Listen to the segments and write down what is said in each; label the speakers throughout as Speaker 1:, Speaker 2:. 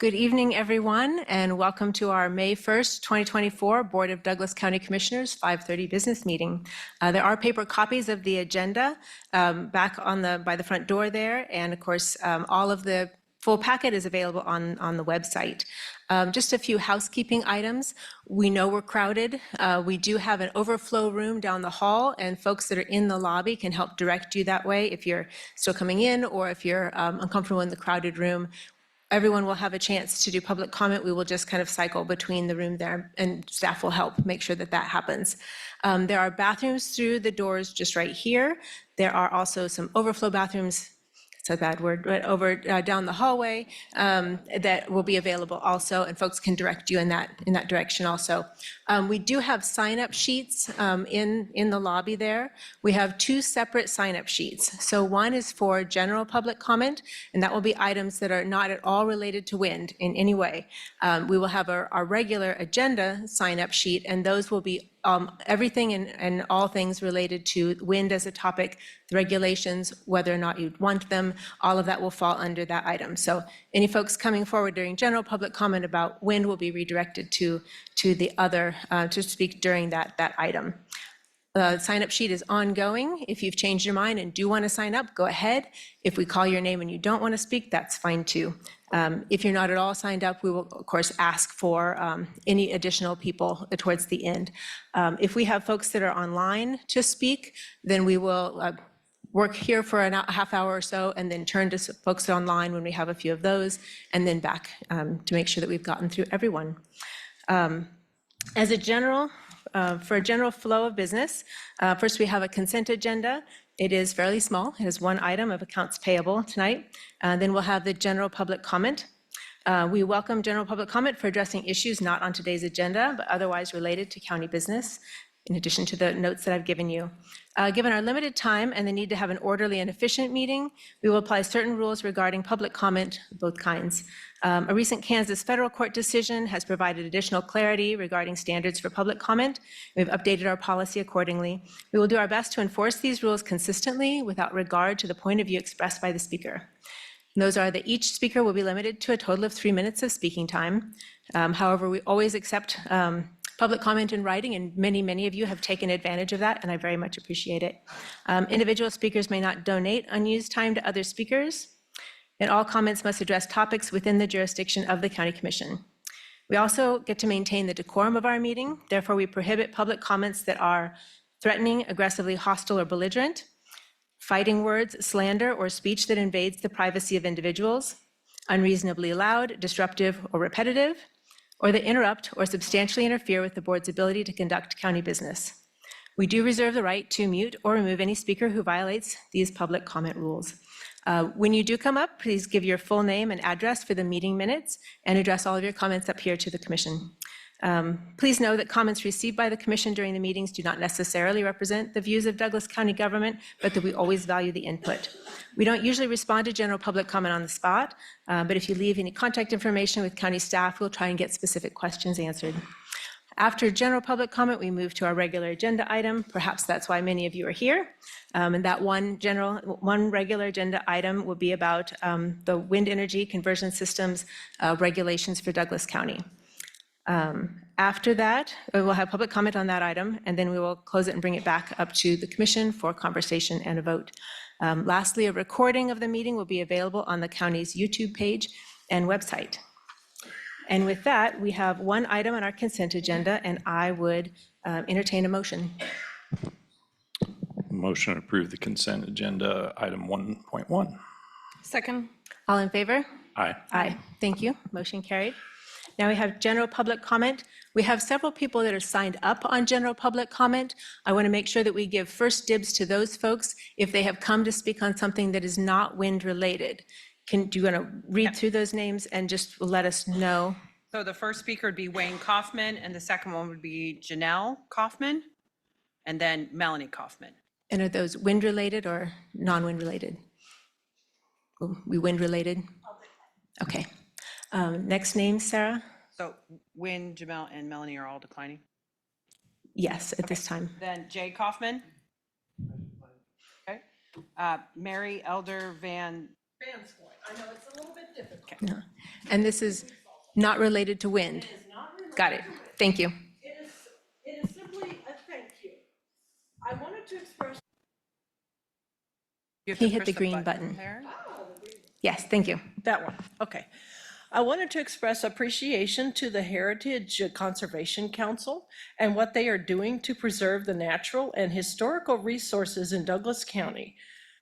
Speaker 1: Good evening, everyone, and welcome to our May 1st, 2024 Board of Douglas County Commissioners 5:30 business meeting. There are paper copies of the agenda back by the front door there, and of course, all of the full packet is available on the website. Just a few housekeeping items. We know we're crowded. We do have an overflow room down the hall, and folks that are in the lobby can help direct you that way if you're still coming in or if you're uncomfortable in the crowded room. Everyone will have a chance to do public comment. We will just kind of cycle between the room there, and staff will help make sure that that happens. There are bathrooms through the doors just right here. There are also some overflow bathrooms, it's a bad word, but over down the hallway that will be available also, and folks can direct you in that direction also. We do have sign-up sheets in the lobby there. We have two separate sign-up sheets. So one is for general public comment, and that will be items that are not at all related to wind in any way. We will have our regular agenda sign-up sheet, and those will be everything and all things related to wind as a topic, the regulations, whether or not you'd want them, all of that will fall under that item. So any folks coming forward during general public comment about wind will be redirected to the other, to speak during that item. The sign-up sheet is ongoing. If you've changed your mind and do want to sign up, go ahead. If we call your name and you don't want to speak, that's fine too. If you're not at all signed up, we will, of course, ask for any additional people towards the end. If we have folks that are online to speak, then we will work here for a half hour or so and then turn to folks online when we have a few of those, and then back to make sure that we've gotten through everyone. As a general, for a general flow of business, first we have a consent agenda. It is fairly small. It has one item of accounts payable tonight. Then we'll have the general public comment. We welcome general public comment for addressing issues not on today's agenda, but otherwise related to county business, in addition to the notes that I've given you. Given our limited time and the need to have an orderly and efficient meeting, we will apply certain rules regarding public comment of both kinds. A recent Kansas federal court decision has provided additional clarity regarding standards for public comment. We've updated our policy accordingly. We will do our best to enforce these rules consistently without regard to the point of view expressed by the speaker. And those are that each speaker will be limited to a total of 3 minutes of speaking time. However, we always accept public comment in writing, and many of you have taken advantage of that, and I very much appreciate it. Individual speakers may not donate unused time to other speakers, and all comments must address topics within the jurisdiction of the County Commission. We also get to maintain the decorum of our meeting. Therefore, we prohibit public comments that are threatening, aggressively hostile, or belligerent, fighting words, slander, or speech that invades the privacy of individuals, unreasonably loud, disruptive, or repetitive, or that interrupt or substantially interfere with the board's ability to conduct county business. We do reserve the right to mute or remove any speaker who violates these public comment rules. When you do come up, please give your full name and address for the meeting minutes and address all of your comments up here to the commission. Please know that comments received by the commission during the meetings do not necessarily represent the views of Douglas County government, but that we always value the input. We don't usually respond to general public comment on the spot, but if you leave any contact information with county staff, we'll try and get specific questions answered. After general public comment, we move to our regular agenda item. Perhaps that's why many of you are here. And that one regular agenda item will be about the wind energy conversion systems regulations for Douglas County. After that, we will have public comment on that item, and then we will close it and bring it back up to the commission for conversation and a vote. Lastly, a recording of the meeting will be available on the county's YouTube page and website. And with that, we have one item on our consent agenda, and I would entertain a motion.
Speaker 2: Motion to approve the consent agenda, item 1.1.
Speaker 3: Second.
Speaker 1: All in favor?
Speaker 2: Aye.
Speaker 1: Aye. Thank you. Motion carried. Now we have general public comment. We have several people that are signed up on general public comment. I want to make sure that we give first dibs to those folks if they have come to speak on something that is not wind related. Do you want to read through those names and just let us know?
Speaker 3: So the first speaker would be Wayne Kaufman, and the second one would be Janelle Kaufman, and then Melanie Kaufman.
Speaker 1: And are those wind related or non-wind related? We wind related? Okay. Next name, Sarah?
Speaker 3: So Wynn, Jamel, and Melanie are all declining.
Speaker 1: Yes, at this time.
Speaker 3: Then Jay Kaufman. Okay. Mary Elder Van Scoy. I know it's a little bit difficult.
Speaker 1: No. And this is Not related to wind. Got it. Thank you.
Speaker 4: It is simply a thank you. I wanted to express.
Speaker 3: You have
Speaker 1: He
Speaker 3: to
Speaker 1: hit
Speaker 3: push
Speaker 1: the green
Speaker 3: button
Speaker 1: button.
Speaker 3: there.
Speaker 1: Yes, thank you.
Speaker 4: That one, okay. I wanted to express appreciation to the Heritage Conservation Council and what they are doing to preserve the natural and historical resources in Douglas County,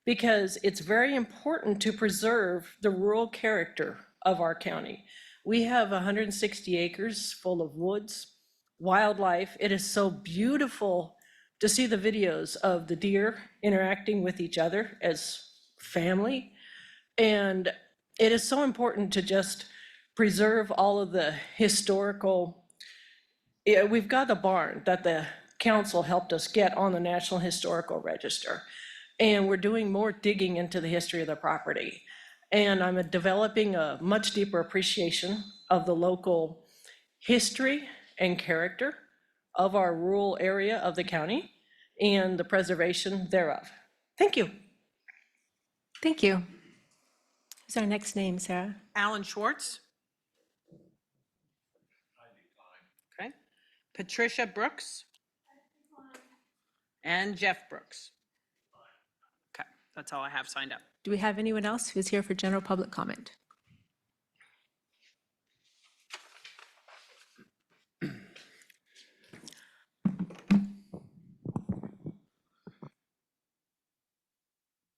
Speaker 4: because it's very important to preserve the rural character of our county. We have 160 acres full of woods, wildlife. It is so beautiful to see the videos of the deer interacting with each other as family. And it is so important to just preserve all of the historical. Yeah, we've got a barn that the council helped us get on the National Historical Register. And we're doing more digging into the history of the property. And I'm developing a much deeper appreciation of the local history and character of our rural area of the county and the preservation thereof. Thank you.
Speaker 1: Thank you. Who's our next name, Sarah?
Speaker 3: Alan Schwartz. Okay. Patricia Brooks. And Jeff Brooks. Okay, that's all I have signed up.
Speaker 1: Do we have anyone else who's here for general public comment?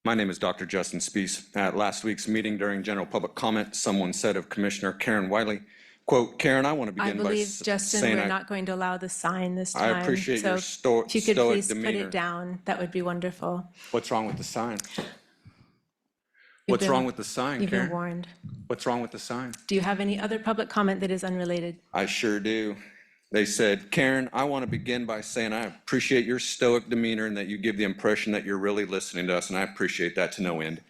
Speaker 5: My name is Dr. Justin Spees. At last week's meeting during general public comment, someone said of Commissioner Karen Wiley, quote, "Karen, I want to
Speaker 1: I
Speaker 5: begin by
Speaker 1: believe, Justin,
Speaker 5: saying
Speaker 1: we're not going to allow the sign this
Speaker 5: I
Speaker 1: time.
Speaker 5: appreciate your
Speaker 1: So if you could
Speaker 5: stoic
Speaker 1: please put
Speaker 5: demeanor.
Speaker 1: it down, that would be wonderful.
Speaker 5: What's wrong with the sign?
Speaker 1: You've
Speaker 5: What's
Speaker 1: been-
Speaker 5: wrong with the sign,
Speaker 1: You've been
Speaker 5: Karen?
Speaker 1: warned.
Speaker 5: What's wrong with the sign?
Speaker 1: Do you have any other public comment that is unrelated?
Speaker 5: I sure do. They said, "Karen, I want to begin by saying I appreciate your stoic demeanor and that you give the impression that you're really listening to us, and I appreciate that to no end."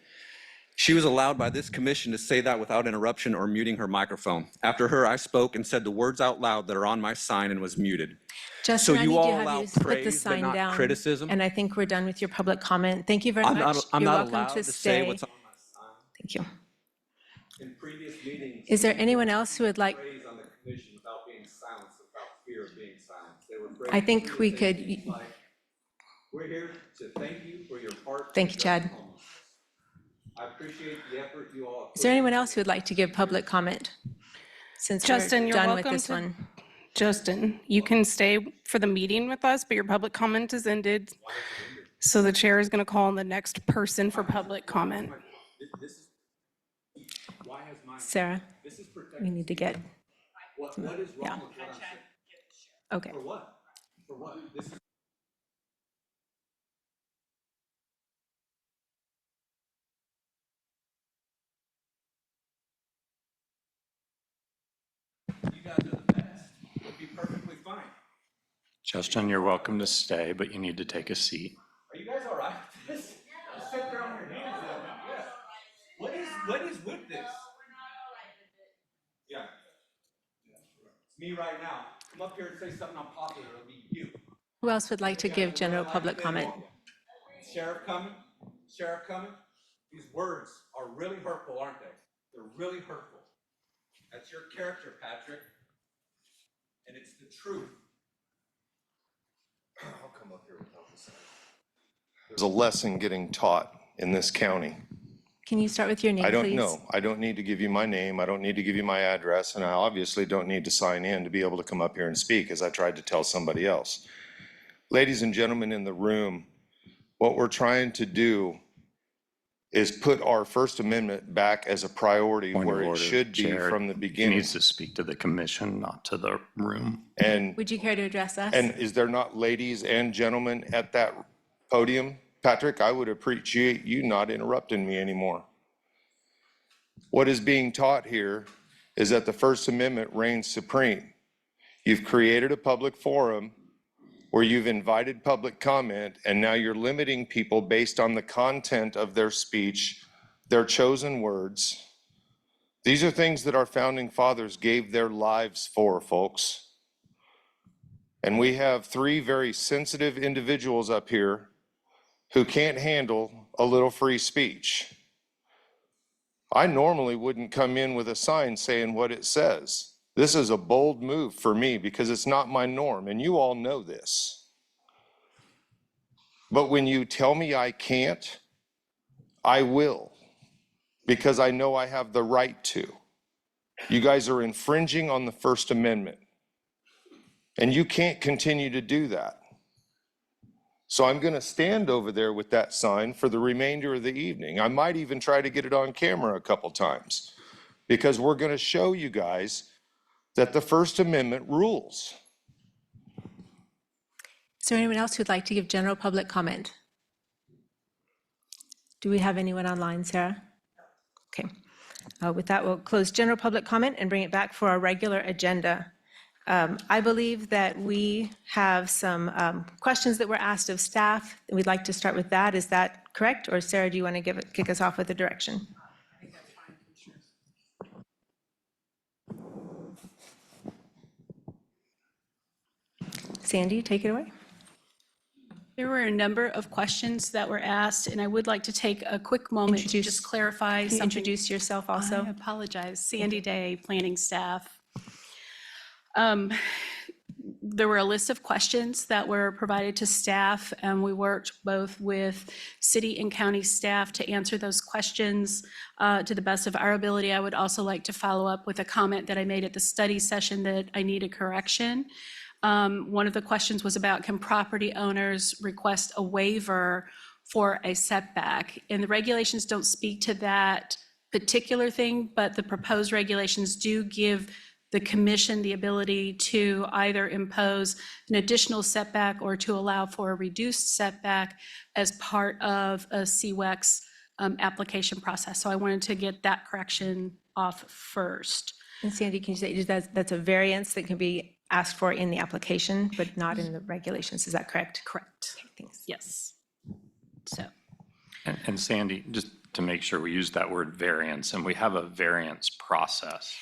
Speaker 5: She was allowed by this commission to say that without interruption or muting her microphone. After her, I spoke and said the words out loud that are on my sign and was muted.
Speaker 1: Justin, I
Speaker 5: you
Speaker 1: need to
Speaker 5: all
Speaker 1: have
Speaker 5: allow
Speaker 1: you put the
Speaker 5: praise, but
Speaker 1: sign
Speaker 5: not
Speaker 1: down.
Speaker 5: criticism?
Speaker 1: And I think we're done with your public comment. Thank you very
Speaker 5: I'm
Speaker 1: much.
Speaker 5: not
Speaker 1: You're
Speaker 5: allowed
Speaker 1: welcome
Speaker 5: to say what's on my sign.
Speaker 1: Thank you.
Speaker 5: In previous meetings,
Speaker 1: Is there anyone else who would like,
Speaker 5: praise on the commission without being silenced, without fear of being silenced. They were
Speaker 1: I
Speaker 5: praising
Speaker 1: think
Speaker 5: you
Speaker 1: we
Speaker 5: and
Speaker 1: could-
Speaker 5: saying things like, "We're here to thank you for your part."
Speaker 1: Thank you,
Speaker 5: to
Speaker 1: Chad.
Speaker 5: address homelessness." I appreciate the effort you all.
Speaker 1: is there anyone else who would like to give public comment? Since
Speaker 6: Justin,
Speaker 1: we're
Speaker 6: you're
Speaker 1: done with
Speaker 6: welcome
Speaker 1: this
Speaker 6: to-
Speaker 1: one.
Speaker 6: Justin, you can stay for the meeting with us, but your public comment is ended. So the chair is going to call on the next person for public comment.
Speaker 5: Why has my,
Speaker 1: Sarah,
Speaker 5: this is
Speaker 1: we
Speaker 5: protected.
Speaker 1: need to get,
Speaker 5: What is wrong with what I'm saying?
Speaker 1: okay.
Speaker 5: For what? For what? This is. You guys are the best. It'd be perfectly fine.
Speaker 2: Justin, you're welcome to stay, but you need to take a seat.
Speaker 5: Are you guys all right with this? Just sit there on your hands. Yeah. What is with this? Yeah. It's me right now. Come up here and say something unpopular, it'll be you.
Speaker 1: Who else would like to give general public comment?
Speaker 5: Sheriff coming, these words are really hurtful, aren't they? They're really hurtful. That's your character, Patrick. And it's the truth.
Speaker 7: I'll come up here without the sign. There's a lesson getting taught in this county.
Speaker 1: Can you start with your name, please?
Speaker 7: I don't know. I don't need to give you my name. I don't need to give you my address. And I obviously don't need to sign in to be able to come up here and speak, as I tried to tell somebody else. Ladies and gentlemen in the room, what we're trying to do is put our First Amendment back as a priority
Speaker 2: Point of
Speaker 7: where it
Speaker 2: order,
Speaker 7: should be
Speaker 2: Chair.
Speaker 7: from the
Speaker 2: He
Speaker 7: beginning.
Speaker 2: needs to speak to the commission, not to the room.
Speaker 7: And
Speaker 1: Would you care to address us?
Speaker 7: is there not ladies and gentlemen at that podium? Patrick, I would appreciate you not interrupting me anymore. What is being taught here is that the First Amendment reigns supreme. You've created a public forum where you've invited public comment, and now you're limiting people based on the content of their speech, their chosen words. These are things that our founding fathers gave their lives for, folks. And we have three very sensitive individuals up here who can't handle a little free speech. I normally wouldn't come in with a sign saying what it says. This is a bold move for me because it's not my norm, and you all know this. But when you tell me I can't, I will, because I know I have the right to. You guys are infringing on the First Amendment, and you can't continue to do that. So I'm going to stand over there with that sign for the remainder of the evening. I might even try to get it on camera a couple times, because we're going to show you guys that the First Amendment rules.
Speaker 1: Is there anyone else who'd like to give general public comment? Do we have anyone online, Sarah? Okay. With that, we'll close general public comment and bring it back for our regular agenda. I believe that we have some questions that were asked of staff. We'd like to start with that. Is that correct? Or Sarah, do you want to kick us off with the direction? Sandy, take it away.
Speaker 8: There were a number of questions that were asked, and I would like to take a quick moment to
Speaker 1: Introduce-
Speaker 8: just clarify
Speaker 1: Can you
Speaker 8: something.
Speaker 1: introduce yourself also?
Speaker 8: I apologize. Sandy Day, planning staff. There were a list of questions that were provided to staff, and we worked both with city and county staff to answer those questions to the best of our ability. I would also like to follow up with a comment that I made at the study session that I need a correction. One of the questions was about, can property owners request a waiver for a setback? And the regulations don't speak to that particular thing, but the proposed regulations do give the commission the ability to either impose an additional setback or to allow for a reduced setback as part of a CWEX application process. So I wanted to get that correction off first.
Speaker 1: And Sandy, can you say that's a variance that can be asked for in the application, but not in the regulations? Is that correct?
Speaker 8: Correct.
Speaker 1: Okay, thanks.
Speaker 8: Yes. So.
Speaker 2: And Sandy, just to make sure we use that word variance, and we have a variance process.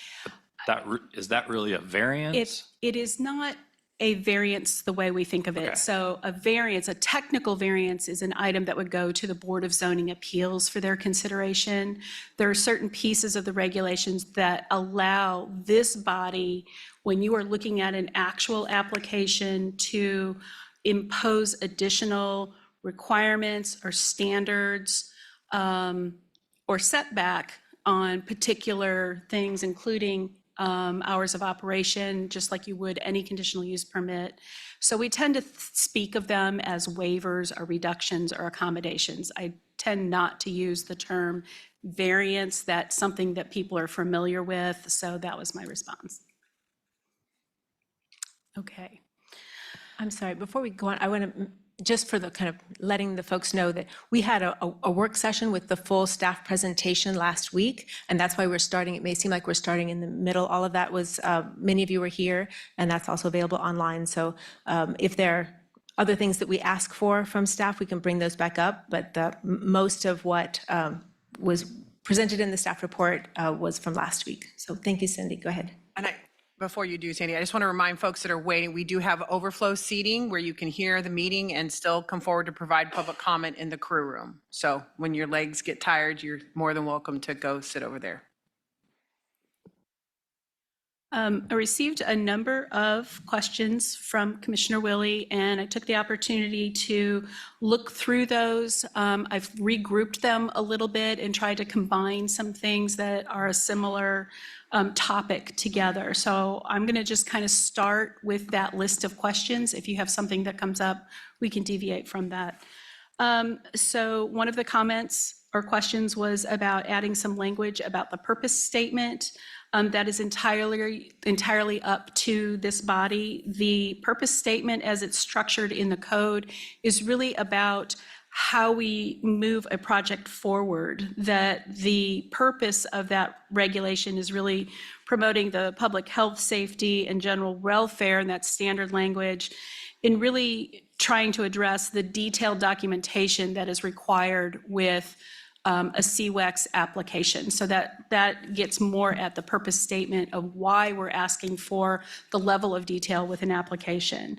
Speaker 2: Is that really a variance?
Speaker 8: It is not a variance the way we think of it.
Speaker 2: Okay.
Speaker 8: So a variance, a technical variance is an item that would go to the Board of Zoning Appeals for their consideration. There are certain pieces of the regulations that allow this body, when you are looking at an actual application, to impose additional requirements or standards or setback on particular things, including hours of operation, just like you would any conditional use permit. So we tend to speak of them as waivers or reductions or accommodations. I tend not to use the term variance. That's something that people are familiar with, so that was my response. Okay.
Speaker 1: I'm sorry, before we go on, I want to, just for the kind of letting the folks know that we had a work session with the full staff presentation last week, and that's why we're starting. It may seem like we're starting in the middle. All of that was, many of you were here, and that's also available online. So if there are other things that we ask for from staff, we can bring those back up, but most of what was presented in the staff report was from last week. So thank you, Cindy. Go ahead.
Speaker 3: And before you do, Sandy, I just want to remind folks that are waiting, we do have overflow seating where you can hear the meeting and still come forward to provide public comment in the crew room. So when your legs get tired, you're more than welcome to go sit over there.
Speaker 8: I received a number of questions from Commissioner Willie, and I took the opportunity to look through those. I've regrouped them a little bit and tried to combine some things that are a similar topic together. So I'm going to just kind of start with that list of questions. If you have something that comes up, we can deviate from that. So one of the comments or questions was about adding some language about the purpose statement. That is entirely up to this body. The purpose statement, as it's structured in the code, is really about how we move a project forward. That the purpose of that regulation is really promoting the public health, safety, and general welfare, and that standard language, in really trying to address the detailed documentation that is required with a CWEX application. So that gets more at the purpose statement of why we're asking for the level of detail with an application.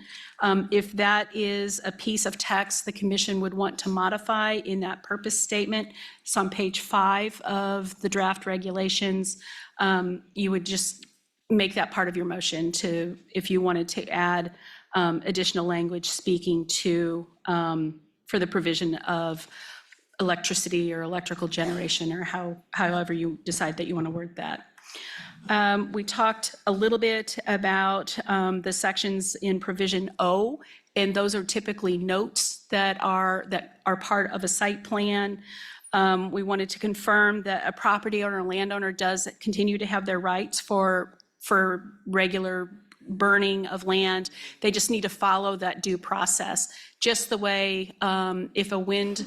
Speaker 8: If that is a piece of text the commission would want to modify in that purpose statement, it's on page 5 of the draft regulations. You would just make that part of your motion to, if you wanted to add additional language speaking to, for the provision of electricity or electrical generation, or however you decide that you want to word that. We talked a little bit about the sections in provision O, and those are typically notes that are part of a site plan. We wanted to confirm that a property owner or landowner does continue to have their rights for regular burning of land. They just need to follow that due process, just the way if a wind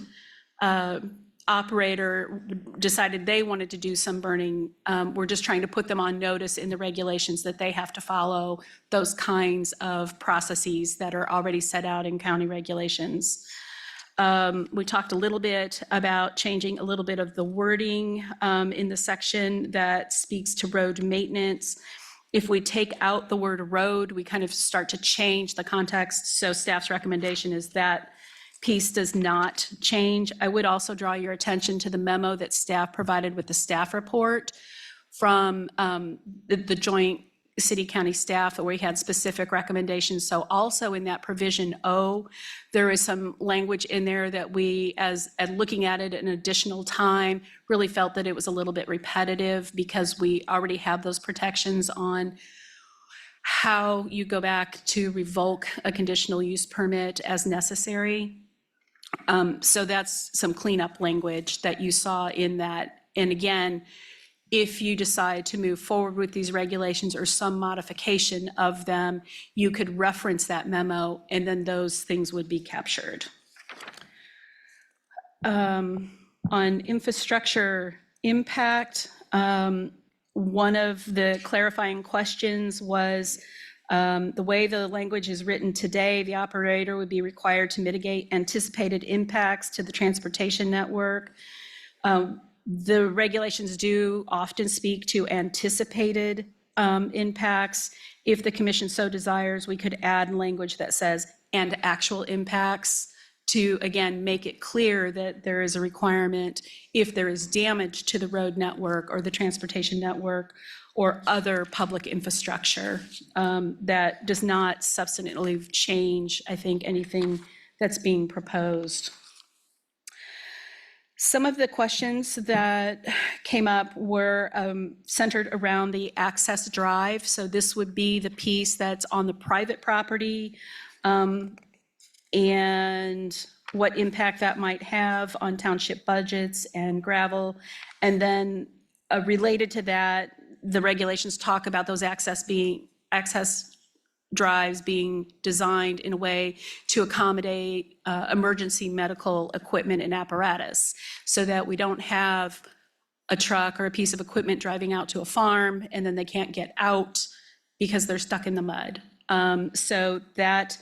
Speaker 8: operator decided they wanted to do some burning, we're just trying to put them on notice in the regulations that they have to follow those kinds of processes that are already set out in county regulations. We talked a little bit about changing a little bit of the wording in the section that speaks to road maintenance. If we take out the word road, we kind of start to change the context. So staff's recommendation is that piece does not change. I would also draw your attention to the memo that staff provided with the staff report from the joint city-county staff, where we had specific recommendations. So also in that provision O, there is some language in there that we, as looking at it an additional time, really felt that it was a little bit repetitive, because we already have those protections on how you go back to revoke a conditional use permit as necessary. So that's some cleanup language that you saw in that. And again, if you decide to move forward with these regulations or some modification of them, you could reference that memo, and then those things would be captured. On infrastructure impact, one of the clarifying questions was the way the language is written today, the operator would be required to mitigate anticipated impacts to the transportation network. The regulations do often speak to anticipated impacts. If the commission so desires, we could add language that says, and actual impacts, to, again, make it clear that there is a requirement if there is damage to the road network or the transportation network or other public infrastructure. That does not substantively change, I think, anything that's being proposed. Some of the questions that came up were centered around the access drive. So this would be the piece that's on the private property, and what impact that might have on township budgets and gravel. And then related to that, the regulations talk about those access drives being designed in a way to accommodate emergency medical equipment and apparatus, so that we don't have a truck or a piece of equipment driving out to a farm and then they can't get out because they're stuck in the mud. So that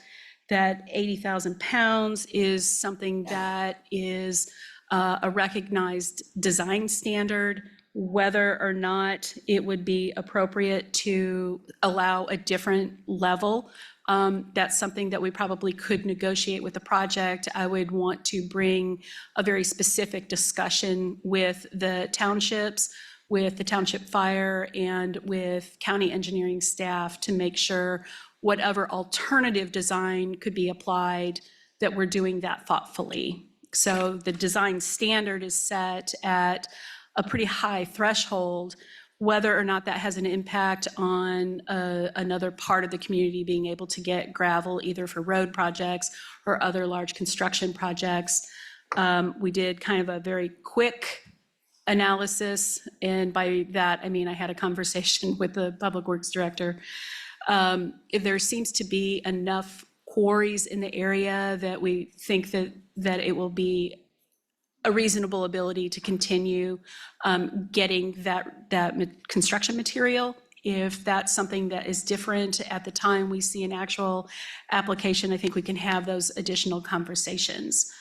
Speaker 8: 80,000 pounds is something that is a recognized design standard. Whether or not it would be appropriate to allow a different level, that's something that we probably could negotiate with the project. I would want to bring a very specific discussion with the townships, with the township fire, and with county engineering staff to make sure whatever alternative design could be applied, that we're doing that thoughtfully. So the design standard is set at a pretty high threshold. Whether or not that has an impact on another part of the community being able to get gravel, either for road projects or other large construction projects. We did kind of a very quick analysis, and by that, I mean, I had a conversation with the Public Works Director. If there seems to be enough quarries in the area that we think that it will be a reasonable ability to continue getting that construction material. If that's something that is different at the time we see an actual application, I think we can have those additional conversations.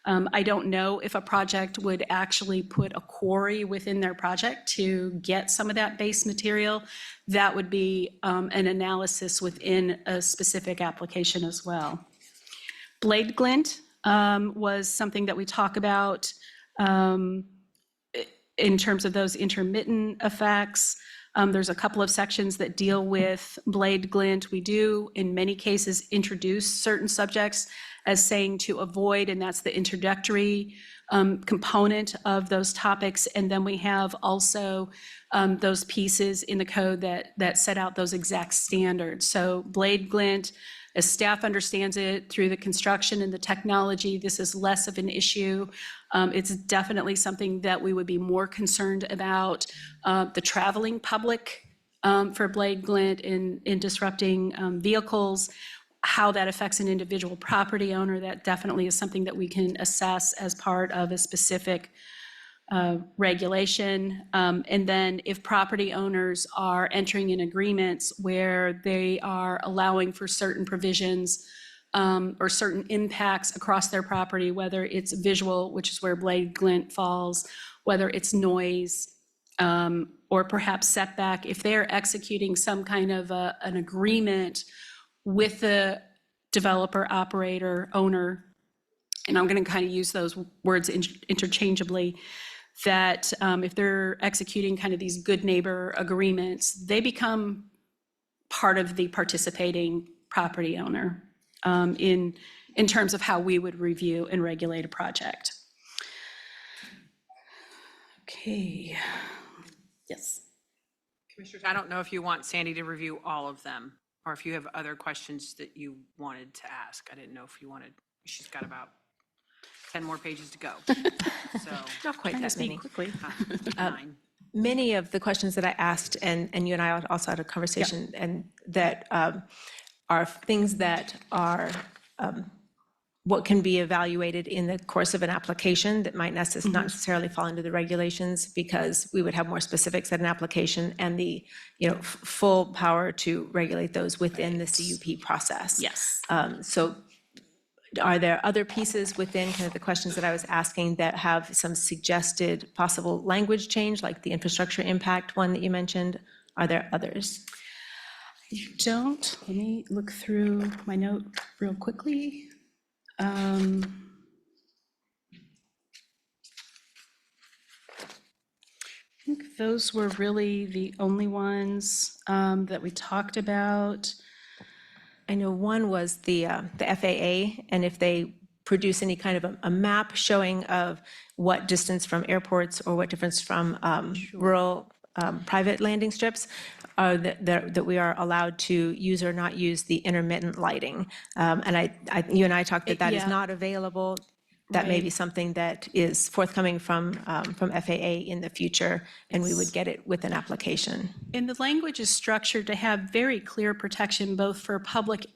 Speaker 8: I don't know if a project would actually put a quarry within their project to get some of that base material. That would be an analysis within a specific application as well. Blade glint was something that we talk about in terms of those intermittent effects. There's a couple of sections that deal with blade glint. We do, in many cases, introduce certain subjects as saying to avoid, and that's the introductory component of those topics. And then we have also those pieces in the code that set out those exact standards. So blade glint, as staff understands it through the construction and the technology, this is less of an issue. It's definitely something that we would be more concerned about the traveling public for blade glint in disrupting vehicles, how that affects an individual property owner. That definitely is something that we can assess as part of a specific regulation. And then if property owners are entering in agreements where they are allowing for certain provisions or certain impacts across their property, whether it's visual, which is where blade glint falls, whether it's noise, or perhaps setback, if they're executing some kind of an agreement with the developer, operator, owner, and I'm going to kind of use those words interchangeably, that if they're executing kind of these good neighbor agreements, they become part of the participating property owner in terms of how we would review and regulate a project. Okay. Yes.
Speaker 3: Commissioners, I don't know if you want Sandy to review all of them, or if you have other questions that you wanted to ask. I didn't know if you wanted, she's got about 10 more pages to go. So,
Speaker 1: Not quite
Speaker 8: Trying to
Speaker 1: that
Speaker 8: speak
Speaker 1: many.
Speaker 8: quickly.
Speaker 3: 9.
Speaker 1: Many of the questions that I asked, and you and I also had a conversation, and that are things that are what can be evaluated in the course of an application that might not necessarily fall into the regulations, because we would have more specifics at an application and the full power to regulate those within the CUP process.
Speaker 8: Yes.
Speaker 1: So are there other pieces within kind of the questions that I was asking that have some suggested possible language change, like the infrastructure impact one that you mentioned? Are there others?
Speaker 8: Let me look through my note real quickly. I think those were really the only ones that we talked about.
Speaker 1: I know one was the FAA, and if they produce any kind of a map showing of what distance from airports or what difference from rural private landing strips, that we are allowed to use or not use the intermittent lighting. And you and I talked that is
Speaker 8: Yeah.
Speaker 1: not available. That may
Speaker 8: Right.
Speaker 1: be something that is forthcoming from FAA in the future, and we would get it with an application.
Speaker 8: And the language is structured to have very clear protection both for public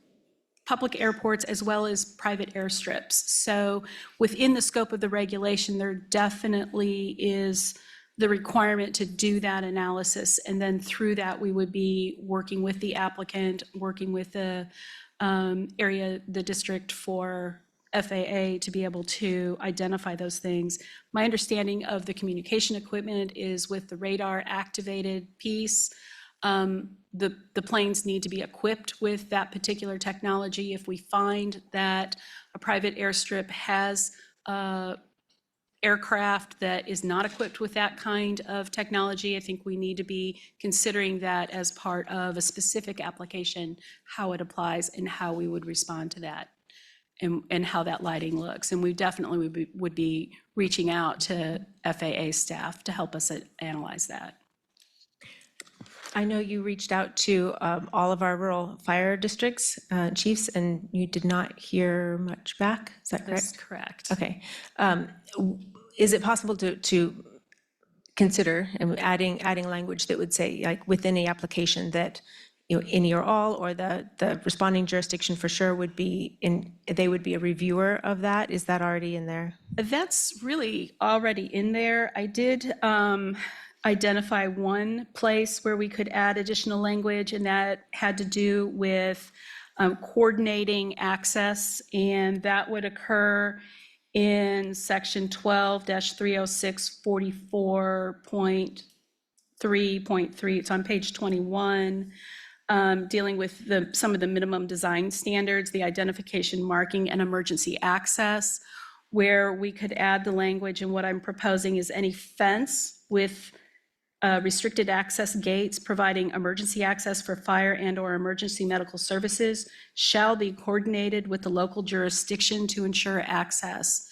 Speaker 8: airports as well as private airstrips. So within the scope of the regulation, there definitely is the requirement to do that analysis. And then through that, we would be working with the applicant, working with the the district for FAA to be able to identify those things. My understanding of the communication equipment is with the radar activated piece. The planes need to be equipped with that particular technology. If we find that a private airstrip has aircraft that is not equipped with that kind of technology, I think we need to be considering that as part of a specific application, how it applies and how we would respond to that, and how that lighting looks. And we definitely would be reaching out to FAA staff to help us analyze that.
Speaker 1: I know you reached out to all of our rural fire districts, chiefs, and you did not hear much back. Is that
Speaker 8: That's
Speaker 1: correct?
Speaker 8: correct.
Speaker 1: Okay. Is it possible to consider adding language that would say, like, within the application that, any or all, or the responding jurisdiction for sure would be they would be a reviewer of that? Is that already in there?
Speaker 8: That's really already in there. I did identify one place where we could add additional language, and that had to do with coordinating access, and that would occur in section 12-30644.3.3. It's on page 21, dealing with some of the minimum design standards, the identification, marking, and emergency access, where we could add the language. And what I'm proposing is any fence with restricted access gates providing emergency access for fire and/or emergency medical services shall be coordinated with the local jurisdiction to ensure access.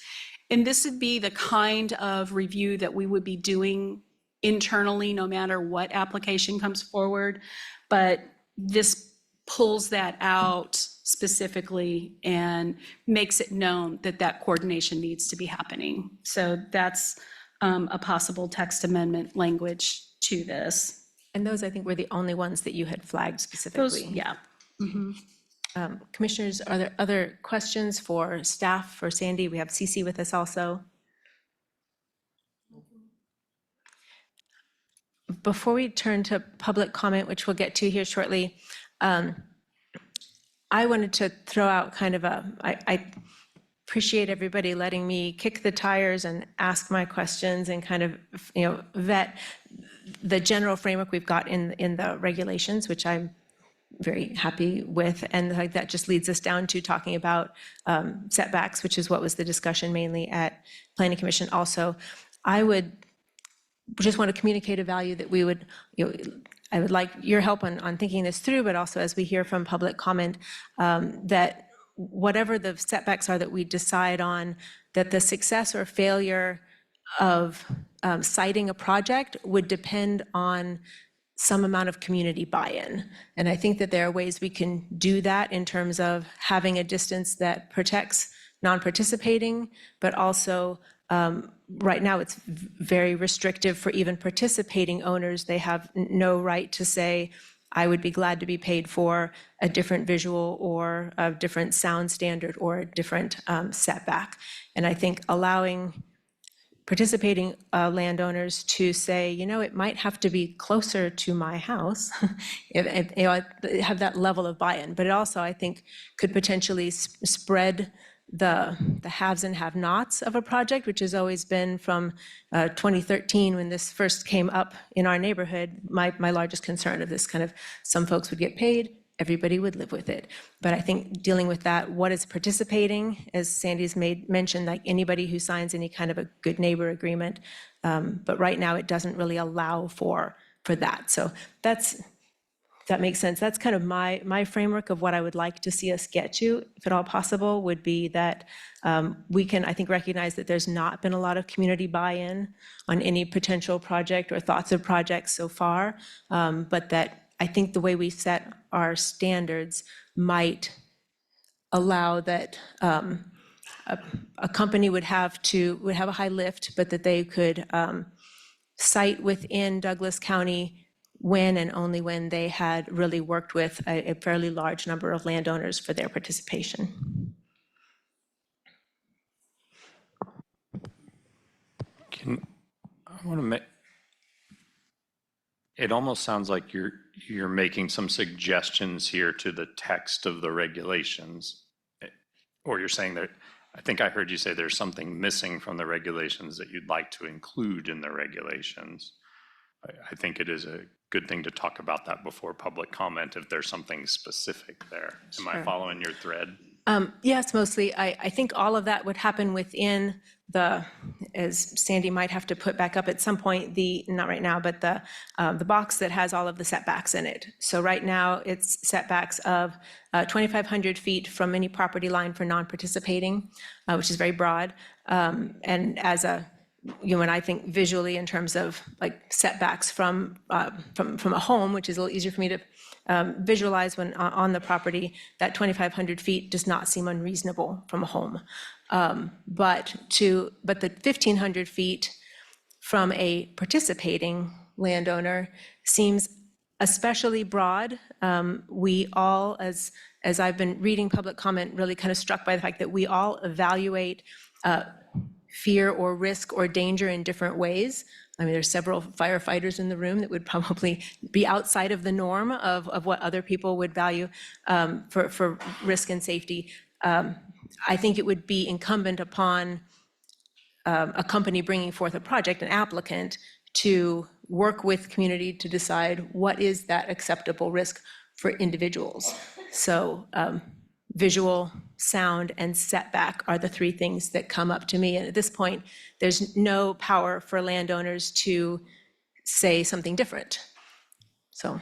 Speaker 8: And this would be the kind of review that we would be doing internally, no matter what application comes forward. But this pulls that out specifically and makes it known that that coordination needs to be happening. So that's a possible text amendment language to this.
Speaker 1: And those, I think, were the only ones that you had flagged
Speaker 8: Those,
Speaker 1: specifically.
Speaker 8: yeah.
Speaker 1: Commissioners, are there other questions for staff, for Sandy? We have Cece with us also. Before we turn to public comment, which we'll get to here shortly, I wanted to throw out kind of I appreciate everybody letting me kick the tires and ask my questions and kind of, vet the general framework we've got in the regulations, which I'm very happy with. And like that just leads us down to talking about setbacks, which is what was the discussion mainly at Planning Commission. Also, I would just want to communicate a value that we would, I would like your help on thinking this through, but also as we hear from public comment, that whatever the setbacks are that we decide on, that the success or failure of citing a project would depend on some amount of community buy-in. And I think that there are ways we can do that in terms of having a distance that protects non-participating, but also right now it's very restrictive for even participating owners. They have no right to say, I would be glad to be paid for a different visual or a different sound standard or a different setback. And I think allowing participating landowners to say, it might have to be closer to my house, have that level of buy-in. But it also, I think, could potentially spread the haves and have-nots of a project, which has always been from 2013 when this first came up in our neighborhood, my largest concern of this kind of, some folks would get paid, everybody would live with it. But I think dealing with that, what is participating, as Sandy's mentioned, like anybody who signs any kind of a good neighbor agreement, but right now it doesn't really allow for that. So that makes sense. That's kind of my framework of what I would like to see us get to, if at all possible, would be that we can, I think, recognize that there's not been a lot of community buy-in on any potential project or thoughts of projects so far, but that I think the way we set our standards might allow that a company would have a high lift, but that they could site within Douglas County when and only when they had really worked with a fairly large number of landowners for their participation.
Speaker 2: It almost sounds like you're making some suggestions here to the text of the regulations. Or you're saying that, I think I heard you say there's something missing from the regulations that you'd like to include in the regulations. I think it is a good thing to talk about that before public comment if there's something specific there. Am I following your thread?
Speaker 1: Yes, mostly. I think all of that would happen within as Sandy might have to put back up at some point, not right now, but the box that has all of the setbacks in it. So right now, it's setbacks of 2,500 feet from any property line for non-participating, which is very broad. And as when I think visually in terms of like setbacks from a home, which is a little easier for me to visualize when on the property, that 2,500 feet does not seem unreasonable from a home. But the 1,500 feet from a participating landowner seems especially broad. We all, as I've been reading public comment, really kind of struck by the fact that we all evaluate fear or risk or danger in different ways. I mean, there's several firefighters in the room that would probably be outside of the norm of what other people would value for risk and safety. I think it would be incumbent upon a company bringing forth a project, an applicant, to work with community to decide what is that acceptable risk for individuals. So visual, sound, and setback are the three things that come up to me. And at this point, there's no power for landowners to say something different. So.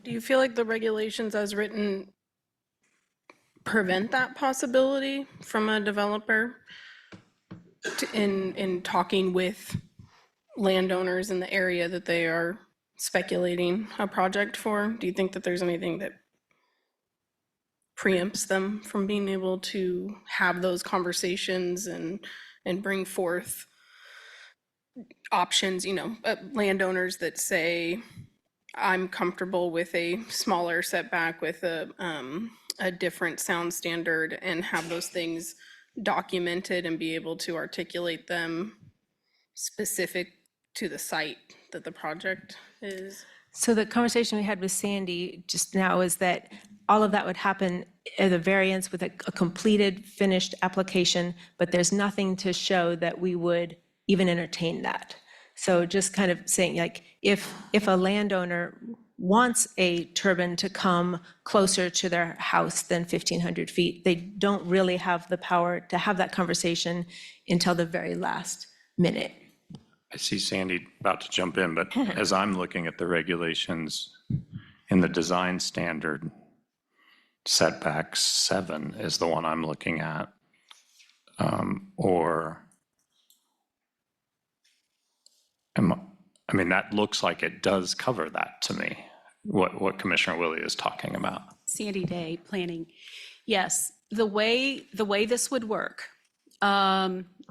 Speaker 6: Do you feel like the regulations as written prevent that possibility from a developer in talking with landowners in the area that they are speculating a project for? Do you think that there's anything that preempts them from being able to have those conversations and bring forth options, landowners that say, I'm comfortable with a smaller setback with a different sound standard, and have those things documented and be able to articulate them specific to the site that the project is?
Speaker 1: So the conversation we had with Sandy just now is that all of that would happen at a variance with a completed, finished application, but there's nothing to show that we would even entertain that. So just kind of saying, like, if a landowner wants a turbine to come closer to their house than 1,500 feet, they don't really have the power to have that conversation until the very last minute.
Speaker 2: I see Sandy about to jump in, but as I'm looking at the regulations in the design standard, setback 7 is the one I'm looking at. I mean, that looks like it does cover that to me, what Commissioner Willie is talking about.
Speaker 8: Sandy Day Planning. Yes, the way this would work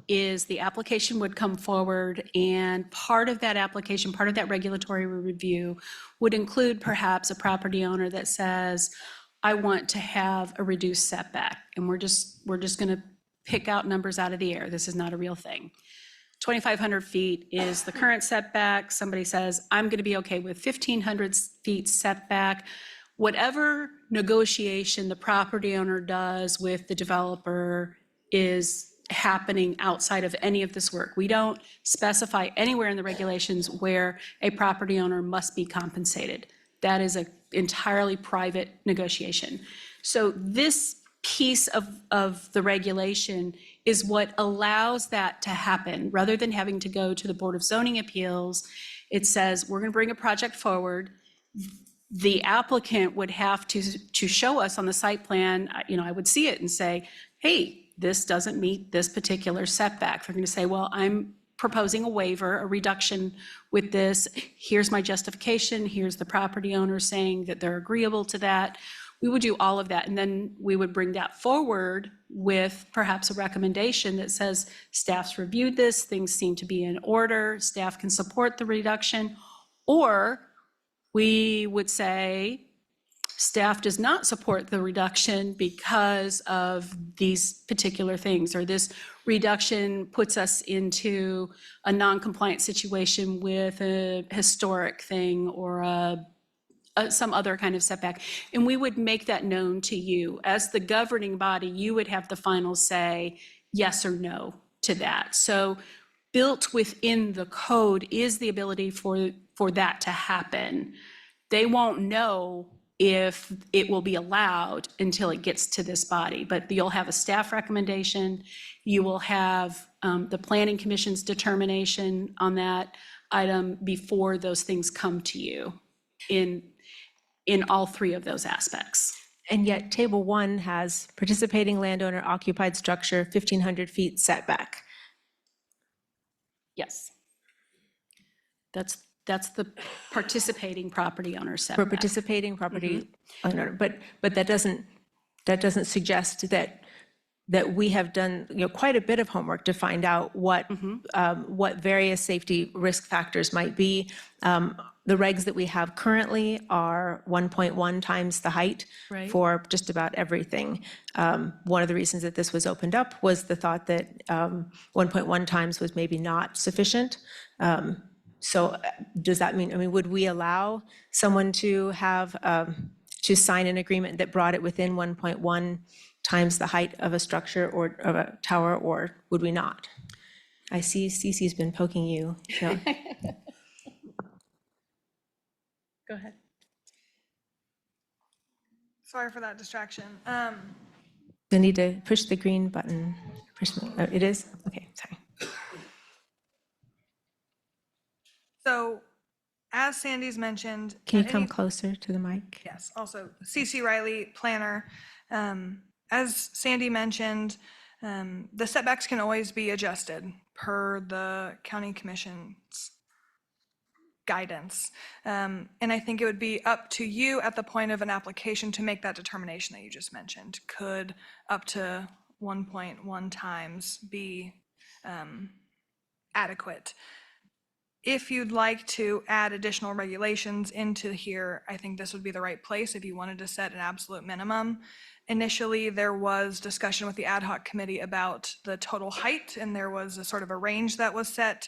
Speaker 8: is the application would come forward, and part of that application, part of that regulatory review would include perhaps a property owner that says, I want to have a reduced setback, and we're just going to pick out numbers out of the air. This is not a real thing. 2,500 feet is the current setback. Somebody says, I'm going to be okay with 1,500 feet setback. Whatever negotiation the property owner does with the developer is happening outside of any of this work. We don't specify anywhere in the regulations where a property owner must be compensated. That is an entirely private negotiation. So this piece of the regulation is what allows that to happen. Rather than having to go to the Board of Zoning Appeals, it says, we're going to bring a project forward. The applicant would have to show us on the site plan, I would see it and say, hey, this doesn't meet this particular setback. They're going to say, well, I'm proposing a waiver, a reduction with this. Here's my justification. Here's the property owner saying that they're agreeable to that. We would do all of that, and then we would bring that forward with perhaps a recommendation that says, staff's reviewed this, things seem to be in order, staff can support the reduction. Or we would say, staff does not support the reduction because of these particular things, or this reduction puts us into a non-compliant situation with a historic thing or some other kind of setback. And we would make that known to you. As the governing body, you would have the final say, yes or no to that. So built within the code is the ability for that to happen. They won't know if it will be allowed until it gets to this body, but you'll have a staff recommendation. You will have the Planning Commission's determination on that item before those things come to you in all three of those aspects.
Speaker 1: And yet Table 1 has participating landowner occupied structure, 1,500 feet setback.
Speaker 8: Yes. That's the participating property owner
Speaker 1: For
Speaker 8: setback.
Speaker 1: participating property owner, but that doesn't suggest that we have done, quite a bit of homework to find out what various safety risk factors might be. The regs that we have currently are 1.1 times the height
Speaker 8: Right.
Speaker 1: for just about everything. One of the reasons that this was opened up was the thought that 1.1 times was maybe not sufficient. So does that mean, would we allow someone to have, to sign an agreement that brought it within 1.1 times the height of a structure or of a tower, or would we not? I see Cece's been poking you. So.
Speaker 4: Go ahead.
Speaker 9: Sorry for that distraction.
Speaker 1: You'll need to push the green button. It is? Okay, sorry.
Speaker 9: So, as Sandy's mentioned.
Speaker 1: Can you
Speaker 9: at
Speaker 1: come
Speaker 9: any-
Speaker 1: closer to the mic?
Speaker 9: Yes, also CC Riley, planner. As Sandy mentioned, the setbacks can always be adjusted per the county commission's guidance. And I think it would be up to you at the point of an application to make that determination that you just mentioned. Could up to 1.1 times be adequate? If you'd like to add additional regulations into here, I think this would be the right place if you wanted to set an absolute minimum. Initially, there was discussion with the ad hoc committee about the total height, and there was a sort of a range that was set.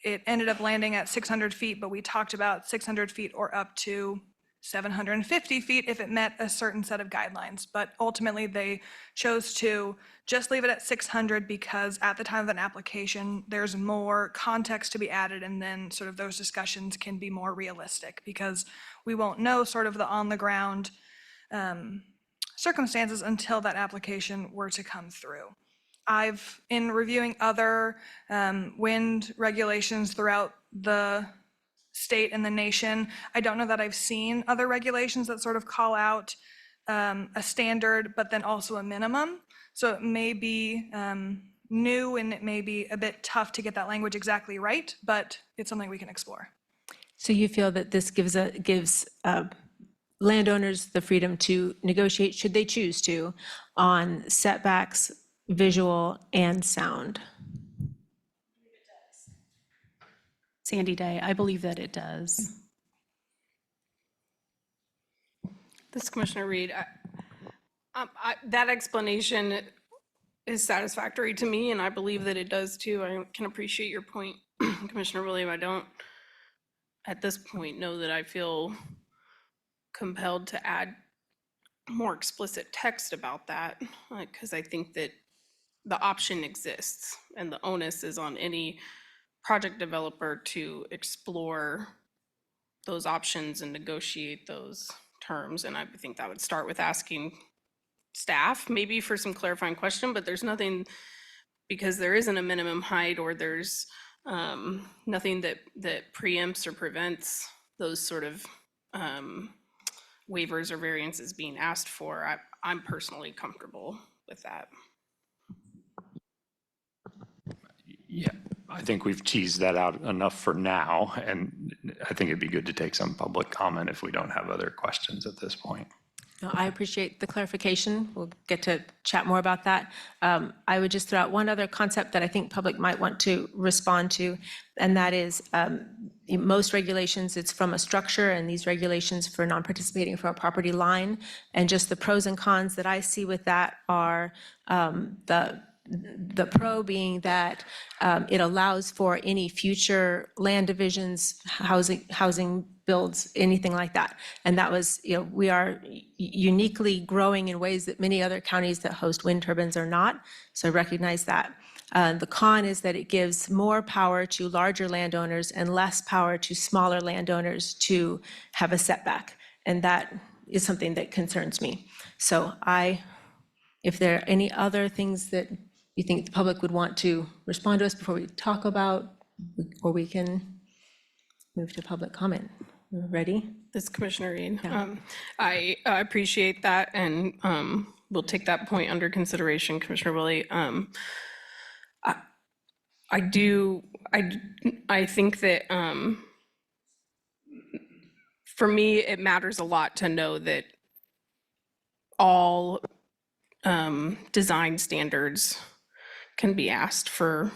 Speaker 9: It ended up landing at 600 feet, but we talked about 600 feet or up to 750 feet if it met a certain set of guidelines. But ultimately, they chose to just leave it at 600 because at the time of an application, there's more context to be added, and then sort of those discussions can be more realistic because we won't know sort of the on-the-ground circumstances until that application were to come through. In reviewing other wind regulations throughout the state and the nation, I don't know that I've seen other regulations that sort of call out a standard, but then also a minimum. So it may be new and it may be a bit tough to get that language exactly right, but it's something we can explore.
Speaker 1: So you feel that this gives landowners the freedom to negotiate, should they choose to, on setbacks, visual, and sound?
Speaker 8: Sandy Day, I believe that it does.
Speaker 6: This is Commissioner Reed. That explanation is satisfactory to me, and I believe that it does too. I can appreciate your point, Commissioner William. I don't, at this point, know that I feel compelled to add more explicit text about that, because I think that the option exists, and the onus is on any project developer to explore those options and negotiate those terms. And I think that would start with asking staff maybe for some clarifying question, but there's nothing, because there isn't a minimum height or there's nothing that preempts or prevents those sort of waivers or variances being asked for. I'm personally comfortable with that.
Speaker 2: Yeah, I think we've teased that out enough for now, and I think it'd be good to take some public comment if we don't have other questions at this point.
Speaker 1: No, I appreciate the clarification. We'll get to chat more about that. I would just throw out one other concept that I think public might want to respond to, and that is in most regulations, it's from a structure, and these regulations for non-participating from a property line. And just the pros and cons that I see with that are the pro being that it allows for any future land divisions, housing builds, anything like that. And that was, we are uniquely growing in ways that many other counties that host wind turbines are not. So I recognize that. The con is that it gives more power to larger landowners and less power to smaller landowners to have a setback. And that is something that concerns me. So if there are any other things that you think the public would want to respond to us before we talk about, or we can move to public comment. Ready?
Speaker 6: This is Commissioner Reed. I appreciate that, and we'll take that point under consideration, Commissioner Willie. I think that for me, it matters a lot to know that all design standards can be asked for,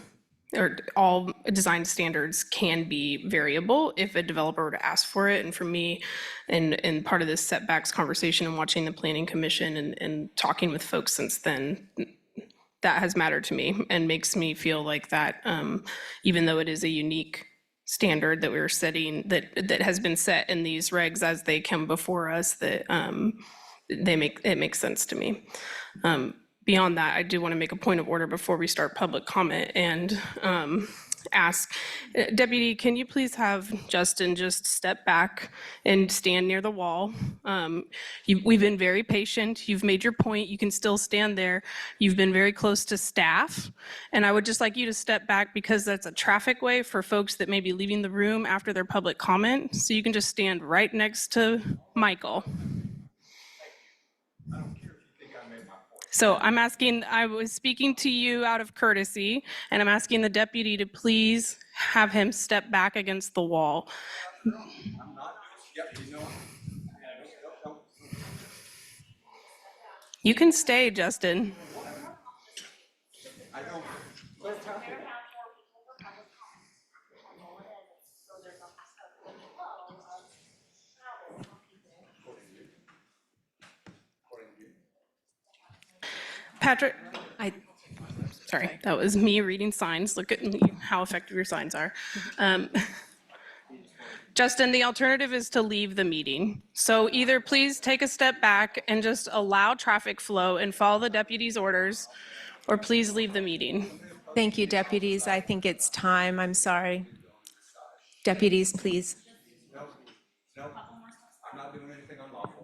Speaker 6: or all design standards can be variable if a developer were to ask for it. And for me, and part of this setbacks conversation and watching the Planning Commission and talking with folks since then, that has mattered to me and makes me feel like that even though it is a unique standard that we're setting, that has been set in these regs as they come before us, that it makes sense to me. Beyond that, I do want to make a point of order before we start public comment and ask, Deputy, can you please have Justin just step back and stand near the wall? We've been very patient. You've made your point. You can still stand there. You've been very close to staff. And I would just like you to step back because that's a traffic way for folks that may be leaving the room after their public comment. So you can just stand right next to Michael. So I'm asking, I was speaking to you out of courtesy, and I'm asking the deputy to please have him step back against the wall. You can stay, Justin. Patrick, sorry, that was me reading signs. Look at how effective your signs are. Justin, the alternative is to leave the meeting. So either please take a step back and just allow traffic flow and follow the deputy's orders, or please leave the meeting.
Speaker 1: Thank you, deputies. I think it's time. I'm sorry. Deputies, please.
Speaker 5: I'm not doing anything unlawful.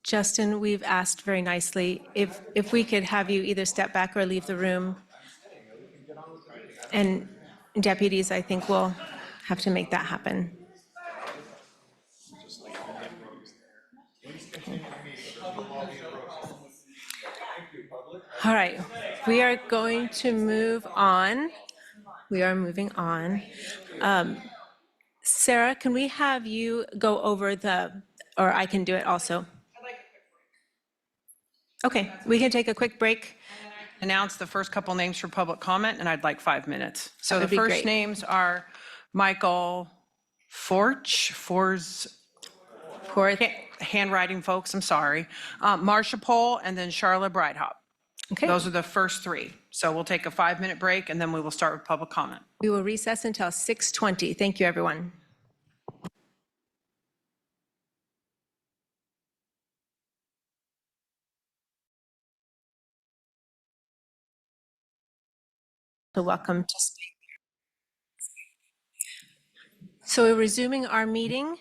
Speaker 1: Justin, we've asked very nicely if we could have you either step back or leave the room. And deputies, I think we'll have to make that happen. All right, we are going to move on. We are moving on. Sarah, can we have you go over or I can do it also? Okay, we can take a quick break.
Speaker 3: Announce the first couple names for public comment, and I'd like 5 minutes. So the
Speaker 1: That'd be
Speaker 3: first
Speaker 1: great.
Speaker 3: names are Michael handwriting folks, I'm sorry, Marcia Pohl, and then Charlotte Breithaupt.
Speaker 1: Okay,
Speaker 3: Those are the first three. So we'll take a 5-minute break, and then we will start with public comment.
Speaker 1: we will recess until 6:20. Thank you, everyone. Welcome to speak. So we're resuming our meeting.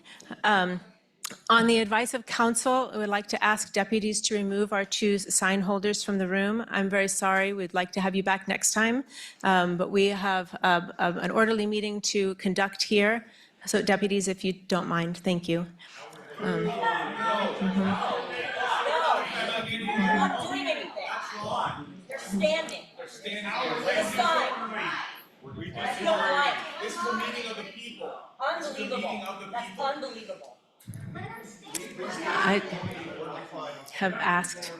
Speaker 1: On the advice of council, I would like to ask deputies to remove our choose sign holders from the room. I'm very sorry. We'd like to have you back next time, but we have an orderly meeting to conduct here. So deputies, if you don't mind, thank you.
Speaker 10: They're not doing anything. They're standing. With a sign. That's no right.
Speaker 11: This is the meeting of the people.
Speaker 10: Unbelievable. That's unbelievable.
Speaker 1: I have asked.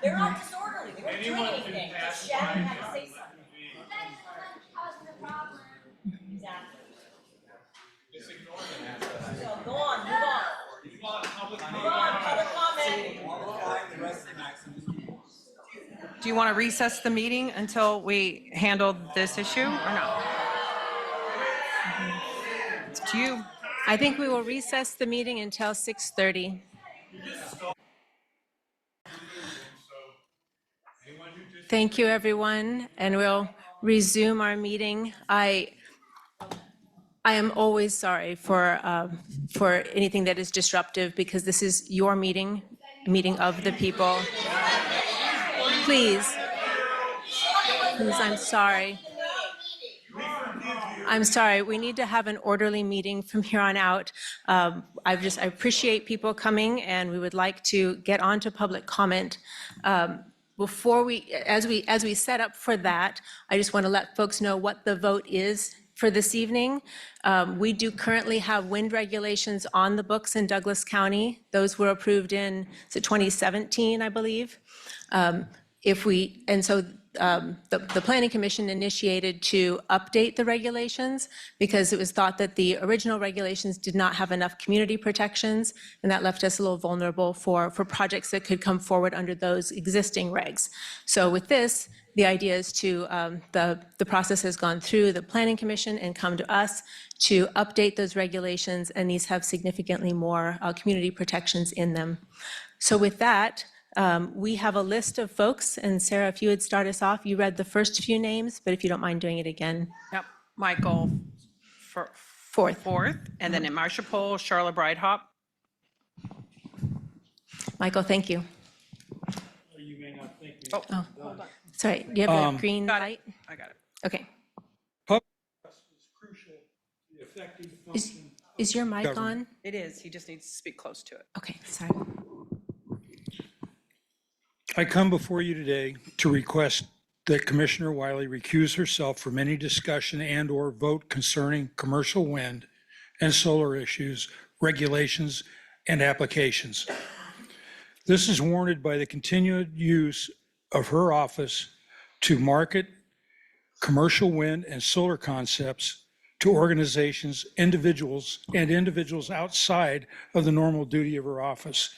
Speaker 10: They're not disorderly. They weren't doing anything. Just shouting and had to say something. Exactly.
Speaker 11: Just ignore them.
Speaker 10: So go on, move on.
Speaker 11: Move on, public
Speaker 10: Move on, public comment.
Speaker 3: Do you want to recess the meeting until we handle this issue or not? It's up to you.
Speaker 1: I think we will recess the meeting until 6:30. Thank you, everyone, and we'll resume our meeting. I am always sorry for anything that is disruptive because this is your meeting of the people. Please, I'm sorry. I'm sorry, we need to have an orderly meeting from here on out. I appreciate people coming, and we would like to get on to public comment. Before as we set up for that, I just want to let folks know what the vote is for this evening. We do currently have wind regulations on the books in Douglas County. Those were approved in, is it 2017, I believe? The Planning Commission initiated to update the regulations because it was thought that the original regulations did not have enough community protections, and that left us a little vulnerable for projects that could come forward under those existing regs. So with this, the idea is to, the process has gone through the Planning Commission and come to us to update those regulations, and these have significantly more community protections in them. So with that, we have a list of folks, and Sarah, if you would start us off, you read the first few names, but if you don't mind doing it again.
Speaker 3: Yep, Michael Fourth, and then Marcia Pohl, Charlotte Breithaupt.
Speaker 1: Michael, thank you.
Speaker 11: You may not think me.
Speaker 3: Oh, hold on.
Speaker 1: Sorry, do you have a green
Speaker 3: Got it.
Speaker 1: light?
Speaker 3: I got it.
Speaker 1: Okay.
Speaker 11: Is crucial to the effective function.
Speaker 1: Is your mic on?
Speaker 3: It is. He just needs to speak close to it.
Speaker 1: Okay, sorry.
Speaker 11: I come before you today to request that Commissioner Wiley recuse herself from any discussion and/or vote concerning commercial wind and solar issues, regulations, and applications. This is warranted by the continued use of her office to market commercial wind and solar concepts to organizations, individuals outside of the normal duty of her office.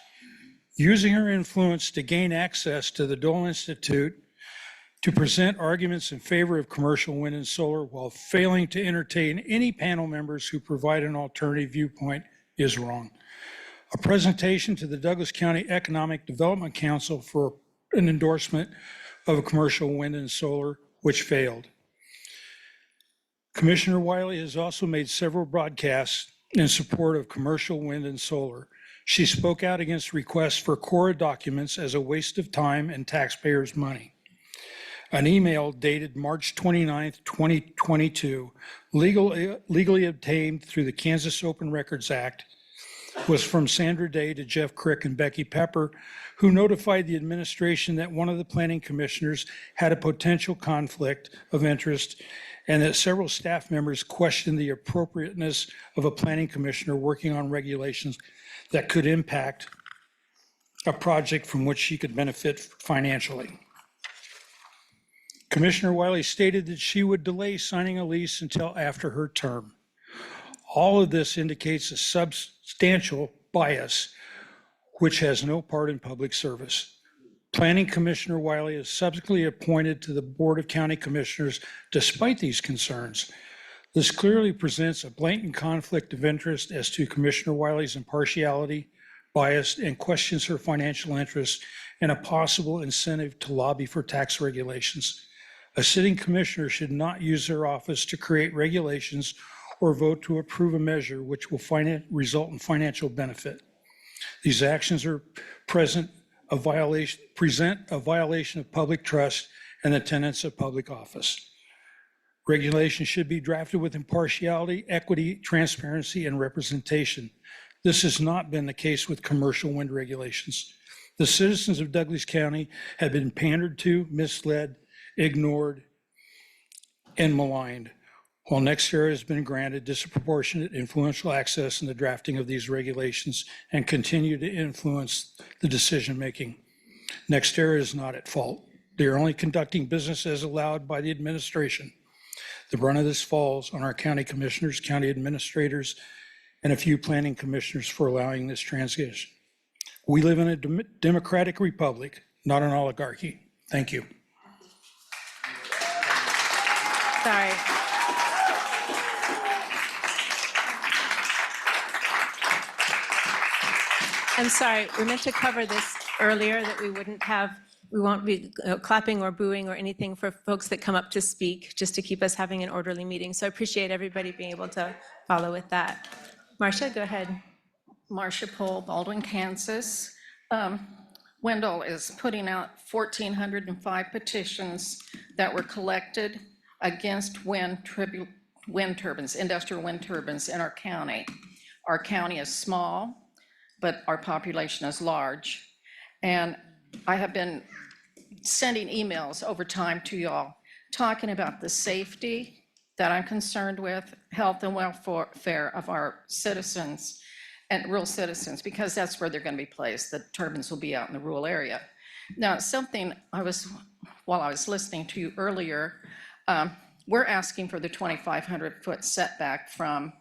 Speaker 11: Using her influence to gain access to the Dole Institute to present arguments in favor of commercial wind and solar while failing to entertain any panel members who provide an alternative viewpoint is wrong. A presentation to the Douglas County Economic Development Council for an endorsement of a commercial wind and solar, which failed. Commissioner Wiley has also made several broadcasts in support of commercial wind and solar. She spoke out against requests for Cora documents as a waste of time and taxpayers' money. An email dated March 29th, 2022, legally obtained through the Kansas Open Records Act, was from Sandra Day to Jeff Crick and Becky Pepper, who notified the administration that one of the planning commissioners had a potential conflict of interest and that several staff members questioned the appropriateness of a planning commissioner working on regulations that could impact a project from which she could benefit financially. Commissioner Wiley stated that she would delay signing a lease until after her term. All of this indicates a substantial bias, which has no part in public service. Planning Commissioner Wiley is subsequently appointed to the Board of County Commissioners despite these concerns. This clearly presents a blatant conflict of interest as to Commissioner Wiley's impartiality, bias, and questions her financial interests and a possible incentive to lobby for tax regulations. A sitting commissioner should not use their office to create regulations or vote to approve a measure which will result in financial benefit. These actions are present a violation of public trust and the tenets of public office. Regulations should be drafted with impartiality, equity, transparency, and representation. This has not been the case with commercial wind regulations. The citizens of Douglas County have been pandered to, misled, ignored, and maligned, while NextEra has been granted disproportionate influential access in the drafting of these regulations and continue to influence the decision-making. NextEra is not at fault. They are only conducting business as allowed by the administration. The brunt of this falls on our county commissioners, county administrators, and a few planning commissioners for allowing this transition. We live in a democratic republic, not an oligarchy. Thank you.
Speaker 1: Sorry. I'm sorry, we meant to cover this earlier, that we won't be clapping or booing or anything for folks that come up to speak, just to keep us having an orderly meeting. So I appreciate everybody being able to follow with that. Marcia, go ahead.
Speaker 12: Marcia Pohl, Baldwin, Kansas. Wendell is putting out 1,405 petitions that were collected against wind wind turbines, industrial wind turbines in our county. Our county is small, but our population is large. And I have been sending emails over time to y'all, talking about the safety that I'm concerned with, health and welfare of our citizens and rural citizens, because that's where they're going to be placed. The turbines will be out in the rural area. Now, something while I was listening to you earlier, we're asking for the 2,500-foot setback from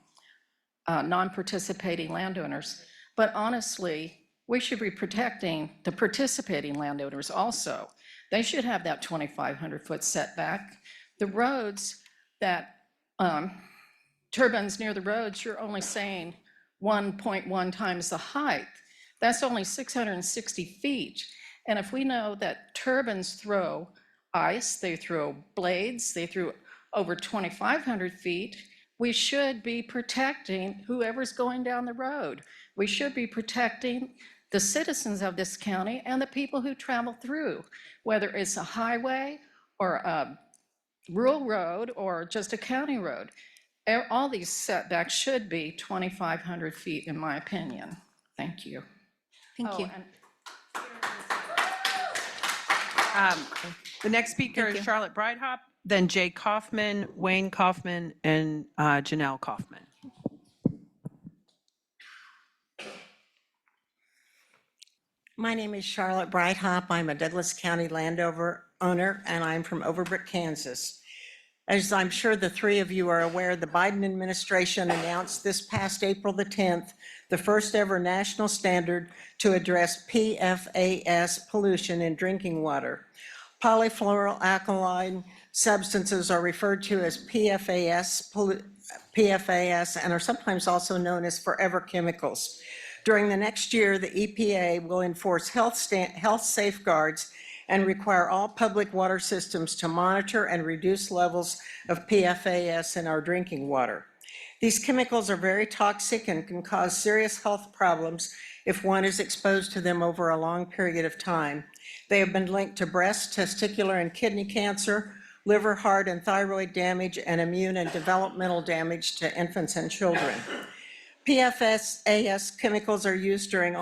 Speaker 12: non-participating landowners. But honestly, we should be protecting the participating landowners also. They should have that 2,500-foot setback. The roads that, turbines near the roads, you're only saying 1.1 times the height. That's only 660 feet. And if we know that turbines throw ice, they throw blades, they throw over 2,500 feet, we should be protecting whoever's going down the road. We should be protecting the citizens of this county and the people who travel through, whether it's a highway or a rural road or just a county road. All these setbacks should be 2,500 feet, in my opinion. Thank you.
Speaker 1: Thank you.
Speaker 3: The next speaker is Charlotte Breithaupt, then Jay Kaufman, Wayne Kaufman, and Janelle Kaufman.
Speaker 13: My name is Charlotte Breithaupt. I'm a Douglas County landowner, and I'm from Overbrook, Kansas. As I'm sure the three of you are aware, the Biden administration announced this past April the 10th, the first ever national standard to address PFAS pollution in drinking water. Polyfluoroalkyl substances are referred to as PFAS and are sometimes also known as forever chemicals. During the next year, the EPA will enforce health safeguards and require all public water systems to monitor and reduce levels of PFAS in our drinking water. These chemicals are very toxic and can cause serious health problems if one is exposed to them over a long period of time. They have been linked to breast, testicular, and kidney cancer, liver, heart, and thyroid damage, and immune and developmental damage to infants and children. PFAS chemicals are used during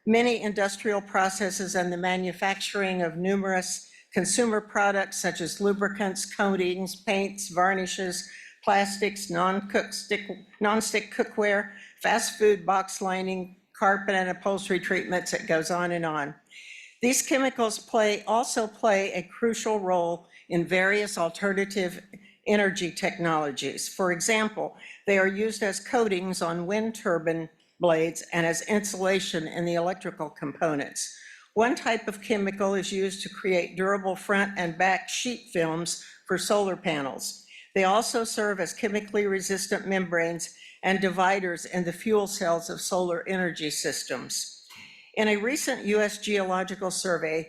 Speaker 13: many industrial processes and the manufacturing of numerous consumer products such as lubricants, coatings, paints, varnishes, plastics, non-stick cookware, fast food box lining, carpet and upholstery treatments. It goes on and on. These chemicals also play a crucial role in various alternative energy technologies. For example, they are used as coatings on wind turbine blades and as insulation in the electrical components. One type of chemical is used to create durable front and back sheet films for solar panels. They also serve as chemically resistant membranes and dividers in the fuel cells of solar energy systems. In a recent U.S. Geological Survey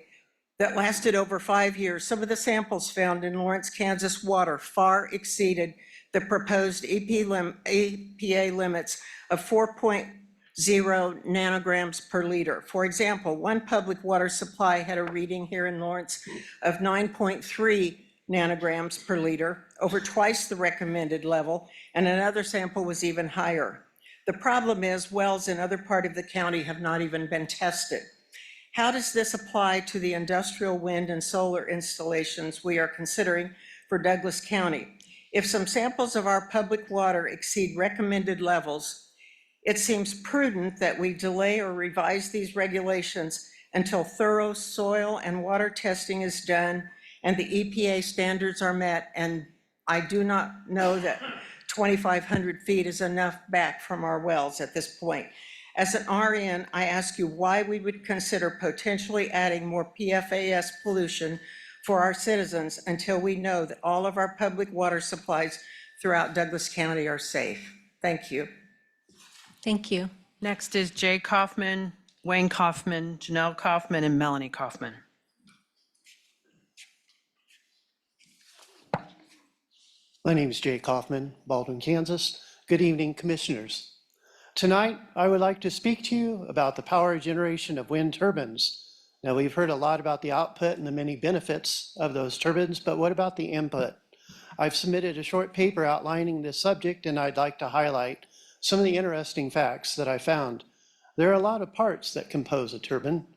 Speaker 13: that lasted over 5 years, some of the samples found in Lawrence, Kansas water far exceeded the proposed EPA limits of 4.0 nanograms per liter. For example, one public water supply had a reading here in Lawrence of 9.3 nanograms per liter, over twice the recommended level, and another sample was even higher. The problem is wells in other parts of the county have not even been tested. How does this apply to the industrial wind and solar installations we are considering for Douglas County? If some samples of our public water exceed recommended levels, it seems prudent that we delay or revise these regulations until thorough soil and water testing is done and the EPA standards are met. And I do not know that 2,500 feet is enough back from our wells at this point. As an RN, I ask you why we would consider potentially adding more PFAS pollution for our citizens until we know that all of our public water supplies throughout Douglas County are safe. Thank you.
Speaker 1: Thank you.
Speaker 3: Next is Jay Kaufman, Wayne Kaufman, Janelle Kaufman, and Melanie Kaufman.
Speaker 14: My name is Jay Kaufman, Baldwin, Kansas. Good evening, commissioners. Tonight, I would like to speak to you about the power generation of wind turbines. Now, we've heard a lot about the output and the many benefits of those turbines, but what about the input? I've submitted a short paper outlining this subject, and I'd like to highlight some of the interesting facts that I found. There are a lot of parts that compose a turbine: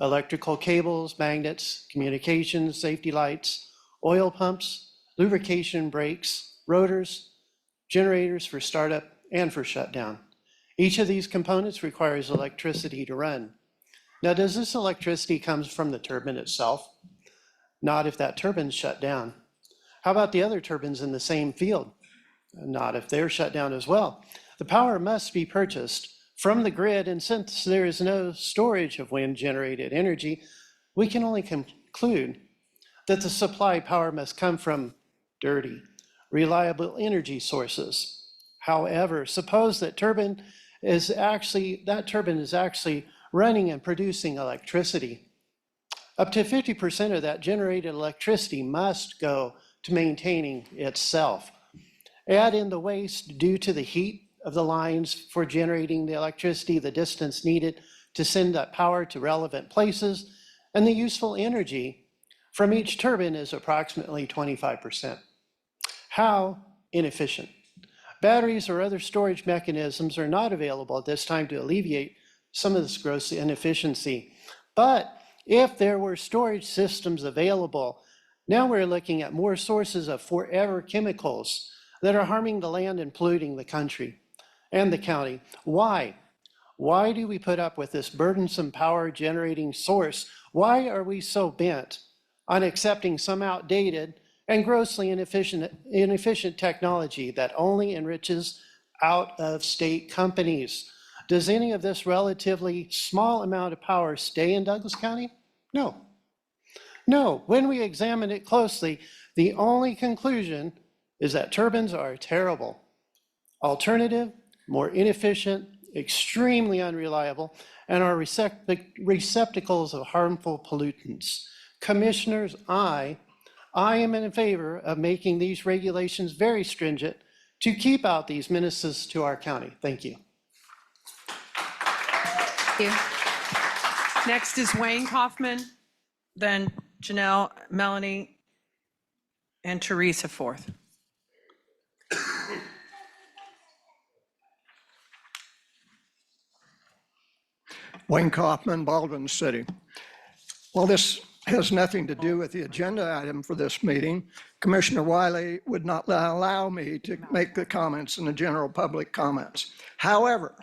Speaker 14: electrical cables, magnets, communications, safety lights, oil pumps, lubrication brakes, rotors, generators for startup and for shutdown. Each of these components requires electricity to run. Now, does this electricity come from the turbine itself? Not if that turbine's shut down. How about the other turbines in the same field? Not if they're shut down as well. The power must be purchased from the grid, and since there is no storage of wind-generated energy, we can only conclude that the supply power must come from dirty, reliable energy sources. However, suppose that turbine is actually running and producing electricity. Up to 50% of that generated electricity must go to maintaining itself. Add in the waste due to the heat of the lines for generating the electricity, the distance needed to send that power to relevant places, and the useful energy from each turbine is approximately 25%. How inefficient? Batteries or other storage mechanisms are not available at this time to alleviate some of this gross inefficiency. But if there were storage systems available, now we're looking at more sources of forever chemicals that are harming the land and polluting the country and the county. Why? Why do we put up with this burdensome power generating source? Why are we so bent on accepting some outdated and grossly inefficient technology that only enriches out-of-state companies? Does any of this relatively small amount of power stay in Douglas County? No. No, when we examine it closely, the only conclusion is that turbines are a terrible alternative, more inefficient, extremely unreliable, and are receptacles of harmful pollutants. Commissioners, I am in favor of making these regulations very stringent to keep out these menaces to our county. Thank you.
Speaker 3: Thank you. Next is Wayne Kaufman, then Janelle, Melanie, and Teresa Forth.
Speaker 15: Wayne Kaufman, Baldwin City. Well, this has nothing to do with the agenda item for this meeting. Commissioner Wiley would not allow me to make the comments in the general public comments. However,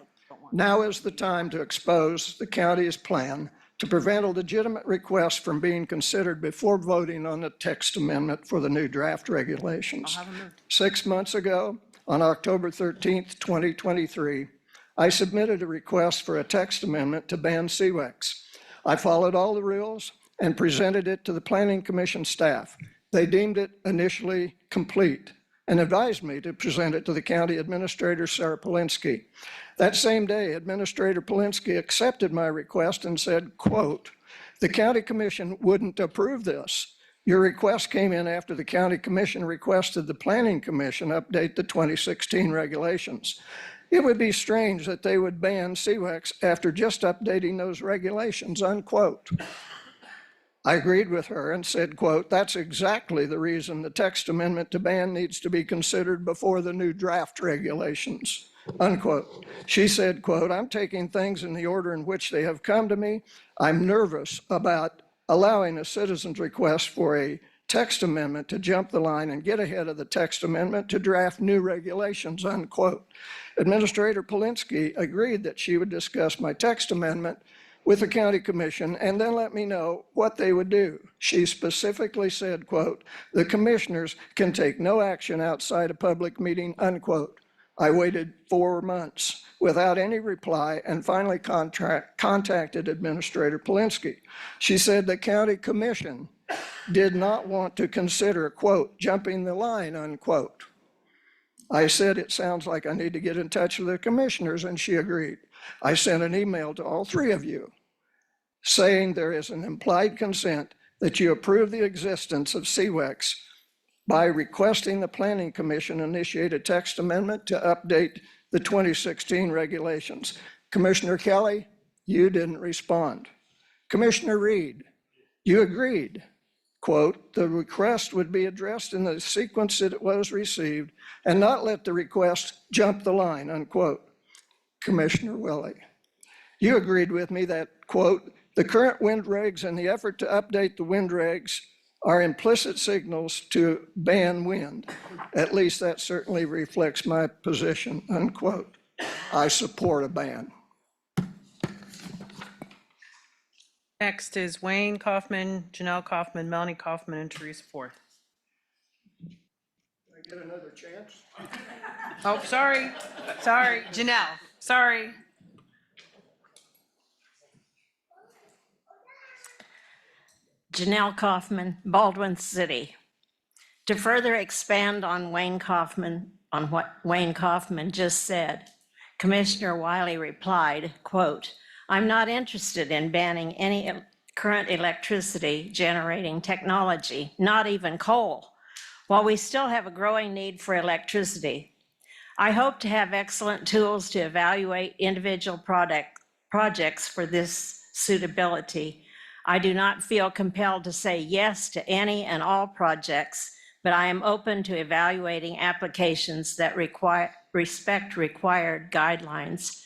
Speaker 15: now is the time to expose the county's plan to prevent a legitimate request from being considered before voting on the text amendment for the new draft regulations. 6 months ago, on October 13th, 2023, I submitted a request for a text amendment to ban CWEX. I followed all the rules and presented it to the Planning Commission staff. They deemed it initially complete and advised me to present it to the County Administrator, Sarah Polinsky. That same day, Administrator Polinsky accepted my request and said, quote, "The County Commission wouldn't approve this. Your request came in after the County Commission requested the Planning Commission update the 2016 regulations. It would be strange that they would ban CWEX after just updating those regulations," unquote. I agreed with her and said, quote, "That's exactly the reason the text amendment to ban needs to be considered before the new draft regulations," unquote. She said, quote, "I'm taking things in the order in which they have come to me. I'm nervous about allowing a citizen's request for a text amendment to jump the line and get ahead of the text amendment to draft new regulations," unquote. Administrator Polinsky agreed that she would discuss my text amendment with the County Commission and then let me know what they would do. She specifically said, quote, "The commissioners can take no action outside a public meeting," unquote. I waited 4 months without any reply and finally contacted Administrator Polinsky. She said the County Commission did not want to consider, quote, "jumping the line," unquote. I said, "It sounds like I need to get in touch with the commissioners," and she agreed. I sent an email to all three of you saying there is an implied consent that you approve the existence of CWEX by requesting the Planning Commission initiate a text amendment to update the 2016 regulations. Commissioner Kelly, you didn't respond. Commissioner Reed, you agreed. quote, "The request would be addressed in the sequence that it was received and not let the request jump the line," unquote. Commissioner Willie, you agreed with me that, quote, "The current wind regs and the effort to update the wind regs are implicit signals to ban wind. At least that certainly reflects my position," unquote. I support a ban.
Speaker 3: Next is Wayne Kaufman, Janelle Kaufman, Melanie Kaufman, and Teresa Forth.
Speaker 15: Can I get another chance?
Speaker 3: Oh, sorry, Janelle, sorry.
Speaker 16: Janelle Kaufman, Baldwin City. To further expand on what Wayne Kaufman just said, Commissioner Wiley replied, quote, "I'm not interested in banning any current electricity generating technology, not even coal, while we still have a growing need for electricity. I hope to have excellent tools to evaluate individual projects for this suitability. I do not feel compelled to say yes to any and all projects, but I am open to evaluating applications that respect required guidelines.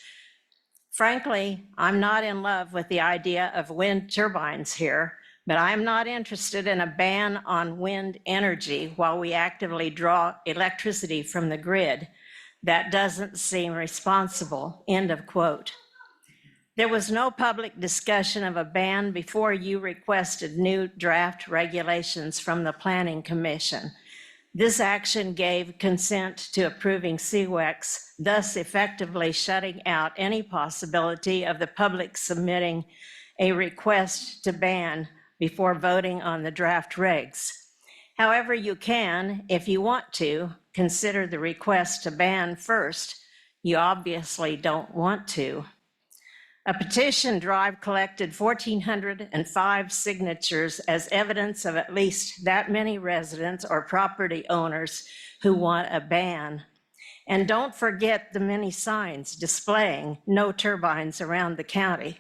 Speaker 16: Frankly, I'm not in love with the idea of wind turbines here, but I'm not interested in a ban on wind energy while we actively draw electricity from the grid. That doesn't seem responsible," end of quote. There was no public discussion of a ban before you requested new draft regulations from the Planning Commission. This action gave consent to approving CWEX, thus effectively shutting out any possibility of the public submitting a request to ban before voting on the draft regs. However, you can, if you want to, consider the request to ban first. You obviously don't want to. A petition drive collected 1,405 signatures as evidence of at least that many residents or property owners who want a ban. And don't forget the many signs displaying no turbines around the county.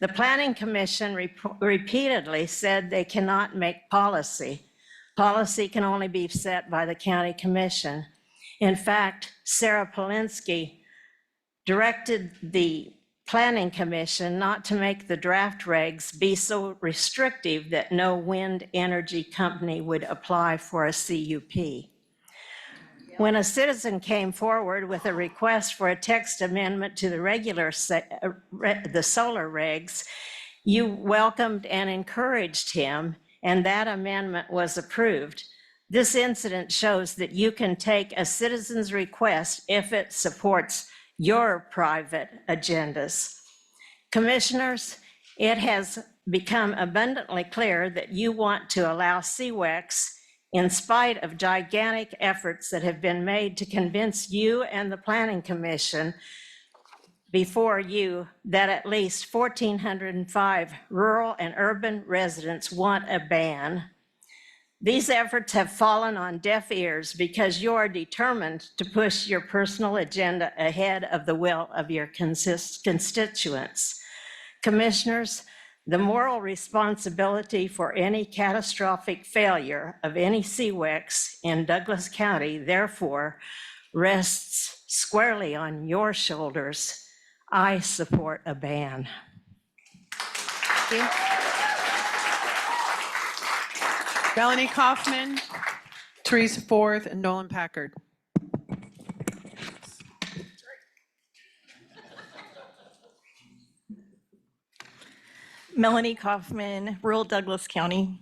Speaker 16: The Planning Commission repeatedly said they cannot make policy. Policy can only be set by the County Commission. In fact, Sarah Polinsky directed the Planning Commission not to make the draft regs be so restrictive that no wind energy company would apply for a CUP. When a citizen came forward with a request for a text amendment to the the solar regs, you welcomed and encouraged him, and that amendment was approved. This incident shows that you can take a citizen's request if it supports your private agendas. Commissioners, it has become abundantly clear that you want to allow CWEX, in spite of gigantic efforts that have been made to convince you and the Planning Commission before you that at least 1,405 rural and urban residents want a ban. These efforts have fallen on deaf ears because you are determined to push your personal agenda ahead of the will of your constituents. Commissioners, the moral responsibility for any catastrophic failure of any CWEX in Douglas County, therefore, rests squarely on your shoulders. I support a ban.
Speaker 3: Thank you. Melanie Kaufman, Teresa Forth, and Nolan Packard.
Speaker 17: Melanie Kaufman, rural Douglas County.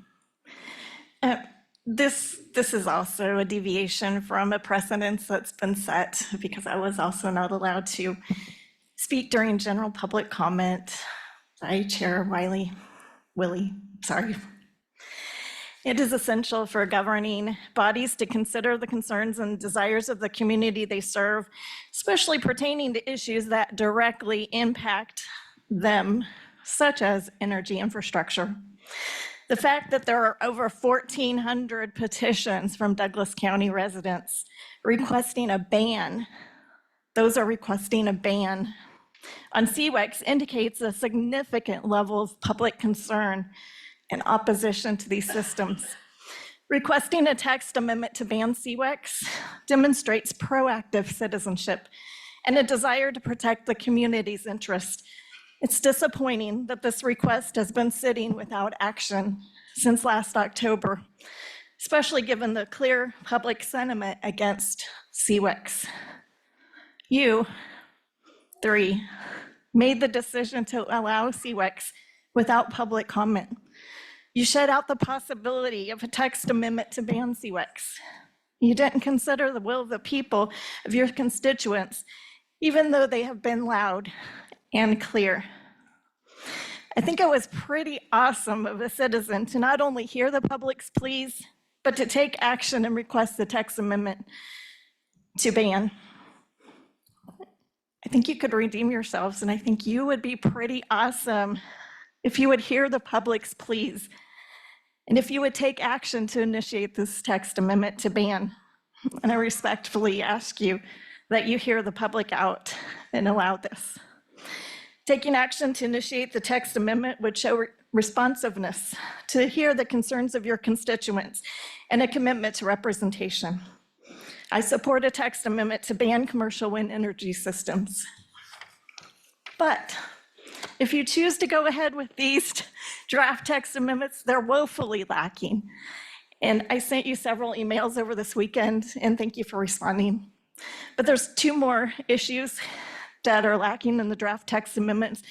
Speaker 17: This is also a deviation from a precedence that's been set because I was also not allowed to speak during general public comment by Chair Willie. It is essential for governing bodies to consider the concerns and desires of the community they serve, especially pertaining to issues that directly impact them, such as energy infrastructure. The fact that there are over 1,400 petitions from Douglas County residents requesting a ban, those are requesting a ban on CWEX, indicates a significant level of public concern in opposition to these systems. Requesting a text amendment to ban CWEX demonstrates proactive citizenship and a desire to protect the community's interest. It's disappointing that this request has been sitting without action since last October, especially given the clear public sentiment against CWEX. You, 3, made the decision to allow CWEX without public comment. You shut out the possibility of a text amendment to ban CWEX. You didn't consider the will of the people, of your constituents, even though they have been loud and clear. I think it was pretty awesome of a citizen to not only hear the public's pleas, but to take action and request the text amendment to ban. I think you could redeem yourselves, and I think you would be pretty awesome if you would hear the public's pleas, and if you would take action to initiate this text amendment to ban. And I respectfully ask you that you hear the public out and allow this. Taking action to initiate the text amendment would show responsiveness to hear the concerns of your constituents and a commitment to representation. I support a text amendment to ban commercial wind energy systems. But if you choose to go ahead with these draft text amendments, they're woefully lacking. And I sent you several emails over this weekend, and thank you for responding. But there's 2 more issues that are lacking in the draft text amendments.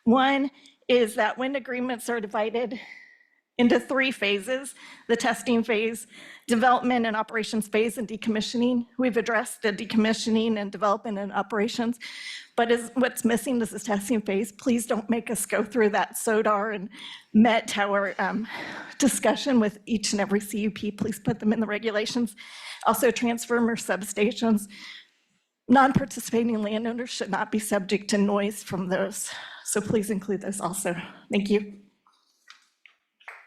Speaker 17: One is that wind agreements are divided into 3 phases: the testing phase, development and operations phase, and decommissioning. We've addressed the decommissioning and development and operations, but what's missing is this testing phase. Please don't make us go through that SODAR and Met Tower discussion with each and every CUP. Please put them in the regulations. Also, transformer substations. Non-participating landowners should not be subject to noise from those. So please include those also. Thank you.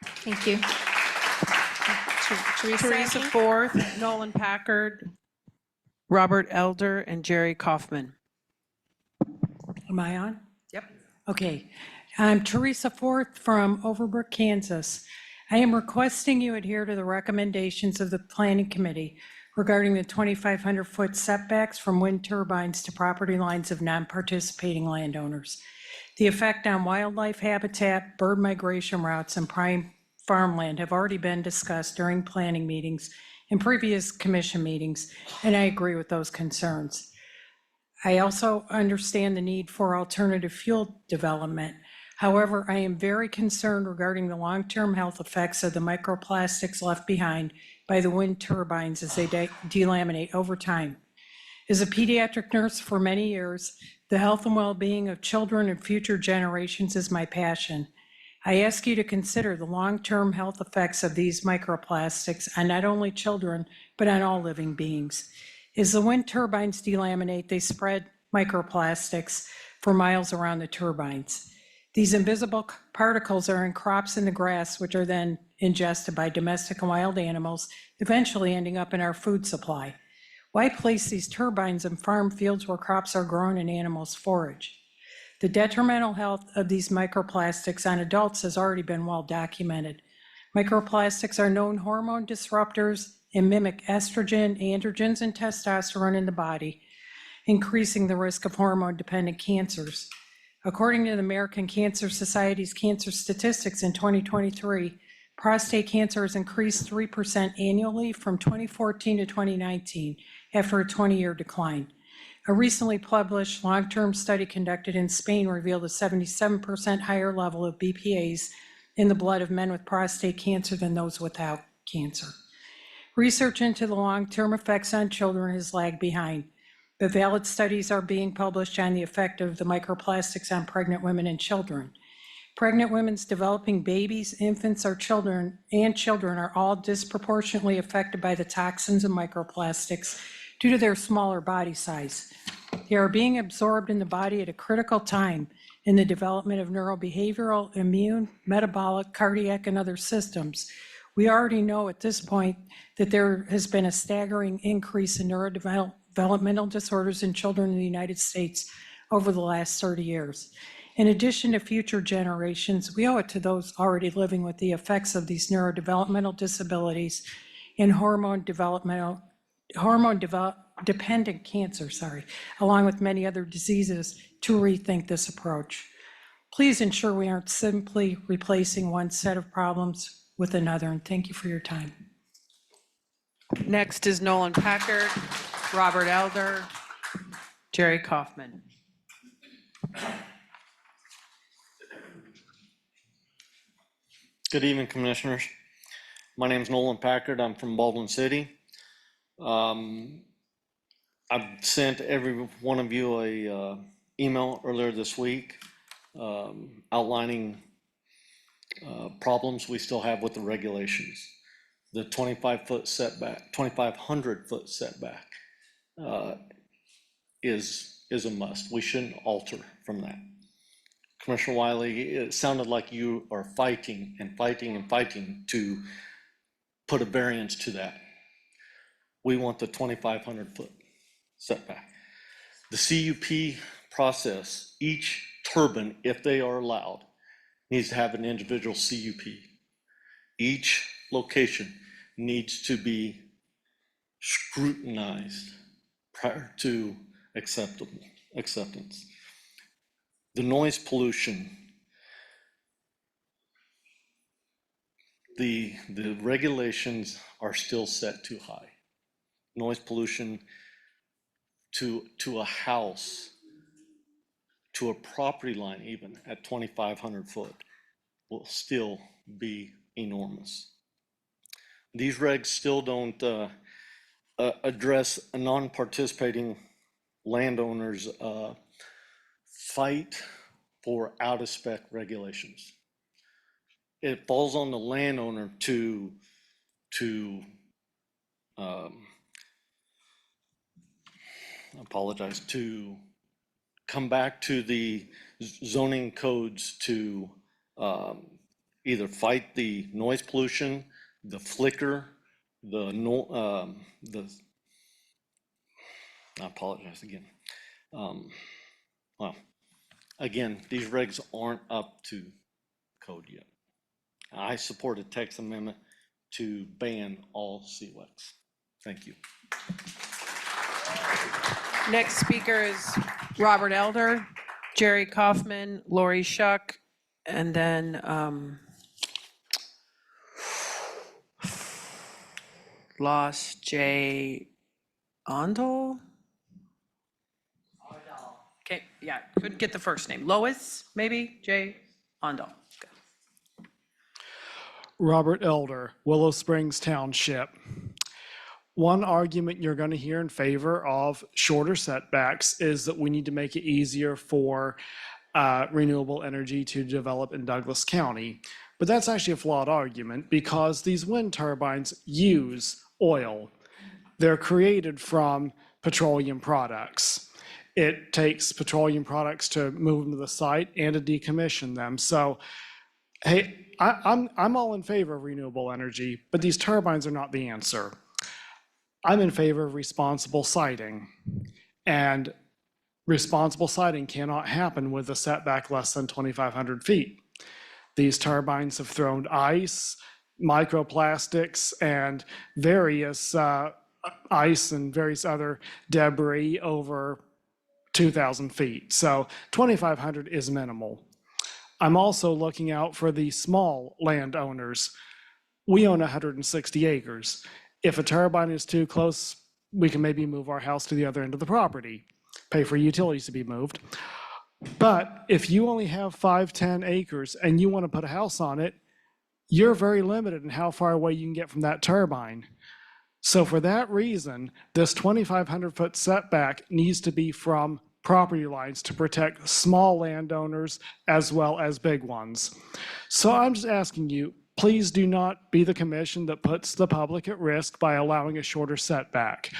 Speaker 1: Thank you.
Speaker 3: Teresa Forth, Nolan Packard, Robert Elder, and Jerry Kaufman.
Speaker 18: Am I on?
Speaker 3: Yep.
Speaker 18: Okay. I'm Teresa Forth from Overbrook, Kansas. I am requesting you adhere to the recommendations of the Planning Committee regarding the 2,500-foot setbacks from wind turbines to property lines of non-participating landowners. The effect on wildlife habitat, bird migration routes, and prime farmland have already been discussed during planning meetings and previous commission meetings, and I agree with those concerns. I also understand the need for alternative fuel development. However, I am very concerned regarding the long-term health effects of the microplastics left behind by the wind turbines as they delaminate over time. As a pediatric nurse for many years, the health and well-being of children and future generations is my passion. I ask you to consider the long-term health effects of these microplastics on not only children, but on all living beings. As the wind turbines delaminate, they spread microplastics for miles around the turbines. These invisible particles are in crops in the grass, which are then ingested by domestic and wild animals, eventually ending up in our food supply. Why place these turbines in farm fields where crops are grown and animals forage? The detrimental health of these microplastics on adults has already been well documented. Microplastics are known hormone disruptors and mimic estrogen, androgens, and testosterone in the body, increasing the risk of hormone-dependent cancers. According to the American Cancer Society's cancer statistics in 2023, prostate cancer has increased 3% annually from 2014 to 2019 after a 20-year decline. A recently published long-term study conducted in Spain revealed a 77% higher level of BPAs in the blood of men with prostate cancer than those without cancer. Research into the long-term effects on children has lagged behind, but valid studies are being published on the effect of the microplastics on pregnant women and children. Pregnant women's developing babies, infants, or children are all disproportionately affected by the toxins and microplastics due to their smaller body size. They are being absorbed in the body at a critical time in the development of neurobehavioral, immune, metabolic, cardiac, and other systems. We already know at this point that there has been a staggering increase in neurodevelopmental disorders in children in the United States over the last 30 years. In addition to future generations, we owe it to those already living with the effects of these neurodevelopmental disabilities and hormone-dependent cancer, along with many other diseases, to rethink this approach. Please ensure we aren't simply replacing one set of problems with another, and thank you for your time.
Speaker 3: Next is Nolan Packard, Robert Elder, Jerry Kaufman.
Speaker 19: Good evening, Commissioners. My name is Nolan Packard. I'm from Baldwin City. I've sent every one of you a email earlier this week outlining problems we still have with the regulations. The 25-foot setback, 2,500-foot setback is a must. We shouldn't alter from that. Commissioner Wiley, it sounded like you are fighting and fighting and fighting to put a variance to that. We want the 2,500-foot setback. The CUP process, each turbine, if they are allowed, needs to have an individual CUP. Each location needs to be scrutinized prior to acceptance. The noise pollution, the regulations are still set too high. Noise pollution to a house, to a property line even at 2,500 foot will still be enormous. These regs still don't address a non-participating landowners fight for out-of-spec regulations. It falls on the landowner to come back to the zoning codes to either fight the noise pollution, the flicker, I apologize again. Well, again, these regs aren't up to code yet. I support a text amendment to ban all CWEX. Thank you.
Speaker 3: Next speaker is Robert Elder, Jerry Kaufman, Lori Shuck, and then lost Jay Ondal. Okay, yeah, couldn't get the first name. Lois, maybe, Jay Ondal.
Speaker 20: Robert Elder, Willow Springs Township. One argument you're going to hear in favor of shorter setbacks is that we need to make it easier for renewable energy to develop in Douglas County. But that's actually a flawed argument because these wind turbines use oil. They're created from petroleum products. It takes petroleum products to move them to the site and to decommission them. So, hey, I'm all in favor of renewable energy, but these turbines are not the answer. I'm in favor of responsible siting, and responsible siting cannot happen with a setback less than 2,500 feet. These turbines have thrown ice, microplastics, and various ice and various other debris over 2,000 feet. So 2,500 is minimal. I'm also looking out for the small landowners. We own 160 acres. If a turbine is too close, we can maybe move our house to the other end of the property, pay for utilities to be moved. But if you only have 5-10 acres and you want to put a house on it, you're very limited in how far away you can get from that turbine. So for that reason, this 2,500-foot setback needs to be from property lines to protect small landowners as well as big ones. So I'm just asking you, please do not be the commission that puts the public at risk by allowing a shorter setback.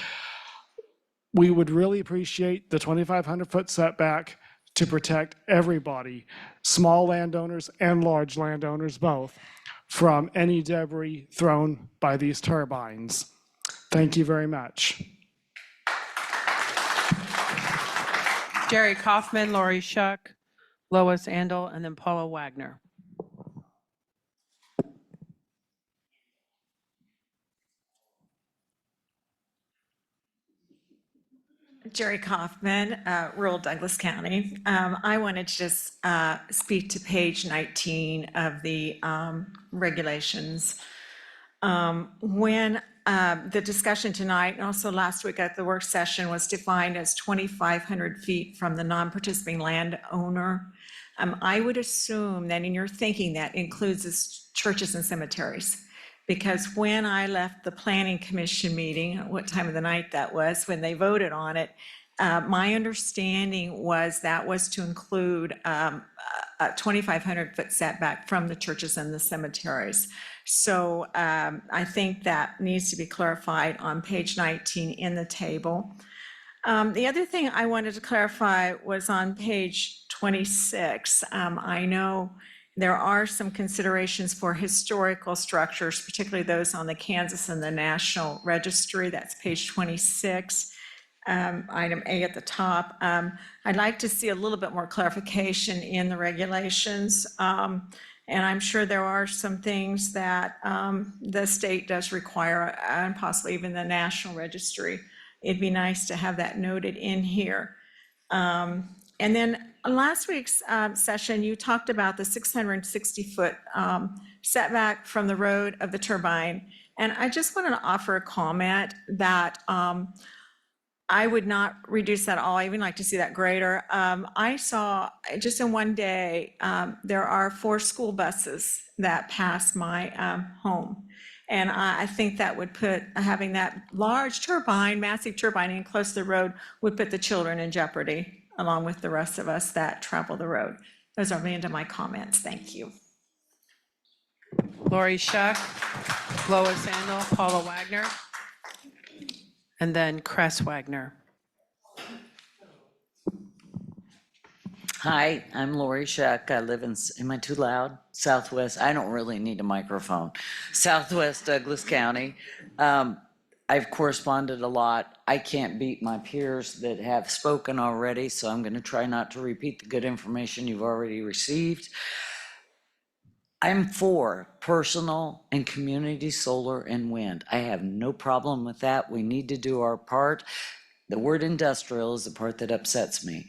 Speaker 20: We would really appreciate the 2,500-foot setback to protect everybody, small landowners and large landowners both, from any debris thrown by these turbines. Thank you very much.
Speaker 3: Jerry Kaufman, Lori Shuck, Lois Andel, and then Paula Wagner.
Speaker 21: Jerry Kaufman, rural Douglas County. I wanted to just speak to page 19 of the regulations. When the discussion tonight, and also last week at the work session, was defined as 2,500 feet from the non-participating landowner, I would assume that in your thinking that includes churches and cemeteries. Because when I left the planning commission meeting, what time of the night that was, when they voted on it, my understanding was that was to include a 2,500 foot setback from the churches and the cemeteries. So I think that needs to be clarified on page 19 in the table. The other thing I wanted to clarify was on page 26. I know there are some considerations for historical structures, particularly those on the Kansas and the National Registry. That's page 26, item A at the top. I'd like to see a little bit more clarification in the regulations. And I'm sure there are some things that the state does require, and possibly even the National Registry. It'd be nice to have that noted in here. And then last week's session, you talked about the 660-foot setback from the road of the turbine. And I just wanted to offer a comment that I would not reduce that at all. I even like to see that greater. I saw just in one day, there are 4 school buses that pass my home. And I think that would put, having that large turbine, massive turbine in close to the road would put the children in jeopardy, along with the rest of us that travel the road. Those are the end of my comments. Thank you.
Speaker 3: Lori Shuck, Lois Andel, Paula Wagner, and then Cress Wagner.
Speaker 22: Hi, I'm Lori Shuck. I live in, am I too loud? Southwest, I don't really need a microphone. Southwest Douglas County. I've corresponded a lot. I can't beat my peers that have spoken already, so I'm going to try not to repeat the good information you've already received. I'm for personal and community solar and wind. I have no problem with that. We need to do our part. The word industrial is the part that upsets me.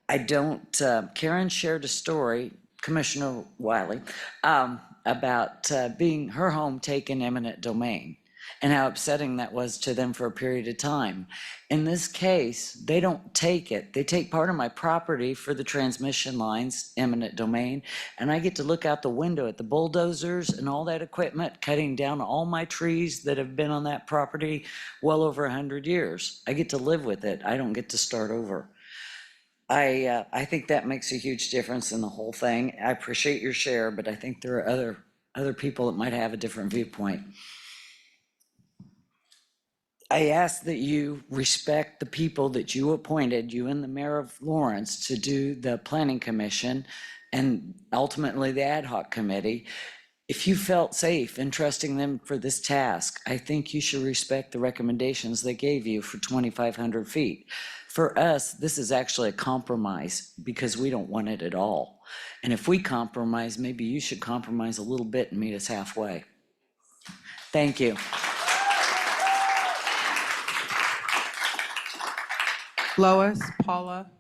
Speaker 22: I don't, Karen shared a story, Commissioner Wiley, about being her home taken eminent domain and how upsetting that was to them for a period of time. In this case, they don't take it. They take part of my property for the transmission lines, eminent domain, and I get to look out the window at the bulldozers and all that equipment cutting down all my trees that have been on that property well over 100 years. I get to live with it. I don't get to start over. I think that makes a huge difference in the whole thing. I appreciate your share, but I think there are other people that might have a different viewpoint. I ask that you respect the people that you appointed, you and the mayor of Lawrence, to do the planning commission and ultimately the ad hoc committee. If you felt safe in trusting them for this task, I think you should respect the recommendations they gave you for 2,500 feet. For us, this is actually a compromise because we don't want it at all. And if we compromise, maybe you should compromise a little bit and meet us halfway. Thank you.
Speaker 3: Lois, Paula,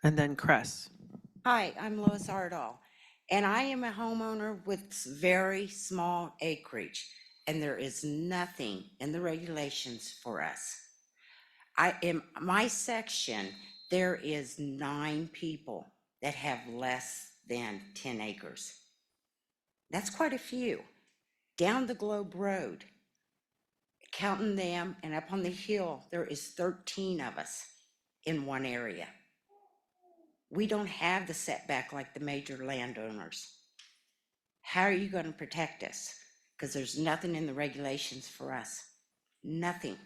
Speaker 3: and then Cress.
Speaker 23: Hi, I'm Lois Ardall, and I am a homeowner with very small acreage, and there is nothing in the regulations for us. In my section, there is 9 people that have less than 10 acres. That's quite a few. Down the Globe Road, counting them, and up on the hill, there is 13 of us in one area. We don't have the setback like the major landowners. How are you going to protect us? Because there's nothing in the regulations for us. Nothing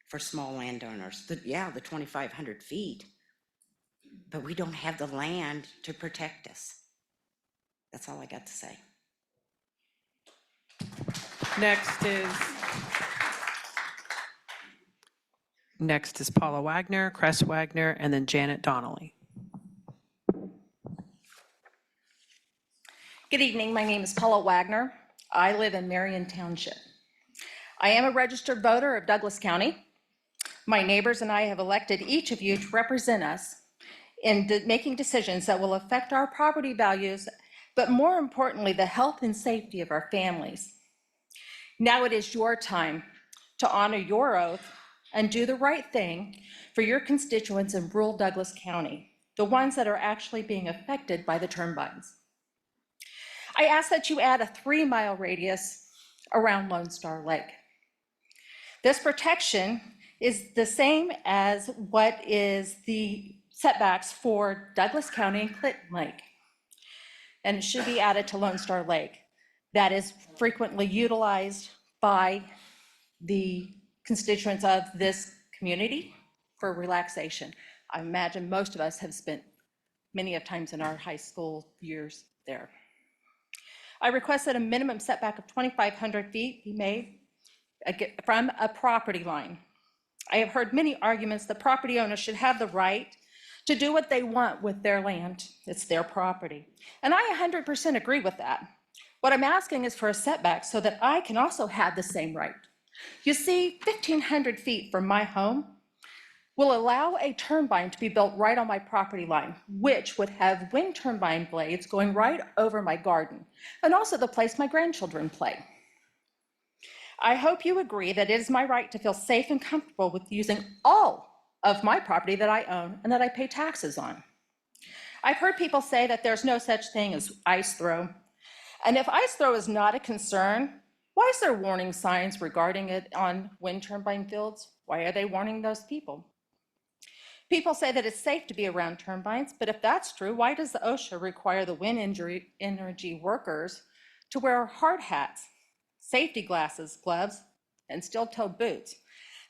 Speaker 23: for small landowners. The 2,500 feet, but we don't have the land to protect us. That's all I got to say.
Speaker 3: Next is Paula Wagner, Cress Wagner, and then Janet Donnelly.
Speaker 4: Good evening. My name is Paula Wagner. I live in Marion Township. I am a registered voter of Douglas County. My neighbors and I have elected each of you to represent us in making decisions that will affect our property values, but more importantly, the health and safety of our families. Now it is your time to honor your oath and do the right thing for your constituents in rural Douglas County, the ones that are actually being affected by the turbines. I ask that you add a 3-mile radius around Lone Star Lake. This protection is the same as what is the setbacks for Douglas County and Clinton Lake. And it should be added to Lone Star Lake. That is frequently utilized by the constituents of this community for relaxation. I imagine most of us have spent many of times in our high school years there. I request that a minimum setback of 2,500 feet be made from a property line. I have heard many arguments that property owners should have the right to do what they want with their land. It's their property. And I 100% agree with that. What I'm asking is for a setback so that I can also have the same right. You see, 1,500 feet from my home will allow a turbine to be built right on my property line, which would have wind turbine blades going right over my garden, and also the place my grandchildren play. I hope you agree that it is my right to feel safe and comfortable with using all of my property that I own and that I pay taxes on. I've heard people say that there's no such thing as ice throw. And if ice throw is not a concern, why is there warning signs regarding it on wind turbine fields? Why are they warning those people? People say that it's safe to be around turbines, but if that's true, why does the OSHA require the wind energy workers to wear hard hats, safety glasses, gloves, and steel-toed boots?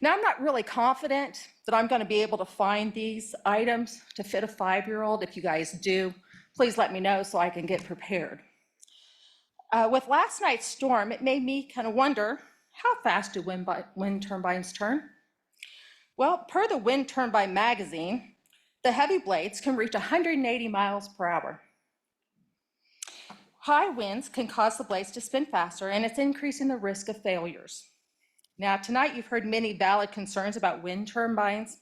Speaker 4: Now, I'm not really confident that I'm going to be able to find these items to fit a 5-year-old. If you guys do, please let me know so I can get prepared. With last night's storm, it made me kind of wonder, how fast do wind turbines turn? Well, per the Wind Turbine magazine, the heavy blades can reach 180 miles per hour. High winds can cause the blades to spin faster, and it's increasing the risk of failures. Now, tonight you've heard many valid concerns about wind turbines,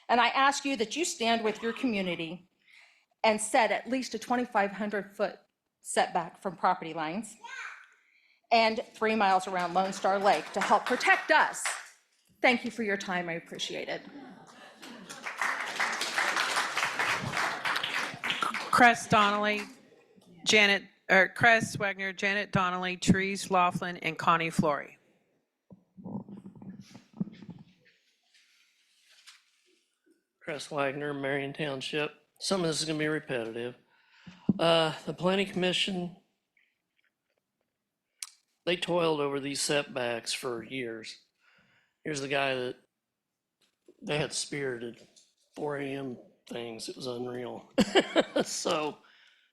Speaker 4: and I ask you that you stand with your community and set at least a 2,500-foot setback from property lines and 3 miles around Lone Star Lake to help protect us. Thank you for your time. I appreciate it.
Speaker 3: Cress Wagner, Janet Donnelly, Therese Laughlin, and Connie Flory.
Speaker 7: Cress Wagner, Marion Township. Some of this is going to be repetitive. The Planning Commission, they toiled over these setbacks for years. Here's the guy that they had spirited 4 a.m. things. It was unreal. So,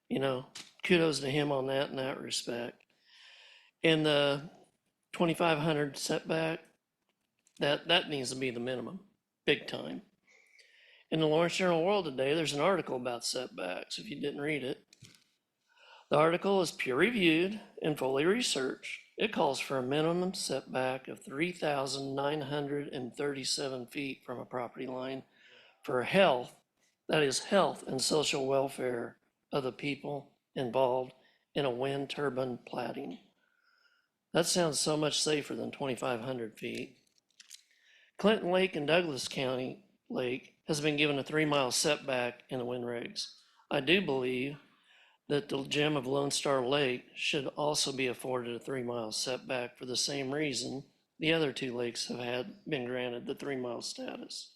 Speaker 7: you know, kudos to him on that in that respect. And the 2,500 setback, that needs to be the minimum, big time. In the Lawrence Journal World today, there's an article about setbacks, if you didn't read it. The article is peer-reviewed and fully researched. It calls for a minimum setback of 3,937 feet from a property line for health, that is health and social welfare of the people involved in a wind turbine platting. That sounds so much safer than 2,500 feet. Clinton Lake and Douglas County Lake has been given a 3-mile setback in the wind regs. I do believe that the gem of Lone Star Lake should also be afforded a 3-mile setback for the same reason the other 2 lakes have been granted the 3-mile status.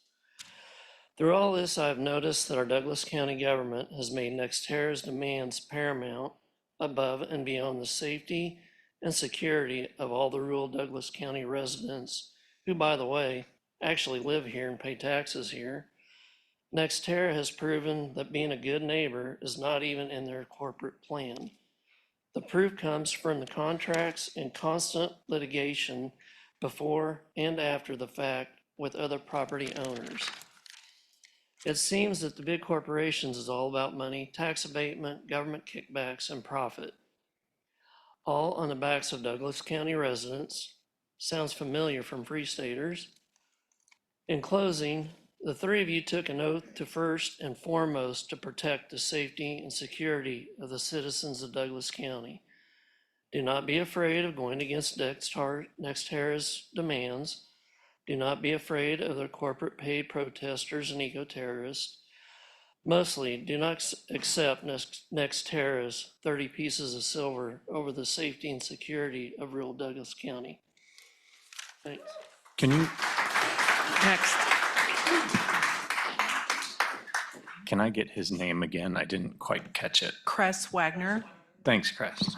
Speaker 7: Through all this, I've noticed that our Douglas County government has made NextEra's demands paramount above and beyond the safety and security of all the rural Douglas County residents who, by the way, actually live here and pay taxes here. NextEra has proven that being a good neighbor is not even in their corporate plan. The proof comes from the contracts and constant litigation before and after the fact with other property owners. It seems that the big corporations is all about money, tax abatement, government kickbacks, and profit, all on the backs of Douglas County residents. Sounds familiar from Free Staters. In closing, the three of you took an oath to first and foremost to protect the safety and security of the citizens of Douglas County. Do not be afraid of going against Nextera's demands. Do not be afraid of their corporate paid protesters and eco-terrorists. Mostly, do not accept Nextera's 30 pieces of silver over the safety and security of rural Douglas County. Thanks.
Speaker 2: Can you,
Speaker 3: Next.
Speaker 2: can I get his name again? I didn't quite catch it.
Speaker 3: Cress Wagner,
Speaker 2: Thanks, Crest.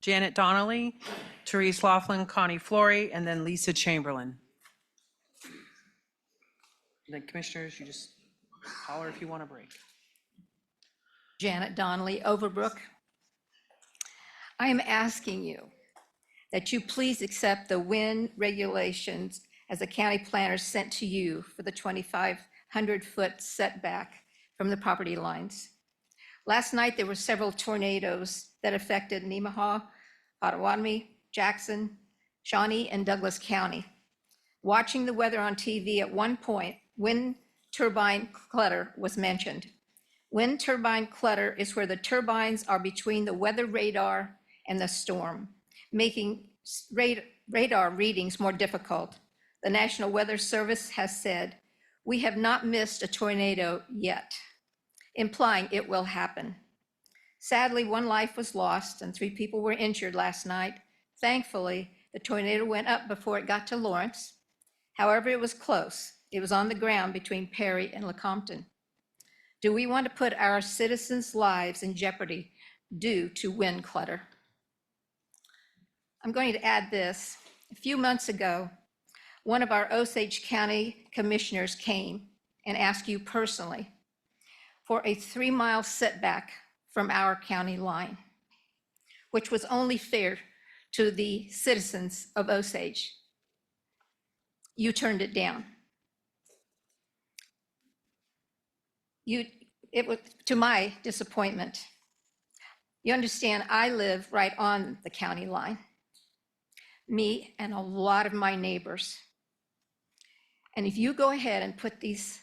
Speaker 3: Janet Donnelly, Therese Laughlin, Connie Flory, and then Lisa Chamberlain. And then commissioners, you just holler if you want a break.
Speaker 4: Janet Donnelly, Overbrook. I am asking you that you please accept the wind regulations as the county planner sent to you for the 2,500-foot setback from the property lines. Last night, there were several tornadoes that affected Nemaha, Ottawatomie, Jackson, Shawnee, and Douglas County. Watching the weather on TV, at one point, wind turbine clutter was mentioned. Wind turbine clutter is where the turbines are between the weather radar and the storm, making radar readings more difficult. The National Weather Service has said, "We have not missed a tornado yet," implying it will happen. Sadly, one life was lost and 3 people were injured last night. Thankfully, the tornado went up before it got to Lawrence. However, it was close. It was on the ground between Perry and Lecompton. Do we want to put our citizens' lives in jeopardy due to wind clutter? I'm going to add this. A few months ago, one of our Osage County commissioners came and asked you personally for a 3-mile setback from our county line, which was only fair to the citizens of Osage. You turned it down. It was to my disappointment. You understand, I live right on the county line. Me and a lot of my neighbors. And if you go ahead and put these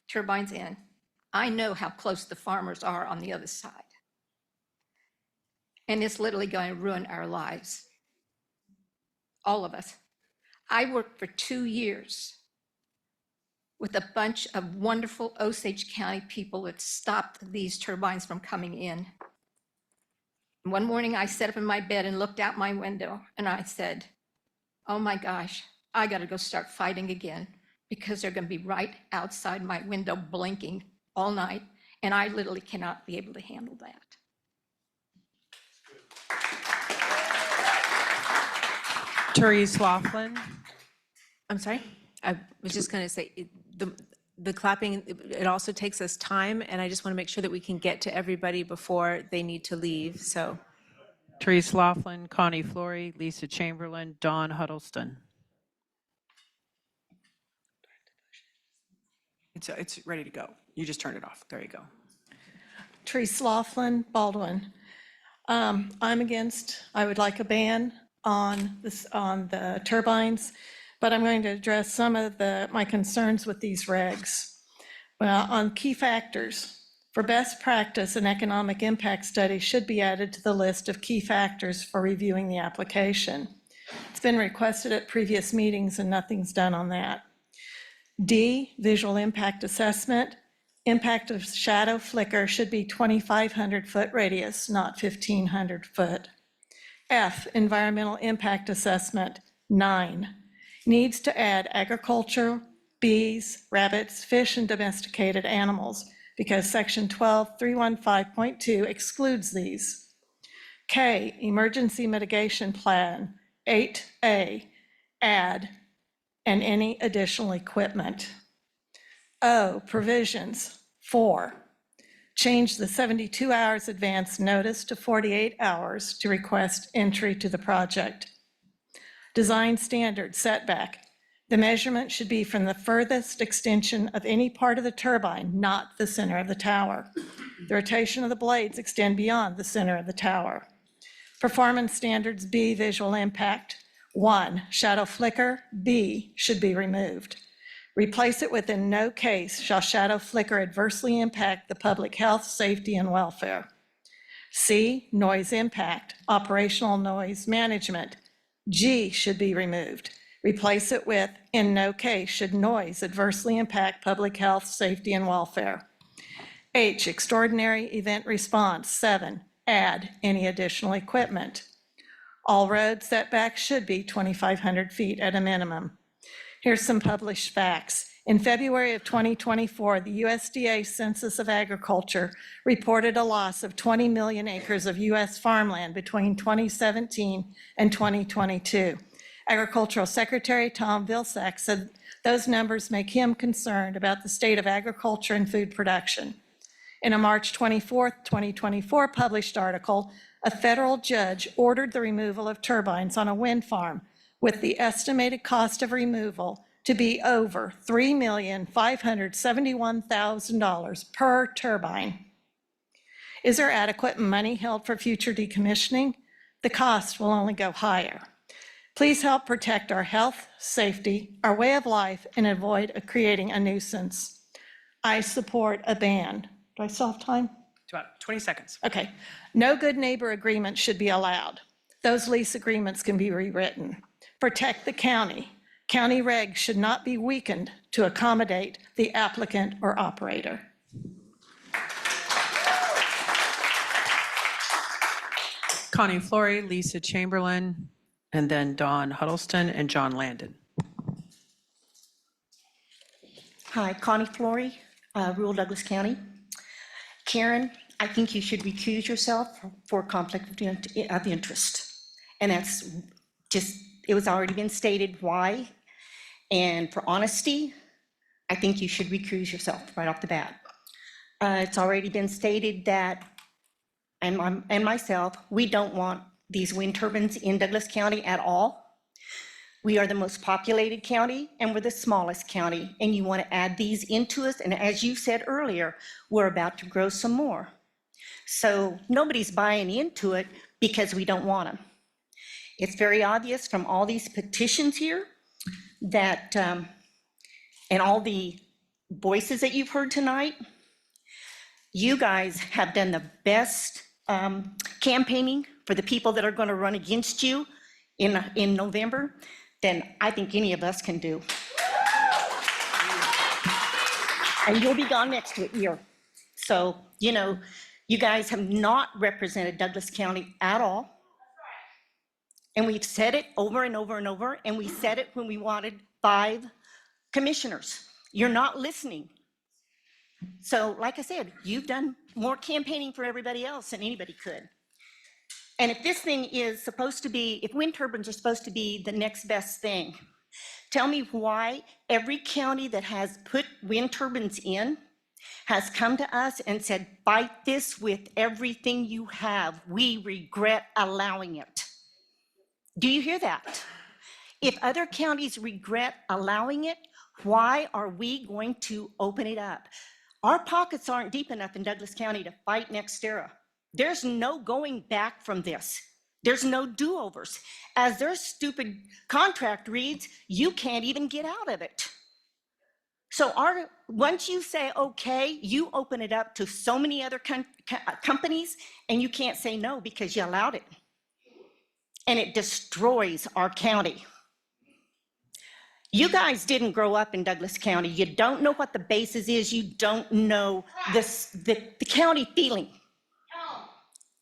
Speaker 4: turbines in, I know how close the farmers are on the other side. And it's literally going to ruin our lives. All of us. I worked for 2 years with a bunch of wonderful Osage County people that stopped these turbines from coming in. One morning I sat up in my bed and looked out my window and I said, oh my gosh, I gotta go start fighting again because they're gonna be right outside my window blinking all night and I literally cannot be able to handle that.
Speaker 3: Therese Laughlin.
Speaker 1: I'm sorry? I was just going to say, the clapping, it also takes us time, and I just want to make sure that we can get to everybody before they need to leave, so.
Speaker 3: Therese Laughlin, Connie Flory, Lisa Chamberlain, Dawn Huddleston. It's ready to go. You just turned it off. There you go.
Speaker 17: Therese Laughlin, Baldwin. I would like a ban on the turbines, but I'm going to address some of my concerns with these regs. Well, on key factors, for best practice, an economic impact study should be added to the list of key factors for reviewing the application. It's been requested at previous meetings and nothing's done on that. D, visual impact assessment. Impact of shadow flicker should be 2,500 foot radius, not 1,500 foot. F, environmental impact assessment, 9. Needs to add agriculture, bees, rabbits, fish, and domesticated animals because section 12.315.2 excludes these. K, emergency mitigation plan, 8A, add, and any additional equipment. O, provisions, 4. Change the 72 hours advance notice to 48 hours to request entry to the project. Design standard setback. The measurement should be from the furthest extension of any part of the turbine, not the center of the tower. The rotation of the blades extend beyond the center of the tower. Performance standards B, visual impact. 1, shadow flicker, B, should be removed. Replace it with in no case shall shadow flicker adversely impact the public health, safety, and welfare. C, noise impact, operational noise management. G should be removed. Replace it with in no case should noise adversely impact public health, safety, and welfare. H, extraordinary event response. 7, add any additional equipment. All road setbacks should be 2,500 feet at a minimum. Here's some published facts. In February of 2024, the USDA Census of Agriculture reported a loss of 20 million acres of U.S. farmland between 2017 and 2022. Agricultural Secretary Tom Vilsack said those numbers make him concerned about the state of agriculture and food production. In a March 24, 2024 published article, a federal judge ordered the removal of turbines on a wind farm with the estimated cost of removal to be over $3,571,000 per turbine. Is there adequate money held for future decommissioning? The cost will only go higher. Please help protect our health, safety, our way of life, and avoid creating a nuisance. I support a ban. Do I still have time?
Speaker 3: About 20 seconds.
Speaker 17: Okay. No good neighbor agreement should be allowed. Those lease agreements can be rewritten. Protect the county. County regs should not be weakened to accommodate the applicant or operator.
Speaker 3: Connie Flory, Lisa Chamberlain, and then Dawn Huddleston and John Landon.
Speaker 6: Hi, Connie Flory, rural Douglas County. Karen, I think you should recuse yourself for conflict of interest. And that's just, it was already been stated why. And for honesty, I think you should recuse yourself right off the bat. It's already been stated that, and myself, we don't want these wind turbines in Douglas County at all. We are the most populated county and we're the smallest county, and you want to add these into us. And as you said earlier, we're about to grow some more. So nobody's buying into it because we don't want them. It's very obvious from all these petitions here that, and all the voices that you've heard tonight, you guys have done the best campaigning for the people that are going to run against you in November than I think any of us can do. And you'll be gone next year. So, you know, you guys have not represented Douglas County at all. And we've said it over and over and over, and we said it when we wanted 5 commissioners. You're not listening. So like I said, you've done more campaigning for everybody else than anybody could. And if this thing is supposed to be, if wind turbines are supposed to be the next best thing, tell me why every county that has put wind turbines in has come to us and said, fight this with everything you have. We regret allowing it. Do you hear that? If other counties regret allowing it, why are we going to open it up? Our pockets aren't deep enough in Douglas County to fight NextEra. There's no going back from this. There's no do-overs. As their stupid contract reads, you can't even get out of it. So once you say, okay, you open it up to so many other companies, and you can't say no because you allowed it. And it destroys our county. You guys didn't grow up in Douglas County. You don't know what the basis is. You don't know the county feeling.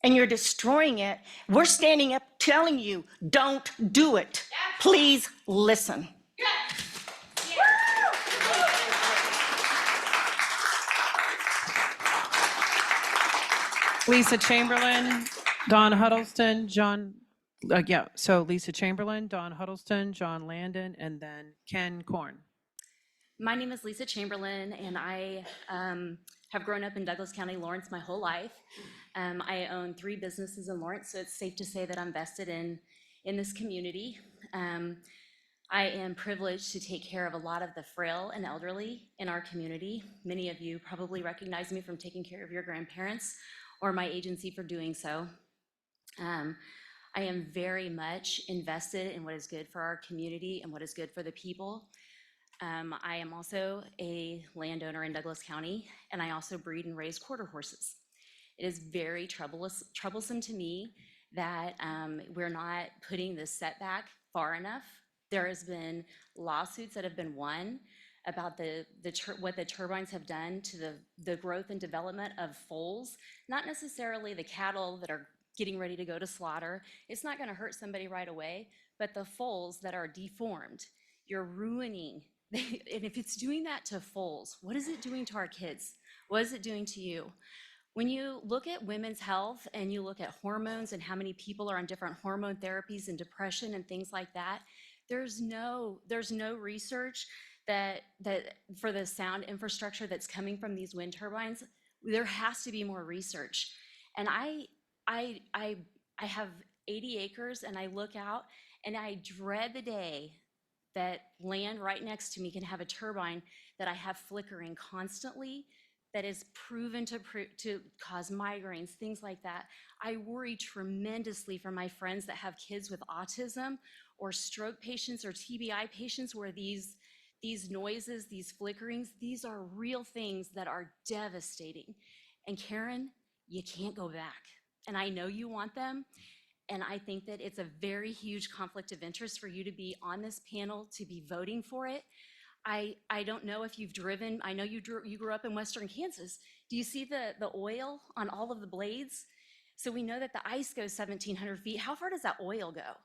Speaker 6: And you're destroying it. We're standing up telling you, don't do it. Please listen.
Speaker 3: Lisa Chamberlain, Dawn Huddleston, so Lisa Chamberlain, Dawn Huddleston, John Landon, and then Ken Korn.
Speaker 8: My name is Lisa Chamberlain, and I have grown up in Douglas County, Lawrence, my whole life. I own 3 businesses in Lawrence, so it's safe to say that I'm vested in this community. I am privileged to take care of a lot of the frail and elderly in our community. Many of you probably recognize me from taking care of your grandparents or my agency for doing so. I am very much invested in what is good for our community and what is good for the people. I am also a landowner in Douglas County, and I also breed and raise quarter horses. It is very troublesome to me that we're not putting this setback far enough. There has been lawsuits that have been won about what the turbines have done to the growth and development of foals, not necessarily the cattle that are getting ready to go to slaughter. It's not going to hurt somebody right away, but the foals that are deformed, you're ruining. And if it's doing that to foals, what is it doing to our kids? What is it doing to you? When you look at women's health and you look at hormones and how many people are on different hormone therapies and depression and things like that, there's no research that for the sound infrastructure that's coming from these wind turbines. There has to be more research. And I have 80 acres, and I look out and I dread the day that land right next to me can have a turbine that I have flickering constantly, that is proven to cause migraines, things like that. I worry tremendously for my friends that have kids with autism or stroke patients or TBI patients, where these noises, these flickerings, these are real things that are devastating. And Karen, you can't go back. And I know you want them. And I think that it's a very huge conflict of interest for you to be on this panel, to be voting for it. I don't know if you've driven, I know you grew up in Western Kansas. Do you see the oil on all of the blades? So we know that the ice goes 1,700 feet. How far does that oil go?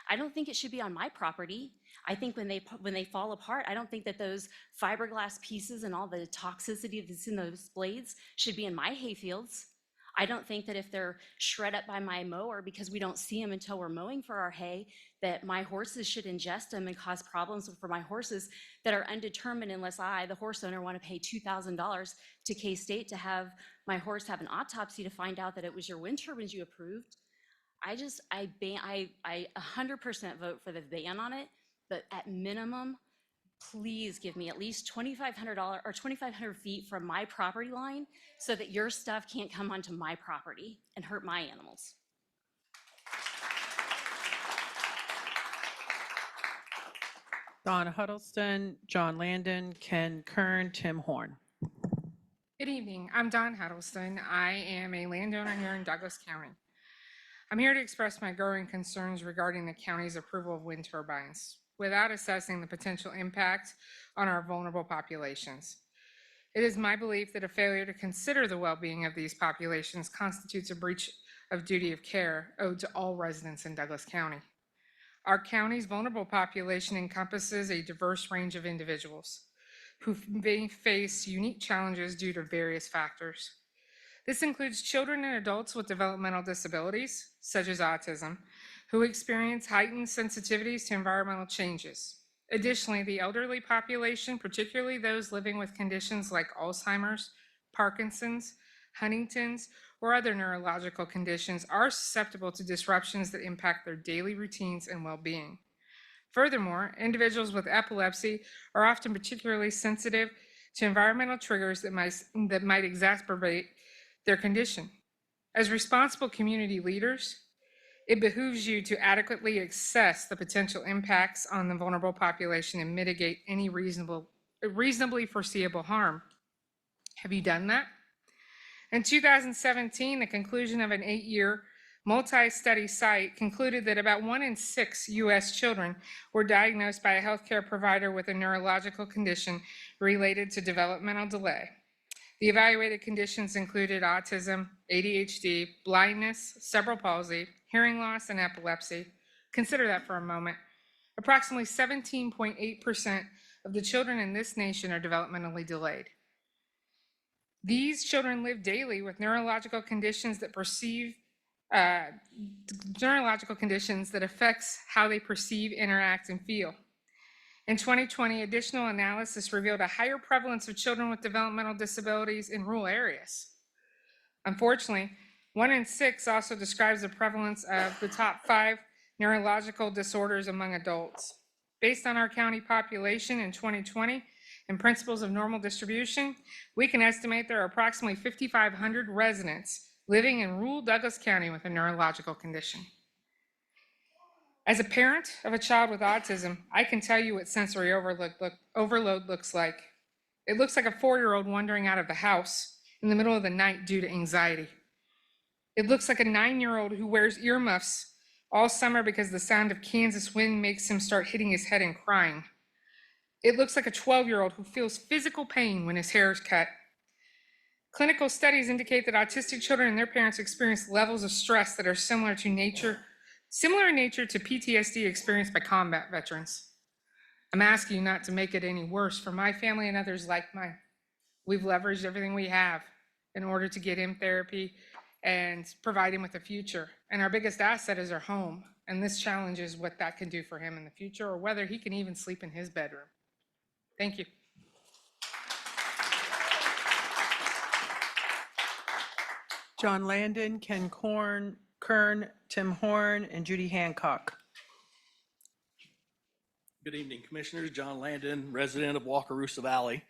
Speaker 8: I don't think it should be on my property. I think when they fall apart, I don't think that those fiberglass pieces and all the toxicity that's in those blades should be in my hay fields. I don't think that if they're shred up by my mower because we don't see them until we're mowing for our hay, that my horses should ingest them and cause problems for my horses that are undetermined unless I, the horse owner, want to pay $2,000 to K-State to have my horse have an autopsy to find out that it was your wind turbines you approved. I 100% vote for the ban on it, but at minimum, please give me at least $2,500 or 2,500 feet from my property line so that your stuff can't come onto my property and hurt my animals.
Speaker 3: Dawn Huddleston, John Landon, Ken Kern, Tim Horn.
Speaker 5: Good evening. I'm Dawn Huddleston. I am a landowner here in Douglas County. I'm here to express my growing concerns regarding the county's approval of wind turbines without assessing the potential impact on our vulnerable populations. It is my belief that a failure to consider the well-being of these populations constitutes a breach of duty of care owed to all residents in Douglas County. Our county's vulnerable population encompasses a diverse range of individuals who may face unique challenges due to various factors. This includes children and adults with developmental disabilities, such as autism, who experience heightened sensitivities to environmental changes. Additionally, the elderly population, particularly those living with conditions like Alzheimer's, Parkinson's, Huntington's, or other neurological conditions, are susceptible to disruptions that impact their daily routines and well-being. Furthermore, individuals with epilepsy are often particularly sensitive to environmental triggers that might exacerbate their condition. As responsible community leaders, it behooves you to adequately assess the potential impacts on the vulnerable population and mitigate any reasonably foreseeable harm. Have you done that? In 2017, the conclusion of an 8-year multi-study site concluded that about 1 in 6 U.S. children were diagnosed by a healthcare provider with a neurological condition related to developmental delay. The evaluated conditions included autism, ADHD, blindness, cerebral palsy, hearing loss, and epilepsy. Consider that for a moment. Approximately 17.8% of the children in this nation are developmentally delayed. These children live daily with neurological conditions that affects how they perceive, interact, and feel. In 2020, additional analysis revealed a higher prevalence of children with developmental disabilities in rural areas. Unfortunately, 1 in 6 also describes the prevalence of the top 5 neurological disorders among adults. Based on our county population in 2020 and principles of normal distribution, we can estimate there are approximately 5,500 residents living in rural Douglas County with a neurological condition. As a parent of a child with autism, I can tell you what sensory overload looks like. It looks like a 4-year-old wandering out of the house in the middle of the night due to anxiety. It looks like a 9-year-old who wears earmuffs all summer because the sound of Kansas wind makes him start hitting his head and crying. It looks like a 12-year-old who feels physical pain when his hair is cut. Clinical studies indicate that autistic children and their parents experience levels of stress that are similar in nature to PTSD experienced by combat veterans. I'm asking you not to make it any worse for my family and others like mine. We've leveraged everything we have in order to get him therapy and provide him with a future. And our biggest asset is our home. And this challenges what that can do for him in the future, or whether he can even sleep in his bedroom. Thank you.
Speaker 3: John Landon, Ken Kern, Tim Horn, and Judy Hancock.
Speaker 9: Good evening, Commissioners. John Landon, resident of Wakarusa Valley.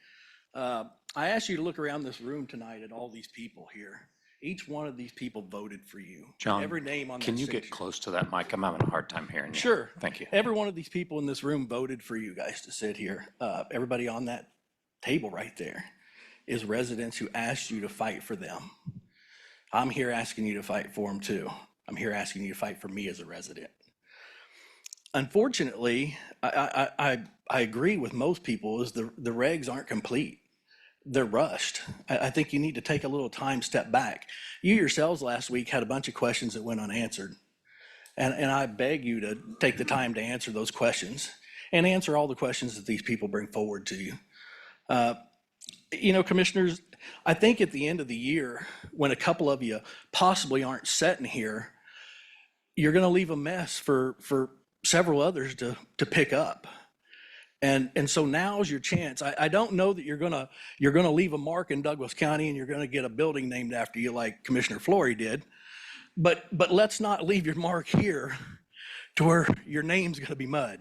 Speaker 9: I asked you to look around this room tonight at all these people here. Each one of these people voted for you.
Speaker 2: John,
Speaker 9: every name on
Speaker 2: can
Speaker 9: that
Speaker 2: you
Speaker 9: signature.
Speaker 2: get close to that mic? I'm having a hard time hearing you.
Speaker 9: Sure.
Speaker 2: Thank you.
Speaker 9: Every one of these people in this room voted for you guys to sit here. Everybody on that table right there is residents who asked you to fight for them. I'm here asking you to fight for them too. I'm here asking you to fight for me as a resident. Unfortunately, I agree with most people is the regs aren't complete. They're rushed. I think you need to take a little time, step back. You yourselves last week had a bunch of questions that went unanswered. And I beg you to take the time to answer those questions and answer all the questions that these people bring forward to you. You know, Commissioners, I think at the end of the year, when a couple of you possibly aren't sitting here, you're going to leave a mess for several others to pick up. And so now's your chance. I don't know that you're gonna leave a mark in Douglas County and you're gonna get a building named after you like Commissioner Flory did, but let's not leave your mark here to where your name's gonna be mud.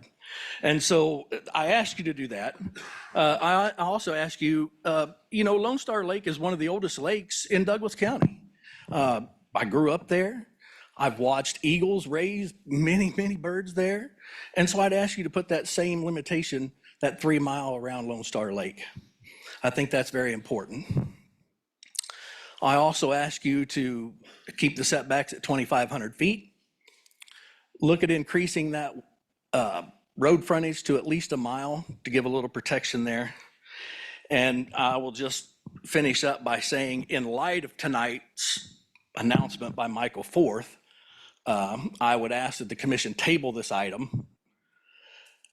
Speaker 9: And so I ask you to do that. I also ask you, you know, Lone Star Lake is one of the oldest lakes in Douglas County. I grew up there. I've watched eagles raise many, many birds there. And so I'd ask you to put that same limitation, that 3 mile around Lone Star Lake. I think that's very important. I also ask you to keep the setbacks at 2,500 feet. Look at increasing that road frontage to at least a mile to give a little protection there. And I will just finish up by saying, in light of tonight's announcement by Michael Forth, I would ask that the commission table this item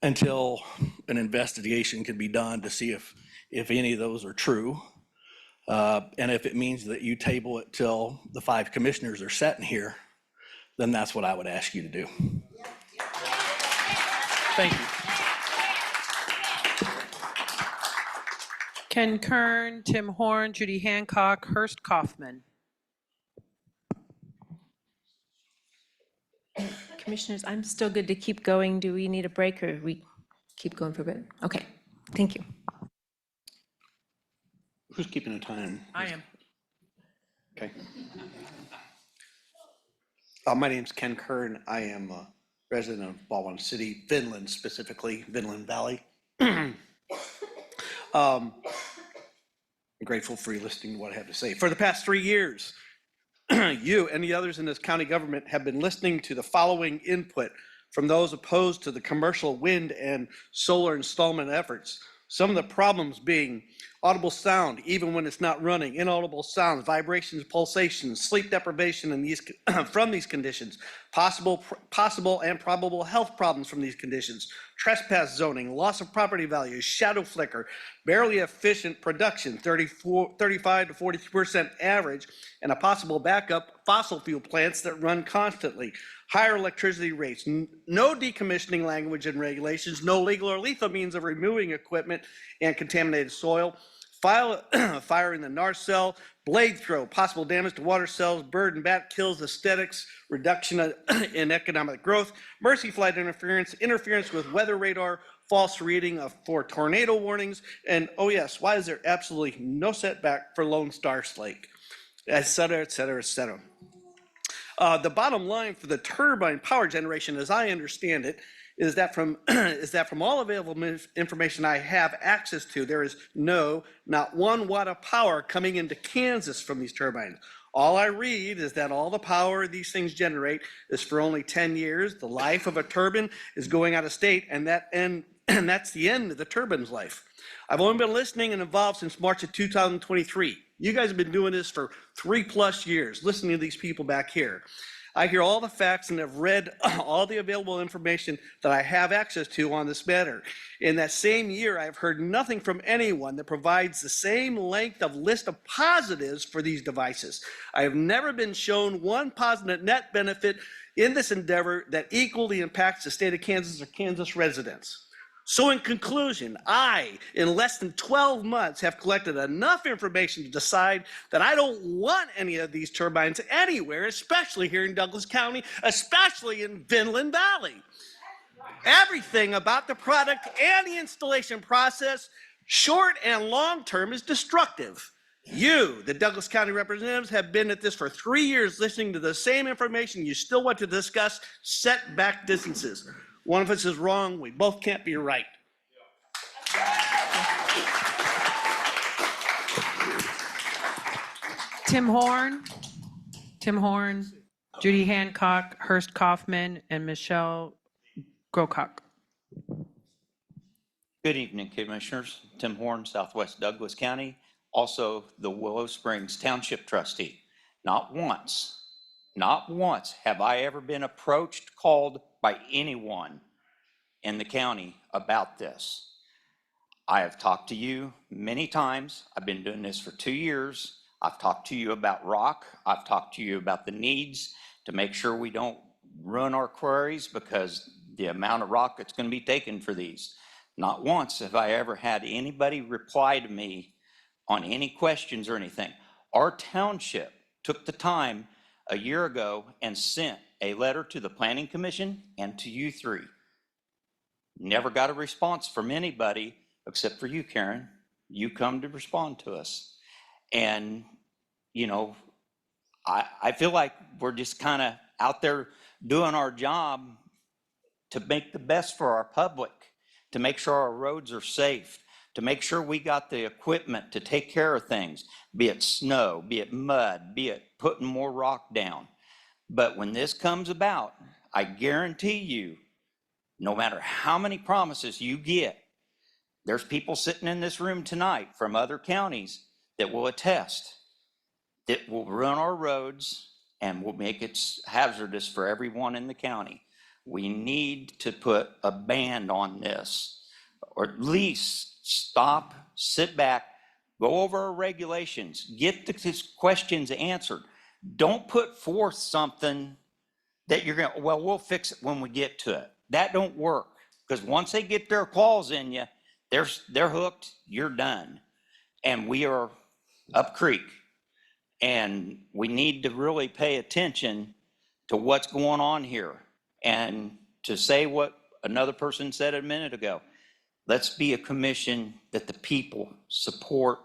Speaker 9: until an investigation can be done to see if any of those are true. And if it means that you table it till the 5 commissioners are sitting here, then that's what I would ask you to do. Thank you.
Speaker 3: Ken Kern, Tim Horn, Judy Hancock, Hurst Kaufman.
Speaker 1: Commissioners, I'm still good to keep going. Do we need a break or we keep going for a bit? Okay, thank you.
Speaker 10: Who's keeping the time?
Speaker 3: I am.
Speaker 10: Okay. My name's Ken Kern. I am a resident of Baldwin City, Vinland specifically, Vinland Valley. I'm grateful for you listening to what I have to say. For the past 3 years, you and the others in this county government have been listening to the following input from those opposed to the commercial wind and solar installment efforts. Some of the problems being audible sound, even when it's not running, inaudible sounds, vibrations, pulsations, sleep deprivation in these, from these conditions, possible and probable health problems from these conditions, trespass zoning, loss of property values, shadow flicker, barely efficient production, 35 to 40% average, and a possible backup fossil fuel plants that run constantly, higher electricity rates, no decommissioning language and regulations, no legal or lethal means of removing equipment and contaminated soil, fire in the narcell, blade throw, possible damage to water cells, bird and bat kills, aesthetics, reduction in economic growth, mercy flight interference with weather radar, false reading for tornado warnings, and oh yes, why is there absolutely no setback for Lone Star Lake, et cetera, et cetera, et cetera. The bottom line for the turbine power generation, as I understand it, is that from all available information I have access to, there is not 1 watt of power coming into Kansas from these turbines. All I read is that all the power these things generate is for only 10 years. The life of a turbine is going out of state, and that's the end of the turbine's life. I've only been listening and involved since March of 2023. You guys have been doing this for 3+ years, listening to these people back here. I hear all the facts and have read all the available information that I have access to on this matter. In that same year, I've heard nothing from anyone that provides the same length of list of positives for these devices. I have never been shown one positive net benefit in this endeavor that equally impacts the state of Kansas or Kansas residents. So in conclusion, I, in less than 12 months, have collected enough information to decide that I don't want any of these turbines anywhere, especially here in Douglas County, especially in Vinland Valley. Everything about the product and the installation process, short and long term, is destructive. You, the Douglas County representatives, have been at this for 3 years listening to the same information. You still want to discuss setback distances. One of us is wrong, we both can't be right.
Speaker 3: Tim Horn, Judy Hancock, Hurst Kaufman, and Michelle Grocock.
Speaker 11: Good evening, Commissioners. Tim Horn, Southwest Douglas County, also the Willow Springs Township trustee. Not once have I ever been approached, called by anyone in the county about this. I have talked to you many times. I've been doing this for 2 years. I've talked to you about rock. I've talked to you about the needs to make sure we don't ruin our quarries because the amount of rock that's going to be taken for these. Not once have I ever had anybody reply to me on any questions or anything. Our township took the time a year ago and sent a letter to the Planning Commission and to you three. Never got a response from anybody except for you, Karen. You come to respond to us. And, you know, I feel like we're just kind of out there doing our job to make the best for our public, to make sure our roads are safe, to make sure we got the equipment to take care of things, be it snow, be it mud, be it putting more rock down. But when this comes about, I guarantee you, no matter how many promises you get, there's people sitting in this room tonight from other counties that will attest that will ruin our roads and will make it hazardous for everyone in the county. We need to put a ban on this, or at least stop, sit back, go over our regulations, get the questions answered. Don't put forth something that you're gonna, well, we'll fix it when we get to it. That don't work, because once they get their claws in you, they're hooked, you're done. And we are up creek. And we need to really pay attention to what's going on here. And to say what another person said a minute ago, let's be a commission that the people support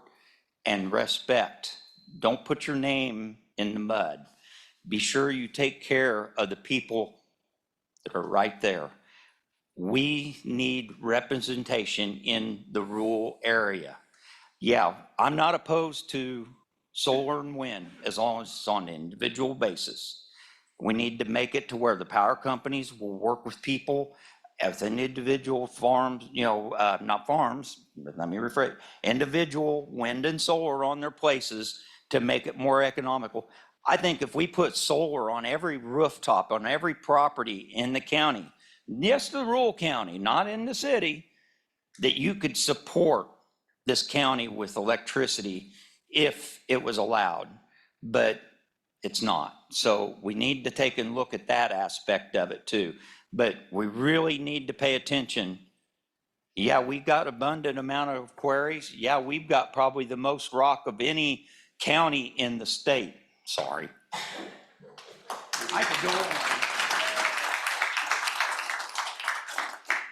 Speaker 11: and respect. Don't put your name in the mud. Be sure you take care of the people that are right there. We need representation in the rural area. Yeah, I'm not opposed to solar and wind as long as it's on an individual basis. We need to make it to where the power companies will work with people as an individual farms, you know, not farms, but let me rephrase, individual wind and solar on their places to make it more economical. I think if we put solar on every rooftop, on every property in the county, yes, the rural county, not in the city, that you could support this county with electricity if it was allowed, but it's not. So we need to take a look at that aspect of it too. But we really need to pay attention. Yeah, we've got abundant amount of quarries. Yeah, we've got probably the most rock of any county in the state. Sorry. I could go on.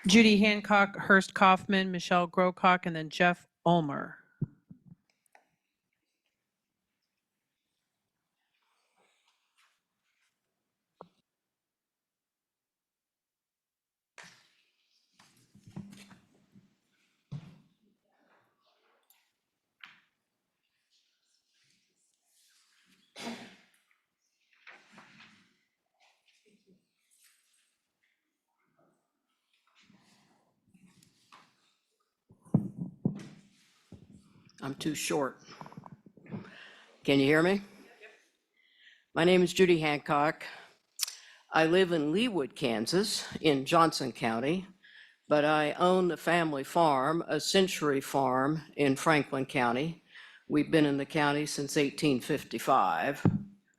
Speaker 3: Judy Hancock, Hurst Kaufman, Michelle Grocott, and then Jeff Ulmer.
Speaker 12: I'm too short. Can you hear me? My name is Judy Hancock. I live in Leawood, Kansas, in Johnson County, but I own the family farm, a Century Farm in Franklin County. We've been in the county since 1855.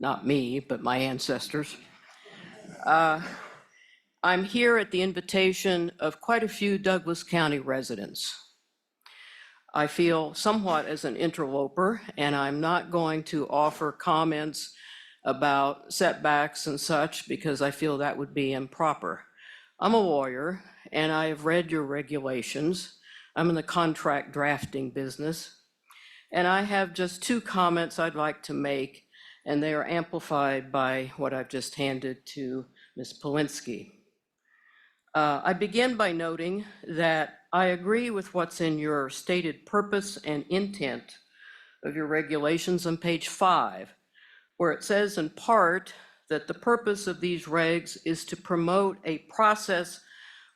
Speaker 12: Not me, but my ancestors. I'm here at the invitation of quite a few Douglas County residents. I feel somewhat as an interloper, and I'm not going to offer comments about setbacks and such because I feel that would be improper. I'm a lawyer, and I have read your regulations. I'm in the contract drafting business, and I have just two comments I'd like to make, and they are amplified by what I've just handed to Ms. Polinsky. I begin by noting that I agree with what's in your stated purpose and intent of your regulations on page 5, where it says in part that the purpose of these regs is to promote a process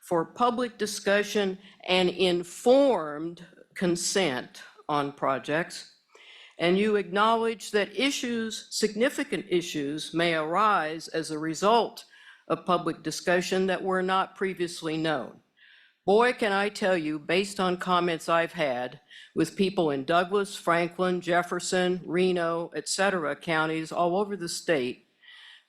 Speaker 12: for public discussion and informed consent on projects. And you acknowledge that significant issues may arise as a result of public discussion that were not previously known. Boy, can I tell you, based on comments I've had with people in Douglas, Franklin, Jefferson, Reno, etc. counties all over the state,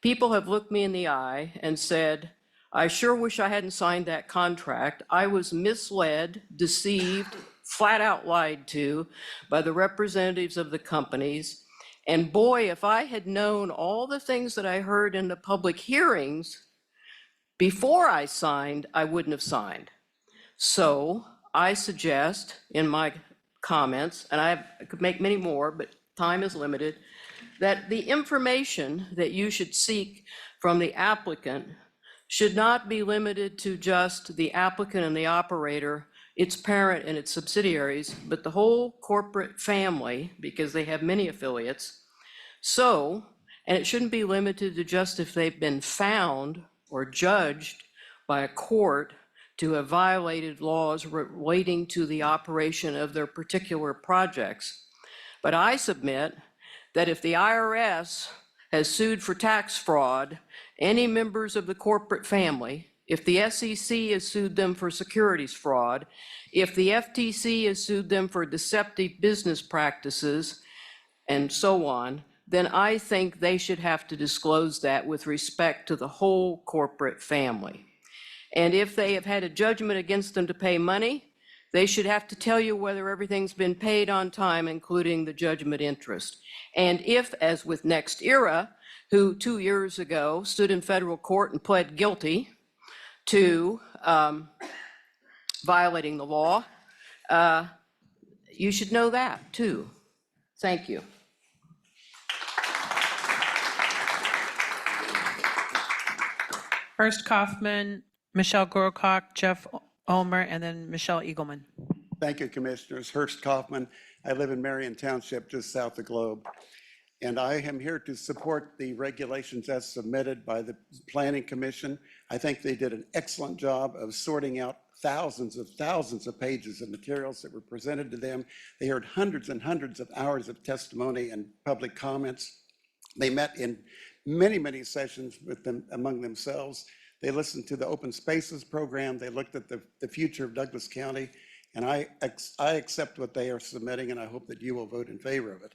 Speaker 12: people have looked me in the eye and said, I sure wish I hadn't signed that contract. I was misled, deceived, flat out lied to by the representatives of the companies. And boy, if I had known all the things that I heard in the public hearings before I signed, I wouldn't have signed. So I suggest in my comments, and I could make many more, but time is limited, that the information that you should seek from the applicant should not be limited to just the applicant and the operator, its parent and its subsidiaries, but the whole corporate family, because they have many affiliates. So, and it shouldn't be limited to just if they've been found or judged by a court to have violated laws relating to the operation of their particular projects. But I submit that if the IRS has sued for tax fraud any members of the corporate family, if the SEC has sued them for securities fraud, if the FTC has sued them for deceptive business practices, and so on, then I think they should have to disclose that with respect to the whole corporate family. And if they have had a judgment against them to pay money, they should have to tell you whether everything's been paid on time, including the judgment interest. And if, as with Next Era, who 2 years ago stood in federal court and pled guilty to violating the law, you should know that too. Thank you.
Speaker 3: Hurst Kaufman, Michelle Grocott, Jeff Ulmer, and then Michelle Eagleman.
Speaker 13: Thank you, Commissioners. Hurst Kaufman. I live in Marion Township, just south of Globe. And I am here to support the regulations as submitted by the Planning Commission. I think they did an excellent job of sorting out thousands of pages of materials that were presented to them. They heard hundreds and hundreds of hours of testimony and public comments. They met in many sessions with them among themselves. They listened to the Open Spaces program. They looked at the future of Douglas County. And I accept what they are submitting, and I hope that you will vote in favor of it.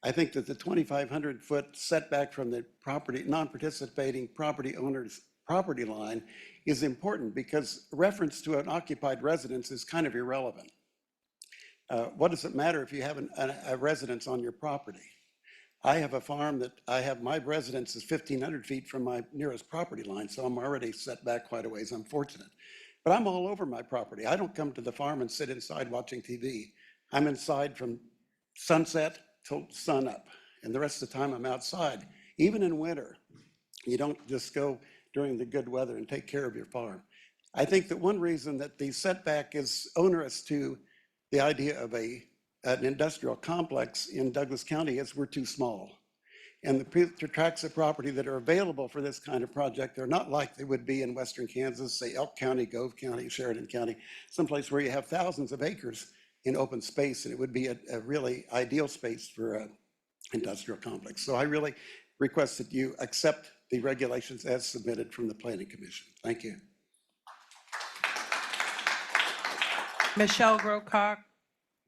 Speaker 13: I think that the 2,500-foot setback from the non-participating property owner's property line is important because reference to an occupied residence is kind of irrelevant. What does it matter if you have a residence on your property? I have a farm that my residence is 1,500 feet from my nearest property line, so I'm already set back quite a ways. I'm fortunate. But I'm all over my property. I don't come to the farm and sit inside watching TV. I'm inside from sunset till sun up, and the rest of the time I'm outside. Even in winter, you don't just go during the good weather and take care of your farm. I think that one reason that the setback is onerous to the idea of an industrial complex in Douglas County is we're too small. And the tracts of property that are available for this kind of project, they're not like they would be in western Kansas, say Elk County, Gove County, Sheridan County, someplace where you have thousands of acres in open space, and it would be a really ideal space for an industrial complex. So I really request that you accept the regulations as submitted from the Planning Commission. Thank you.
Speaker 3: Michelle Grocott,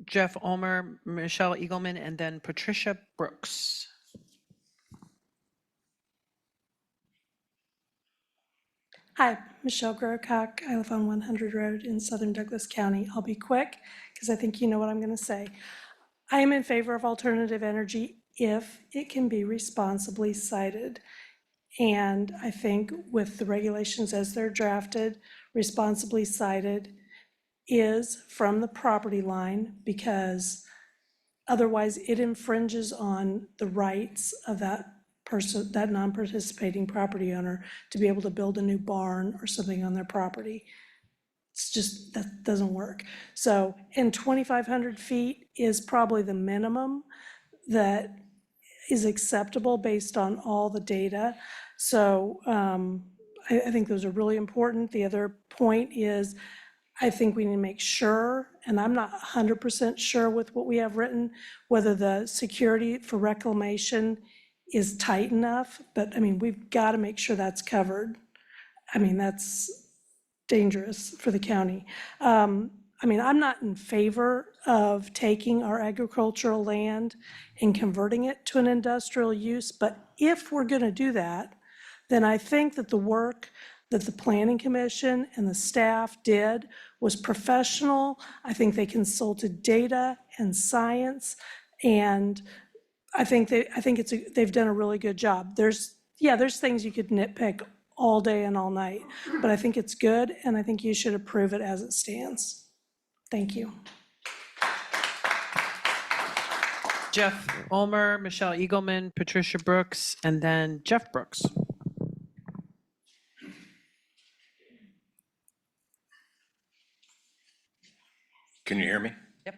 Speaker 3: Jeff Ulmer, Michelle Eagleman, and then Patricia Brooks.
Speaker 14: Hi, Michelle Grocott. I live on 100 Road in southern Douglas County. I'll be quick because I think you know what I'm going to say. I am in favor of alternative energy if it can be responsibly sited. And I think with the regulations as they're drafted, responsibly sited is from the property line, because otherwise it infringes on the rights of that person, that non-participating property owner, to be able to build a new barn or something on their property. It's just, that doesn't work. So, and 2,500 feet is probably the minimum that is acceptable based on all the data. So I think those are really important. The other point is, I think we need to make sure, and I'm not 100% sure with what we have written, whether the security for reclamation is tight enough, but I mean, we've got to make sure that's covered. I mean, that's dangerous for the county. I mean, I'm not in favor of taking our agricultural land and converting it to an industrial use, but if we're going to do that, then I think that the work that the Planning Commission and the staff did was professional. I think they consulted data and science, and I think they've done a really good job. There's things you could nitpick all day and all night, but I think it's good, and I think you should approve it as it stands. Thank you.
Speaker 3: Jeff Ulmer, Michelle Eagleman, Patricia Brooks, and then Jeff Brooks.
Speaker 15: Can you hear me?
Speaker 3: Yep.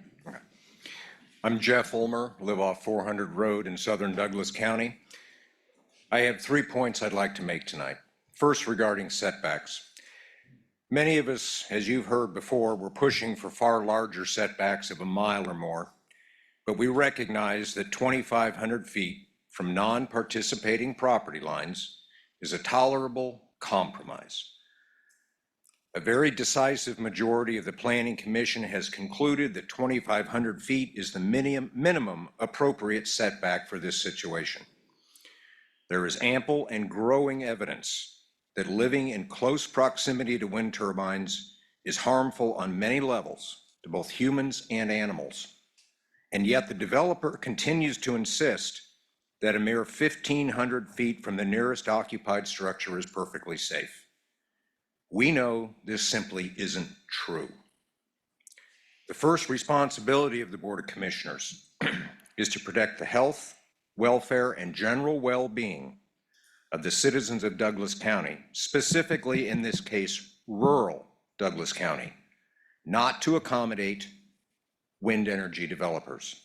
Speaker 15: I'm Jeff Ulmer, live off 400 Road in southern Douglas County. I have 3 points I'd like to make tonight. First, regarding setbacks. Many of us, as you've heard before, were pushing for far larger setbacks of a mile or more, but we recognize that 2,500 feet from non-participating property lines is a tolerable compromise. A very decisive majority of the Planning Commission has concluded that 2,500 feet is the minimum appropriate setback for this situation. There is ample and growing evidence that living in close proximity to wind turbines is harmful on many levels to both humans and animals. And yet the developer continues to insist that a mere 1,500 feet from the nearest occupied structure is perfectly safe. We know this simply isn't true. The first responsibility of the Board of Commissioners is to protect the health, welfare, and general well-being of the citizens of Douglas County, specifically in this case, rural Douglas County, not to accommodate wind energy developers.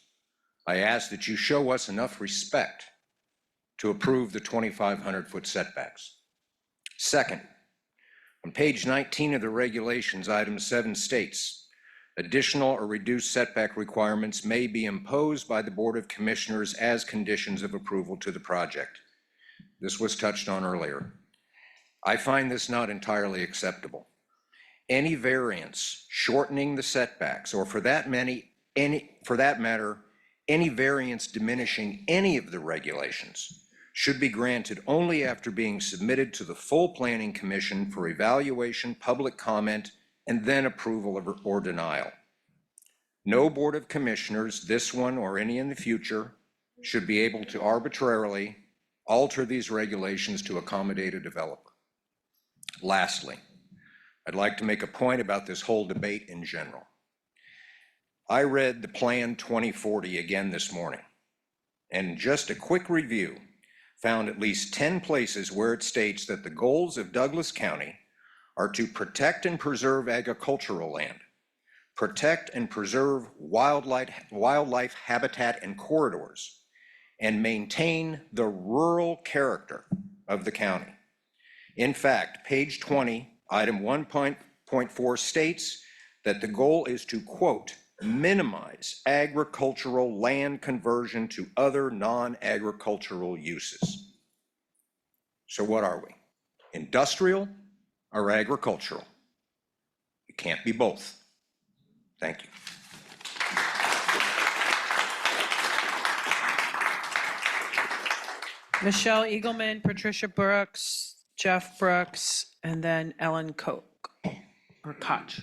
Speaker 15: I ask that you show us enough respect to approve the 2,500-foot setbacks. Second, on page 19 of the regulations, item 7 states, additional or reduced setback requirements may be imposed by the Board of Commissioners as conditions of approval to the project. This was touched on earlier. I find this not entirely acceptable. Any variance shortening the setbacks, or for that matter, any variance diminishing any of the regulations, should be granted only after being submitted to the full Planning Commission for evaluation, public comment, and then approval or denial. No Board of Commissioners, this one or any in the future, should be able to arbitrarily alter these regulations to accommodate a developer. Lastly, I'd like to make a point about this whole debate in general. I read the Plan 2040 again this morning, and just a quick review found at least 10 places where it states that the goals of Douglas County are to protect and preserve agricultural land, protect and preserve wildlife habitat and corridors, and maintain the rural character of the county. In fact, page 20, item 1.4 states that the goal is to, quote, minimize agricultural land conversion to other non-agricultural uses. So what are we? Industrial or agricultural? It can't be both. Thank you.
Speaker 3: Michelle Eagleman, Patricia Brooks, Jeff Brooks, and then Ellen Koch, or Koch.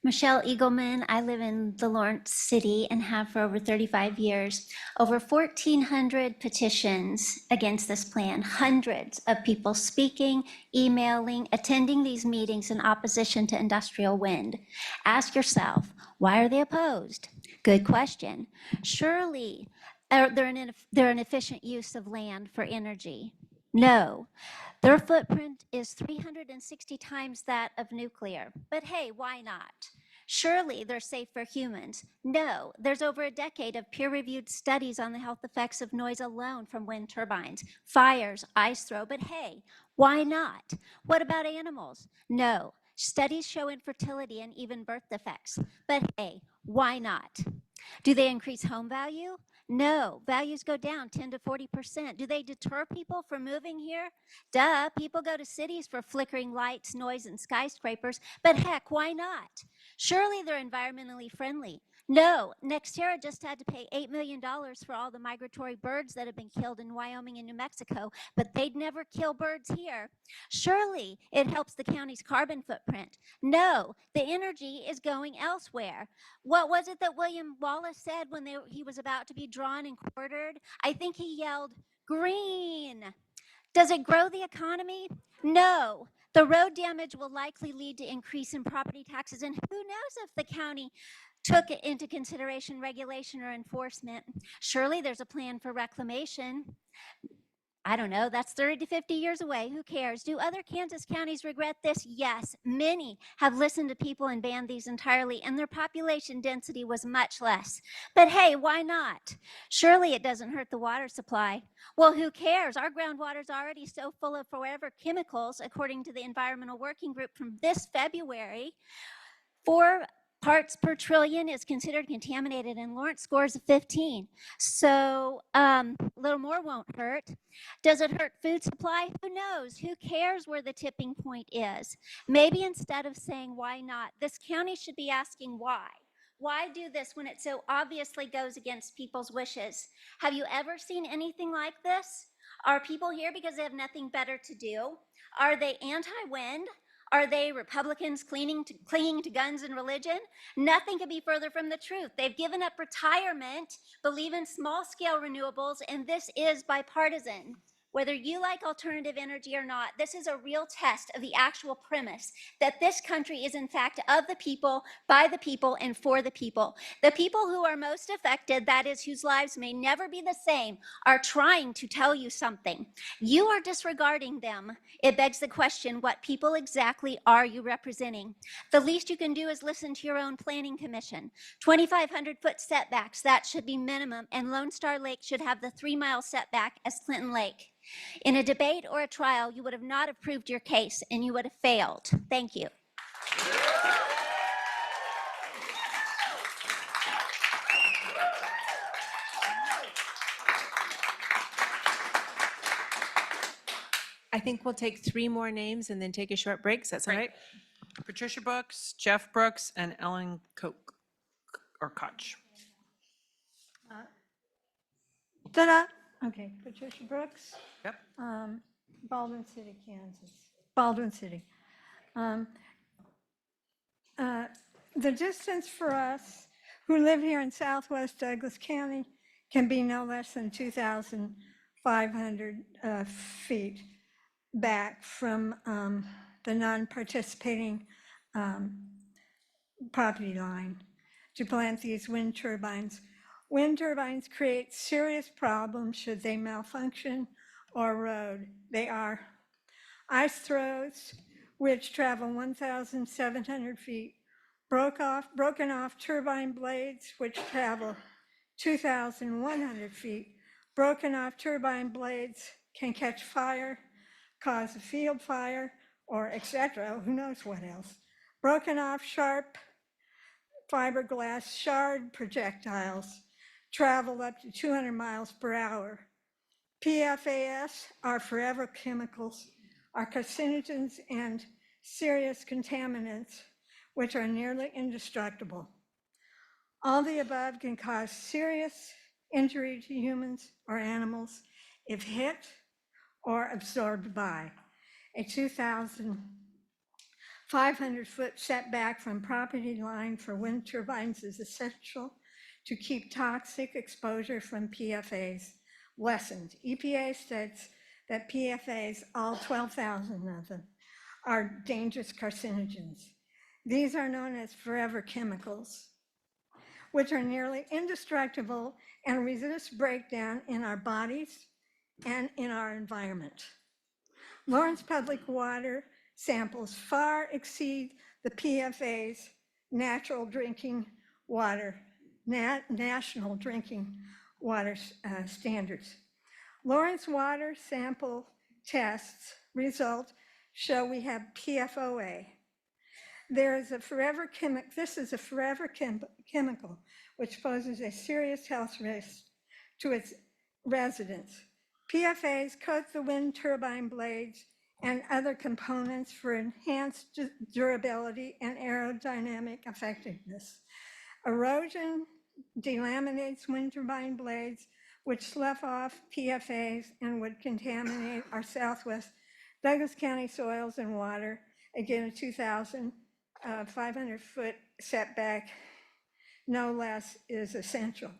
Speaker 16: Michelle Eagleman. I live in the Lawrence City and have for over 35 years. Over 1,400 petitions against this plan, hundreds of people speaking, emailing, attending these meetings in opposition to industrial wind. Ask yourself, why are they opposed? Good question. Surely they're an efficient use of land for energy. No, their footprint is 360 times that of nuclear. But hey, why not? Surely they're safe for humans. No, there's over a decade of peer-reviewed studies on the health effects of noise alone from wind turbines, fires, ice throw. But hey, why not? What about animals? No, studies show infertility and even birth defects. But hey, why not? Do they increase home value? No, values go down 10 to 40%. Do they deter people from moving here? Duh, people go to cities for flickering lights, noise, and skyscrapers, but heck, why not? Surely they're environmentally friendly. No, NextEra just had to pay $8 million for all the migratory birds that have been killed in Wyoming and New Mexico, but they'd never kill birds here. Surely it helps the county's carbon footprint. No, the energy is going elsewhere. What was it that William Wallace said when he was about to be drawn and quartered? I think he yelled, "Green." Does it grow the economy? No. The road damage will likely lead to increase in property taxes, and who knows if the county took it into consideration regulation or enforcement. Surely there's a plan for reclamation. I don't know, that's 30 to 50 years away. Who cares? Do other Kansas counties regret this? Yes. Many have listened to people and banned these entirely, and their population density was much less. But hey, why not? Surely it doesn't hurt the water supply. Well, who cares? Our groundwater is already so full of forever chemicals, according to the Environmental Working Group from this February. 4 parts per trillion is considered contaminated, and Lawrence scores a 15. So a little more won't hurt. Does it hurt food supply? Who knows? Who cares where the tipping point is? Maybe instead of saying why not, this county should be asking why. Why do this when it so obviously goes against people's wishes? Have you ever seen anything like this? Are people here because they have nothing better to do? Are they anti-wind? Are they Republicans clinging to guns and religion? Nothing could be further from the truth. They've given up retirement, believe in small-scale renewables, and this is bipartisan. Whether you like alternative energy or not, this is a real test of the actual premise that this country is in fact of the people, by the people, and for the people. The people who are most affected, that is, whose lives may never be the same, are trying to tell you something. You are disregarding them. It begs the question, what people exactly are you representing? The least you can do is listen to your own planning commission. 2,500-foot setbacks, that should be minimum, and Lone Star Lake should have the 3-mile setback as Clinton Lake. In a debate or a trial, you would have not have proved your case, and you would have failed. Thank you.
Speaker 1: I think we'll take 3 more names and then take a short break. Does that sound right?
Speaker 3: Patricia Brooks, Jeff Brooks, and Ellen Koch, or Koch.
Speaker 18: Ta-da! Okay, Patricia Brooks.
Speaker 3: Yep.
Speaker 18: Baldwin City, Kansas. Baldwin City. The distance for us who live here in southwest Douglas County can be no less than 2,500 feet back from the non-participating property line to plant these wind turbines. Wind turbines create serious problems should they malfunction or erode. They are ice throws, which travel 1,700 feet, broken off turbine blades, which travel 2,100 feet. Broken off turbine blades can catch fire, cause a field fire, or etc., who knows what else. Broken off sharp fiberglass shard projectiles travel up to 200 miles per hour. PFAS are forever chemicals, are carcinogens and serious contaminants, which are nearly indestructible. All the above can cause serious injury to humans or animals if hit or absorbed by. A 2,500-foot setback from property line for wind turbines is essential to keep toxic exposure from PFAS lessened. EPA states that PFAS, all 12,000 of them, are dangerous carcinogens. These are known as forever chemicals, which are nearly indestructible and resist breakdown in our bodies and in our environment. Lawrence Public Water samples far exceed the PFAS national drinking water standards. Lawrence water sample tests results show we have PFOA. There is a forever chemical, this is a forever chemical, which poses a serious health risk to its residents. PFAS coat the wind turbine blades and other components for enhanced durability and aerodynamic effectiveness. Erosion delaminates wind turbine blades, which slough off PFAS and would contaminate our southwest Douglas County soils and water. Again, a 2,500-foot setback, no less, is essential.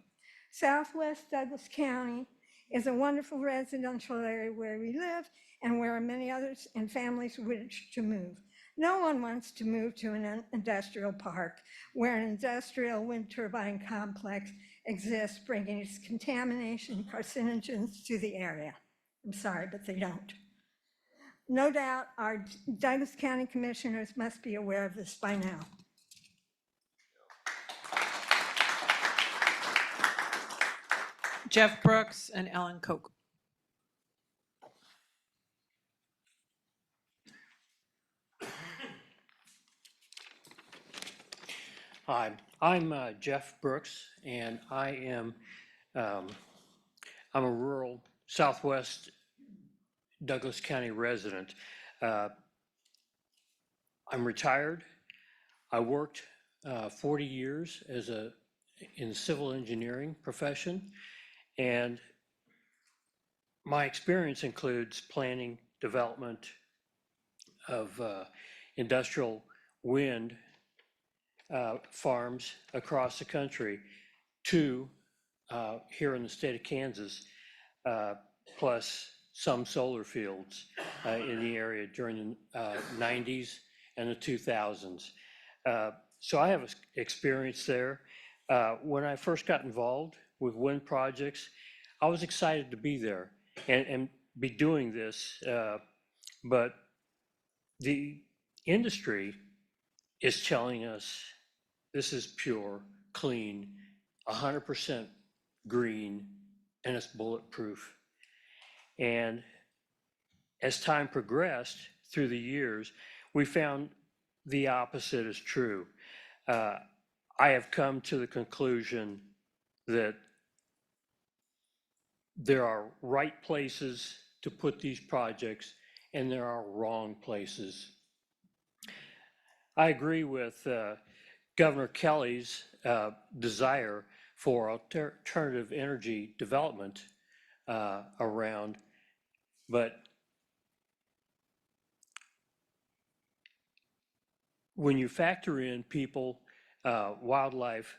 Speaker 18: Southwest Douglas County is a wonderful residential area where we live and where many others and families wish to move. No one wants to move to an industrial park where an industrial wind turbine complex exists, bringing its contamination, carcinogens to the area. I'm sorry, but they don't. No doubt our Douglas County commissioners must be aware of this by now.
Speaker 3: Jeff Brooks and Ellen Koch.
Speaker 19: Hi, I'm Jeff Brooks, and I am I'm a rural Southwest Douglas County resident. I'm retired. I worked 40 years in the civil engineering profession, and my experience includes planning, development of industrial wind farms across the country, two here in the state of Kansas, plus some solar fields in the area during the 90s and the 2000s. So I have experience there. When I first got involved with wind projects, I was excited to be there and be doing this, but the industry is telling us this is pure, clean, 100% green, and it's bulletproof. And as time progressed through the years, we found the opposite is true. I have come to the conclusion that there are right places to put these projects and there are wrong places. I agree with Governor Kelly's desire for alternative energy development around, but when you factor in people, wildlife,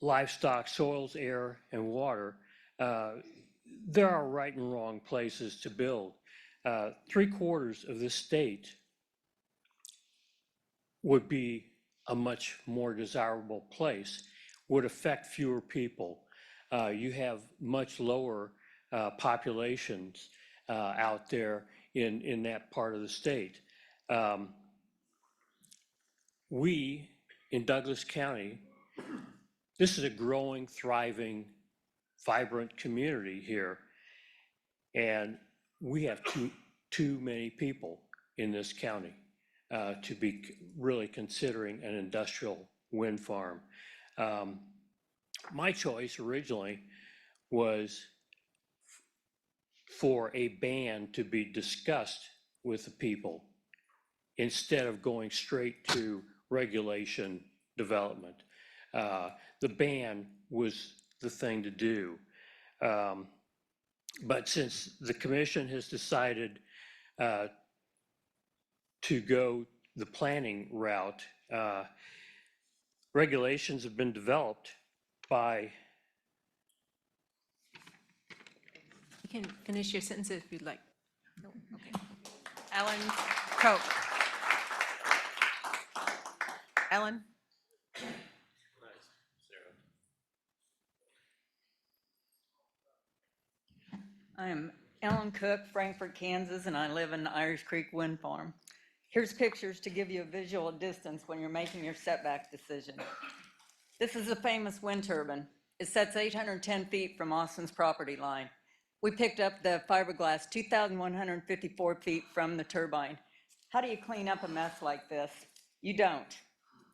Speaker 19: livestock, soils, air, and water, there are right and wrong places to build. 3/4 of this state would be a much more desirable place, would affect fewer people. You have much lower populations out there in that part of the state. We, in Douglas County, this is a growing, thriving, vibrant community here. And we have too many people in this county to be really considering an industrial wind farm. My choice originally was for a ban to be discussed with the people instead of going straight to regulation development. The ban was the thing to do. But since the commission has decided to go the planning route, regulations have been developed by.
Speaker 1: You can finish your sentence if you'd like. No, okay.
Speaker 3: Ellen Koch. Ellen?
Speaker 20: I'm Ellen Cook, Frankfort, Kansas, and I live in Irish Creek Wind Farm. Here's pictures to give you a visual distance when you're making your setback decision. This is a famous wind turbine. It sets 810 feet from Austin's property line. We picked up the fiberglass 2,154 feet from the turbine. How do you clean up a mess like this? You don't.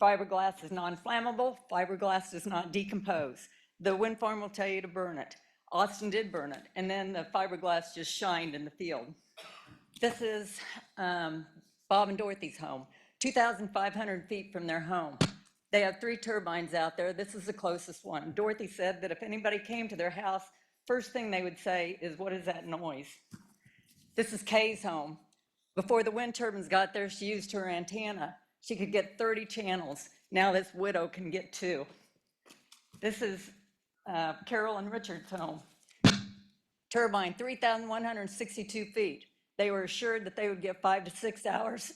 Speaker 20: Fiberglass is non-flammable. Fiberglass does not decompose. The wind farm will tell you to burn it. Austin did burn it, and then the fiberglass just shined in the field. This is Bob and Dorothy's home, 2,500 feet from their home. They have 3 turbines out there. This is the closest one. Dorothy said that if anybody came to their house, first thing they would say is, "What is that noise?" This is Kay's home. Before the wind turbines got there, she used her antenna. She could get 30 channels. Now this widow can get 2. This is Carol and Richard's home. Turbine, 3,162 feet. They were assured that they would get 5 to 6 hours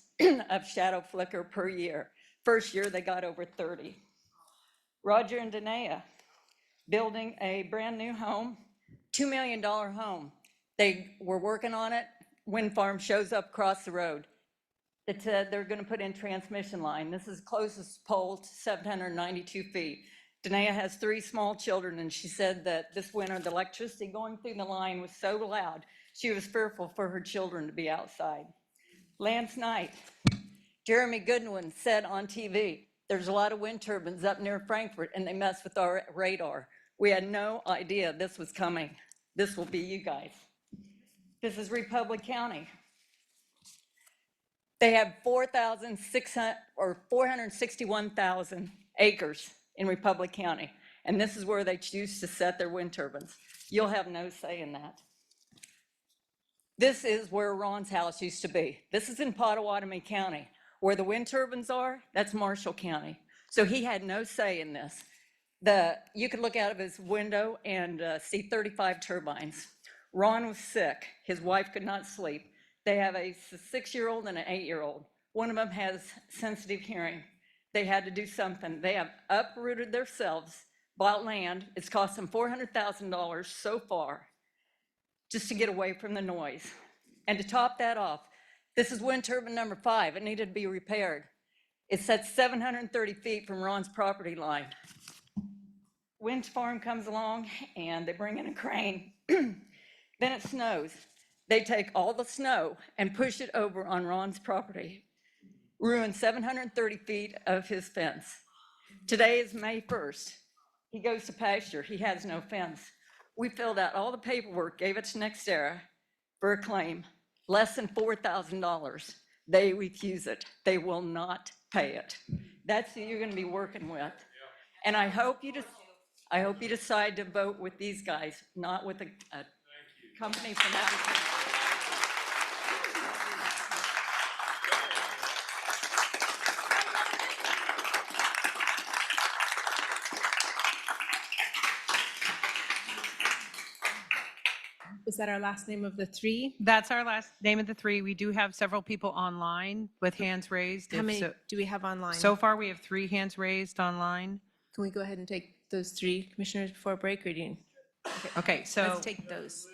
Speaker 20: of shadow flicker per year. First year, they got over 30. Roger and Danae, building a brand new home, $2 million home. They were working on it. Wind farm shows up across the road. It said they're going to put in transmission line. This is closest pole to 792 feet. Danae has 3 small children, and she said that this winter, the electricity going through the line was so loud, she was fearful for her children to be outside. Lance Knight, Jeremy Goodwin said on TV, there's a lot of wind turbines up near Frankfort, and they mess with our radar. We had no idea this was coming. This will be you guys. This is Republic County. They have 461,000 acres in Republic County, and this is where they choose to set their wind turbines. You'll have no say in that. This is where Ron's house used to be. This is in Pottawatomie County. Where the wind turbines are, that's Marshall County. So he had no say in this. You could look out of his window and see 35 turbines. Ron was sick. His wife could not sleep. They have a 6-year-old and an 8-year-old. One of them has sensitive hearing. They had to do something. They have uprooted themselves, bought land. It's cost them $400,000 so far just to get away from the noise. And to top that off, this is wind turbine number 5. It needed to be repaired. It sets 730 feet from Ron's property line. Wind farm comes along and they bring in a crane. Then it snows. They take all the snow and push it over on Ron's property. Ruin 730 feet of his fence. Today is May 1st. He goes to pasture. He has no fence. We filled out all the paperwork, gave it to NextEra for a claim, less than $4,000. They refuse it. They will not pay it. That's who you're going to be working with. And I hope you decide to vote with these guys, not with a company from out of town.
Speaker 1: Was that our last name of the three?
Speaker 3: That's our last name of the three. We do have several people online with hands raised.
Speaker 1: How
Speaker 3: if
Speaker 1: many
Speaker 3: so-
Speaker 1: do we have online?
Speaker 3: So far, we have 3 hands raised online.
Speaker 1: Can we go ahead and take those 3 commissioners before break, or do you?
Speaker 3: Okay, so.
Speaker 1: Let's take those.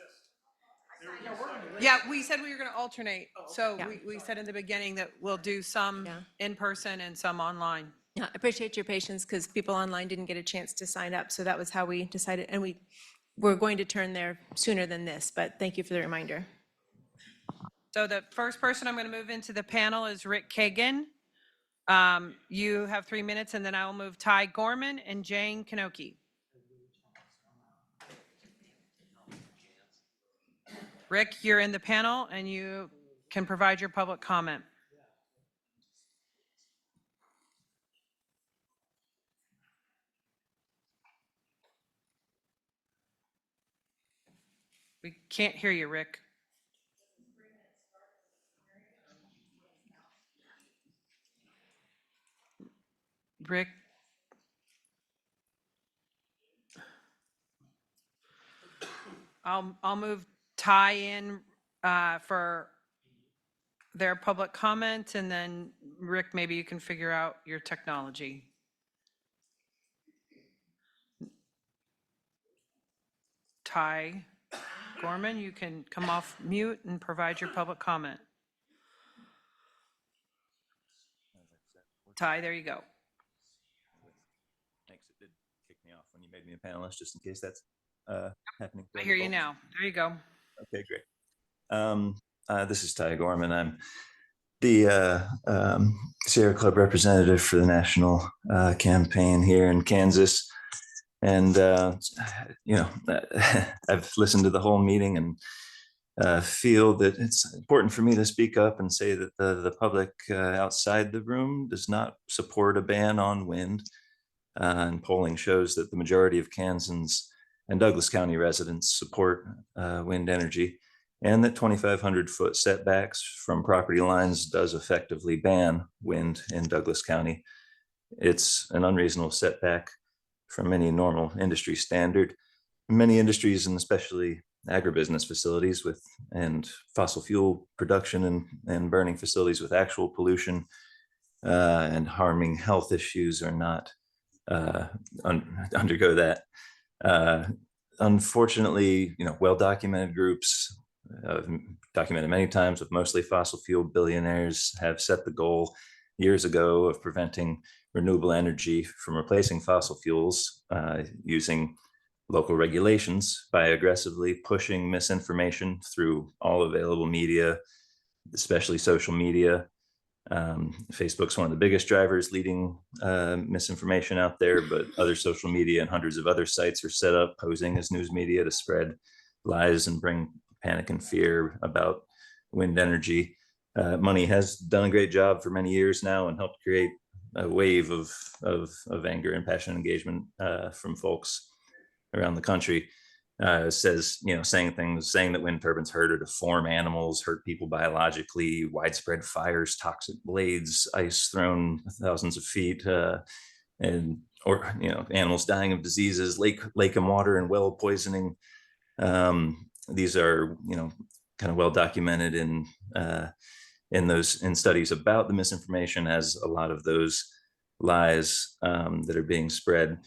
Speaker 3: Yeah, we said we were going to alternate. So
Speaker 1: Yeah.
Speaker 3: we said in the beginning that we'll do some in person and some online.
Speaker 1: Yeah, I appreciate your patience because people online didn't get a chance to sign up. So that was how we decided. And we're going to turn there sooner than this, but thank you for the reminder.
Speaker 3: So the first person I'm going to move into the panel is Rick Kagan. You have 3 minutes, and then I will move Ty Gorman and Jane Kanoki. Rick, you're in the panel, and you can provide your public comment. We can't hear you, Rick. Rick? I'll move Ty in for their public comment, and then Rick, maybe you can figure out your technology. Ty Gorman, you can come off mute and provide your public comment. Ty, there you go.
Speaker 21: Thanks. It did kick me off when you made me a panelist, just in case that's happening.
Speaker 3: I hear you now. There you go.
Speaker 21: Okay, great. This is Ty Gorman. I'm the Sierra Club representative for the national campaign here in Kansas. And, you know, I've listened to the whole meeting and feel that it's important for me to speak up and say that the public outside the room does not support a ban on wind. And polling shows that the majority of Kansans and Douglas County residents support wind energy, and that 2,500-foot setbacks from property lines does effectively ban wind in Douglas County. It's an unreasonable setback from any normal industry standard. Many industries, and especially agribusiness facilities and fossil fuel production and burning facilities with actual pollution and harming health issues, are not undergo that. Unfortunately, you know, well-documented groups, documented many times with mostly fossil fuel billionaires, have set the goal years ago of preventing renewable energy from replacing fossil fuels using local regulations by aggressively pushing misinformation through all available media, especially social media. Facebook's one of the biggest drivers leading misinformation out there, but other social media and hundreds of other sites are set up posing as news media to spread lies and bring panic and fear about wind energy. Money has done a great job for many years now and helped create a wave of anger and passionate engagement from folks around the country. Says, you know, saying that wind turbines hurt or deform animals, hurt people biologically, widespread fires, toxic blades, ice thrown thousands of feet, or you know, animals dying of diseases, lake and water and well poisoning. These are, you know, kind of well documented in studies about the misinformation, as a lot of those lies that are being spread.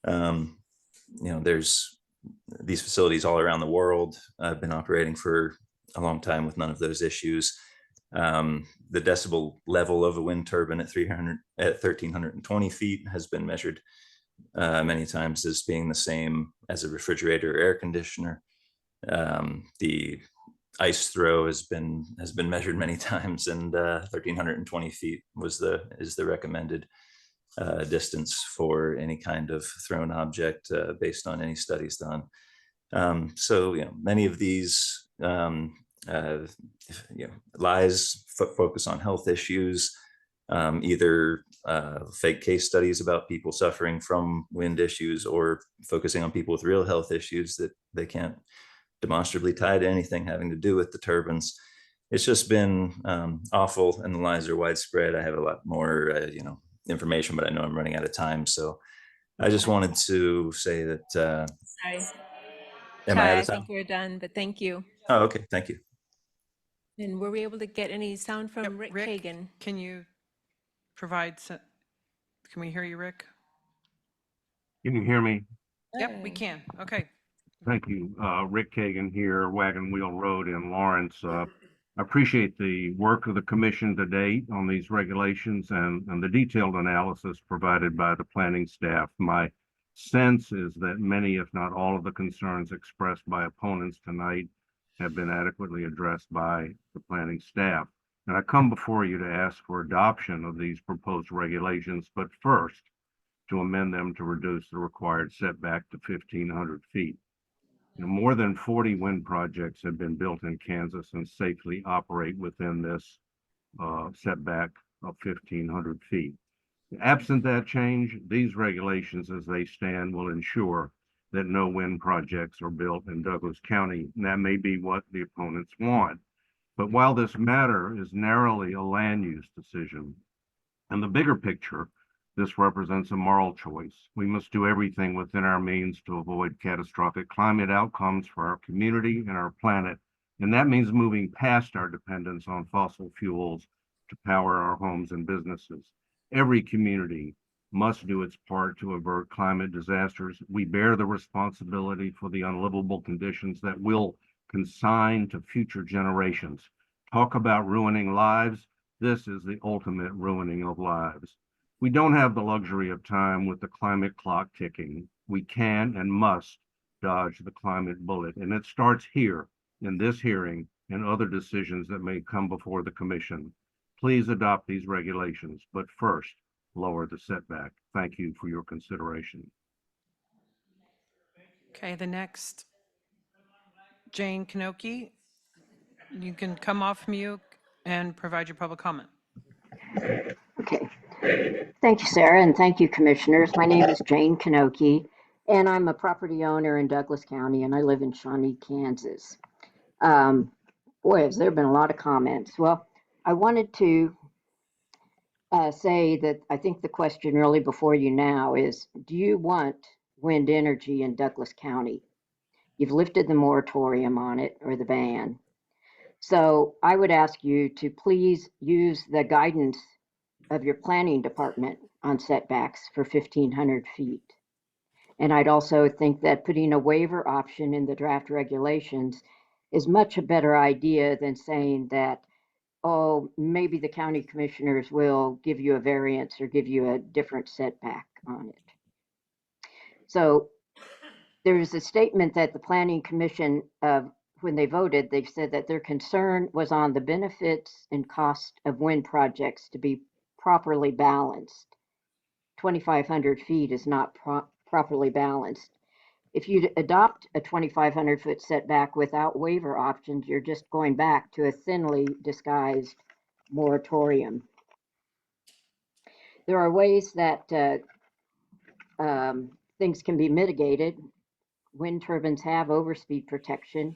Speaker 21: You know, there's these facilities all around the world have been operating for a long time with none of those issues. The decibel level of a wind turbine at 1,320 feet has been measured many times as being the same as a refrigerator or air conditioner. The ice throw has been measured many times, and 1,320 feet is the recommended distance for any kind of thrown object based on any studies done. So, you know, many of these lies focus on health issues, either fake case studies about people suffering from wind issues, or focusing on people with real health issues that they can't demonstrably tie to anything having to do with the turbines. It's just been awful, and the lies are widespread. I have a lot more, you know, information, but I know I'm running out of time. So I just wanted to say that.
Speaker 1: Sorry.
Speaker 21: Am I out
Speaker 1: I
Speaker 21: of time?
Speaker 1: think we're done, but thank you.
Speaker 21: Oh, okay, thank you.
Speaker 1: And were we able to get any sound from Rick Kagan?
Speaker 3: Can you provide, can we hear you, Rick?
Speaker 7: Can you hear me?
Speaker 3: Yep, we can. Okay.
Speaker 7: Thank you. Rick Kagan here, Wagon Wheel Road in Lawrence. I appreciate the work of the commission to date on these regulations and the detailed analysis provided by the planning staff. My sense is that many, if not all, of the concerns expressed by opponents tonight have been adequately addressed by the planning staff. And I come before you to ask for adoption of these proposed regulations, but first, to amend them to reduce the required setback to 1,500 feet. More than 40 wind projects have been built in Kansas and safely operate within this setback of 1,500 feet. Absent that change, these regulations as they stand will ensure that no wind projects are built in Douglas County. And that may be what the opponents want. But while this matter is narrowly a land use decision, in the bigger picture, this represents a moral choice. We must do everything within our means to avoid catastrophic climate outcomes for our community and our planet. And that means moving past our dependence on fossil fuels to power our homes and businesses. Every community must do its part to avert climate disasters. We bear the responsibility for the unlivable conditions that will consign to future generations. Talk about ruining lives. This is the ultimate ruining of lives. We don't have the luxury of time with the climate clock ticking. We can and must dodge the climate bullet. And it starts here in this hearing and other decisions that may come before the commission. Please adopt these regulations, but first, lower the setback. Thank you for your consideration.
Speaker 3: Okay, the next, Jane Kanoki. You can come off mute and provide your public comment.
Speaker 22: Okay. Thank you, Sarah, and thank you, commissioners. My name is Jane Kanoki, and I'm a property owner in Douglas County, and I live in Shawnee, Kansas. Boy, has there been a lot of comments. Well, I wanted to say that I think the question really before you now is, do you want wind energy in Douglas County? You've lifted the moratorium on it or the ban. So I would ask you to please use the guidance of your planning department on setbacks for 1,500 feet. And I'd also think that putting a waiver option in the draft regulations is much a better idea than saying that, oh, maybe the county commissioners will give you a variance or give you a different setback on it. So there's a statement that the Planning Commission, when they voted, they said that their concern was on the benefits and cost of wind projects to be properly balanced. 2,500 feet is not properly balanced. If you adopt a 2,500 foot setback without waiver options, you're just going back to a thinly disguised moratorium. There are ways that things can be mitigated. Wind turbines have overspeed protection.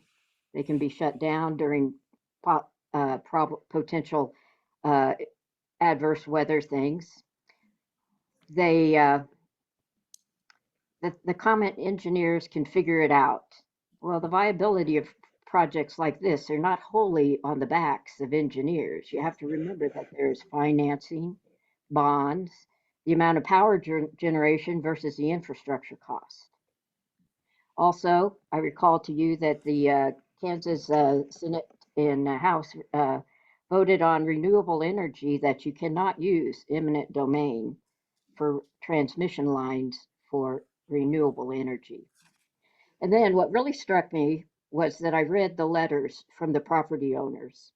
Speaker 22: They can be shut down during potential adverse weather things. The comment engineers can figure it out. Well, the viability of projects like this are not wholly on the backs of engineers. You have to remember that there's financing, bonds, the amount of power generation versus the infrastructure cost. Also, I recall to you that the Kansas Senate and House voted on renewable energy that you cannot use eminent domain for transmission lines for renewable energy. And then what really struck me was that I read the letters from the property owners.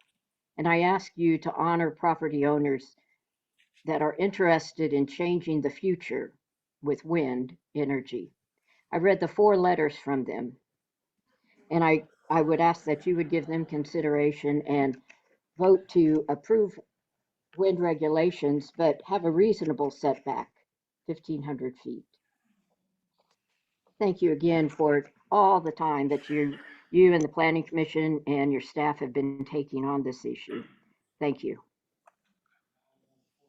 Speaker 22: And I ask you to honor property owners that are interested in changing the future with wind energy. I read the 4 letters from them. And I would ask that you would give them consideration and vote to approve wind regulations, but have a reasonable setback, 1,500 feet. Thank you again for all the time that you and the Planning Commission and your staff have been taking on this issue. Thank you.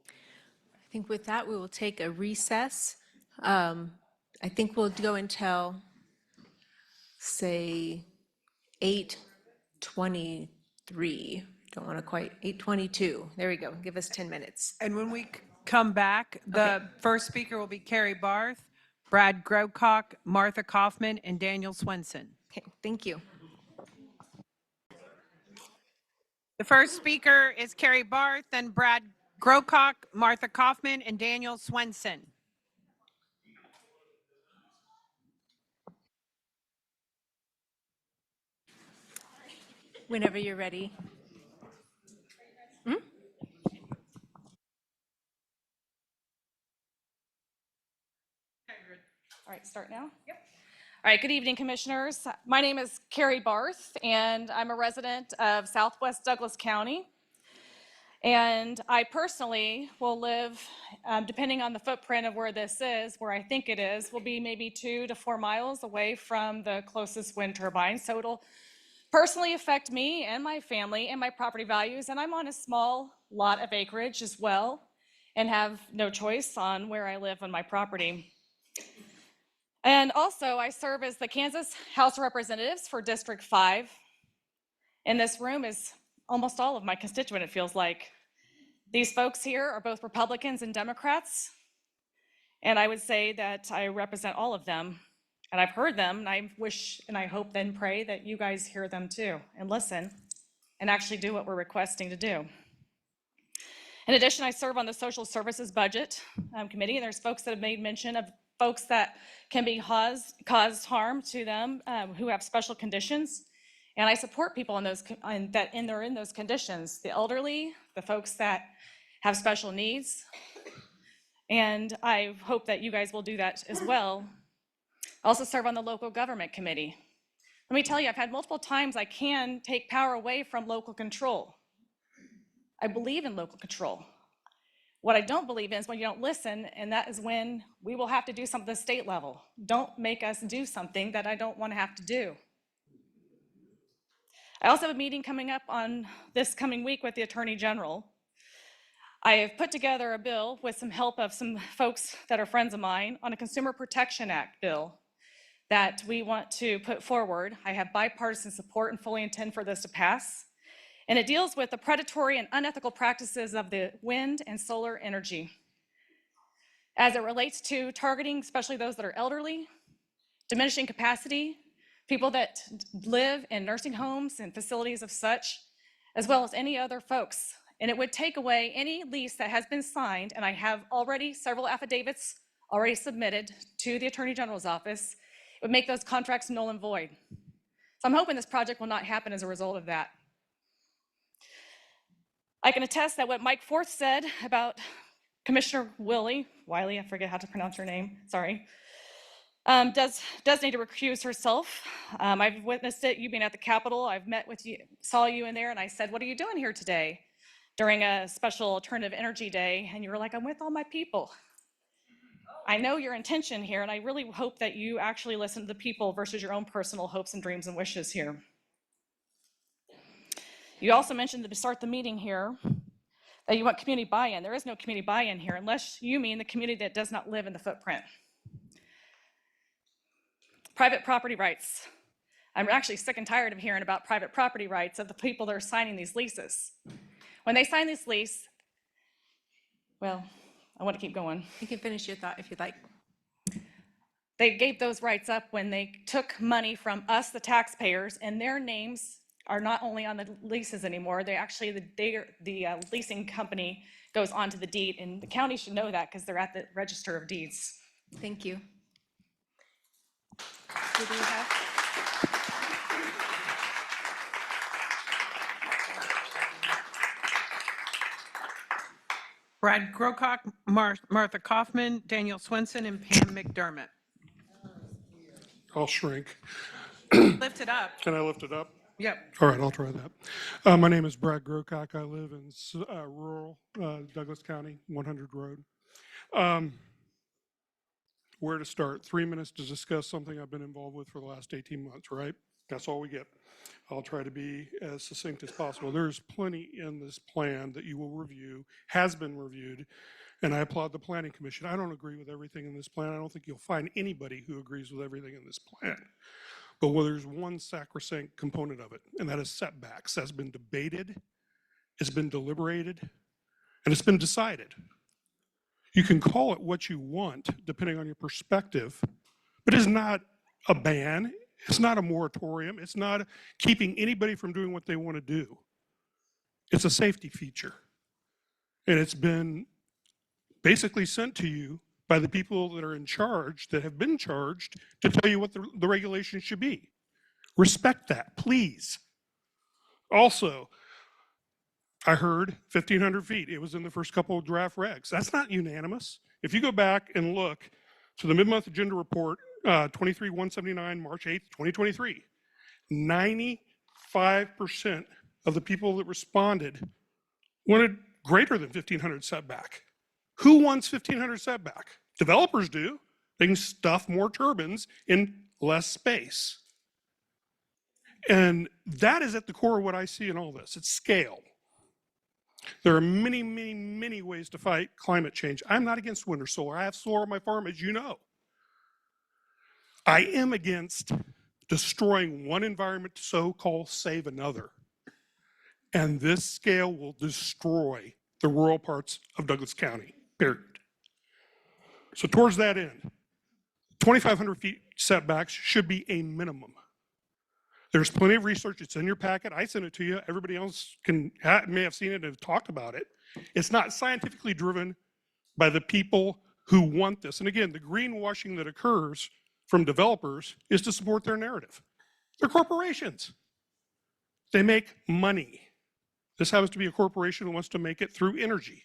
Speaker 1: I think with that, we will take a recess. I think we'll go until, say, 8 8:23. Don't want to quite, 8:22. There we go. Give us 10 minutes.
Speaker 3: And when we come back, the first speaker will be Carrie Barth, Brad Grocott, Martha Kaufman, and Daniel Swenson.
Speaker 1: Okay, thank you.
Speaker 3: The first speaker is Carrie Barth, then Brad Grocott, Martha Kaufman, and Daniel Swenson.
Speaker 1: Whenever you're ready.
Speaker 4: All right, start now? Yep. All right, good evening, commissioners. My name is Carrie Barth, and I'm a resident of Southwest Douglas County. And I personally will live, depending on the footprint of where this is, where I think it is, will be maybe 2 to 4 miles away from the closest wind turbine. So it'll personally affect me and my family and my property values. And I'm on a small lot of acreage as well and have no choice on where I live on my property. And also, I serve as the Kansas House of Representatives for District 5. And this room is almost all of my constituent, it feels like. These folks here are both Republicans and Democrats. And I would say that I represent all of them. And I've heard them, and I wish and I hope and pray that you guys hear them too and listen and actually do what we're requesting to do. In addition, I serve on the Social Services Budget Committee, and there's folks that have made mention of folks that can be cause harm to them who have special conditions. And I support people in those that they're in those conditions, the elderly, the folks that have special needs. And I hope that you guys will do that as well. I also serve on the Local Government Committee. Let me tell you, I've had multiple times I can take power away from local control. I believe in local control. What I don't believe in is when you don't listen, and that is when we will have to do something at the state level. Don't make us do something that I don't want to have to do. I also have a meeting coming up on this coming week with the Attorney General. I have put together a bill with some help of some folks that are friends of mine on a Consumer Protection Act bill that we want to put forward. I have bipartisan support and fully intend for this to pass. And it deals with the predatory and unethical practices of the wind and solar energy as it relates to targeting, especially those that are elderly, diminishing capacity, people that live in nursing homes and facilities of such, as well as any other folks. And it would take away any lease that has been signed, and I have already several affidavits already submitted to the Attorney General's office. It would make those contracts null and void. So I'm hoping this project will not happen as a result of that. I can attest that what Mike Forth said about Commissioner Wiley, I forget how to pronounce her name, sorry, does need to recuse herself. I've witnessed it, you being at the Capitol, I've met with you, saw you in there, and I said, what are you doing here today? During a special alternative energy day, and you were like, I'm with all my people. I know your intention here, and I really hope that you actually listen to the people versus your own personal hopes and dreams and wishes here. You also mentioned to start the meeting here that you want community buy-in. There is no community buy-in here unless you mean the community that does not live in the footprint. Private property rights. I'm actually sick and tired of hearing about private property rights of the people that are signing these leases. When they sign this lease, well, I want to keep going.
Speaker 1: You can finish your thought if you'd like.
Speaker 4: They gave those rights up when they took money from us, the taxpayers, and their names are not only on the leases anymore, they actually, the leasing company goes onto the deed, and the county should know that because they're at the Register of Deeds.
Speaker 1: Thank you. Who do we have?
Speaker 3: Brad Grocott, Martha Kaufman, Daniel Swenson, and Pam McDermott.
Speaker 17: I'll shrink.
Speaker 3: Lift it up.
Speaker 17: Can I lift it up?
Speaker 3: Yep.
Speaker 17: All right, I'll try that. My name is Brad Grocott. I live in rural Douglas County, 100 Road. Where to start? 3 minutes to discuss something I've been involved with for the last 18 months, right? That's all we get. I'll try to be as succinct as possible. There's plenty in this plan that you will review, has been reviewed, and I applaud the Planning Commission. I don't agree with everything in this plan. I don't think you'll find anybody who agrees with everything in this plan. But well, there's one sacrosanct component of it, and that is setbacks. That's been debated, it's been deliberated, and it's been decided. You can call it what you want, depending on your perspective, but it's not a ban, it's not a moratorium, it's not keeping anybody from doing what they want to do. It's a safety feature. And it's been basically sent to you by the people that are in charge, that have been charged to tell you what the regulations should be. Respect that, please. Also, I heard 1,500 feet. It was in the first couple of draft regs. That's not unanimous. If you go back and look to the mid-month agenda report, 23-179, March 8th, 2023, 95% of the people that responded wanted greater than 1,500 setback. Who wants 1,500 setback? Developers do. They can stuff more turbines in less space. And that is at the core of what I see in all this. It's scale. There are many, many, many ways to fight climate change. I'm not against wind or solar. I have solar on my farm, as you know. I am against destroying one environment to so-called save another. And this scale will destroy the rural parts of Douglas County, period. So towards that end, 2,500 feet setbacks should be a minimum. There's plenty of research. It's in your packet. I sent it to you. Everybody else may have seen it and have talked about it. It's not scientifically driven by the people who want this. And again, the greenwashing that occurs from developers is to support their narrative. They're corporations. They make money. This happens to be a corporation that wants to make it through energy.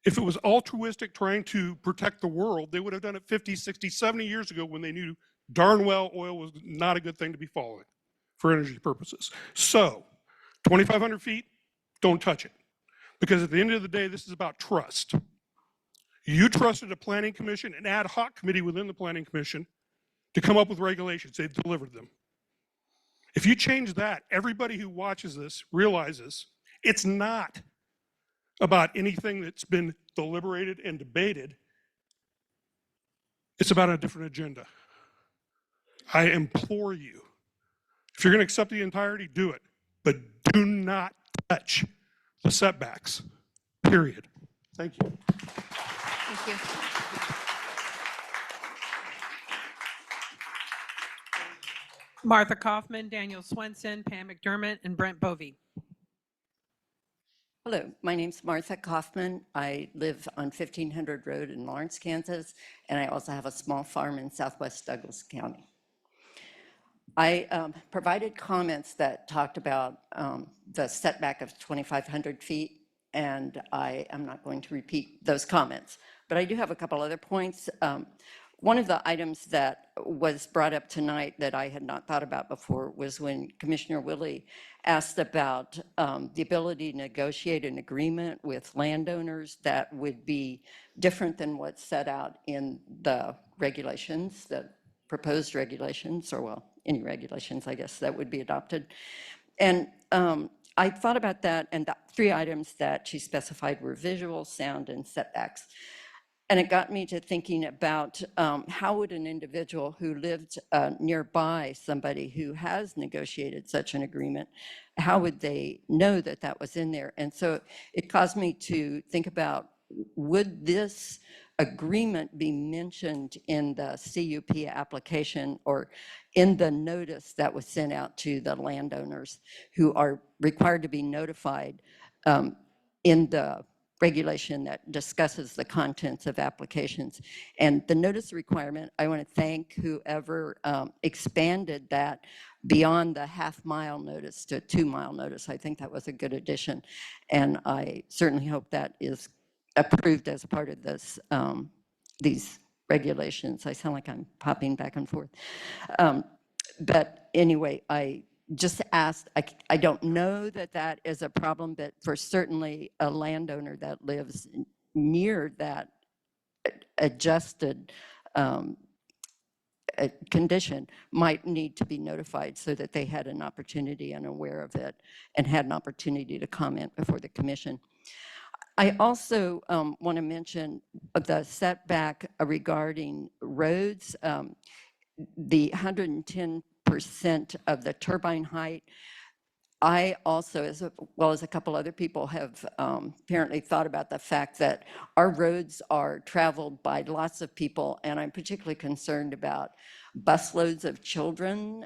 Speaker 17: If it was altruistic trying to protect the world, they would have done it 50, 60, 70 years ago when they knew darn well oil was not a good thing to be following for energy purposes. So 2,500 feet, don't touch it. Because at the end of the day, this is about trust. You trusted a planning commission, an ad hoc committee within the planning commission to come up with regulations. They've delivered them. If you change that, everybody who watches this realizes it's not about anything that's been deliberated and debated. It's about a different agenda. I implore you, if you're going to accept the entirety, do it. But do not touch the setbacks, period. Thank you.
Speaker 1: Thank you.
Speaker 3: Martha Kaufman, Daniel Swenson, Pam McDermott, and Brent Bovee.
Speaker 6: Hello, my name's Martha Kaufman. I live on 1500 Road in Lawrence, Kansas, and I also have a small farm in southwest Douglas County. I provided comments that talked about the setback of 2,500 feet, and I am not going to repeat those comments, but I do have a couple other points. One of the items that was brought up tonight that I had not thought about before was when Commissioner Willie asked about the ability to negotiate an agreement with landowners that would be different than what's set out in the regulations, the proposed regulations, or well, any regulations, I guess, that would be adopted. And I thought about that, and the three items that she specified were visual, sound, and setbacks. And it got me to thinking about how would an individual who lived nearby somebody who has negotiated such an agreement, how would they know that that was in there? And so it caused me to think about, would this agreement be mentioned in the CUP application or in the notice that was sent out to the landowners who are required to be notified in the regulation that discusses the contents of applications. And the notice requirement, I want to thank whoever expanded that beyond the half-mile notice to 2-mile notice. I think that was a good addition. And I certainly hope that is approved as part of this, these regulations. I sound like I'm popping back and forth. But anyway, I just asked, I don't know that that is a problem, but for certainly a landowner that lives near that adjusted condition might need to be notified so that they had an opportunity and aware of it and had an opportunity to comment before the commission. I also want to mention the setback regarding roads. the 110% of the turbine height, I also, as well as a couple other people, have apparently thought about the fact that our roads are traveled by lots of people, and I'm particularly concerned about busloads of children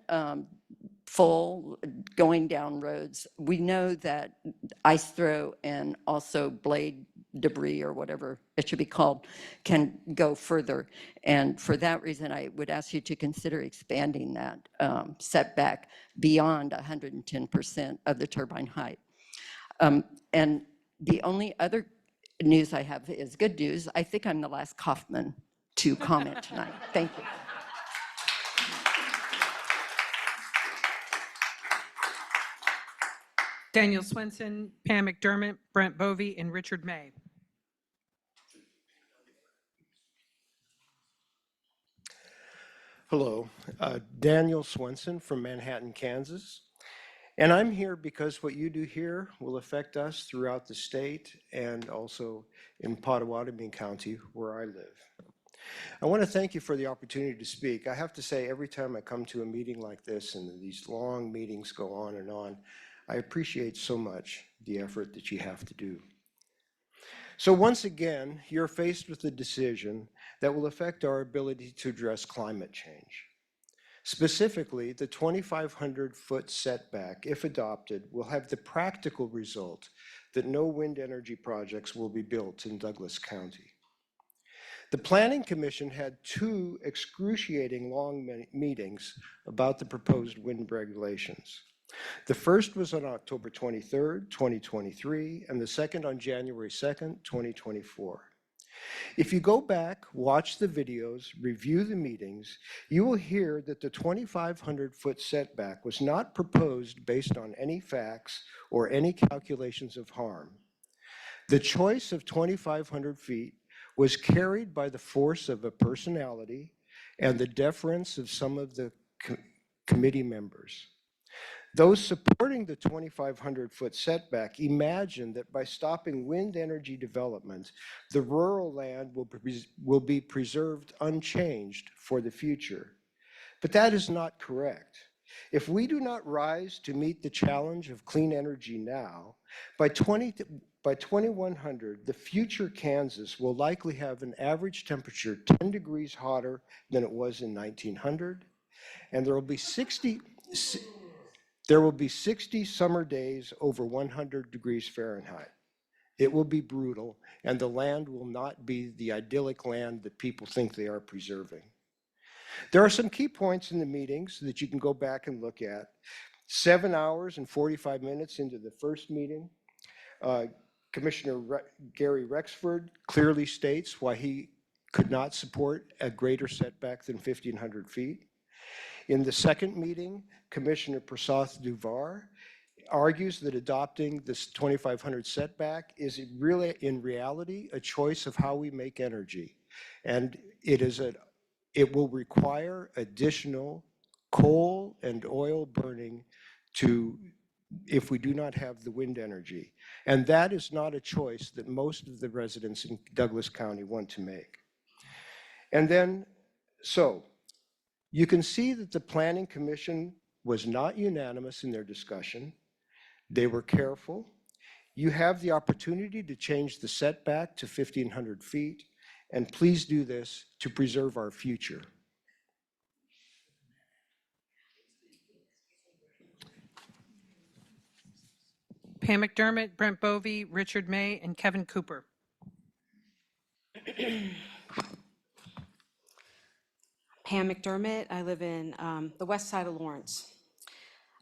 Speaker 6: full going down roads. We know that ice throw and also blade debris, or whatever it should be called, can go further. And for that reason, I would ask you to consider expanding that setback beyond 110% of the turbine height. And the only other news I have is good news. I think I'm the last Kaufman to comment tonight. Thank you.
Speaker 3: Daniel Swenson, Pam McDermott, Brent Bovee, and Richard May.
Speaker 5: Hello, Daniel Swenson from Manhattan, Kansas. And I'm here because what you do here will affect us throughout the state and also in Pottawatomie County, where I live. I want to thank you for the opportunity to speak. I have to say, every time I come to a meeting like this, and these long meetings go on, I appreciate so much the effort that you have to do. So once again, you're faced with a decision that will affect our ability to address climate change. Specifically, the 2,500-foot setback, if adopted, will have the practical result that no wind energy projects will be built in Douglas County. The Planning Commission had 2 excruciating long meetings about the proposed wind regulations. The first was on October 23rd, 2023, and the second on January 2nd, 2024. If you go back, watch the videos, review the meetings, you will hear that the 2,500-foot setback was not proposed based on any facts or any calculations of harm. The choice of 2,500 feet was carried by the force of a personality and the deference of some of the committee members. Those supporting the 2,500-foot setback imagined that by stopping wind energy development, the rural land will be preserved unchanged for the future. But that is not correct. If we do not rise to meet the challenge of clean energy now, by 2100, the future Kansas will likely have an average temperature 10 degrees hotter than it was in 1900, and there will be 60 summer days over 100 degrees Fahrenheit. It will be brutal, and the land will not be the idyllic land that people think they are preserving. There are some key points in the meetings that you can go back and look at. 7 hours and 45 minutes into the first meeting, Commissioner Gary Rexford clearly states why he could not support a greater setback than 1,500 feet. In the second meeting, Commissioner Prasath Duvar argues that adopting this 2,500 setback is really, in reality, a choice of how we make energy. And it will require additional coal and oil burning if we do not have the wind energy. And that is not a choice that most of the residents in Douglas County want to make. And then, so you can see that the Planning Commission was not unanimous in their discussion. They were careful. You have the opportunity to change the setback to 1,500 feet, and please do this to preserve our future.
Speaker 3: Pam McDermott, Brent Bovee, Richard May, and Kevin Cooper.
Speaker 8: Pam McDermott. I live in the west side of Lawrence.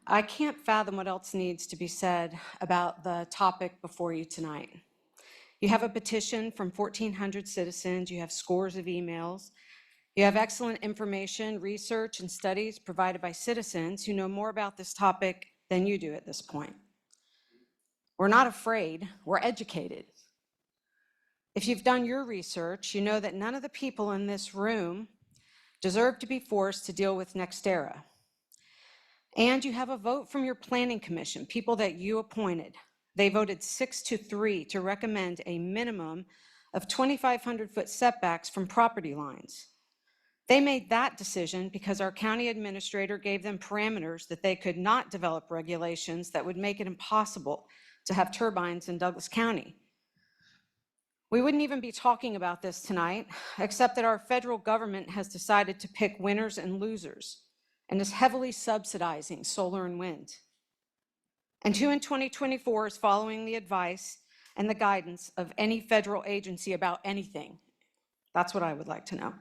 Speaker 8: I can't fathom what else needs to be said about the topic before you tonight. You have a petition from 1,400 citizens. You have scores of emails. You have excellent information, research, and studies provided by citizens who know more about this topic than you do at this point. We're not afraid, we're educated. If you've done your research, you know that none of the people in this room deserve to be forced to deal with NextEra. And you have a vote from your Planning Commission, people that you appointed. They voted 6-3 to recommend a minimum of 2,500-foot setbacks from property lines. They made that decision because our county administrator gave them parameters that they could not develop regulations that would make it impossible to have turbines in Douglas County. We wouldn't even be talking about this tonight, except that our federal government has decided to pick winners and losers and is heavily subsidizing solar and wind. And who in 2024 is following the advice and the guidance of any federal agency about anything? That's what I would like to know.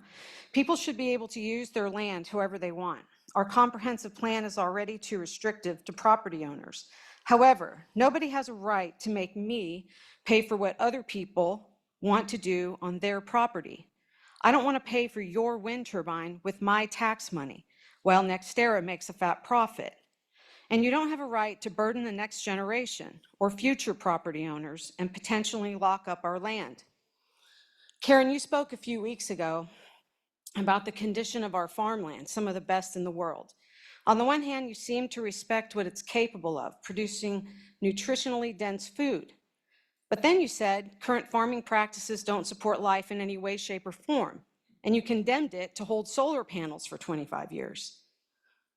Speaker 8: People should be able to use their land however they want. Our comprehensive plan is already too restrictive to property owners. However, nobody has a right to make me pay for what other people want to do on their property. I don't want to pay for your wind turbine with my tax money, while NextEra makes a fat profit. And you don't have a right to burden the next generation or future property owners and potentially lock up our land. Karen, you spoke a few weeks ago about the condition of our farmland, some of the best in the world. On the one hand, you seem to respect what it's capable of, producing nutritionally dense food. But then you said current farming practices don't support life in any way, shape, or form, and you condemned it to hold solar panels for 25 years.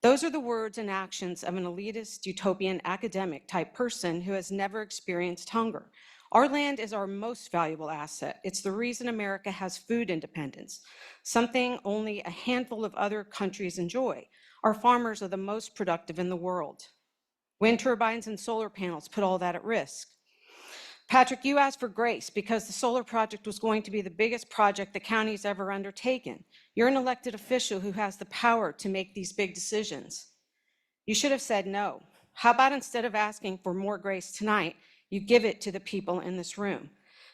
Speaker 8: Those are the words and actions of an elitist, utopian, academic type person who has never experienced hunger. Our land is our most valuable asset. It's the reason America has food independence, something only a handful of other countries enjoy. Our farmers are the most productive in the world. Wind turbines and solar panels put all that at risk. Patrick, you asked for grace because the solar project was going to be the biggest project the county's ever undertaken. You're an elected official who has the power to make these big decisions. You should have said no. How about instead of asking for more grace tonight, you give it to the people in this room?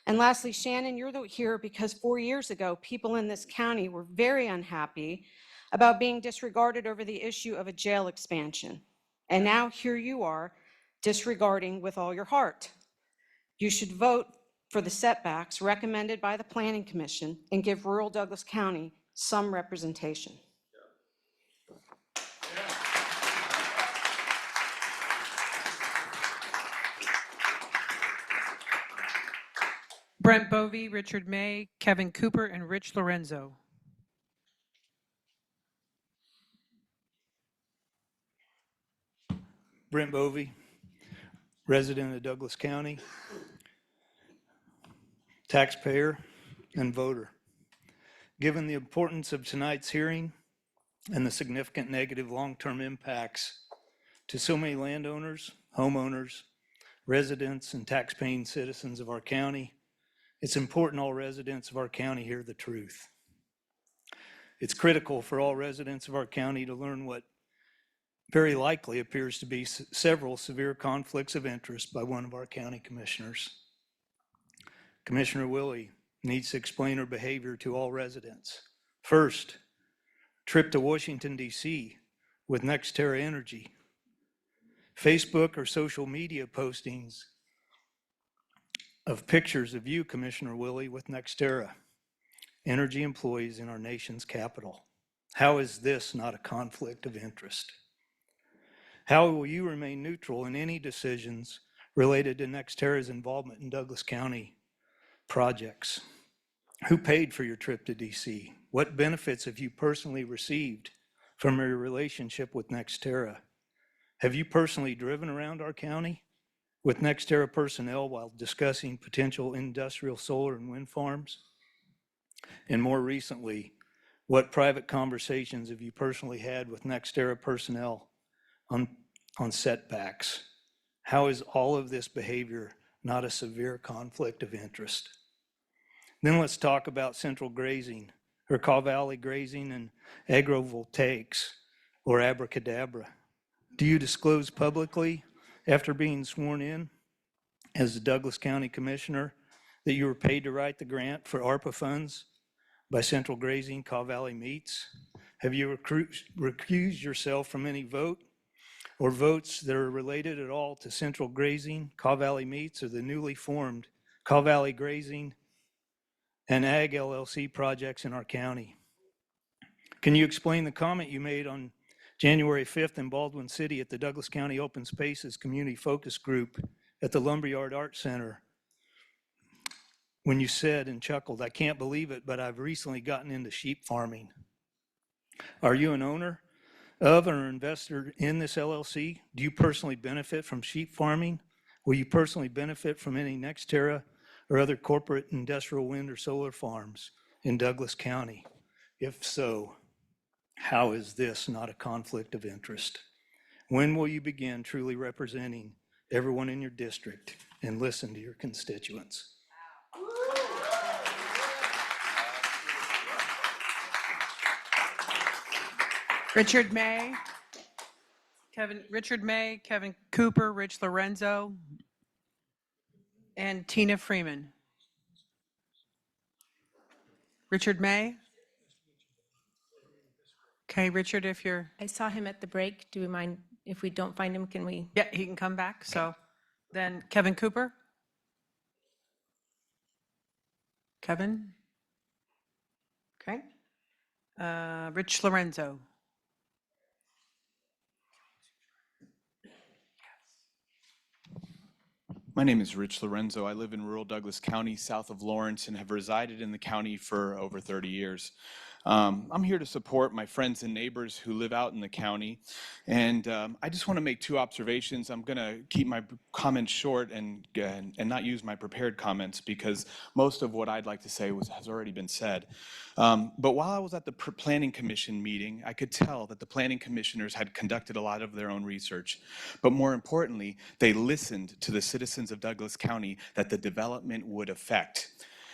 Speaker 8: And lastly, Shannon, you're here because 4 years ago, people in this county were very unhappy about being disregarded over the issue of a jail expansion. And now here you are, disregarding with all your heart. You should vote for the setbacks recommended by the Planning Commission and give rural Douglas County some representation.
Speaker 2: Brent Bovee, Richard May, Kevin Cooper, and Rich Lorenzo.
Speaker 9: Brent Bovee, resident of Douglas County, taxpayer and voter. Given the importance of tonight's hearing and the significant negative long-term impacts to so many landowners, homeowners, residents, and tax-paying citizens of our county, it's important all residents of our county hear the truth. It's critical for all residents of our county to learn what very likely appears to be several severe conflicts of interest by one of our county commissioners. Commissioner Willie needs to explain her behavior to all residents. First, trip to Washington, D.C. with NextEra Energy. Facebook or social media postings of pictures of you, Commissioner Willie, with NextEra Energy employees in our nation's capital. How is this not a conflict of interest? How will you remain neutral in any decisions related to NextEra's involvement in Douglas County projects? Who paid for your trip to DC? What benefits have you personally received from your relationship with NextEra? Have you personally driven around our county with NextEra personnel while discussing potential industrial solar and wind farms? And more recently, what private conversations have you personally had with NextEra personnel on setbacks? How is all of this behavior not a severe conflict of interest? Then let's talk about central grazing, or Kaw Valley grazing and agrovoltaics, or abracadabra. Do you disclose publicly, after being sworn in as the Douglas County Commissioner, that you were paid to write the grant for ARPA funds by Central Grazing Kaw Valley Meats? Have you recused yourself from any vote or votes that are related at all to Central Grazing, Kaw Valley Meats, or the newly formed Kaw Valley Grazing and Ag LLC projects in our county? Can you explain the comment you made on January 5th in Baldwin City at the Douglas County Open Spaces Community Focus Group at the Lumberyard Art Center, when you said and chuckled, "I can't believe it, but I've recently gotten into sheep farming"? Are you an owner of or an investor in this LLC? Do you personally benefit from sheep farming? Will you personally benefit from any NextEra or other corporate industrial wind or solar farms in Douglas County? If so, how is this not a conflict of interest? When will you begin truly representing everyone in your district and listen to your constituents?
Speaker 2: Richard May, Kevin Cooper, Rich Lorenzo, and Tina Freeman. Richard May? Okay, Richard, if you're,
Speaker 1: I saw him at the break. Do we mind if we don't find him, can we?
Speaker 2: yeah, he can come back. So then Kevin Cooper? Kevin? Okay. Rich Lorenzo?
Speaker 10: My name is Rich Lorenzo. I live in rural Douglas County, south of Lawrence, and have resided in the county for over 30 years. I'm here to support my friends and neighbors who live out in the county. And I just want to make two observations. I'm going to keep my comments short and not use my prepared comments because most of what I'd like to say has already been said. But while I was at the Planning Commission meeting, I could tell that the planning commissioners had conducted a lot of their own research. But more importantly, they listened to the citizens of Douglas County that the development would affect.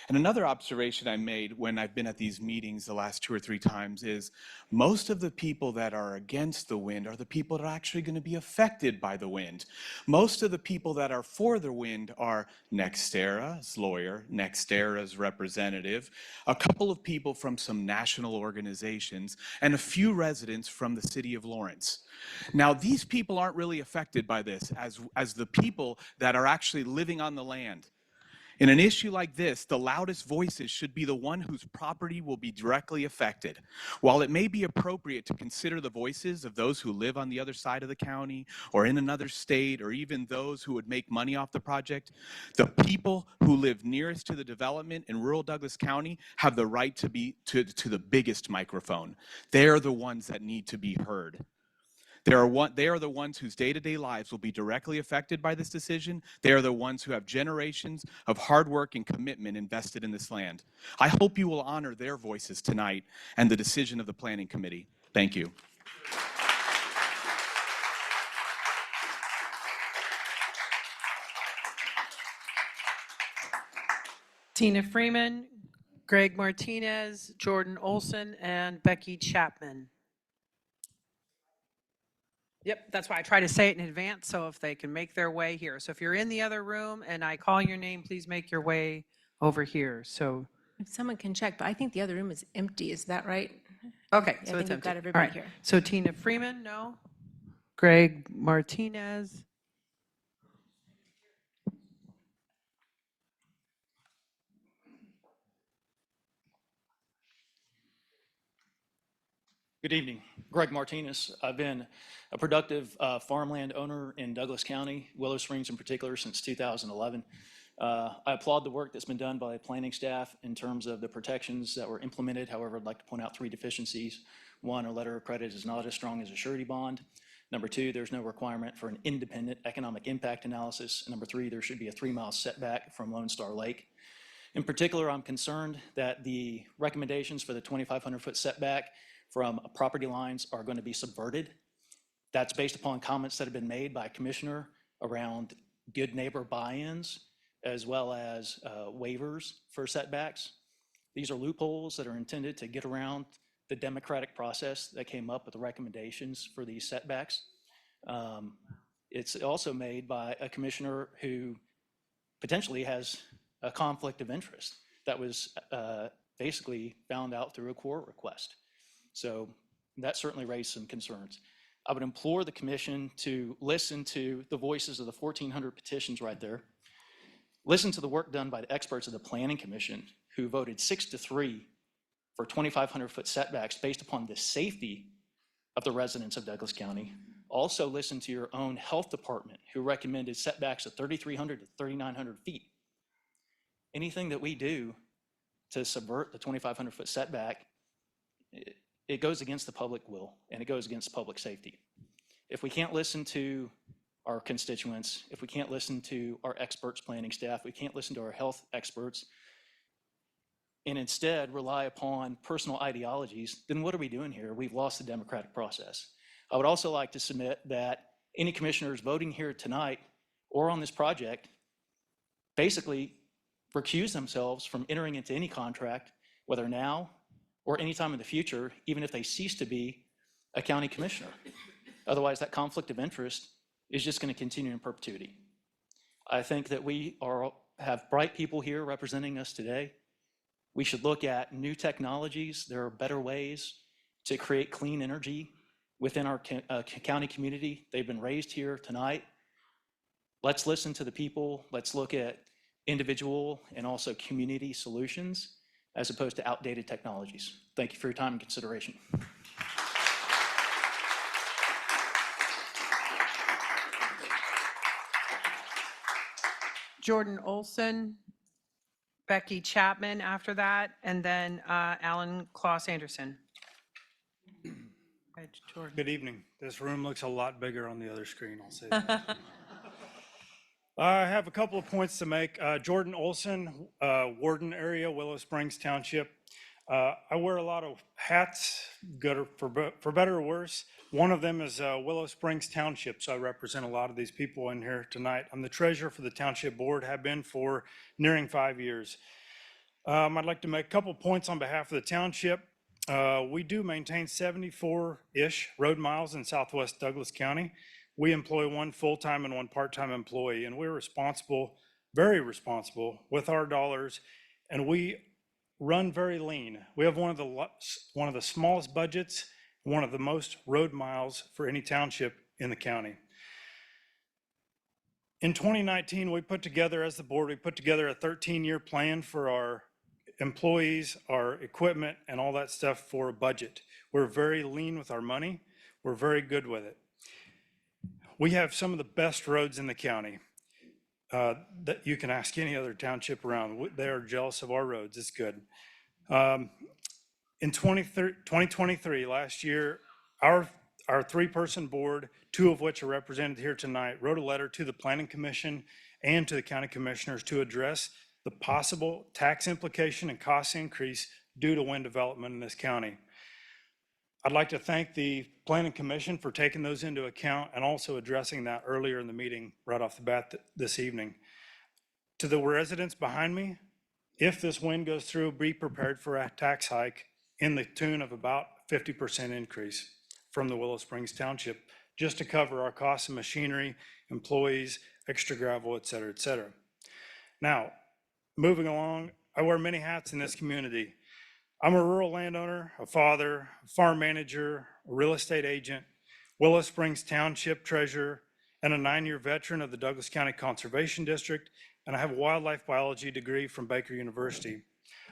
Speaker 10: And another observation I made when I've been at these meetings the last 2 or 3 times is most of the people that are against the wind are the people that are actually going to be affected by the wind. Most of the people that are for the wind are NextEra's lawyer, NextEra's representative, a couple of people from some national organizations, and a few residents from the city of Lawrence. Now, these people aren't really affected by this as the people that are actually living on the land. In an issue like this, the loudest voices should be the one whose property will be directly affected. While it may be appropriate to consider the voices of those who live on the other side of the county or in another state or even those who would make money off the project, the people who live nearest to the development in rural Douglas County have the right to be to the biggest microphone. They're the ones that need to be heard. They are the ones whose day-to-day lives will be directly affected by this decision. They are the ones who have generations of hard work and commitment invested in this land. I hope you will honor their voices tonight and the decision of the Planning Committee. Thank you.
Speaker 2: Tina Freeman, Greg Martinez, Jordan Olson, and Becky Chapman. Yep, that's why I try to say it in advance, so if they can make their way here. So if you're in the other room and I call your name, please make your way over here. So,
Speaker 1: If someone can check, but I think the other room is empty. Is that right?
Speaker 2: okay,
Speaker 1: Yeah,
Speaker 2: so
Speaker 1: I
Speaker 2: it's
Speaker 1: think we've got
Speaker 2: empty. All
Speaker 1: everybody
Speaker 2: right.
Speaker 1: here.
Speaker 2: So Tina Freeman, no. Greg Martinez.
Speaker 11: Good evening. Greg Martinez. I've been a productive farmland owner in Douglas County, Willow Springs in particular, since 2011. I applaud the work that's been done by planning staff in terms of the protections that were implemented. However, I'd like to point out 3 deficiencies. 1, a letter of credit is not as strong as a surety bond. Number 2, there's no requirement for an independent economic impact analysis. And number 3, there should be a 3-mile setback from Lone Star Lake. In particular, I'm concerned that the recommendations for the 2,500-foot setback from property lines are going to be subverted. That's based upon comments that have been made by a commissioner around good neighbor buy-ins, as well as waivers for setbacks. These are loopholes that are intended to get around the democratic process that came up with the recommendations for these setbacks. It's also made by a commissioner who potentially has a conflict of interest that was basically found out through a court request. So that certainly raised some concerns. I would implore the commission to listen to the voices of the 1,400 petitions right there. Listen to the work done by the experts of the Planning Commission who voted 6-3 for 2,500-foot setbacks based upon the safety of the residents of Douglas County. Also listen to your own health department who recommended setbacks of 3,300 to 3,900 feet. Anything that we do to subvert the 2,500-foot setback it goes against the public will and it goes against public safety. If we can't listen to our constituents, if we can't listen to our experts, planning staff, we can't listen to our health experts, and instead rely upon personal ideologies, then what are we doing here? We've lost the democratic process. I would also like to submit that any commissioners voting here tonight or on this project basically recuse themselves from entering into any contract, whether now or anytime in the future, even if they cease to be a county commissioner. Otherwise, that conflict of interest is just going to continue in perpetuity. I think that we have bright people here representing us today. We should look at new technologies. There are better ways to create clean energy within our county community. They've been raised here tonight. Let's listen to the people. Let's look at individual and also community solutions as opposed to outdated technologies. Thank you for your time and consideration.
Speaker 3: Jordan Olson, Becky Chapman after that, and then Alan Kloss Anderson. Right, Jordan.
Speaker 12: Good evening. This room looks a lot bigger on the other screen, I'll say that. I have a couple of points to make. Jordan Olson, Warden area, Willow Springs Township. I wear a lot of hats, good or for better or worse. One of them is Willow Springs Township, so I represent a lot of these people in here tonight. I'm the treasurer for the township board, have been for nearing 5 years. I'd like to make a couple points on behalf of the township. We do maintain 74-ish road miles in southwest Douglas County. We employ one full-time and one part-time employee, and we're responsible, very responsible with our dollars, and we run very lean. We have one of the smallest budgets, one of the most road miles for any township in the county. In 2019, we put together, as the board, we put together a 13-year plan for our employees, our equipment, and all that stuff for a budget. We're very lean with our money. We're very good with it. We have some of the best roads in the county that you can ask any other township around. They are jealous of our roads. It's good. In 2023, last year, our three-person board, two of which are represented here tonight, wrote a letter to the Planning Commission and to the county commissioners to address the possible tax implication and cost increase due to wind development in this county. I'd like to thank the Planning Commission for taking those into account and also addressing that earlier in the meeting right off the bat this evening. To the residents behind me, if this wind goes through, be prepared for a tax hike in the tune of about 50% increase from the Willow Springs Township, just to cover our costs of machinery, employees, extra gravel, et cetera, et cetera. Now, moving along, I wear many hats in this community. I'm a rural landowner, a father, a farm manager, a real estate agent, Willow Springs Township treasurer, and a 9-year veteran of the Douglas County Conservation District, and I have a wildlife biology degree from Baker University.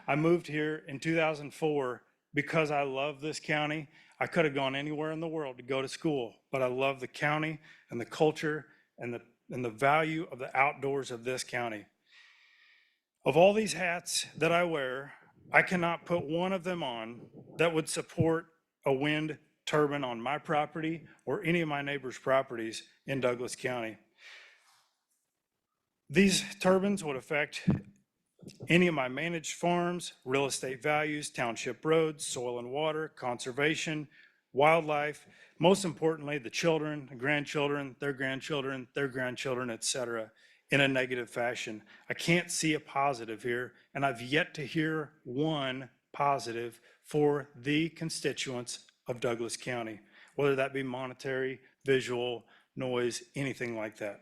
Speaker 12: I moved here in 2004 because I love this county. I could have gone anywhere in the world to go to school, but I love the county and the culture and the value of the outdoors of this county. Of all these hats that I wear, I cannot put one of them on that would support a wind turbine on my property or any of my neighbors' properties in Douglas County. These turbines would affect any of my managed farms, real estate values, township roads, soil and water, conservation, wildlife, most importantly, the children, the grandchildren, their grandchildren, et cetera, in a negative fashion. I can't see a positive here, and I've yet to hear one positive for the constituents of Douglas County, whether that be monetary, visual, noise, anything like that.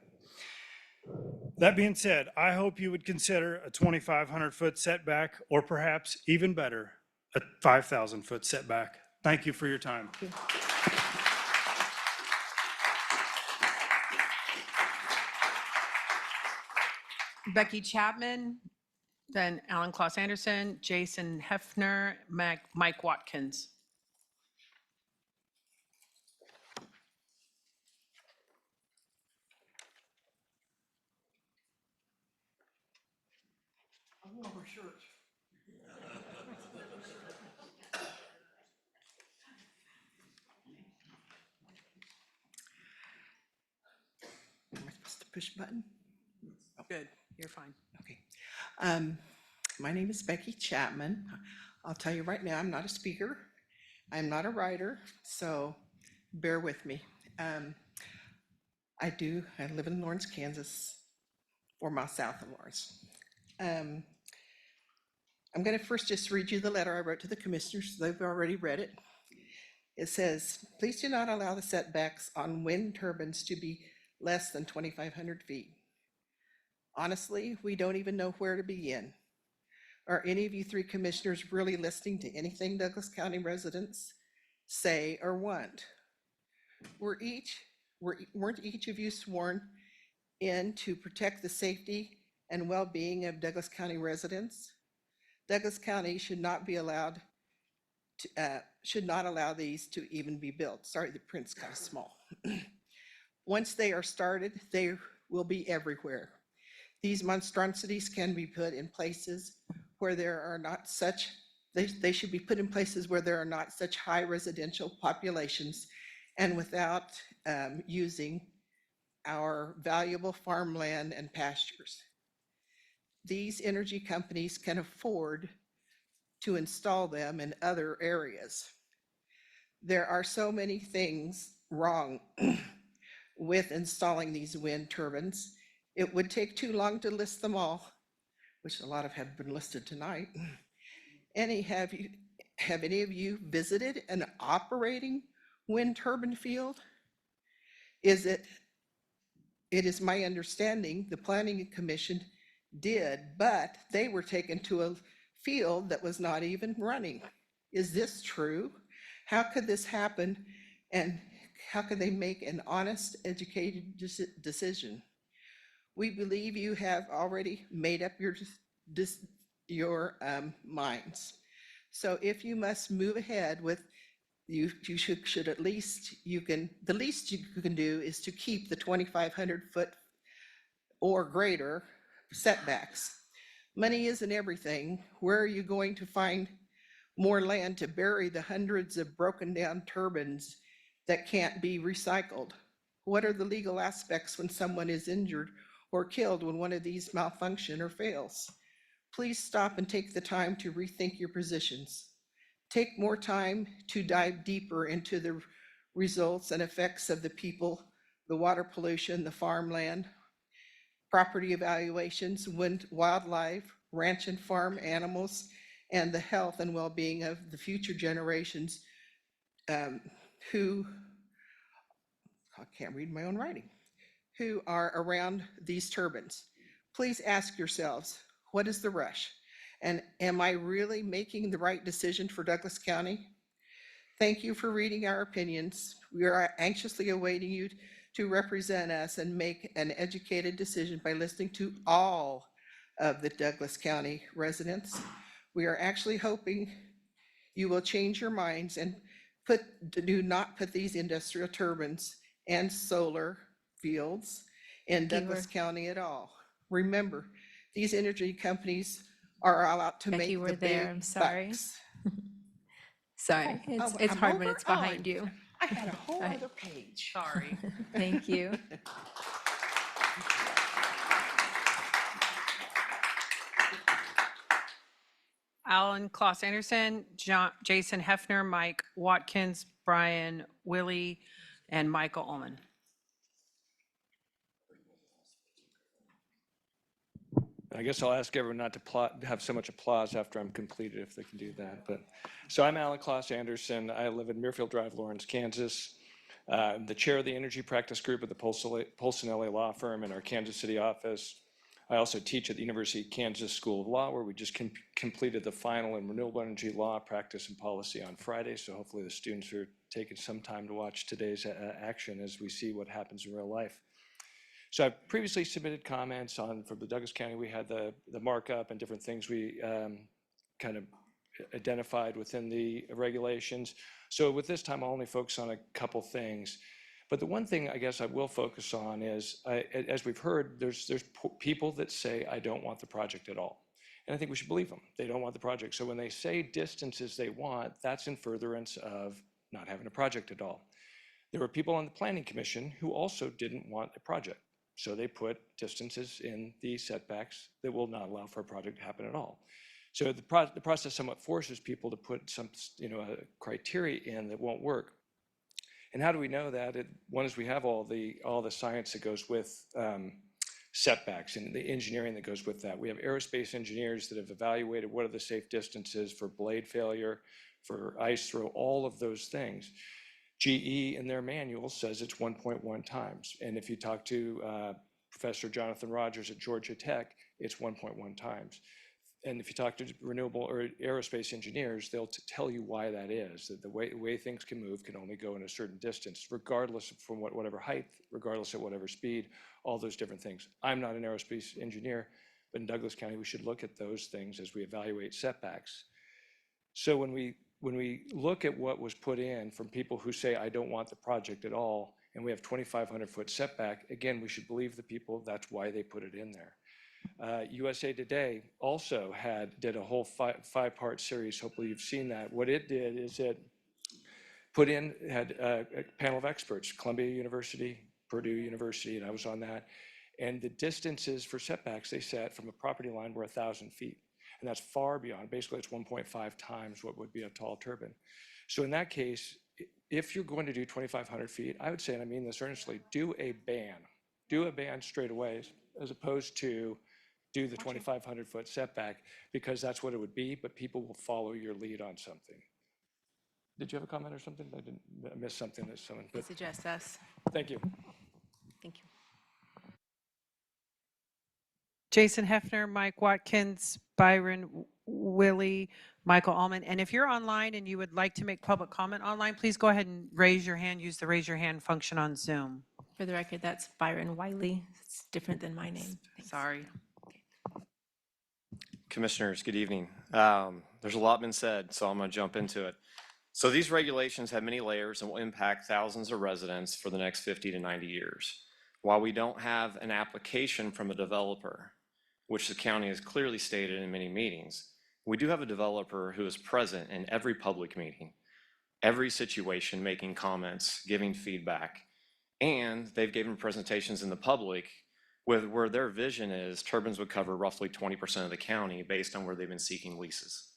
Speaker 12: That being said, I hope you would consider a 2,500-foot setback, or perhaps even better, a 5,000-foot setback. Thank you for your time.
Speaker 3: Becky Chapman, then Alan Kloss Anderson, Jason Hefner, Mike Watkins.
Speaker 13: push button?
Speaker 3: Good, you're fine.
Speaker 13: Okay. My name is Becky Chapman. I'll tell you right now, I'm not a speaker. I'm not a writer, so bear with me. I live in Lawrence, Kansas, 4 miles south of Lawrence. I'm going to first just read you the letter I wrote to the commissioners. They've already read it. It says, please do not allow the setbacks on wind turbines to be less than 2,500 feet. Honestly, we don't even know where to begin. Are any of you 3 commissioners really listening to anything Douglas County residents say or want? Weren't each of you sworn in to protect the safety and well-being of Douglas County residents? Douglas County should not allow these to even be built. Sorry, the print's kind of small. Once they are started, they will be everywhere. These monstrosities can be put in places where there are not such, they should be put in places where there are not such high residential populations and without using our valuable farmland and pastures. These energy companies can afford to install them in other areas. There are so many things wrong with installing these wind turbines. It would take too long to list them all, which a lot of have been listed tonight. Have any of you visited an operating wind turbine field? It is my understanding the Planning Commission did, but they were taken to a field that was not even running. Is this true? How could this happen? And how can they make an honest, educated decision? We believe you have already made up your minds. So if you must move ahead with, you should at least, the least you can do is to keep the 2,500 foot or greater setbacks. Money isn't everything. Where are you going to find more land to bury the hundreds of broken down turbines that can't be recycled? What are the legal aspects when someone is injured or killed when one of these malfunction or fails? Please stop and take the time to rethink your positions. Take more time to dive deeper into the results and effects of the people, the water pollution, the farmland, property evaluations, wildlife, ranch and farm animals, and the health and well-being of the future generations who, I can't read my own writing, who are around these turbines. Please ask yourselves, what is the rush? And am I really making the right decision for Douglas County? Thank you for reading our opinions. We are anxiously awaiting you to represent us and make an educated decision by listening to all of the Douglas County residents. We are actually hoping you will change your minds and do not put these industrial turbines and solar fields in Douglas County at all. Remember, these energy companies are all out to make
Speaker 1: Becky,
Speaker 13: the
Speaker 1: we're
Speaker 13: big
Speaker 1: there. I'm sorry.
Speaker 13: bucks.
Speaker 1: Sorry, it's
Speaker 13: I'm
Speaker 1: hard when
Speaker 13: over?
Speaker 1: it's behind you.
Speaker 13: I had a whole
Speaker 1: Right.
Speaker 13: other page.
Speaker 3: Sorry.
Speaker 1: Thank you.
Speaker 2: Alan Kloss Anderson, Jason Hefner, Mike Watkins, Brian Willie, and Michael Ullman.
Speaker 14: I guess I'll ask everyone not to have so much applause after I'm completed, if they can do that. But so I'm Alan Kloss Anderson. I live in Muirfield Drive, Lawrence, Kansas. I'm the chair of the energy practice group at the Polsinelli Law Firm in our Kansas City office. I also teach at the University of Kansas School of Law, where we just completed the final in renewable energy law, practice, and policy on Friday. So hopefully the students are taking some time to watch today's action as we see what happens in real life. So I previously submitted comments on, from the Douglas County, we had the markup and different things we kind of identified within the regulations. So with this time, I'll only focus on a couple things. But the one thing I guess I will focus on is, as we've heard, there's people that say, I don't want the project at all. And I think we should believe them. They don't want the project. So when they say distances they want, that's in furtherance of not having a project at all. There were people on the Planning Commission who also didn't want a project. So they put distances in the setbacks that will not allow for a project to happen at all. So the process somewhat forces people to put some, a criteria in that won't work. And how do we know that? One is we have all the science that goes with setbacks and the engineering that goes with that. We have aerospace engineers that have evaluated what are the safe distances for blade failure, for ice throw, all of those things. GE in their manual says it's 1.1 times. And if you talk to Professor Jonathan Rogers at Georgia Tech, it's 1.1 times. And if you talk to renewable or aerospace engineers, they'll tell you why that is, that the way things can move can only go in a certain distance, regardless of from whatever height, regardless of whatever speed, all those different things. I'm not an aerospace engineer, but in Douglas County, we should look at those things as we evaluate setbacks. So when we look at what was put in from people who say, I don't want the project at all, and we have 2,500 foot setback, again, we should believe the people, that's why they put it in there. USA Today also did a whole five-part series. Hopefully you've seen that. What it did is it had a panel of experts, Columbia University, Purdue University, and I was on that. And the distances for setbacks they set from a property line were 1,000 feet. And that's far beyond, basically it's 1.5 times what would be a tall turbine. So in that case, if you're going to do 2,500 feet, I would say, and I mean this earnestly, do a ban straight away, as opposed to do the 2,500 foot setback, because that's what it would be, but people will follow your lead on something. Did you have a comment or something? I missed something that someone put.
Speaker 1: Please address us.
Speaker 14: Thank you.
Speaker 1: Thank you.
Speaker 2: Jason Hefner, Mike Watkins, Byron Willie, Michael Allman. And if you're online and you would like to make public comment online, please go ahead and raise your hand, use the raise your hand function on Zoom.
Speaker 1: For the record, that's Byron Wiley. It's different than my name. Thanks.
Speaker 2: Sorry.
Speaker 15: Commissioners, good evening. There's a lot been said, so I'm going to jump into it. So these regulations have many layers and will impact thousands of residents for the next 50 to 90 years. While we don't have an application from a developer, which the county has clearly stated in many meetings, we do have a developer who is present in every public meeting, every situation, making comments, giving feedback, and they've given presentations in the public where their vision is turbines would cover roughly 20% of the county based on where they've been seeking leases.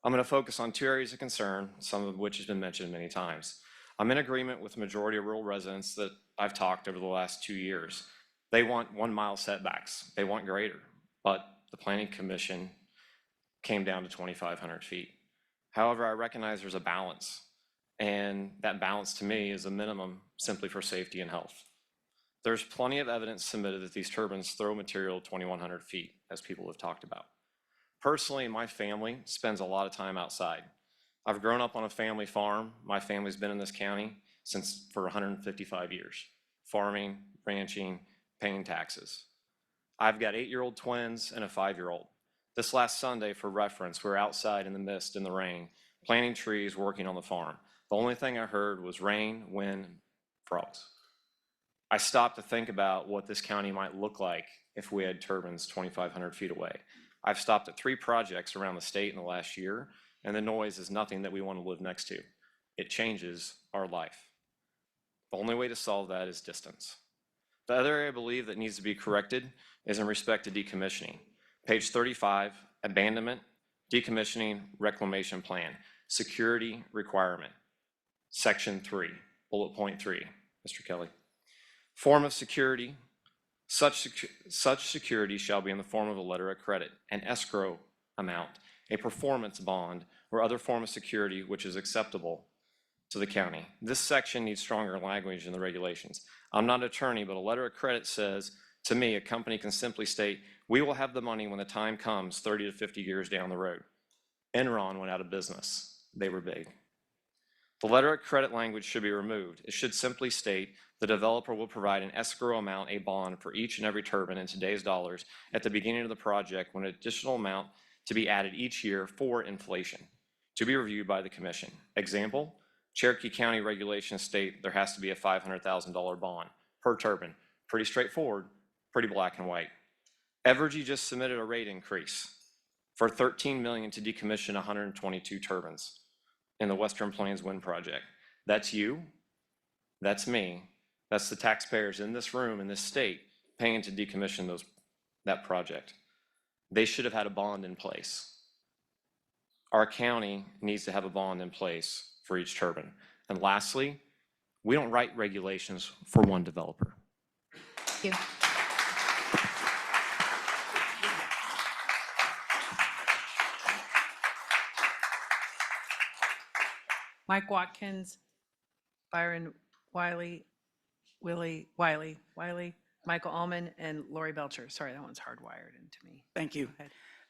Speaker 15: I'm going to focus on two areas of concern, some of which has been mentioned many times. I'm in agreement with the majority of rural residents that I've talked over the last 2 years. They want 1 mile setbacks. They want greater, but the Planning Commission came down to 2,500 feet. However, I recognize there's a balance, and that balance to me is a minimum simply for safety and health. There's plenty of evidence submitted that these turbines throw material 2,100 feet, as people have talked about. Personally, my family spends a lot of time outside. I've grown up on a family farm. My family's been in this county for 155 years, farming, ranching, paying taxes. I've got 8-year-old twins and a 5-year-old. This last Sunday, for reference, we were outside in the mist and the rain, planting trees, working on the farm. The only thing I heard was rain, wind, frogs. I stopped to think about what this county might look like if we had turbines 2,500 feet away. I've stopped at 3 projects around the state in the last year, and the noise is nothing that we want to live next to. It changes our life. The only way to solve that is distance. The other area I believe that needs to be corrected is in respect to decommissioning. Page 35, abandonment, decommissioning, reclamation plan, security requirement. Section 3, bullet point 3, Mr. Kelly. Form of security, such security shall be in the form of a letter of credit, an escrow amount, a performance bond, or other form of security which is acceptable to the county. This section needs stronger language in the regulations. I'm not an attorney, but a letter of credit says, to me, a company can simply state, we will have the money when the time comes 30 to 50 years down the road. Enron went out of business. They were big. The letter of credit language should be removed. It should simply state the developer will provide an escrow amount, a bond for each and every turbine in today's dollars at the beginning of the project when an additional amount to be added each year for inflation to be reviewed by the commission. Example, Cherokee County regulations state there has to be a $500,000 bond per turbine. Pretty straightforward, pretty black and white. Evergy just submitted a rate increase for $13 million to decommission 122 turbines in the Western Plains Wind Project. That's you, that's me, that's the taxpayers in this room, in this state, paying to decommission that project. They should have had a bond in place. Our county needs to have a bond in place for each turbine. And lastly, we don't write regulations for one developer.
Speaker 1: Thank you.
Speaker 2: Mike Watkins, Byron Wiley, Michael Allman, and Lori Belcher. Sorry, that one's hardwired into me.
Speaker 16: Thank you.
Speaker 2: Go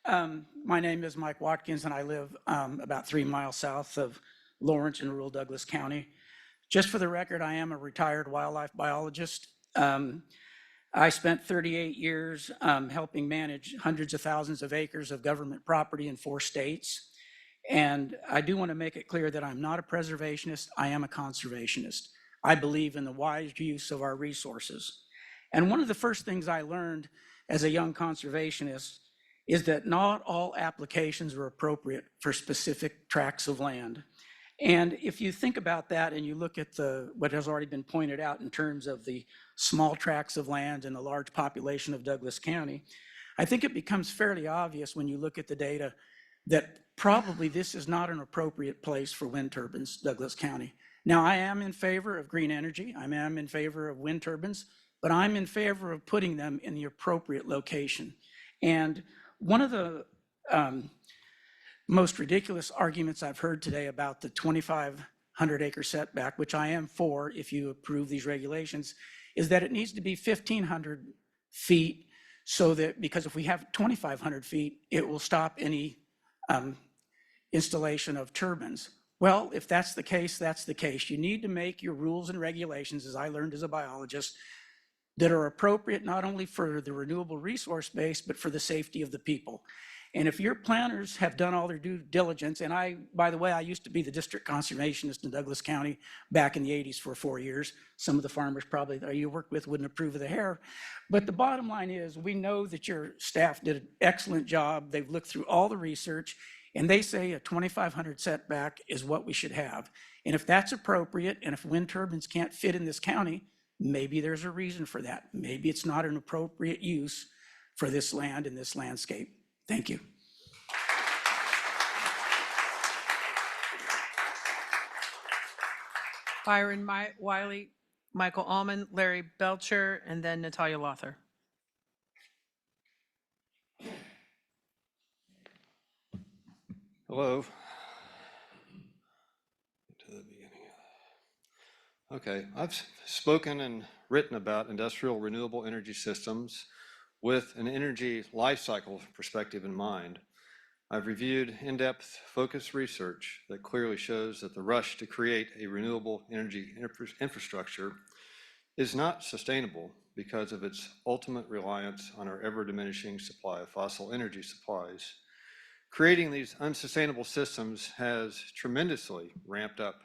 Speaker 2: ahead.
Speaker 16: My name is Mike Watkins, and I live about 3 miles south of Lawrence in rural Douglas County. Just for the record, I am a retired wildlife biologist. I spent 38 years helping manage hundreds of thousands of acres of government property in 4 states. And I do want to make it clear that I'm not a preservationist, I am a conservationist. I believe in the wise use of our resources. And one of the first things I learned as a young conservationist is that not all applications are appropriate for specific tracts of land. And if you think about that and you look at what has already been pointed out in terms of the small tracts of land and the large population of Douglas County, I think it becomes fairly obvious when you look at the data that probably this is not an appropriate place for wind turbines, Douglas County. Now, I am in favor of green energy. I am in favor of wind turbines, but I'm in favor of putting them in the appropriate location. And one of the most ridiculous arguments I've heard today about the 2,500 acre setback, which I am for if you approve these regulations, is that it needs to be 1,500 feet so that, because if we have 2,500 feet, it will stop any installation of turbines. Well, if that's the case, that's the case. You need to make your rules and regulations, as I learned as a biologist, that are appropriate not only for the renewable resource base, but for the safety of the people. And if your planners have done all their due diligence, and by the way, I used to be the district conservationist in Douglas County back in the 80s for 4 years. Some of the farmers probably that you worked with wouldn't approve of the hair. But the bottom line is, we know that your staff did an excellent job. They've looked through all the research, and they say a 2,500 setback is what we should have. And if that's appropriate, and if wind turbines can't fit in this county, maybe there's a reason for that. Maybe it's not an appropriate use for this land and this landscape. Thank you.
Speaker 2: Byron Wiley, Michael Allman, Larry Belcher, and then Natalia Lothar.
Speaker 18: Hello. To the beginning. Okay, I've spoken and written about industrial renewable energy systems with an energy life cycle perspective in mind. I've reviewed in-depth focused research that clearly shows that the rush to create a renewable energy infrastructure is not sustainable because of its ultimate reliance on our ever-diminishing supply of fossil energy supplies. Creating these unsustainable systems has tremendously ramped up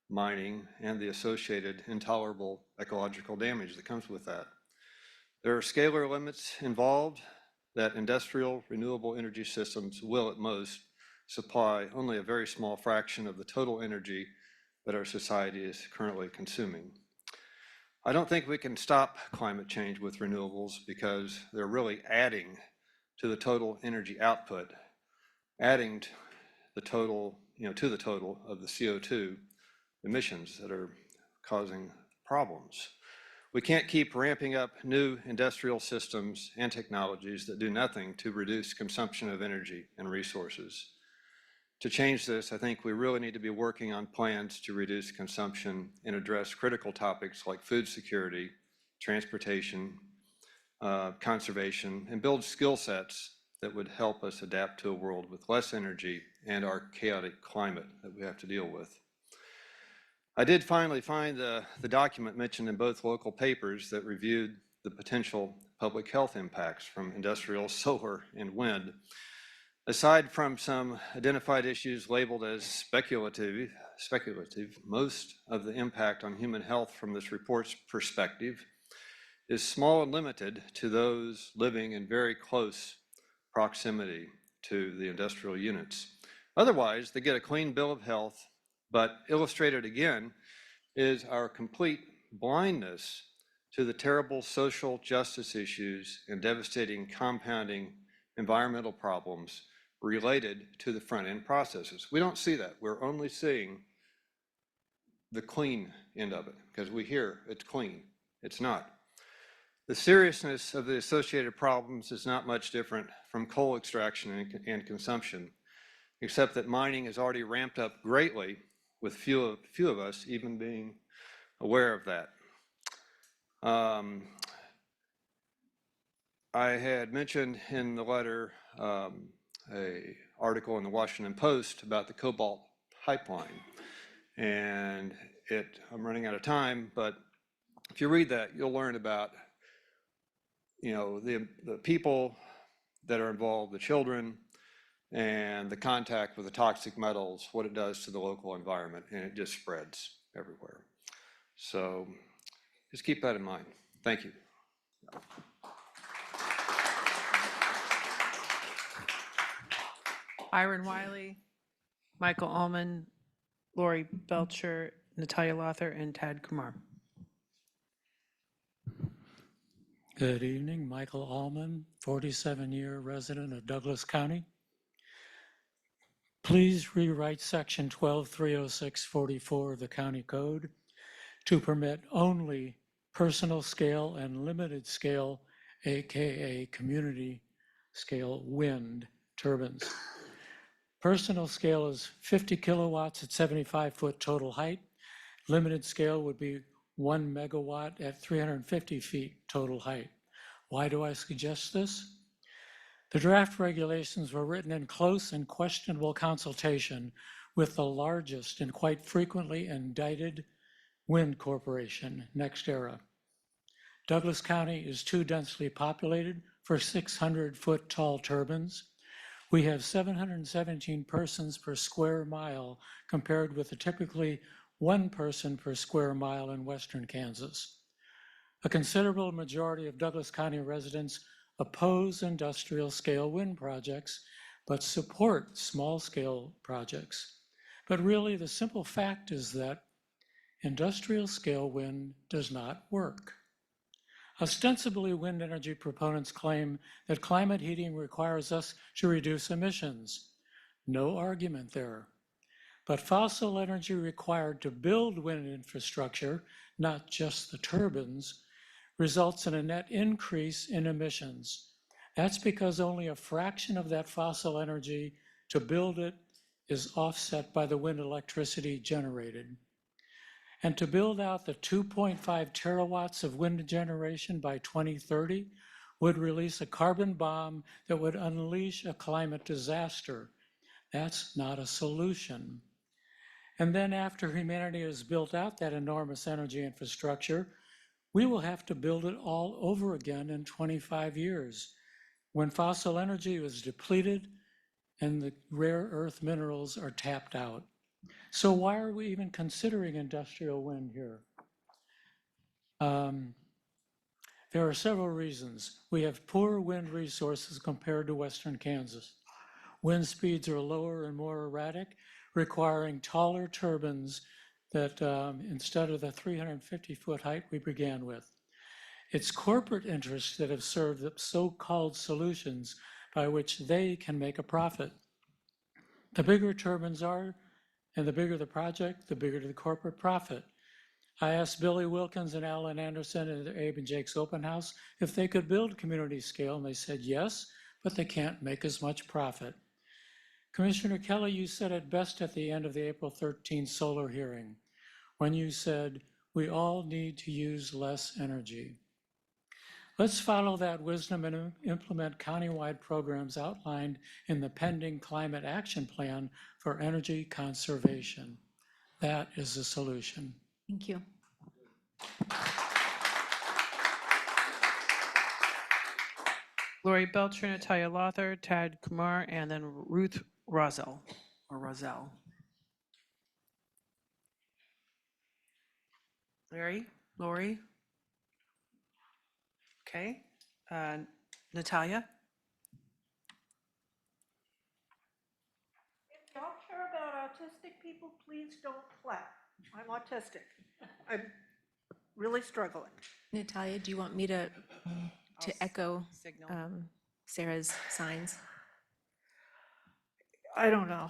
Speaker 18: mining and the associated intolerable ecological damage that comes with that. There are scalar limits involved that industrial renewable energy systems will at most supply only a very small fraction of the total energy that our society is currently consuming. I don't think we can stop climate change with renewables because they're really adding to the total energy output, adding the total, to the total of the CO2 emissions that are causing problems. We can't keep ramping up new industrial systems and technologies that do nothing to reduce consumption of energy and resources. To change this, I think we really need to be working on plans to reduce consumption and address critical topics like food security, transportation, conservation, and build skill sets that would help us adapt to a world with less energy and our chaotic climate that we have to deal with. I did finally find the document mentioned in both local papers that reviewed the potential public health impacts from industrial solar and wind. Aside from some identified issues labeled as speculative, most of the impact on human health from this report's perspective is small and limited to those living in very close proximity to the industrial units. Otherwise, they get a clean bill of health. But illustrated again is our complete blindness to the terrible social justice issues and devastating compounding environmental problems related to the front-end processes. We don't see that. We're only seeing the clean end of it, because we hear it's clean. It's not. The seriousness of the associated problems is not much different from coal extraction and consumption, except that mining has already ramped up greatly, with few of us even being aware of that. I had mentioned in the letter a article in the Washington Post about the cobalt pipeline. And I'm running out of time, but if you read that, you'll learn about, the people that are involved, the children, and the contact with the toxic metals, what it does to the local environment, and it just spreads everywhere. So just keep that in mind. Thank you.
Speaker 2: Byron Wiley, Michael Allman, Lori Belcher, Natalia Lother, and Tad Kumar.
Speaker 19: Good evening, Michael Allman, 47-year resident of Douglas County. Please rewrite section 1230644 of the county code to permit only personal scale and limited scale, AKA community scale wind turbines. Personal scale is 50 kilowatts at 75-foot total height. Limited scale would be 1 megawatt at 350 feet total height. Why do I suggest this? The draft regulations were written in close and questionable consultation with the largest and quite frequently indicted wind corporation, NextEra. Douglas County is too densely populated for 600-foot tall turbines. We have 717 persons per square mile compared with the typically 1 person per square mile in western Kansas. A considerable majority of Douglas County residents oppose industrial scale wind projects, but support small scale projects. But really the simple fact is that industrial scale wind does not work. Ostensibly, wind energy proponents claim that climate heating requires us to reduce emissions. No argument there. But fossil energy required to build wind infrastructure, not just the turbines, results in a net increase in emissions. That's because only a fraction of that fossil energy to build it is offset by the wind electricity generated. And to build out the 2.5 terawatts of wind generation by 2030 would release a carbon bomb that would unleash a climate disaster. That's not a solution. And then after humanity has built out that enormous energy infrastructure, we will have to build it all over again in 25 years, when fossil energy is depleted and the rare earth minerals are tapped out. So why are we even considering industrial wind here? There are several reasons. We have poor wind resources compared to western Kansas. Wind speeds are lower and more erratic, requiring taller turbines that instead of the 350-foot height we began with. It's corporate interests that have served the so-called solutions by which they can make a profit. The bigger turbines are, and the bigger the project, the bigger the corporate profit. I asked Billy Wilkins and Alan Anderson and Abe and Jake's open house if they could build community scale, and they said yes, but they can't make as much profit. Commissioner Kelly, you said it best at the end of the April 13 solar hearing, when you said, we all need to use less energy. Let's follow that wisdom and implement countywide programs outlined in the pending Climate Action Plan for Energy Conservation. That is the solution.
Speaker 1: Thank you.
Speaker 2: Lori Belcher, Natalia Lother, Tad Kumar, and then Ruth Rosell, or Roselle. Lori? Okay, Natalia?
Speaker 20: If y'all care about autistic people, please don't clap. I'm autistic. I'm really struggling.
Speaker 1: Natalia, do you want me to echo
Speaker 3: Signal.
Speaker 1: Sarah's signs?
Speaker 20: I don't know.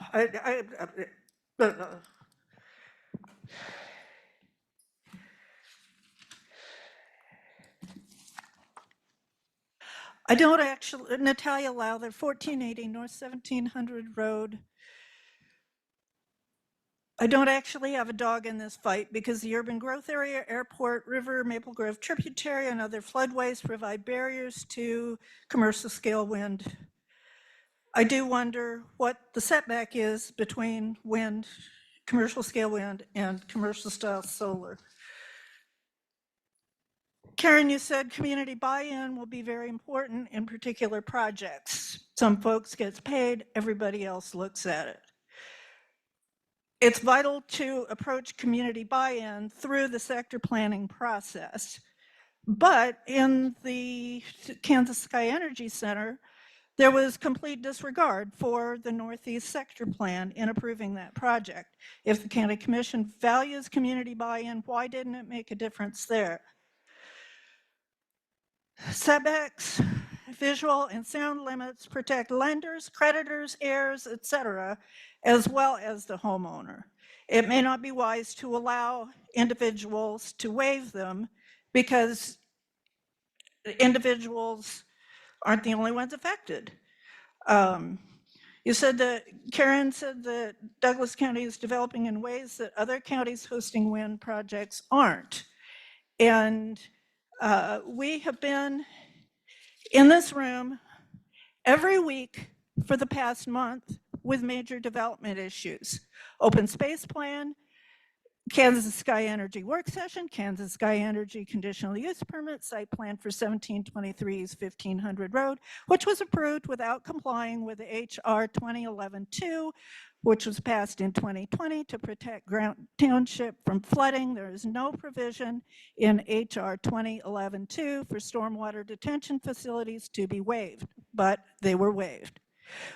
Speaker 20: I don't actually, Natalia Lowther, 1480 North 1700 Road. I don't actually have a dog in this fight because the urban growth area, airport, river, Maple Grove tributary, and other floodways provide barriers to commercial scale wind. I do wonder what the setback is between wind, commercial scale wind, and commercial style solar. Karen, you said community buy-in will be very important in particular projects. Some folks gets paid, everybody else looks at it. It's vital to approach community buy-in through the sector planning process. But in the Kansas Sky Energy Center, there was complete disregard for the Northeast Sector Plan in approving that project. If the County Commission values community buy-in, why didn't it make a difference there? Setbacks, visual and sound limits protect lenders, creditors, heirs, etc., as well as the homeowner. It may not be wise to allow individuals to waive them because individuals aren't the only ones affected. You said that, Karen said that Douglas County is developing in ways that other counties hosting wind projects aren't. And we have been in this room every week for the past month with major development issues. Open space plan, Kansas Sky Energy work session, Kansas Sky Energy conditional use permit, site plan for 1723's 1500 Road, which was approved without complying with HR 2011-2, which was passed in 2020 to protect Grant Township from flooding. There is no provision in HR 2011-2 for stormwater detention facilities to be waived, but they were waived.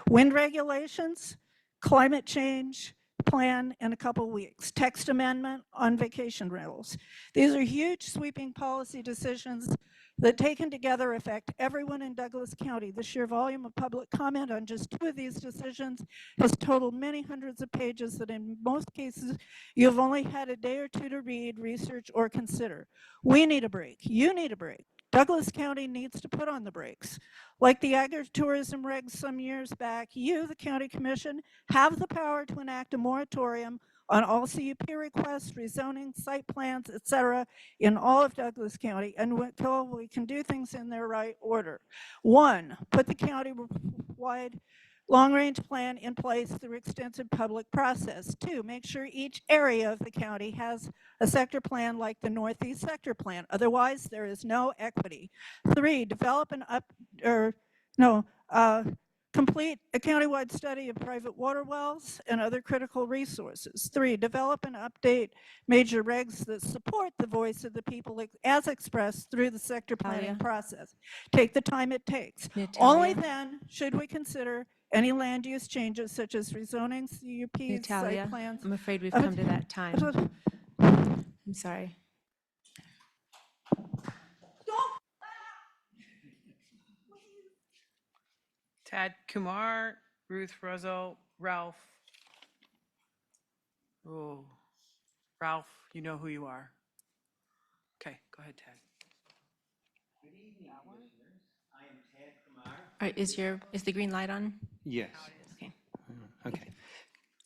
Speaker 20: Wind regulations, climate change plan in a couple weeks, text amendment on vacation rentals. These are huge sweeping policy decisions that taken together affect everyone in Douglas County. The sheer volume of public comment on just two of these decisions has totaled many hundreds of pages that in most cases you have only had a day or two to read, research, or consider. We need a break. You need a break. Douglas County needs to put on the brakes. Like the agritourism regs some years back, you, the County Commission, have the power to enact a moratorium on all CUP requests, rezoning, site plans, etc., in all of Douglas County until we can do things in their right order. One, put the county-wide long-range plan in place through extensive public process. Two, make sure each area of the county has a sector plan like the Northeast Sector Plan. Otherwise, there is no equity. Three, develop an complete a countywide study of private water wells and other critical resources. Three, develop and update major regs that support the voice of the people as expressed through the sector planning process. Take the time it takes. Only then should we consider any land use changes such as rezoning, CUPs, site plans.
Speaker 1: I'm afraid we've come to that time. I'm sorry.
Speaker 3: Tad Kumar, Ruth Rosel, Ralph. Oh, Ralph, you know who you are. Okay, go ahead, Tad.
Speaker 21: Good evening, commissioners. I am Tad Kumar.
Speaker 1: All right, is the green light on?
Speaker 21: Yes.
Speaker 1: Okay.
Speaker 21: Okay.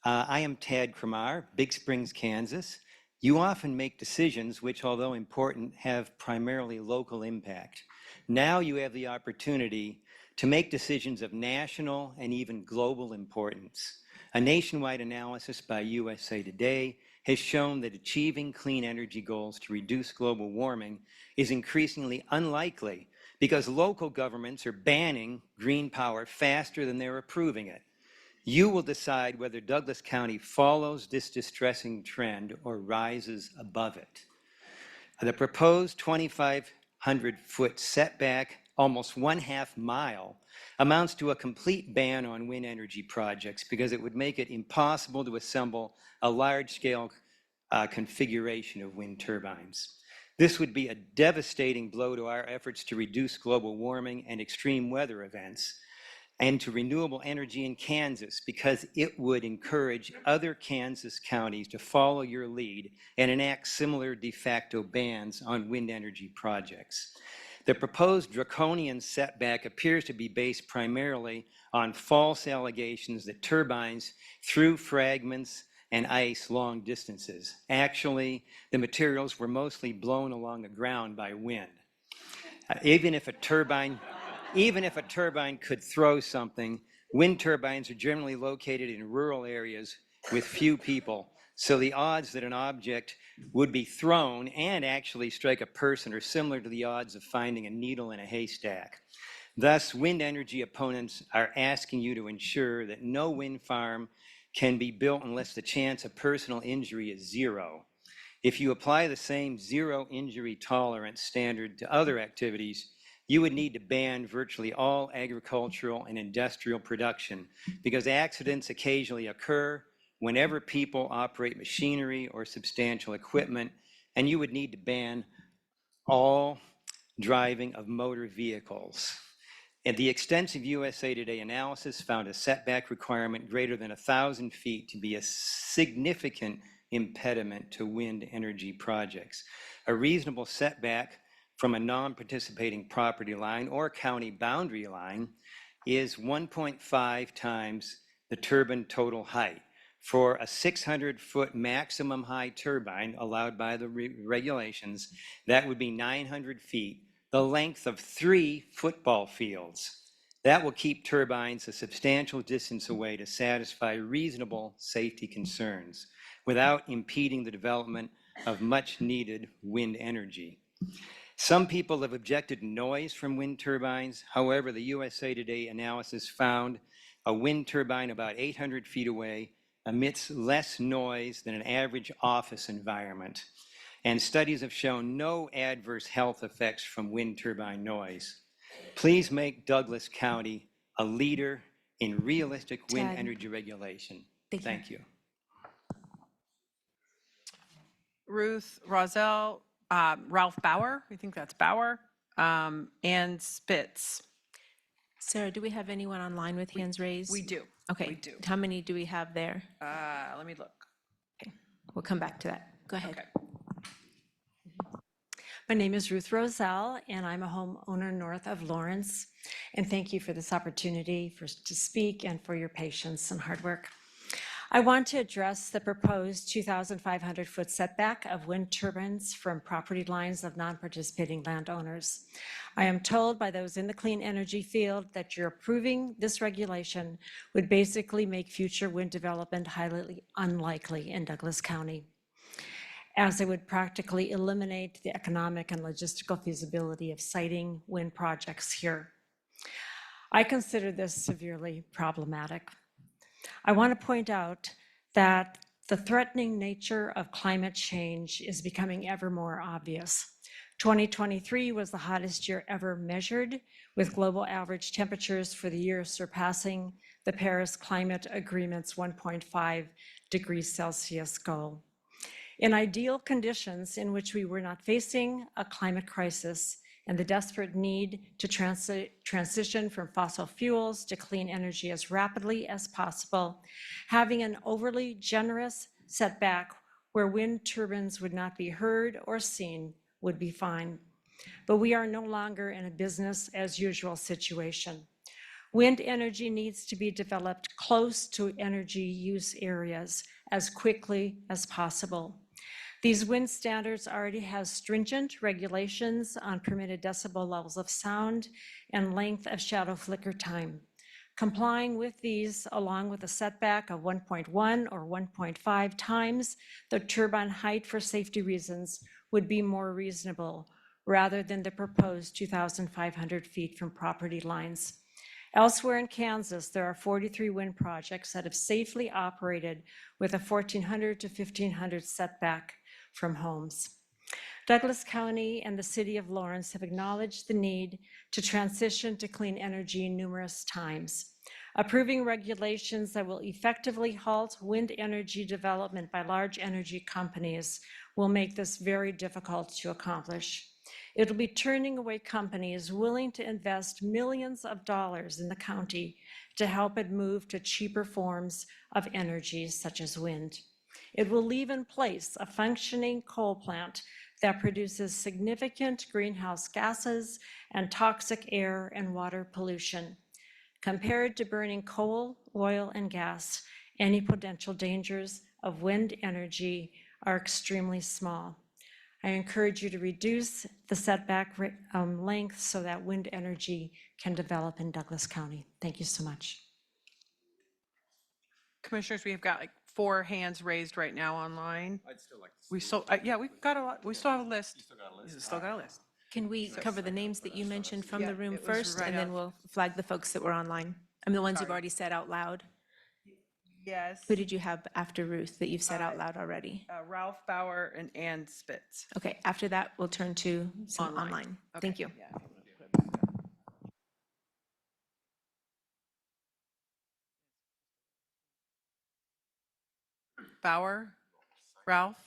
Speaker 21: I am Tad Kumar, Big Springs, Kansas. You often make decisions which, although important, have primarily local impact. Now you have the opportunity to make decisions of national and even global importance. A nationwide analysis by USA Today has shown that achieving clean energy goals to reduce global warming is increasingly unlikely because local governments are banning green power faster than they're approving it. You will decide whether Douglas County follows this distressing trend or rises above it. The proposed 2,500-foot setback, almost 1/2 mile, amounts to a complete ban on wind energy projects because it would make it impossible to assemble a large-scale configuration of wind turbines. This would be a devastating blow to our efforts to reduce global warming and extreme weather events, and to renewable energy in Kansas, because it would encourage other Kansas counties to follow your lead and enact similar de facto bans on wind energy projects. The proposed draconian setback appears to be based primarily on false allegations that turbines threw fragments and ice long distances. Actually, the materials were mostly blown along the ground by wind. Even if a turbine could throw something, wind turbines are generally located in rural areas with few people, so the odds that an object would be thrown and actually strike a person are similar to the odds of finding a needle in a haystack. Thus, wind energy opponents are asking you to ensure that no wind farm can be built unless the chance of personal injury is zero. If you apply the same zero injury tolerance standard to other activities, you would need to ban virtually all agricultural and industrial production, because accidents occasionally occur whenever people operate machinery or substantial equipment, and you would need to ban all driving of motor vehicles. And the extensive USA Today analysis found a setback requirement greater than 1,000 feet to be a significant impediment to wind energy projects. A reasonable setback from a non-participating property line or county boundary line is 1.5 times the turbine total height. For a 600-foot maximum height turbine allowed by the regulations, that would be 900 feet, the length of 3 football fields. That will keep turbines a substantial distance away to satisfy reasonable safety concerns without impeding the development of much needed wind energy. Some people have objected to noise from wind turbines. However, the USA Today analysis found a wind turbine about 800 feet away emits less noise than an average office environment. And studies have shown no adverse health effects from wind turbine noise. Please make Douglas County a leader in realistic wind
Speaker 1: Ted.
Speaker 21: energy regulation.
Speaker 1: Thank you.
Speaker 3: Ruth Roselle, Ralph Bauer, I think that's Bauer, and Spitz.
Speaker 1: Sarah, do we have anyone online with hands raised?
Speaker 3: We do.
Speaker 1: Okay.
Speaker 3: We do.
Speaker 1: How many do we have there?
Speaker 3: Let me look.
Speaker 1: We'll come back to that. Go ahead.
Speaker 3: Okay.
Speaker 7: My name is Ruth Roselle, and I'm a homeowner north of Lawrence. And thank you for this opportunity to speak and for your patience and hard work. I want to address the proposed 2,500-foot setback of wind turbines from property lines of non-participating landowners. I am told by those in the clean energy field that you're approving this regulation would basically make future wind development highly unlikely in Douglas County, as it would practically eliminate the economic and logistical feasibility of siting wind projects here. I consider this severely problematic. I want to point out that the threatening nature of climate change is becoming ever more obvious. 2023 was the hottest year ever measured, with global average temperatures for the year surpassing the Paris Climate Agreement's 1.5 degrees Celsius goal. In ideal conditions in which we were not facing a climate crisis and the desperate need to transition from fossil fuels to clean energy as rapidly as possible, having an overly generous setback where wind turbines would not be heard or seen would be fine. But we are no longer in a business as usual situation. Wind energy needs to be developed close to energy use areas as quickly as possible. These wind standards already have stringent regulations on permitted decibel levels of sound and length of shadow flicker time. Complying with these, along with a setback of 1.1 or 1.5 times the turbine height for safety reasons, would be more reasonable, rather than the proposed 2,500 feet from property lines. Elsewhere in Kansas, there are 43 wind projects that have safely operated with a 1,400 to 1,500 setback from homes. Douglas County and the city of Lawrence have acknowledged the need to transition to clean energy numerous times. Approving regulations that will effectively halt wind energy development by large energy companies will make this very difficult to accomplish. It'll be turning away companies willing to invest millions of dollars in the county to help it move to cheaper forms of energy such as wind. It will leave in place a functioning coal plant that produces significant greenhouse gases and toxic air and water pollution. Compared to burning coal, oil, and gas, any potential dangers of wind energy are extremely small. I encourage you to reduce the setback length so that wind energy can develop in Douglas County. Thank you so much.
Speaker 3: Commissioners, we've got like 4 hands raised right now online.
Speaker 15: I'd still like to
Speaker 3: We still, yeah, we've got a lot, we still have a list. Still got a list.
Speaker 1: Can we cover the names that you mentioned from
Speaker 3: Yeah,
Speaker 1: the room
Speaker 3: it was
Speaker 1: first,
Speaker 3: right
Speaker 1: and then
Speaker 3: out.
Speaker 1: we'll flag the folks that were online? I mean, the ones you've
Speaker 3: Sorry.
Speaker 1: already said out loud.
Speaker 3: Yes.
Speaker 1: Who did you have after Ruth that you've said out loud already?
Speaker 3: Ralph Bauer and Ann Spitz.
Speaker 1: Okay, after that, we'll turn to some
Speaker 3: Online.
Speaker 1: online. Thank
Speaker 3: Okay,
Speaker 1: you.
Speaker 3: yeah. Bauer, Ralph.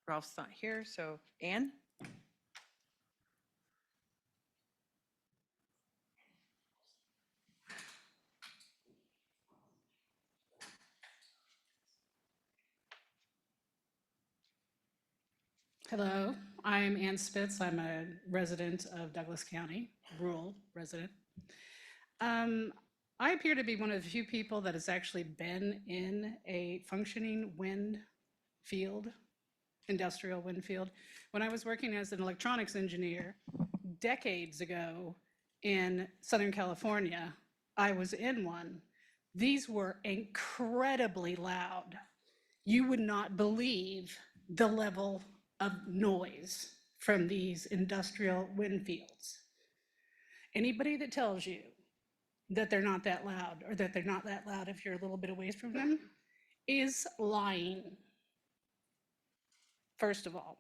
Speaker 3: Ralph's not here, so Ann?
Speaker 4: Hello, I'm Ann Spitz. I'm a resident of Douglas County, rural resident. I appear to be one of the few people that has actually been in a functioning wind field, industrial wind field. When I was working as an electronics engineer decades ago in Southern California, I was in one. These were incredibly loud. You would not believe the level of noise from these industrial wind fields. Anybody that tells you that they're not that loud, or that they're not that loud if you're a little bit away from them, is lying, first of all.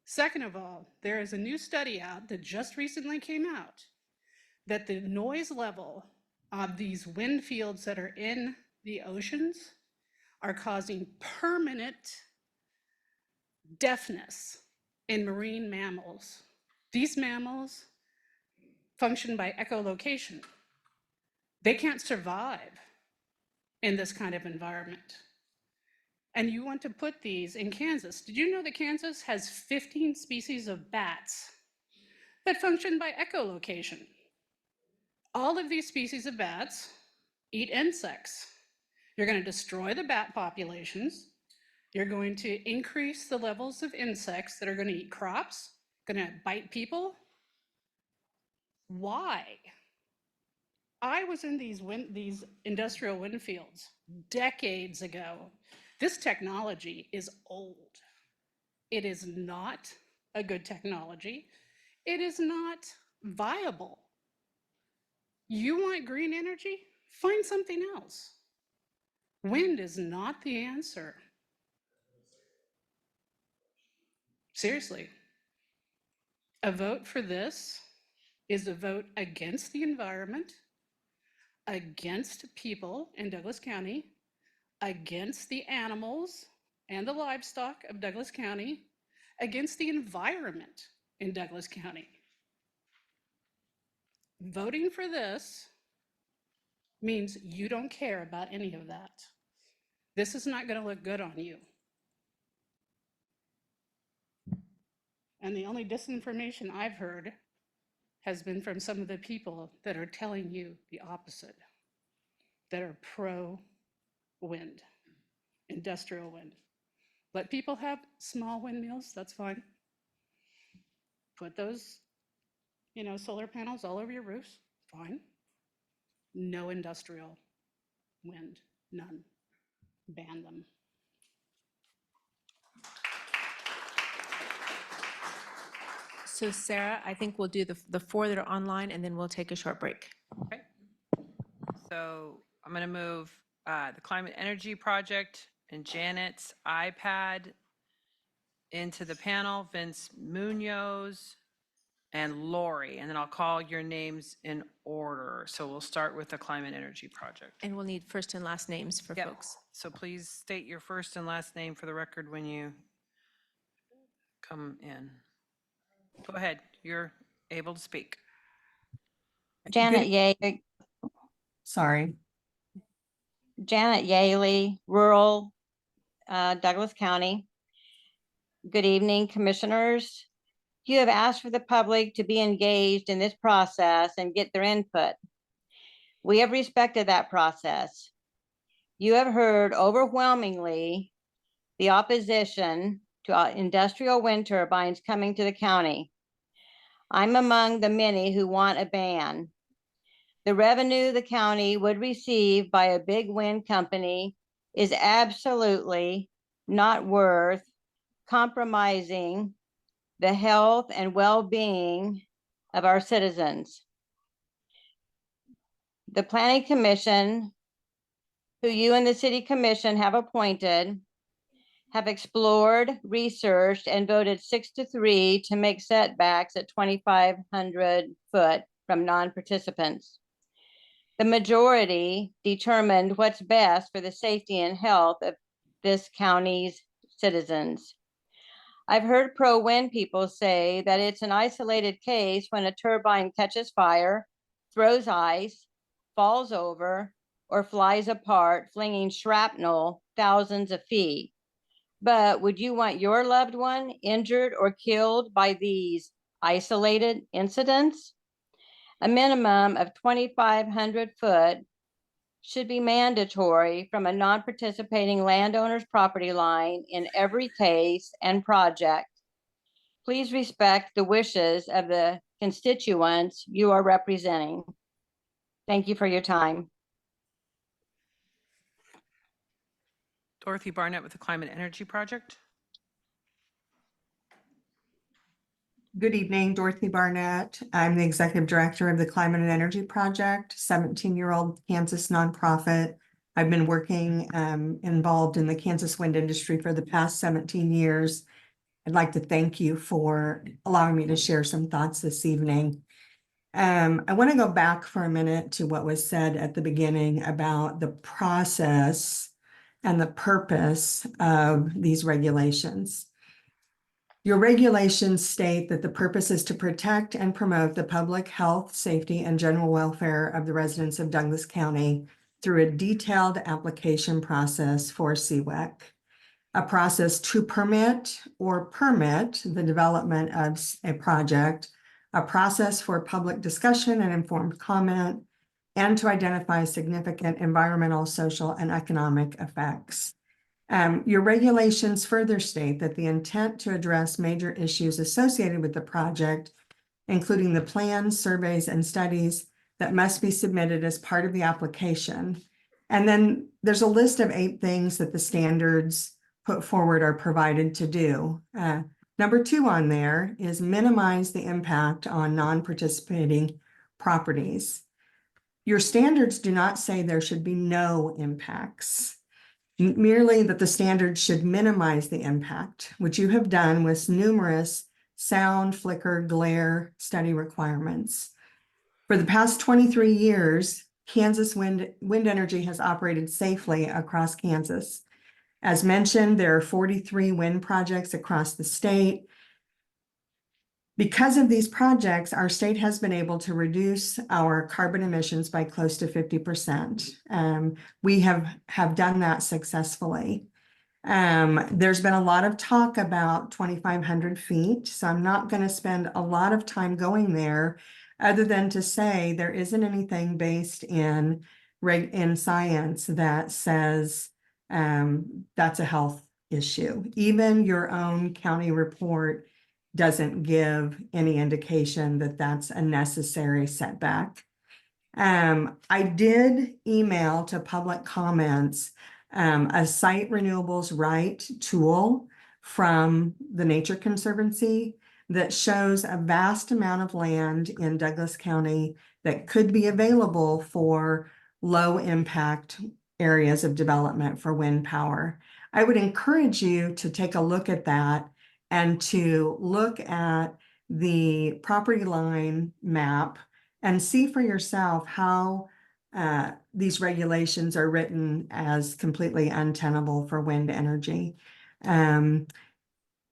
Speaker 4: Second of all, there is a new study out that just recently came out that the noise level of these wind fields that are in the oceans are causing permanent deafness in marine mammals. These mammals function by echolocation. They can't survive in this kind of environment. And you want to put these in Kansas. Did you know that Kansas has 15 species of bats that function by echolocation? All of these species of bats eat insects. You're going to destroy the bat populations. You're going to increase the levels of insects that are going to eat crops, going to bite people. Why? I was in these industrial wind fields decades ago. This technology is old. It is not a good technology. It is not viable. You want green energy? Find something else. Wind is not the answer. Seriously. A vote for this is a vote against the environment, against people in Douglas County, against the animals and the livestock of Douglas County, against the environment in Douglas County. Voting for this means you don't care about any of that. This is not going to look good on you. And the only disinformation I've heard has been from some of the people that are telling you the opposite, that are pro-wind, industrial wind. Let people have small windmills, that's fine. Put those, solar panels all over your roofs, fine. No industrial wind, none. Ban them.
Speaker 1: So Sarah, I think we'll do the 4 that are online, and then we'll take a short break.
Speaker 3: Okay. So I'm going to move the Climate Energy Project and Janet's iPad into the panel. Vince Munoz, and Lori, and then I'll call your names in order. So we'll start with the Climate Energy Project.
Speaker 1: And we'll need first and last names for
Speaker 3: Yep.
Speaker 1: folks.
Speaker 3: So please state your first and last name for the record when you come in. Go ahead, you're able to speak.
Speaker 17: Janet Yaley. Sorry. Janet Yaley, rural Douglas County. Good evening, commissioners. You have asked for the public to be engaged in this process and get their input. We have respected that process. You have heard overwhelmingly the opposition to industrial wind turbines coming to the county. I'm among the many who want a ban. The revenue the county would receive by a big wind company is absolutely not worth compromising the health and well-being of our citizens. The Planning Commission, who you and the City Commission have appointed, have explored, researched, and voted 6-3 to make setbacks at 2,500 foot from non-participants. The majority determined what's best for the safety and health of this county's citizens. I've heard pro-wind people say that it's an isolated case when a turbine catches fire, throws ice, falls over, or flies apart, flinging shrapnel thousands of feet. But would you want your loved one injured or killed by these isolated incidents? A minimum of 2,500 foot should be mandatory from a non-participating landowner's property line in every case and project. Please respect the wishes of the constituents you are representing. Thank you for your time.
Speaker 3: Dorothy Barnett with the Climate Energy Project.
Speaker 22: Good evening, Dorothy Barnett. I'm the Executive Director of the Climate and Energy Project, 17-year-old Kansas nonprofit. I've been working involved in the Kansas wind industry for the past 17 years. I'd like to thank you for allowing me to share some thoughts this evening. I want to go back for a minute to what was said at the beginning about the process and the purpose of these regulations. Your regulations state that the purpose is to protect and promote the public health, safety, and general welfare of the residents of Douglas County through a detailed application process for CWEC, a process to permit or permit the development of a project, a process for public discussion and informed comment, and to identify significant environmental, social, and economic effects. Your regulations further state that the intent to address major issues associated with the project, including the plans, surveys, and studies that must be submitted as part of the application. And then there's a list of 8 things that the standards put forward are provided to do. Number 2 on there is minimize the impact on non-participating properties. Your standards do not say there should be no impacts. Merely that the standards should minimize the impact, which you have done with numerous sound, flicker, glare study requirements. For the past 23 years, Kansas wind energy has operated safely across Kansas. As mentioned, there are 43 wind projects across the state. Because of these projects, our state has been able to reduce our carbon emissions by close to 50%. We have done that successfully. There's been a lot of talk about 2,500 feet, so I'm not going to spend a lot of time going there other than to say there isn't anything based in science that says that's a health issue. Even your own county report doesn't give any indication that that's a necessary setback. I did email to public comments a Site Renewables Right tool from the Nature Conservancy that shows a vast amount of land in Douglas County that could be available for low impact areas of development for wind power. I would encourage you to take a look at that and to look at the property line map and see for yourself how these regulations are written as completely untenable for wind energy.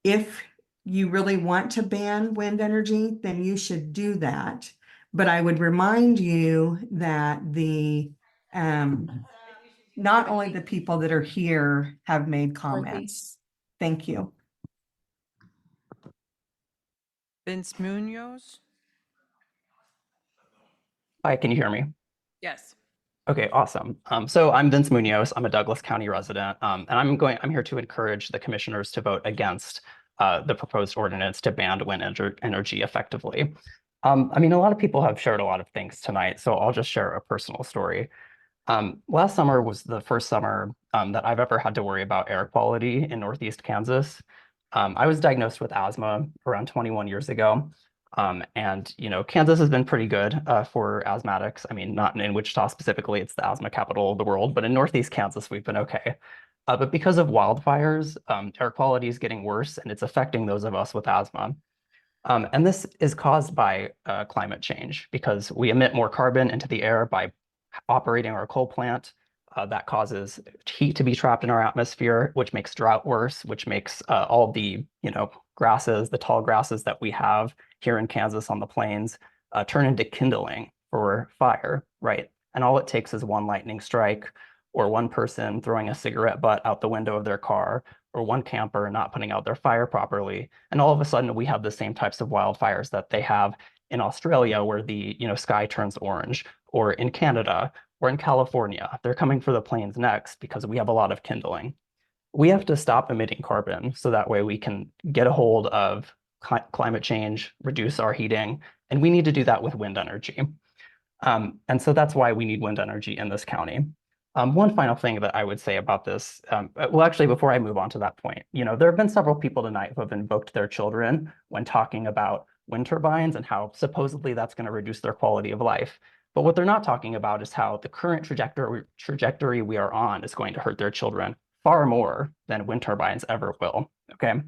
Speaker 22: If you really want to ban wind energy, then you should do that. But I would remind you that the not only the people that are here have made comments. Thank you.
Speaker 2: Vince Munoz?
Speaker 5: Hi, can you hear me?
Speaker 2: Yes.
Speaker 5: Okay, awesome. So I'm Vince Munoz. I'm a Douglas County resident, and I'm here to encourage the commissioners to vote against the proposed ordinance to ban wind energy effectively. I mean, a lot of people have shared a lot of things tonight, so I'll just share a personal story. Last summer was the first summer that I've ever had to worry about air quality in Northeast Kansas. I was diagnosed with asthma around 21 years ago. And, you know, Kansas has been pretty good for asthmatics. I mean, not in Wichita specifically, it's the asthma capital of the world, but in Northeast Kansas, we've been okay. But because of wildfires, air quality is getting worse and it's affecting those of us with asthma. And this is caused by climate change because we emit more carbon into the air by operating our coal plant. That causes heat to be trapped in our atmosphere, which makes drought worse, which makes all the, you know, grasses, the tall grasses that we have here in Kansas on the plains turn into kindling for fire, right? And all it takes is one lightning strike or one person throwing a cigarette butt out the window of their car or one camper not putting out their fire properly. And all of a sudden we have the same types of wildfires that they have in Australia where the, you know, sky turns orange, or in Canada, or in California. They're coming for the plains next because we have a lot of kindling. We have to stop emitting carbon so that way we can get a hold of climate change, reduce our heating, and we need to do that with wind energy. And so that's why we need wind energy in this county. One final thing that I would say about this, well, actually, before I move on to that point, you know, there have been several people tonight who have invoked their children when talking about wind turbines and how supposedly that's going to reduce their quality of life. But what they're not talking about is how the current trajectory we are on is going to hurt their children far more than wind turbines ever will, okay?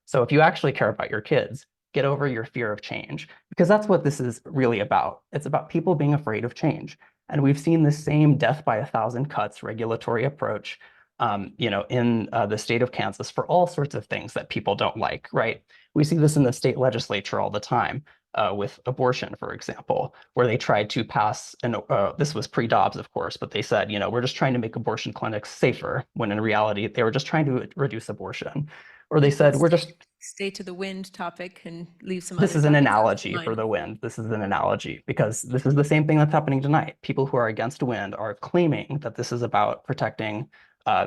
Speaker 5: So if you actually care about your kids, get over your fear of change, because that's what this is really about. It's about people being afraid of change. And we've seen the same death by 1,000 cuts regulatory approach, you know, in the state of Kansas for all sorts of things that people don't like, right? We see this in the state legislature all the time. With abortion, for example, where they tried to pass, and this was pre-Dobbs, of course, but they said, you know, we're just trying to make abortion clinics safer, when in reality, they were just trying to reduce abortion. Or they said, we're just...
Speaker 1: Stay to the wind topic and leave some
Speaker 5: This
Speaker 1: other
Speaker 5: is an
Speaker 1: topics
Speaker 5: analogy
Speaker 1: behind.
Speaker 5: for the wind. This is an analogy because this is the same thing that's happening tonight. People who are against wind are claiming that this is about protecting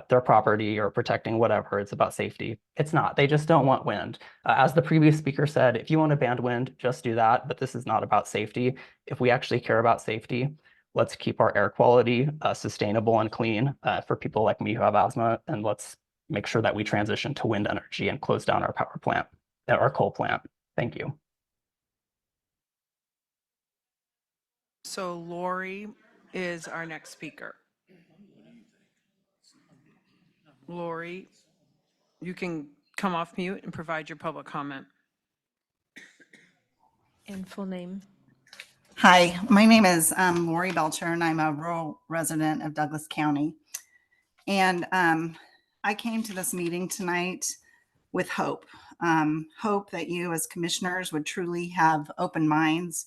Speaker 5: their property or protecting whatever. It's about safety. It's not. They just don't want wind. As the previous speaker said, if you want to ban wind, just do that. But this is not about safety. If we actually care about safety, let's keep our air quality sustainable and clean for people like me who have asthma. And let's make sure that we transition to wind energy and close down our power plant, our coal plant. Thank you.
Speaker 2: So Lori is our next speaker. Lori, you can come off mute and provide your public comment.
Speaker 1: And full name.
Speaker 6: Hi, my name is Lori Belcher, and I'm a rural resident of Douglas County. And I came to this meeting tonight with hope. Hope that you as commissioners would truly have open minds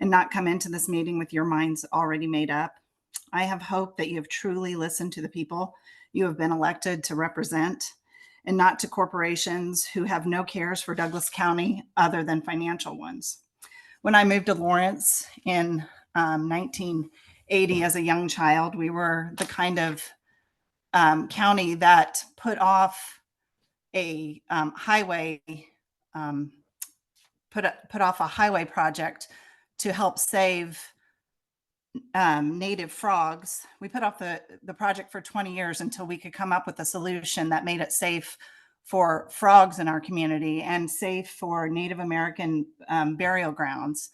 Speaker 6: and not come into this meeting with your minds already made up. I have hope that you have truly listened to the people you have been elected to represent, and not to corporations who have no cares for Douglas County other than financial ones. When I moved to Lawrence in 1980 as a young child, we were the kind of county that put off a highway, put off a highway project to help save native frogs. We put off the project for 20 years until we could come up with a solution that made it safe for frogs in our community and safe for Native American burial grounds.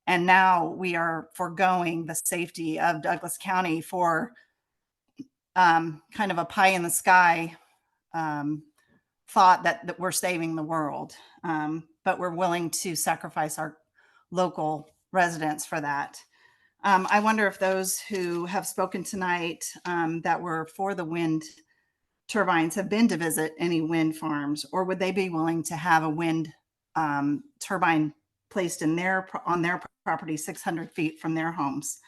Speaker 6: And now we are foregoing the safety of Douglas County for kind of a pie in the sky thought that we're saving the world. but we're willing to sacrifice our local residents for that. I wonder if those who have spoken tonight that were for the wind turbines have been to visit any wind farms, or would they be willing to have a wind turbine placed on their property 600 feet from their homes?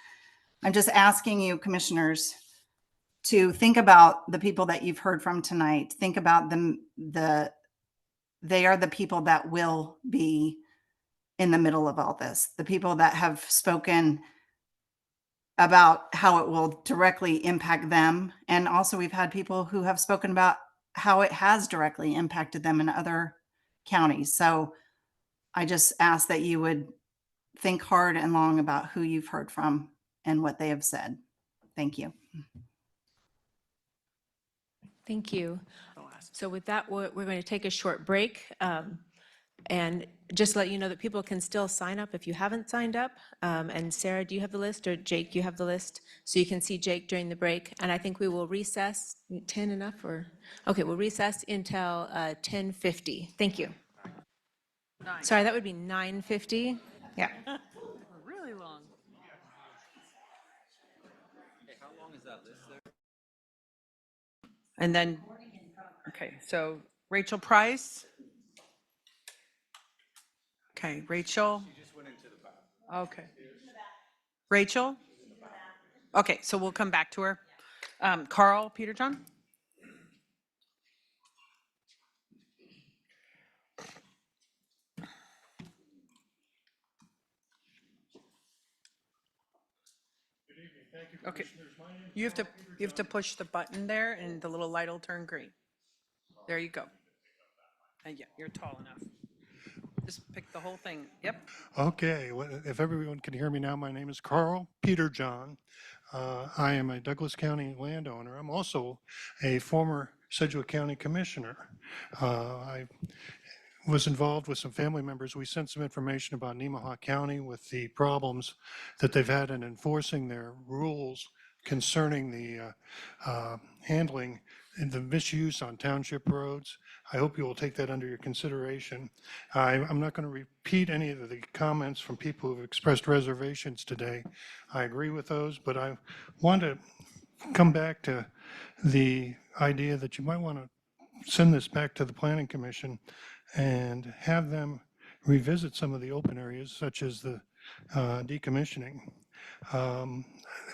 Speaker 6: I'm just asking you, commissioners, to think about the people that you've heard from tonight. Think about them. They are the people that will be in the middle of all this, the people that have spoken about how it will directly impact them. And also we've had people who have spoken about how it has directly impacted them in other counties. So I just ask that you would think hard and long about who you've heard from and what they have said. Thank you.
Speaker 1: Thank you. So with that, we're going to take a short break. And just let you know that people can still sign up if you haven't signed up. And Sarah, do you have the list, or Jake, you have the list? So you can see Jake during the break. And I think we will recess, 10 enough, or? Okay, we'll recess until 10:50. Thank you. Sorry, that would be 9:50. Yeah.
Speaker 3: Really long.
Speaker 8: How long is that list there?
Speaker 3: And then, okay, so Rachel Price. Okay, Rachel.
Speaker 8: She just went into the bathroom.
Speaker 3: Okay. Rachel? Okay, so we'll come back to her. Carl Peterjohn? Okay, you have to push the button there and the little light will turn green. There you go. Yeah, you're tall enough. Just pick the whole thing. Yep.
Speaker 9: Okay, well, if everyone can hear me now, my name is Carl Peterjohn. I am a Douglas County landowner. I'm also a former Sedgwick County Commissioner. I was involved with some family members. We sent some information about Nemaha County with the problems that they've had in enforcing their rules concerning the handling and the misuse on township roads. I hope you will take that under your consideration. I'm not going to repeat any of the comments from people who have expressed reservations today. I agree with those, but I want to come back to the idea that you might want to send this back to the Planning Commission and have them revisit some of the open areas, such as the decommissioning.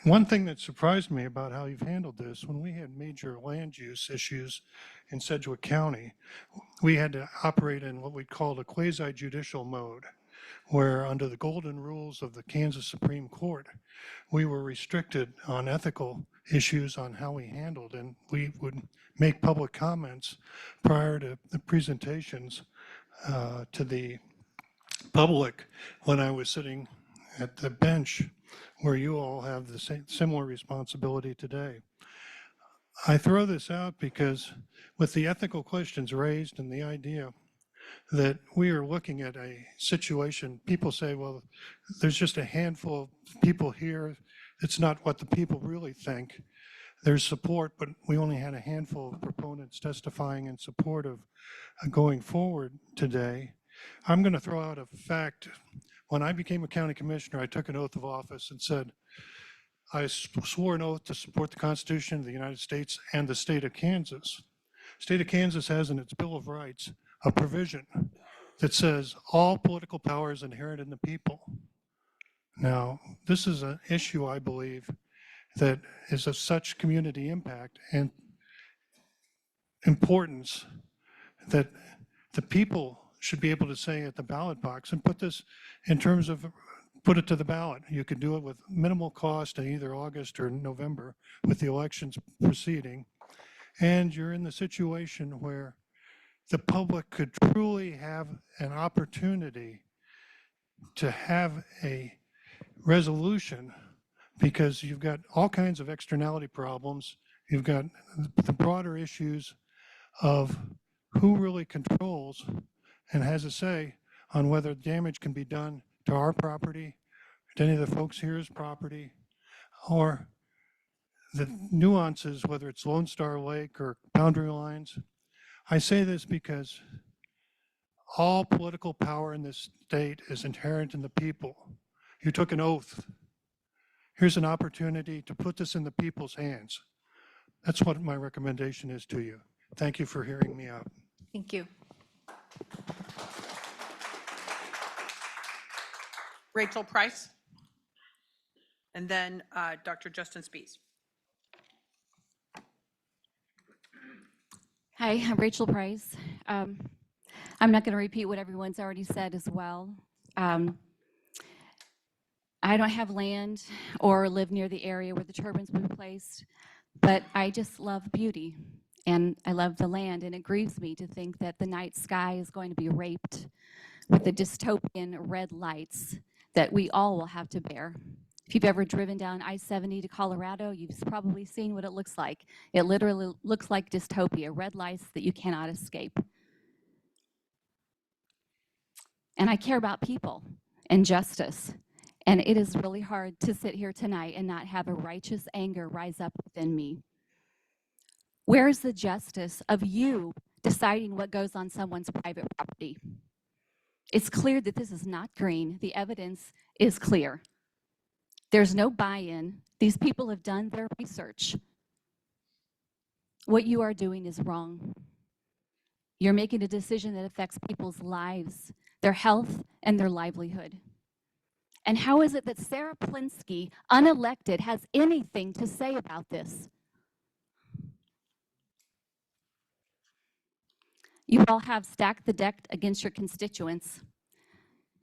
Speaker 9: One thing that surprised me about how you've handled this, when we had major land use issues in Sedgwick County, we had to operate in what we called a quasi-judicial mode, where under the golden rules of the Kansas Supreme Court, we were restricted on ethical issues on how we handled, and we would make public comments prior to the presentations to the public when I was sitting at the bench where you all have the same similar responsibility today. I throw this out because with the ethical questions raised and the idea that we are looking at a situation, people say, well, there's just a handful of people here. It's not what the people really think. There's support, but we only had a handful of proponents testifying in support of going forward today. I'm going to throw out a fact. When I became a county commissioner, I took an oath of office and said, I swore an oath to support the Constitution of the United States and the state of Kansas. State of Kansas has in its Bill of Rights a provision that says all political power is inherent in the people. Now, this is an issue, I believe, that is of such community impact and importance that the people should be able to say at the ballot box, and put this in terms of, put it to the ballot. You could do it with minimal cost in either August or November with the elections proceeding. And you're in the situation where the public could truly have an opportunity to have a resolution, because you've got all kinds of externality problems. You've got the broader issues of who really controls and has a say on whether damage can be done to our property, to any of the folks here's property, or the nuances, whether it's Lone Star Lake or boundary lines. I say this because All political power in this state is inherent in the people. You took an oath. Here's an opportunity to put this in the people's hands. That's what my recommendation is to you. Thank you for hearing me out.
Speaker 1: Thank you.
Speaker 3: Rachel Price. And then Dr. Justin Spees.
Speaker 10: Hi, I'm Rachel Price. I'm not going to repeat what everyone's already said as well. I don't have land or live near the area where the turbines will be placed, but I just love beauty and I love the land, and it grieves me to think that the night sky is going to be raped with the dystopian red lights that we all will have to bear. If you've ever driven down I-70 to Colorado, you've probably seen what it looks like. It literally looks like dystopia, red lights that you cannot escape. And I care about people and justice. And it is really hard to sit here tonight and not have a righteous anger rise up within me. Where is the justice of you deciding what goes on someone's private property? It's clear that this is not green. The evidence is clear. There's no buy-in. These people have done their research. What you are doing is wrong. You're making a decision that affects people's lives, their health, and their livelihood. And how is it that Sarah Plinsky, unelected, has anything to say about this? You all have stacked the deck against your constituents.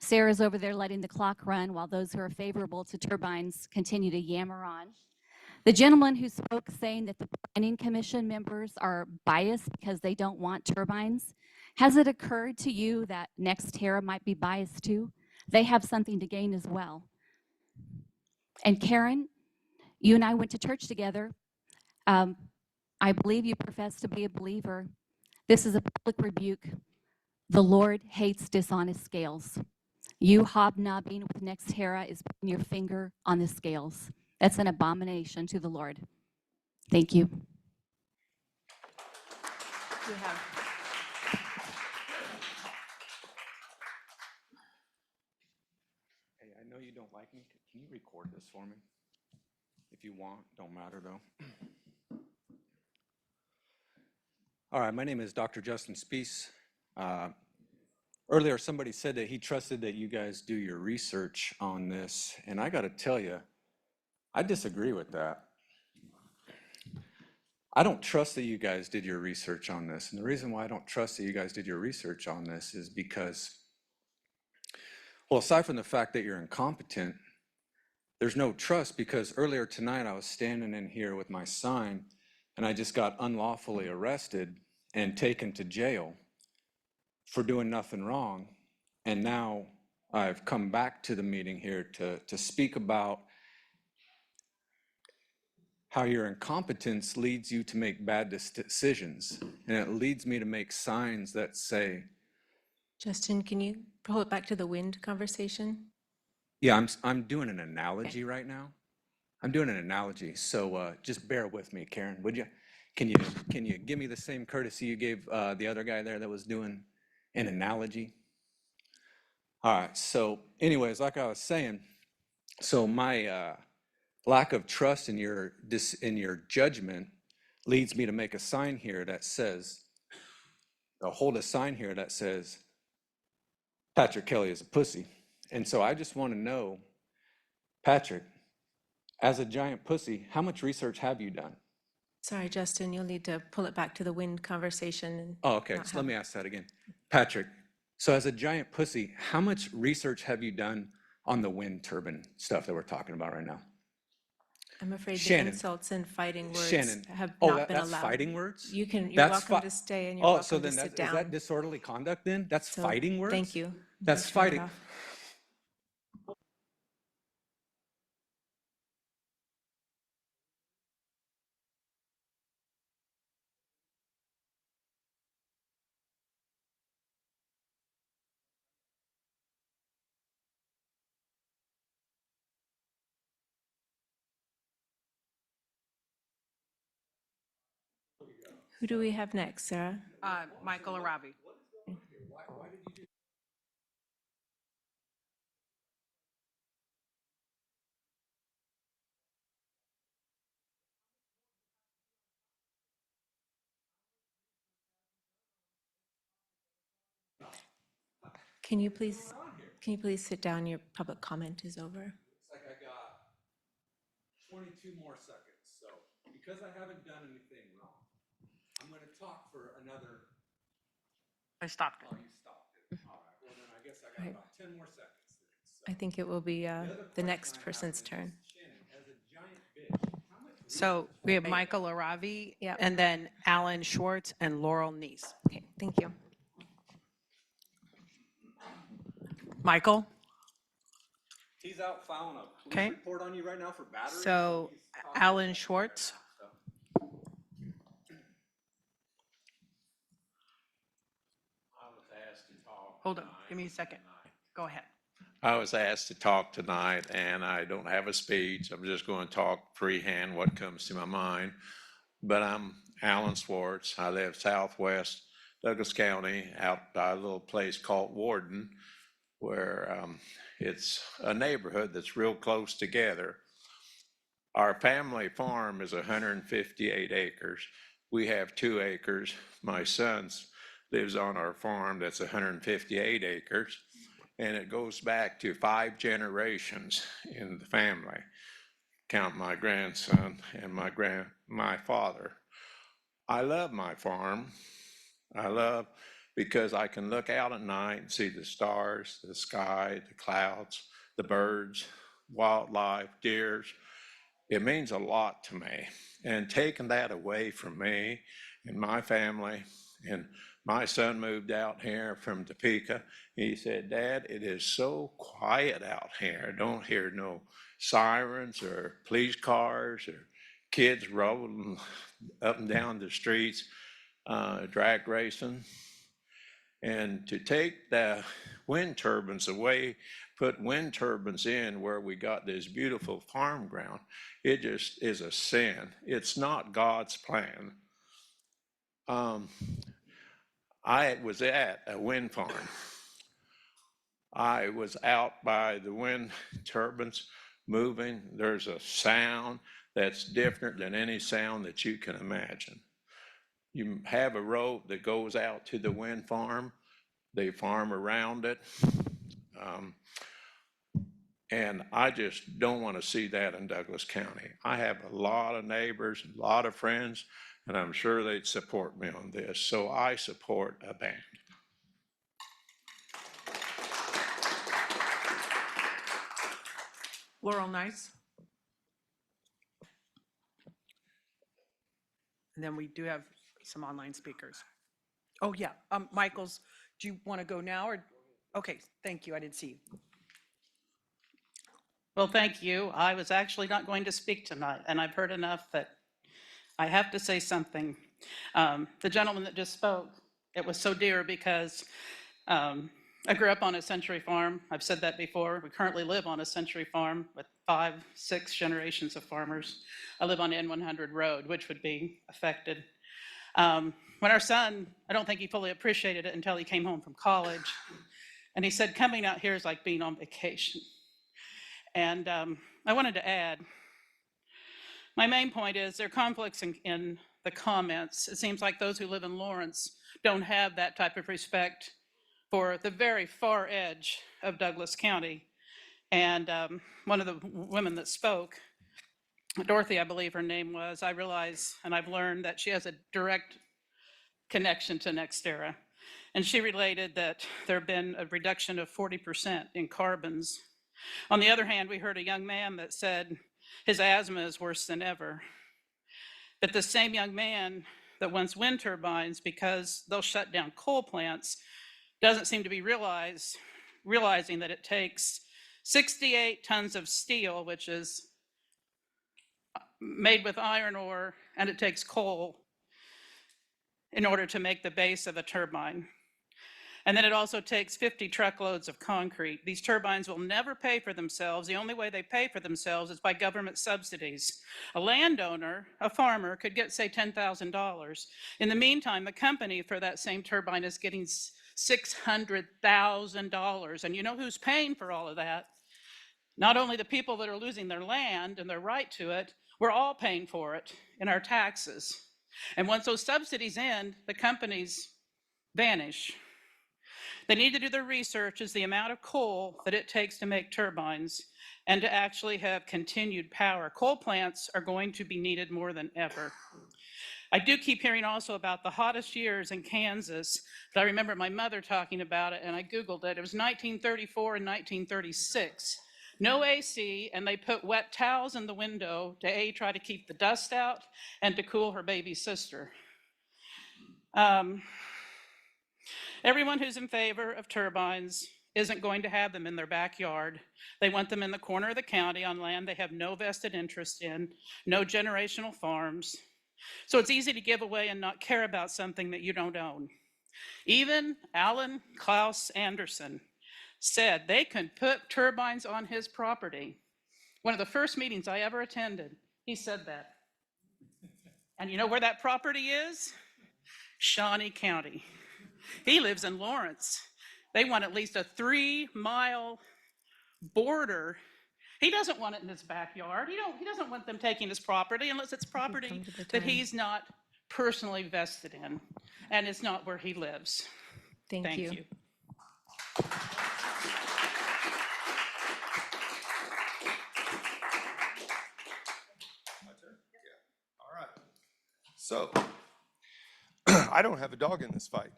Speaker 10: Sarah's over there letting the clock run while those who are favorable to turbines continue to yammer on. The gentleman who spoke saying that the Planning Commission members are biased because they don't want turbines, has it occurred to you that NextEra might be biased too? They have something to gain as well. And Karen, you and I went to church together. I believe you profess to be a believer. This is a public rebuke. The Lord hates dishonest scales. You hobnobbing with NextEra is putting your finger on the scales. That's an abomination to the Lord. Thank you.
Speaker 1: We have
Speaker 8: Hey, I know you don't like me. Can you record this for me? If you want, don't matter though. All right, my name is Dr. Justin Spees. Earlier, somebody said that he trusted that you guys do your research on this, and I got to tell you, I disagree with that. I don't trust that you guys did your research on this, and the reason why I don't trust that you guys did your research on this is because, well, aside from the fact that you're incompetent, there's no trust because earlier tonight I was standing in here with my sign and I just got unlawfully arrested and taken to jail for doing nothing wrong. And now I've come back to the meeting here to speak about how your incompetence leads you to make bad decisions. And it leads me to make signs that say,
Speaker 1: Justin, can you pull it back to the wind conversation?
Speaker 8: yeah, I'm doing an analogy right now. I'm doing an analogy, so just bear with me, Karen, would you? Can you give me the same courtesy you gave the other guy there that was doing an analogy? All right, so anyways, like I was saying, so my lack of trust in your judgment leads me to make a sign here that says, I'll hold a sign here that says, Patrick Kelly is a pussy. And so I just want to know, Patrick, as a giant pussy, how much research have you done?
Speaker 1: Sorry, Justin, you'll need to pull it back to the wind conversation. And
Speaker 8: Oh, okay, so let me ask that again. Patrick, so as a giant pussy, how much research have you done on the wind turbine stuff that we're talking about right now?
Speaker 1: I'm afraid the
Speaker 8: Shannon.
Speaker 1: insults and fighting words
Speaker 8: Shannon.
Speaker 1: have
Speaker 8: Oh,
Speaker 1: not been
Speaker 8: that's
Speaker 1: allowed.
Speaker 8: fighting words?
Speaker 1: You're
Speaker 8: That's
Speaker 1: welcome to stay and you're
Speaker 8: Oh, so
Speaker 1: welcome to
Speaker 8: then
Speaker 1: sit
Speaker 8: is
Speaker 1: down.
Speaker 8: that disorderly conduct then? That's
Speaker 1: So,
Speaker 8: fighting words?
Speaker 1: Thank you.
Speaker 8: That's
Speaker 1: I'll turn it
Speaker 8: fighting.
Speaker 1: off. Who do we have next, Sarah?
Speaker 3: Michael Arabi.
Speaker 1: Can you please sit down? Your public comment is over.
Speaker 8: Looks like I got 22 more seconds, so because I haven't done anything wrong, I'm going to talk for another.
Speaker 3: I stopped
Speaker 8: Oh,
Speaker 3: it.
Speaker 8: you stopped it. All right, well then I guess I got
Speaker 1: Right.
Speaker 8: about 10 more seconds. Then.
Speaker 1: I think it will be
Speaker 8: other
Speaker 1: the
Speaker 8: question
Speaker 1: next
Speaker 8: I have
Speaker 1: person's
Speaker 8: is,
Speaker 1: turn.
Speaker 8: Shannon, as a giant fish, how much
Speaker 3: So we have
Speaker 1: Right.
Speaker 3: Michael Aravi
Speaker 1: Yep.
Speaker 3: and then Alan Schwartz and Laurel Neese.
Speaker 1: Okay, thank you.
Speaker 3: Michael?
Speaker 8: He's out filing a police
Speaker 3: Okay.
Speaker 8: report on you right now for battery.
Speaker 3: So Alan Schwartz?
Speaker 11: I was asked to talk.
Speaker 3: Hold on, give me a second. Go ahead.
Speaker 11: I was asked to talk tonight, and I don't have a speech. I'm just going to talk freehand what comes to my mind. But I'm Alan Swartz. I live southwest Douglas County, out by a little place called Warden, where it's a neighborhood that's real close together. Our family farm is 158 acres. We have 2 acres. My son lives on our farm that's 158 acres. And it goes back to 5 generations in the family. Count my grandson and my father. I love my farm. I love because I can look out at night and see the stars, the sky, the clouds, the birds, wildlife, deers. It means a lot to me. And taking that away from me and my family, and my son moved out here from Topeka. He said, Dad, it is so quiet out here. I don't hear no sirens or police cars or kids rolling up and down the streets, drag racing. And to take the wind turbines away, put wind turbines in where we got this beautiful farm ground, it just is a sin. It's not God's plan. I was at a wind farm. I was out by the wind turbines moving. There's a sound that's different than any sound that you can imagine. You have a road that goes out to the wind farm. They farm around it. And I just don't want to see that in Douglas County. I have a lot of neighbors, a lot of friends, and I'm sure they'd support me on this. So I support a ban.
Speaker 3: Laurel Nice. And then we do have some online speakers. Oh, yeah. Michael's, do you want to go now or? Okay, thank you. I didn't see you.
Speaker 12: Well, thank you. I was actually not going to speak tonight, and I've heard enough that I have to say something. The gentleman that just spoke, it was so dear because I grew up on a century farm. I've said that before. We currently live on a century farm with 5, 6 generations of farmers. I live on N100 Road, which would be affected. When our son, I don't think he fully appreciated it until he came home from college. And he said, coming out here is like being on vacation. And I wanted to add, my main point is there are conflicts in the comments. It seems like those who live in Lawrence don't have that type of respect for the very far edge of Douglas County. And one of the women that spoke, Dorothy, I believe her name was, I realize and I've learned that she has a direct connection to NextEra. And she related that there have been a reduction of 40% in carbons. On the other hand, we heard a young man that said his asthma is worse than ever. But the same young man that wants wind turbines because they'll shut down coal plants doesn't seem to be realizing that it takes 68 tons of steel, which is made with iron ore, and it takes coal in order to make the base of a turbine. And then it also takes 50 truckloads of concrete. These turbines will never pay for themselves. The only way they pay for themselves is by government subsidies. A landowner, a farmer, could get, say, $10,000. In the meantime, the company for that same turbine is getting $600,000. And you know who's paying for all of that? Not only the people that are losing their land and their right to it, we're all paying for it in our taxes. And once those subsidies end, the companies vanish. They need to do their research as the amount of coal that it takes to make turbines and to actually have continued power. Coal plants are going to be needed more than ever. I do keep hearing also about the hottest years in Kansas, but I remember my mother talking about it and I Googled it. It was 1934 and 1936. No AC, and they put wet towels in the window to try to keep the dust out and to cool her baby sister. Everyone who's in favor of turbines isn't going to have them in their backyard. They want them in the corner of the county on land they have no vested interest in, no generational farms. So it's easy to give away and not care about something that you don't own. Even Alan Klaus Anderson said they can put turbines on his property. One of the first meetings I ever attended, he said that. And you know where that property is? Shawnee County. He lives in Lawrence. They want at least a 3-mile border. He doesn't want it in his backyard. He doesn't want them taking his property unless it's property that he's not personally vested in, and it's not where he lives.
Speaker 1: Thank you.
Speaker 13: All right. So I don't have a dog in this fight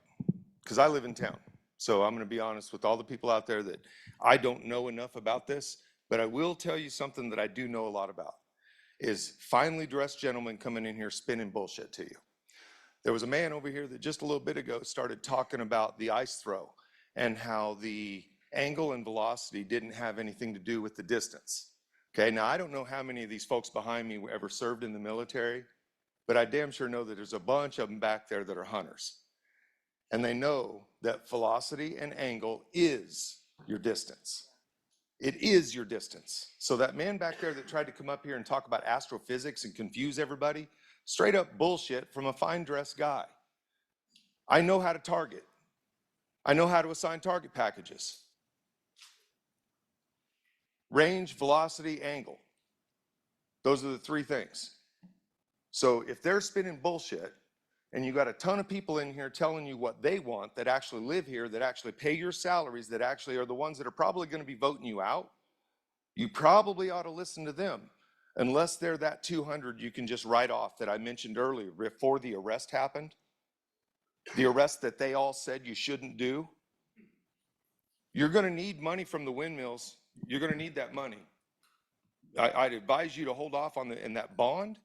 Speaker 13: because I live in town. So I'm going to be honest with all the people out there that I don't know enough about this, but I will tell you something that I do know a lot about is finely dressed gentlemen coming in here spinning bullshit to you. There was a man over here that just a little bit ago started talking about the ice throw and how the angle and velocity didn't have anything to do with the distance. Okay, now I don't know how many of these folks behind me ever served in the military, but I damn sure know that there's a bunch of them back there that are hunters. And they know that velocity and angle is your distance. It is your distance. So that man back there that tried to come up here and talk about astrophysics and confuse everybody, straight up bullshit from a fine-dressed guy. I know how to target. I know how to assign target packages. Range, velocity, angle. Those are the three things. So if they're spinning bullshit, and you got a ton of people in here telling you what they want that actually live here, that actually pay your salaries, that actually are the ones that are probably going to be voting you out, you probably ought to listen to them. Unless they're that 200 you can just write off that I mentioned earlier before the arrest happened, the arrest that they all said you shouldn't do. You're going to need money from the windmills. You're going to need that money. I'd advise you to hold off on in that bond.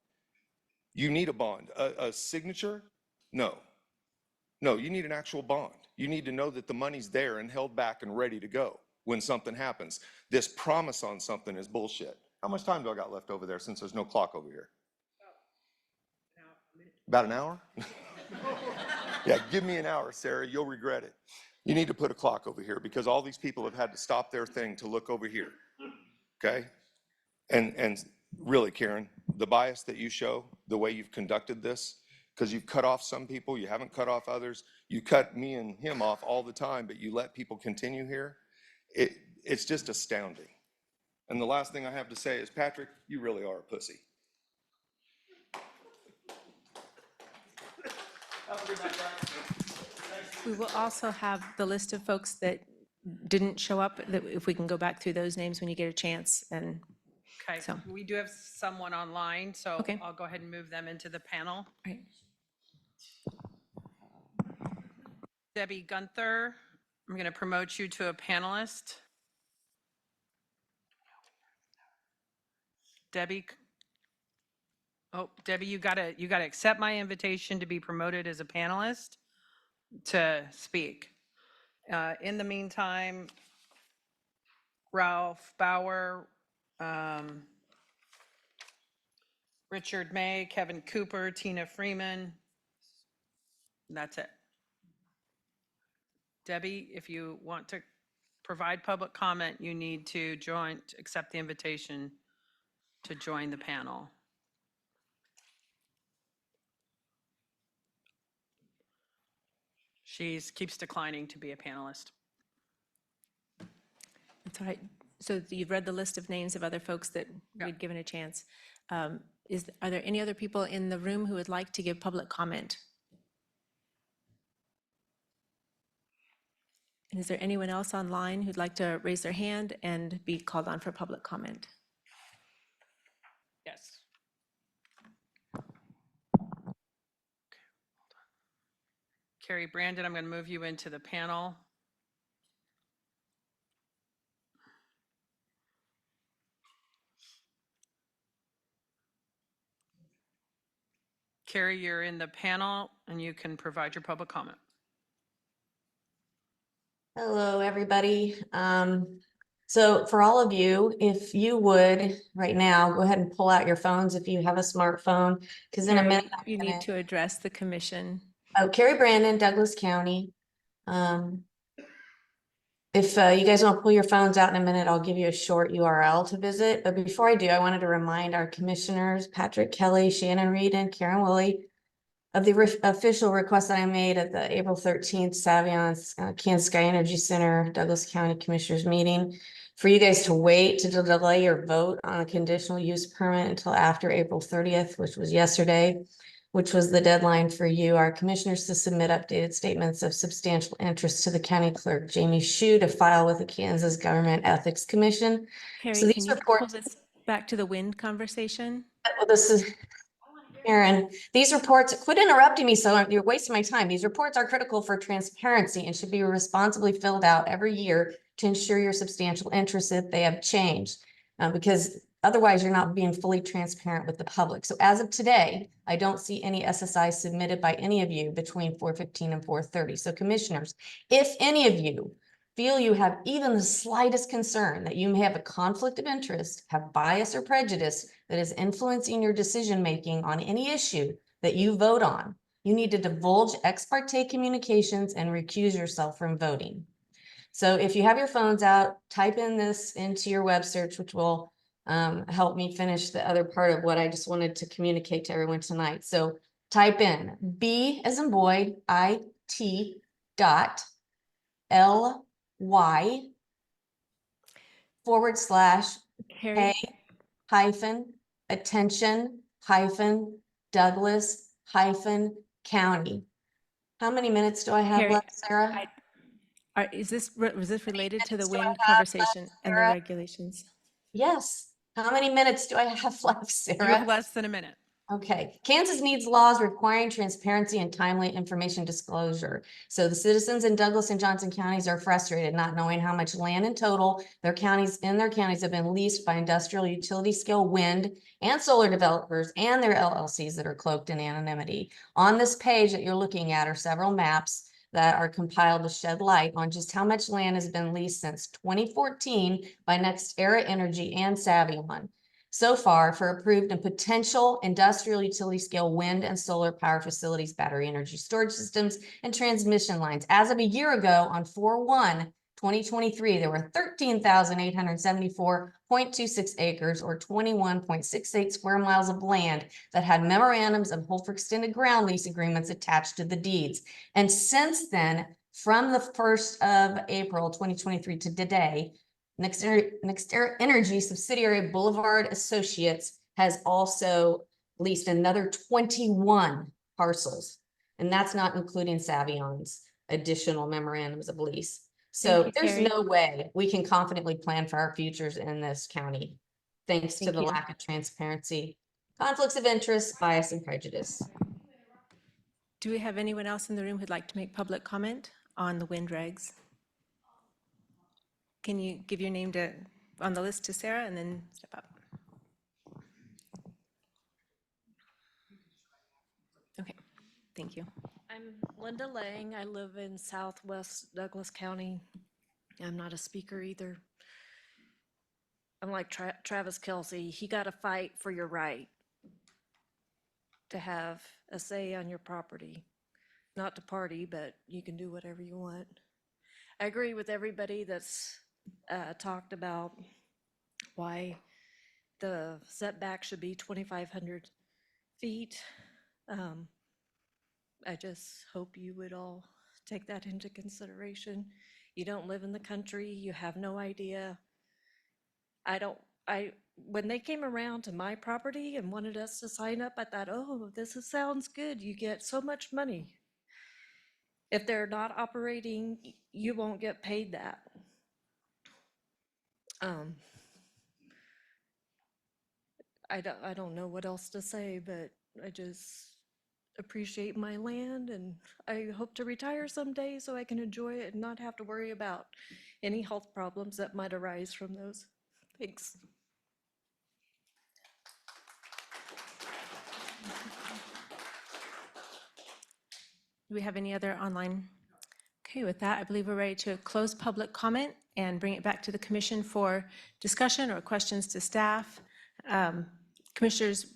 Speaker 13: You need a bond. A signature? No. No, you need an actual bond. You need to know that the money's there and held back and ready to go when something happens. This promise on something is bullshit. How much time do I got left over there since there's no clock over here? About an hour? Yeah, give me an hour, Sarah. You'll regret it. You need to put a clock over here because all these people have had to stop their thing to look over here. Okay? And really, Karen, the bias that you show, the way you've conducted this, because you've cut off some people, you haven't cut off others. You cut me and him off all the time, but you let people continue here. It's just astounding. And the last thing I have to say is, Patrick, you really are a pussy.
Speaker 1: We will also have the list of folks that didn't show up, that if we can go back through those names when you get a chance. And
Speaker 3: Okay,
Speaker 1: so,
Speaker 3: we do have someone online, so
Speaker 1: Okay.
Speaker 3: I'll go ahead and move them into the panel.
Speaker 1: right.
Speaker 3: Debbie Gunther, I'm going to promote you to a panelist. Debbie, you gotta accept my invitation to be promoted as a panelist to speak. In the meantime, Ralph Bauer, Richard May, Kevin Cooper, Tina Freeman. That's it. Debbie, if you want to provide public comment, you need to accept the invitation to join the panel. She keeps declining to be a panelist.
Speaker 1: That's all right. So you've read the list of names of other folks that we'd given a chance. Are there any other people in the room who would like to give public comment? And is there anyone else online who'd like to raise their hand and be called on for public comment?
Speaker 3: Yes. Carrie Brandon, I'm going to move you into the panel. Carrie, you're in the panel and you can provide your public comment.
Speaker 14: Hello, everybody. So for all of you, if you would, right now, go ahead and pull out your phones if you have a smartphone, because in a
Speaker 1: Carrie,
Speaker 14: minute.
Speaker 1: you need to address the commission.
Speaker 14: Oh, Carrie Brandon, Douglas County. If you guys want to pull your phones out in a minute, I'll give you a short URL to visit. But before I do, I wanted to remind our commissioners, Patrick Kelly, Shannon Reed, and Karen Woolley, of the official request that I made at the April 13th Savion's Kansas Sky Energy Center, Douglas County Commissioners meeting, for you guys to wait to delay your vote on a conditional use permit until after April 30th, which was yesterday, which was the deadline for you, our commissioners, to submit updated statements of substantial interest to the county clerk, Jamie Shu, to file with the Kansas Government Ethics Commission.
Speaker 1: Harry,
Speaker 14: So
Speaker 1: can
Speaker 14: these
Speaker 1: you pull
Speaker 14: reports,
Speaker 1: this back to the wind conversation?
Speaker 14: well, this is, Aaron, these reports, quit interrupting me, so you're wasting my time. These reports are critical for transparency and should be responsibly filled out every year to ensure your substantial interests if they have changed, because otherwise you're not being fully transparent with the public. So as of today, I don't see any SSI submitted by any of you between 4:15 and 4:30. So commissioners, if any of you feel you have even the slightest concern that you may have a conflict of interest, have bias or prejudice that is influencing your decision-making on any issue that you vote on, you need to divulge ex parte communications and recuse yourself from voting. So if you have your phones out, type in this into your web search, which will help me finish the other part of what I just wanted to communicate to everyone tonight. So type in B as in boy, IT.ly/K hyphen attention hyphen Douglas hyphen county. How many minutes do I have
Speaker 1: Harry,
Speaker 14: left, Sarah?
Speaker 1: Was this related to the
Speaker 14: minutes do I
Speaker 1: wind
Speaker 14: have
Speaker 1: conversation
Speaker 14: left,
Speaker 1: and the
Speaker 14: Sarah?
Speaker 1: regulations?
Speaker 14: Yes. How many minutes do I have left,
Speaker 3: You
Speaker 14: Sarah?
Speaker 3: have less than a minute.
Speaker 14: Okay, Kansas needs laws requiring transparency and timely information disclosure. So the citizens in Douglas and Johnson counties are frustrated not knowing how much land in total their counties have been leased by industrial utility scale wind and solar developers and their LLCs that are cloaked in anonymity. On this page that you're looking at are several maps that are compiled to shed light on just how much land has been leased since 2014 by NextEra Energy and Savion. So far for approved and potential industrial utility scale wind and solar power facilities, battery energy storage systems, and transmission lines. As of a year ago on 4/1/2023, there were 13,874.26 acres or 21.68 square miles of land that had memorandums of whole for extended ground lease agreements attached to the deeds. And since then, from the 1st of April 2023 to today, NextEra Energy subsidiary Boulevard Associates has also leased another 21 parcels. And that's not including Savion's additional memorandums of lease. So
Speaker 1: Thank you,
Speaker 14: there's
Speaker 1: Carrie.
Speaker 14: no way we can confidently plan for our futures in this county, thanks to
Speaker 1: Thank
Speaker 14: the
Speaker 1: you.
Speaker 14: lack of transparency, conflicts of interest, bias, and prejudice.
Speaker 1: Do we have anyone else in the room who'd like to make public comment on the wind regs? Can you give your name on the list to Sarah and then step up? Okay, thank you.
Speaker 16: I'm Linda Lang. I live in Southwest Douglas County. I'm not a speaker either. I'm like Travis Kelsey. He got to fight for your right to have a say on your property. Not to party, but you can do whatever you want. I agree with everybody that's talked about why the setback should be 2,500 feet. I just hope you would all take that into consideration. You don't live in the country, you have no idea. When they came around to my property and wanted us to sign up, I thought, oh, sounds good. You get so much money. If they're not operating, you won't get paid that. I don't know what else to say, but I just appreciate my land, and I hope to retire someday so I can enjoy it and not have to worry about any health problems that might arise from those. Thanks.
Speaker 1: Do we have any other online? Okay, with that, I believe we're ready to close public comment and bring it back to the commission for discussion or questions to staff. Commissioners,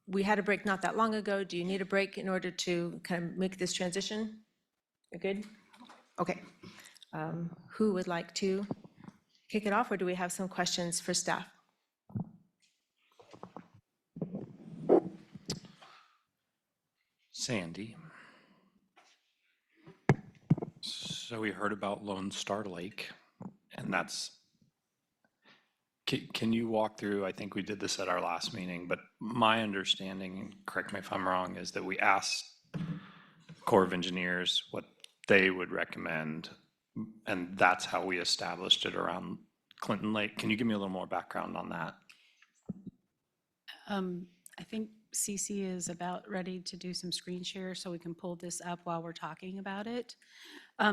Speaker 1: we had a break not that long ago. Do you need a break in order to kind of make this transition? You're good? Okay. Who would like to kick it off, or do we have some questions for staff?
Speaker 18: Sandy. So we heard about Lone Star Lake, and that's, can you walk through, I think we did this at our last meeting, but my understanding, correct me if I'm wrong, is that we asked Corps of Engineers what they would recommend, and that's how we established it around Clinton Lake. Can you give me a little more background on that?
Speaker 19: I think Cece is about ready to do some screen share so we can pull this up while we're talking about it.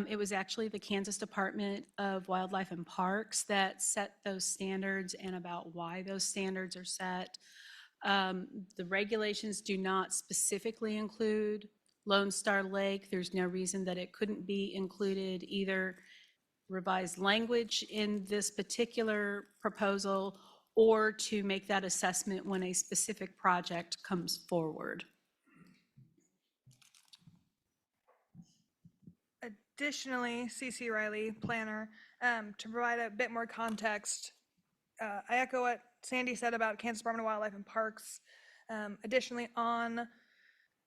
Speaker 19: It was actually the Kansas Department of Wildlife and Parks that set those standards and about why those standards are set. The regulations do not specifically include Lone Star Lake. There's no reason that it couldn't be included, either revised language in this particular proposal or to make that assessment when a specific project comes forward.
Speaker 23: Additionally, CC Riley, planner, to provide a bit more context, I echo what Sandy said about Kansas Department of Wildlife and Parks. Additionally, on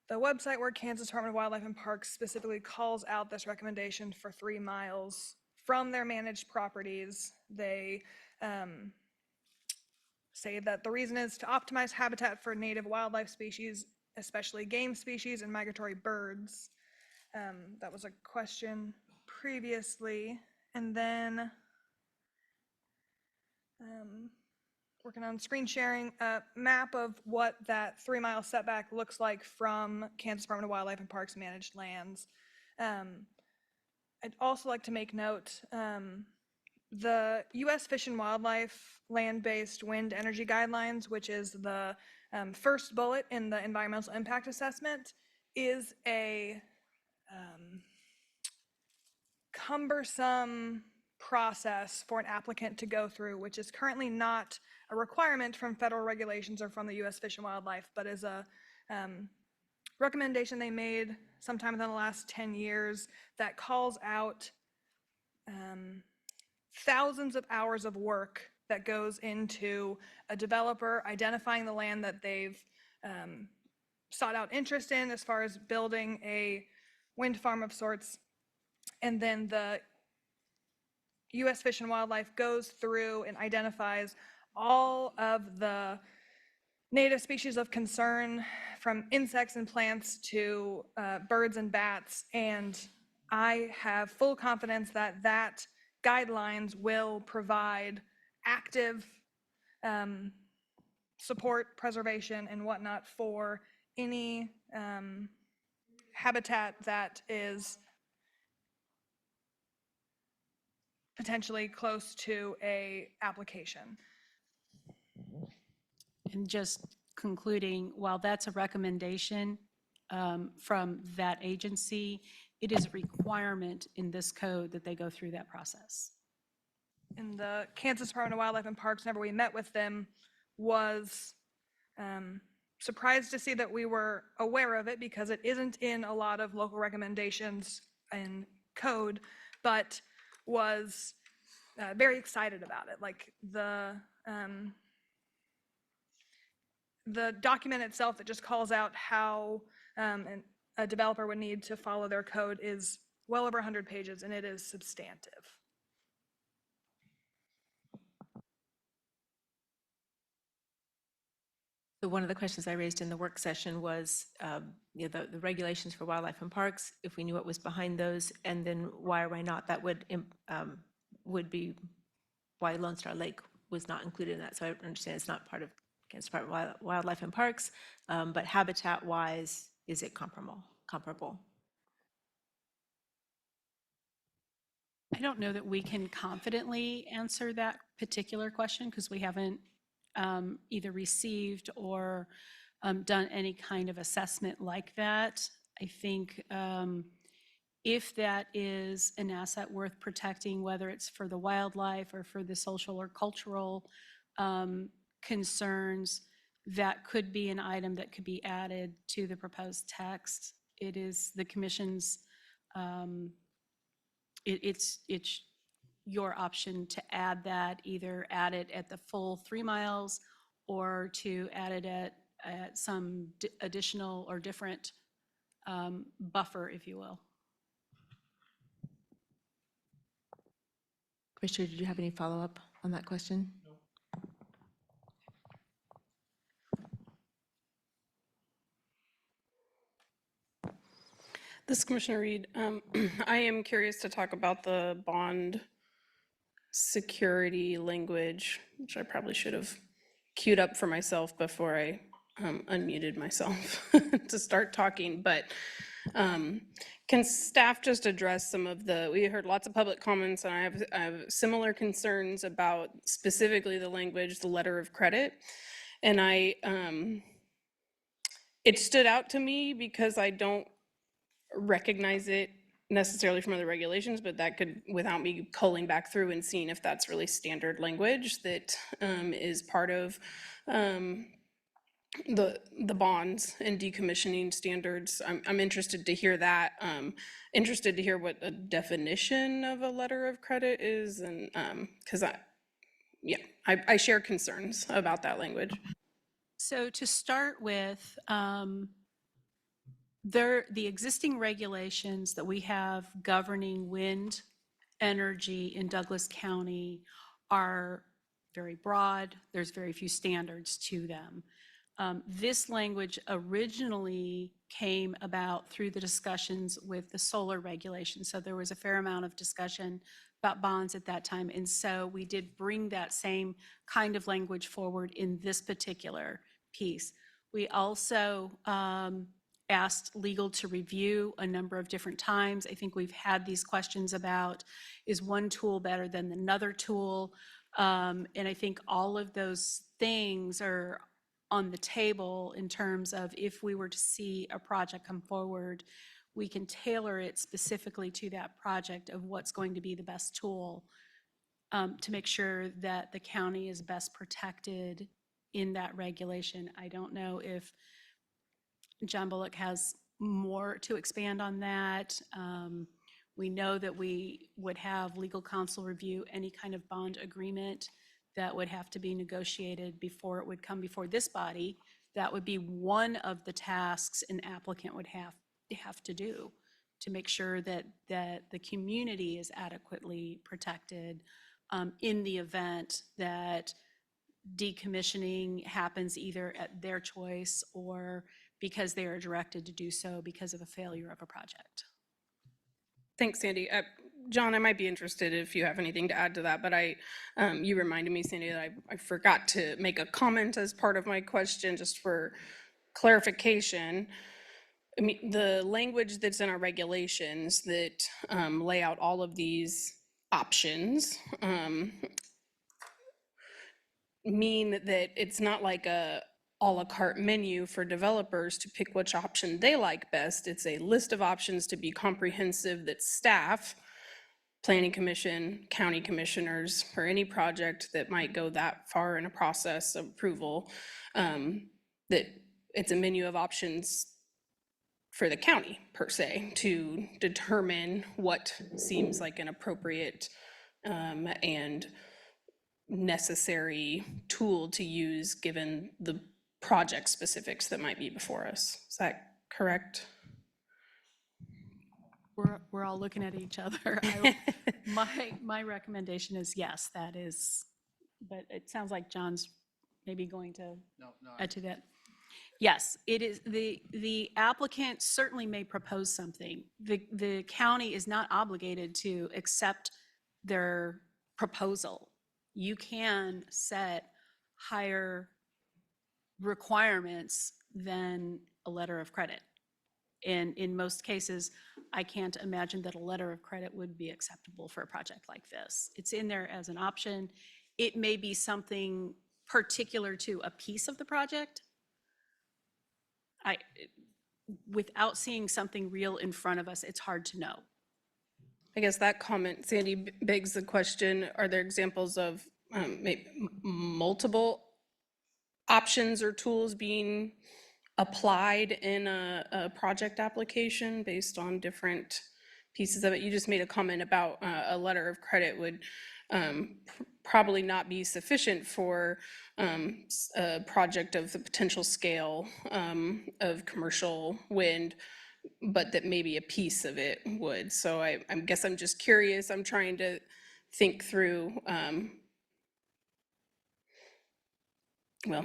Speaker 23: the website where Kansas Department of Wildlife and Parks specifically calls out this recommendation for 3 miles from their managed properties, they say that the reason is to optimize habitat for native wildlife species, especially game species and migratory birds. That was a question previously. And then working on screen sharing, a map of what that 3-mile setback looks like from Kansas Department of Wildlife and Parks managed lands. I'd also like to make note, the U.S. Fish and Wildlife Land-Based Wind Energy Guidelines, which is the first bullet in the environmental impact assessment, is a cumbersome process for an applicant to go through, which is currently not a requirement from federal regulations or from the U.S. Fish and Wildlife, but is a recommendation they made sometime within the last 10 years that calls out thousands of hours of work that goes into a developer identifying the land that they've sought out interest in as far as building a wind farm of sorts. And then the U.S. Fish and Wildlife goes through and identifies all of the native species of concern, from insects and plants to birds and bats. And I have full confidence that that guidelines will provide active support, preservation, and whatnot for any habitat that is potentially close to a application.
Speaker 19: And just concluding, while that's a recommendation from that agency, it is a requirement in this code that they go through that process.
Speaker 23: And the Kansas Department of Wildlife and Parks, whenever we met with them, was surprised to see that we were aware of it, because it isn't in a lot of local recommendations and code, but was very excited about it. Like the document itself that just calls out how a developer would need to follow their code is well over 100 pages, and it is substantive.
Speaker 1: One of the questions I raised in the work session was, the regulations for wildlife and parks, if we knew what was behind those, and then why or why not that would be why Lone Star Lake was not included in that. So I understand it's not part of Kansas Department of Wildlife and Parks, but habitat-wise, is it comparable?
Speaker 19: I don't know that we can confidently answer that particular question because we haven't either received or done any kind of assessment like that. I think if that is an asset worth protecting, whether it's for the wildlife or for the social or cultural concerns, that could be an item that could be added to the proposed text. It is the commission's, it's your option to add that, either add it at the full 3 miles or to add it at some additional or different buffer, if you will.
Speaker 1: Commissioner, did you have any follow-up on that question? No.
Speaker 7: This is Commissioner Reed. I am curious to talk about the bond security language, which I probably should have queued up for myself before I unmuted myself to start talking. But can staff just address some of we heard lots of public comments, and I have similar concerns about specifically the language, the letter of credit. And it stood out to me because I don't recognize it necessarily from other regulations, but that could, without me culling back through and seeing if that's really standard language that is part of the bonds and decommissioning standards. I'm interested to hear that. Interested to hear what a definition of a letter of credit is, and because I share concerns about that language.
Speaker 19: So to start with, the existing regulations that we have governing wind energy in Douglas County are very broad. There's very few standards to them. This language originally came about through the discussions with the solar regulation. So there was a fair amount of discussion about bonds at that time. And so we did bring that same kind of language forward in this particular piece. We also asked legal to review a number of different times. I think we've had these questions about, is one tool better than another tool? And I think all of those things are on the table in terms of if we were to see a project come forward, we can tailor it specifically to that project of what's going to be the best tool to make sure that the county is best protected in that regulation. I don't know if John Bullock has more to expand on that. We know that we would have legal counsel review any kind of bond agreement that would have to be negotiated before it would come before this body. That would be one of the tasks an applicant would have to do to make sure that the community is adequately protected in the event that decommissioning happens either at their choice or because they are directed to do so because of a failure of a project.
Speaker 7: Thanks, Sandy. John, I might be interested if you have anything to add to that, but you reminded me, Sandy, that I forgot to make a comment as part of my question, just for clarification. I mean, the language that's in our regulations that lay out all of these options mean that it's not like a la carte menu for developers to pick which option they like best. It's a list of options to be comprehensive that staff, planning commission, county commissioners, for any project that might go that far in a process of approval, that it's a menu of options for the county per se to determine what seems like an appropriate and necessary tool to use given the project specifics that might be before us. Is that correct?
Speaker 19: We're all looking at each other. My recommendation is yes, that is, but it sounds like John's maybe going to add to that. Yes, it is, the applicant certainly may propose something. The county is not obligated to accept their proposal. You can set higher requirements than a letter of credit. And in most cases, I can't imagine that a letter of credit would be acceptable for a project like this. It's in there as an option. It may be something particular to a piece of the project. Without seeing something real in front of us, it's hard to know.
Speaker 7: I guess that comment, Sandy, begs the question, are there examples of multiple options or tools being applied in a project application based on different pieces of it? You just made a comment about a letter of credit would probably not be sufficient for a project of the potential scale of commercial wind, but that maybe a piece of it would. So I guess I'm just curious. I'm trying to think through, well,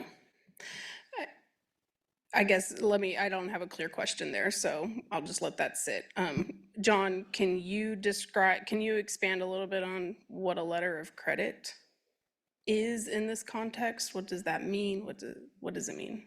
Speaker 7: I guess I don't have a clear question there, so I'll just let that sit. John, can you expand a little bit on what a letter of credit is in this context? What does that mean? What does it mean?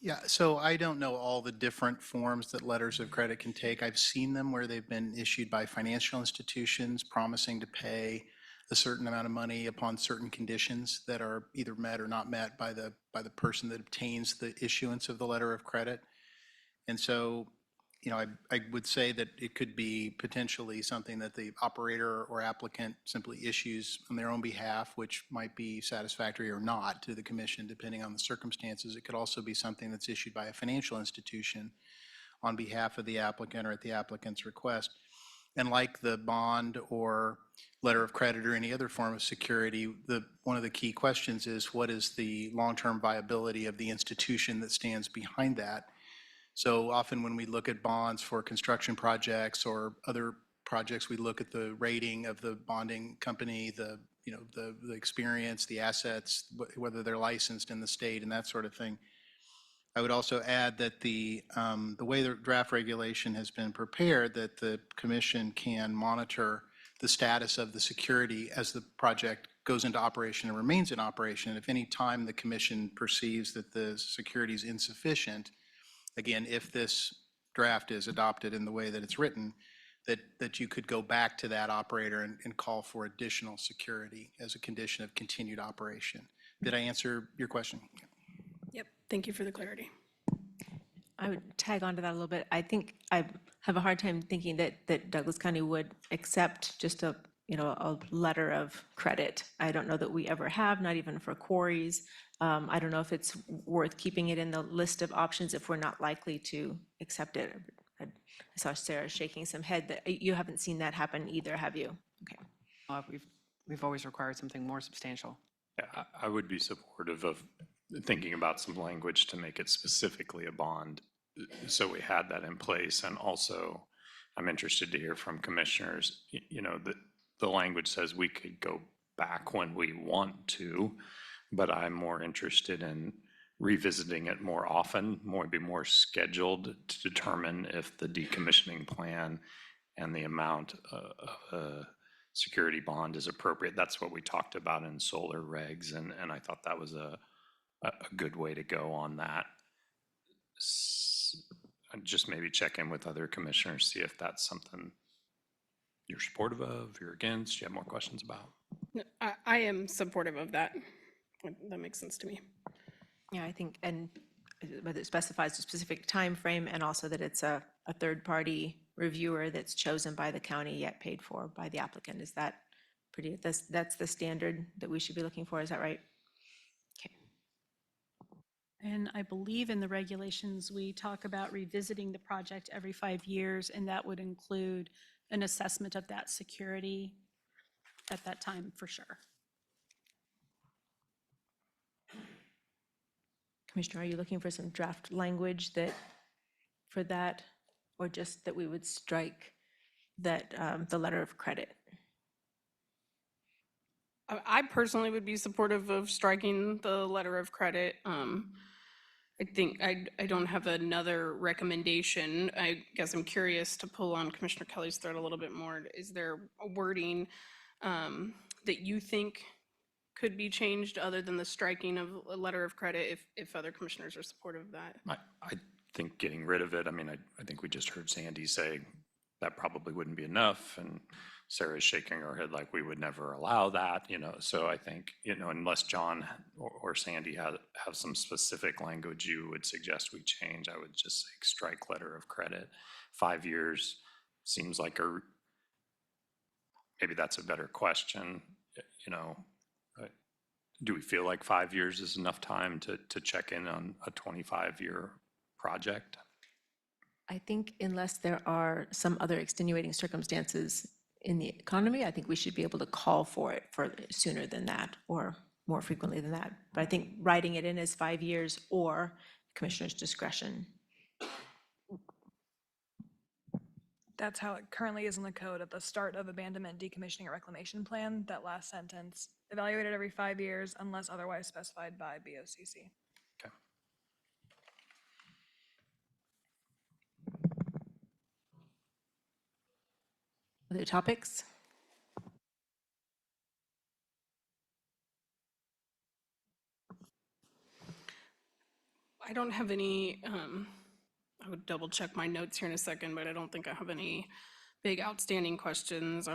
Speaker 15: Yeah, so I don't know all the different forms that letters of credit can take. I've seen them where they've been issued by financial institutions promising to pay a certain amount of money upon certain conditions that are either met or not met by the person that obtains the issuance of the letter of credit. And so, you know, I would say that it could be potentially something that the operator or applicant simply issues on their own behalf, which might be satisfactory or not to the commission, depending on the circumstances. It could also be something that's issued by a financial institution on behalf of the applicant or at the applicant's request. And like the bond or letter of credit or any other form of security, one of the key questions is, what is the long-term viability of the institution that stands behind that? So often when we look at bonds for construction projects or other projects, we look at the rating of the bonding company, the experience, the assets, whether they're licensed in the state and that sort of thing. I would also add that the way the draft regulation has been prepared, that the commission can monitor the status of the security as the project goes into operation and remains in operation. If any time the commission perceives that the security is insufficient, again, if this draft is adopted in the way that it's written, that you could go back to that operator and call for additional security as a condition of continued operation. Did I answer your question?
Speaker 7: Yep, thank you for the clarity.
Speaker 1: I would tag on to that a little bit. I think I have a hard time thinking that Douglas County would accept just a letter of credit. I don't know that we ever have, not even for quarries. I don't know if it's worth keeping it in the list of options if we're not likely to accept it. I saw Sarah shaking some head. That you haven't seen that happen either, have you? Okay.
Speaker 3: We've always required something more substantial.
Speaker 18: Yeah, I would be supportive of thinking about some language to make it specifically a bond, so we had that in place. And also, I'm interested to hear from commissioners, the language says we could go back when we want to, but I'm more interested in revisiting it more often, be more scheduled, to determine if the decommissioning plan and the amount of a security bond is appropriate. That's what we talked about in solar regs, and I thought that was a good way to go on that. Just maybe check in with other commissioners, see if that's something you're supportive of, you're against, you have more questions about.
Speaker 7: I am supportive of that. That makes sense to me.
Speaker 1: Yeah, I think, and whether it specifies a specific time frame and also that it's a third-party reviewer that's chosen by the county yet paid for by the applicant. Is that that's the standard that we should be looking for? Is that right? Okay.
Speaker 19: And I believe in the regulations, we talk about revisiting the project every 5 years, and that would include an assessment of that security at that time for sure.
Speaker 1: Commissioner, are you looking for some draft language for that, or just that we would strike that the letter of credit?
Speaker 7: I personally would be supportive of striking the letter of credit. I think I don't have another recommendation. I guess I'm curious to pull on Commissioner Kelly's thread a little bit more. Is there a wording that you think could be changed other than the striking of a letter of credit if other commissioners are supportive of that?
Speaker 18: I think getting rid of it, I mean, I think we just heard Sandy say that probably wouldn't be enough, and Sarah's shaking her head like we would never allow that, so I think, unless John or Sandy have some specific language you would suggest we change, I would just say strike letter of credit. 5 years seems like maybe that's a better question, do we feel like 5 years is enough time to check in on a 25-year project?
Speaker 1: I think unless there are some other extenuating circumstances in the economy, I think we should be able to call for it for sooner than that or more frequently than that. But I think writing it in as 5 years or commissioner's discretion.
Speaker 23: That's how it currently is in the code at the start of abandonment, decommissioning, or reclamation plan. That last sentence, evaluated every 5 years unless otherwise specified by BOCC.
Speaker 18: Okay.
Speaker 1: Other topics?
Speaker 7: I don't have any, I would double check my notes here in a second, but I don't think I have any big outstanding questions. I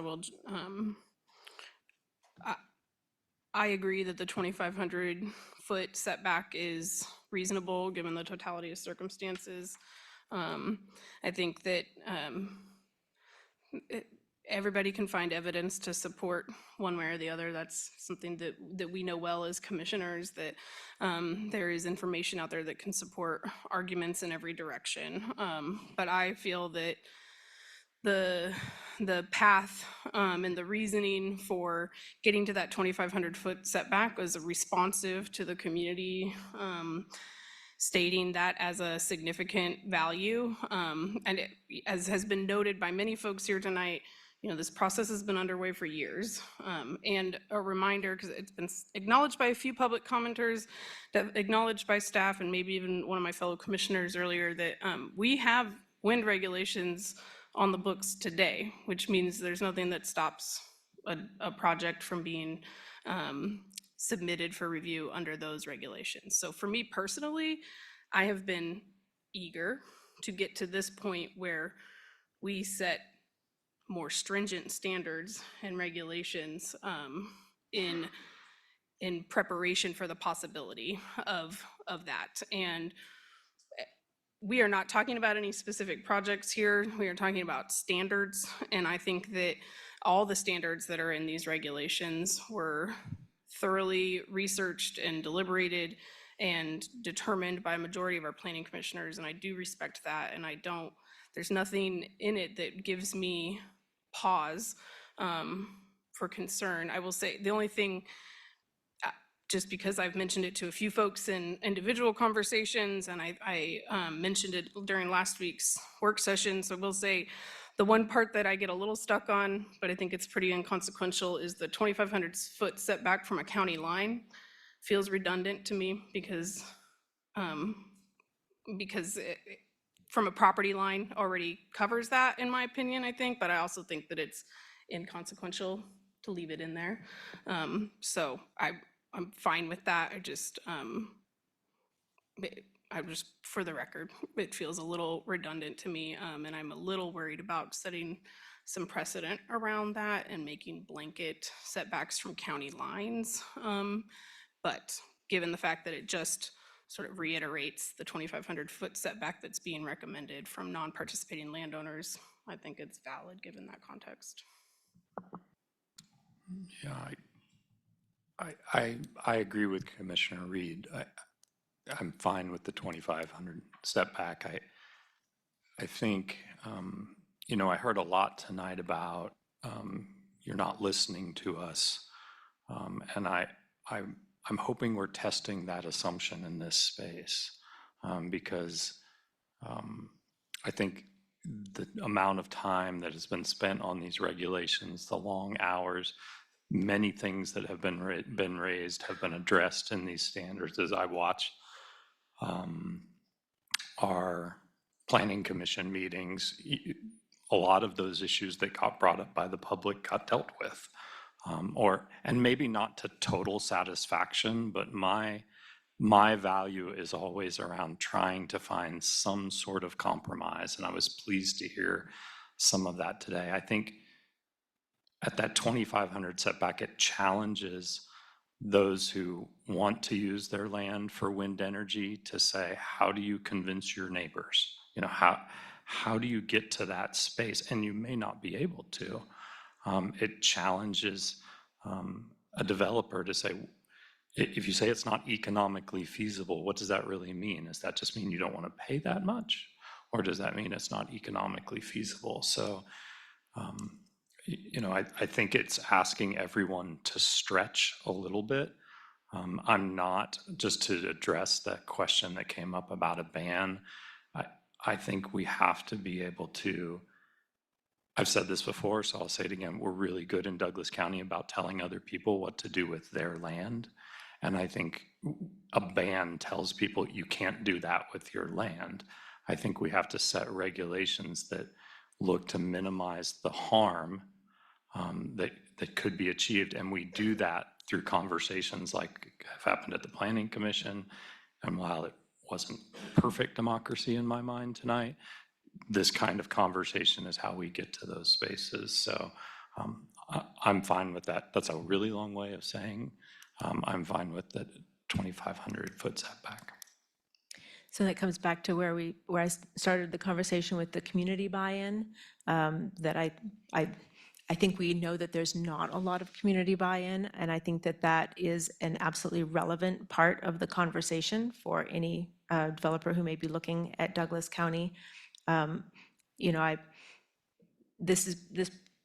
Speaker 7: agree that the 2,500 foot setback is reasonable given the totality of circumstances. I think that everybody can find evidence to support one way or the other. That's something that we know well as commissioners, that there is information out there that can support arguments in every direction. But I feel that the path and the reasoning for getting to that 2,500 foot setback was responsive to the community stating that as a significant value. And as has been noted by many folks here tonight, this process has been underway for years. And a reminder, because it's been acknowledged by a few public commenters, acknowledged by staff, and maybe even one of my fellow commissioners earlier, that we have wind regulations on the books today, which means there's nothing that stops a project from being submitted for review under those regulations. So for me personally, I have been eager to get to this point where we set more stringent standards and regulations in preparation for the possibility of that. And we are not talking about any specific projects here. We are talking about standards. And I think that all the standards that are in these regulations were thoroughly researched and deliberated and determined by a majority of our planning commissioners. And I do respect that. And there's nothing in it that gives me pause for concern. I will say the only thing, just because I've mentioned it to a few folks in individual conversations, and I mentioned it during last week's work session, so we'll say the one part that I get a little stuck on, but I think it's pretty inconsequential, is the 2,500 foot setback from a county line. Feels redundant to me because from a property line already covers that, in my opinion, I think, but I also think that it's inconsequential to leave it in there. So I'm fine with that. I just, for the record, it feels a little redundant to me, and I'm a little worried about setting some precedent around that and making blanket setbacks from county lines. But given the fact that it just sort of reiterates the 2,500 foot setback that's being recommended from non-participating landowners, I think it's valid given that context.
Speaker 18: Yeah, I agree with Commissioner Reed. I'm fine with the 2,500 setback. I think, I heard a lot tonight about you're not listening to us. And I'm hoping we're testing that assumption in this space because I think the amount of time that has been spent on these regulations, the long hours, many things that have been raised have been addressed in these standards. As I watch our planning commission meetings, a lot of those issues that got brought up by the public got dealt with. And maybe not to total satisfaction, but my value is always around trying to find some sort of compromise. And I was pleased to hear some of that today. I think at that 2,500 setback, it challenges those who want to use their land for wind energy to say, how do you convince your neighbors? You know, how do you get to that space? And you may not be able to. It challenges a developer to say, if you say it's not economically feasible, what does that really mean? Does that just mean you don't want to pay that much? Or does that mean it's not economically feasible? So, you know, I think it's asking everyone to stretch a little bit. I'm not, just to address that question that came up about a ban, I think we have to be able to, I've said this before, so I'll say it again, we're really good in Douglas County about telling other people what to do with their land. And I think a ban tells people you can't do that with your land. I think we have to set regulations that look to minimize the harm that could be achieved. And we do that through conversations like have happened at the Planning Commission. And while it wasn't perfect democracy in my mind tonight, this kind of conversation is how we get to those spaces. So I'm fine with that. That's a really long way of saying I'm fine with the 2,500 foot setback.
Speaker 1: So that comes back to where I started the conversation with the community buy-in, that I think we know that there's not a lot of community buy-in, and I think that that is an absolutely relevant part of the conversation for any developer who may be looking at Douglas County. You know, this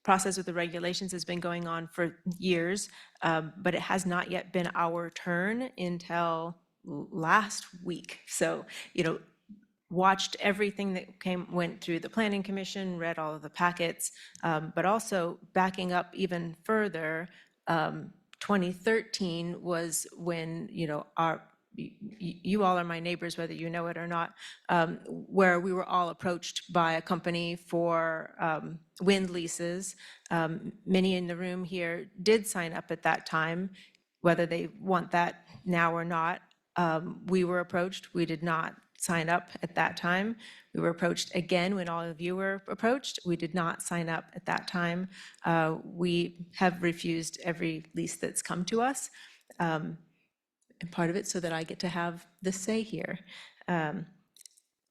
Speaker 1: process with the regulations has been going on for years, but it has not yet been our turn until last week. So, you know, watched everything that went through the Planning Commission, read all of the packets, but also backing up even further, 2013 was when, you know, you all are my neighbors, whether you know it or not, where we were all approached by a company for wind leases. Many in the room here did sign up at that time, whether they want that now or not. We were approached. We did not sign up at that time. We were approached again when all of you were approached. We did not sign up at that time. We have refused every lease that's come to us. And part of it so that I get to have the say here.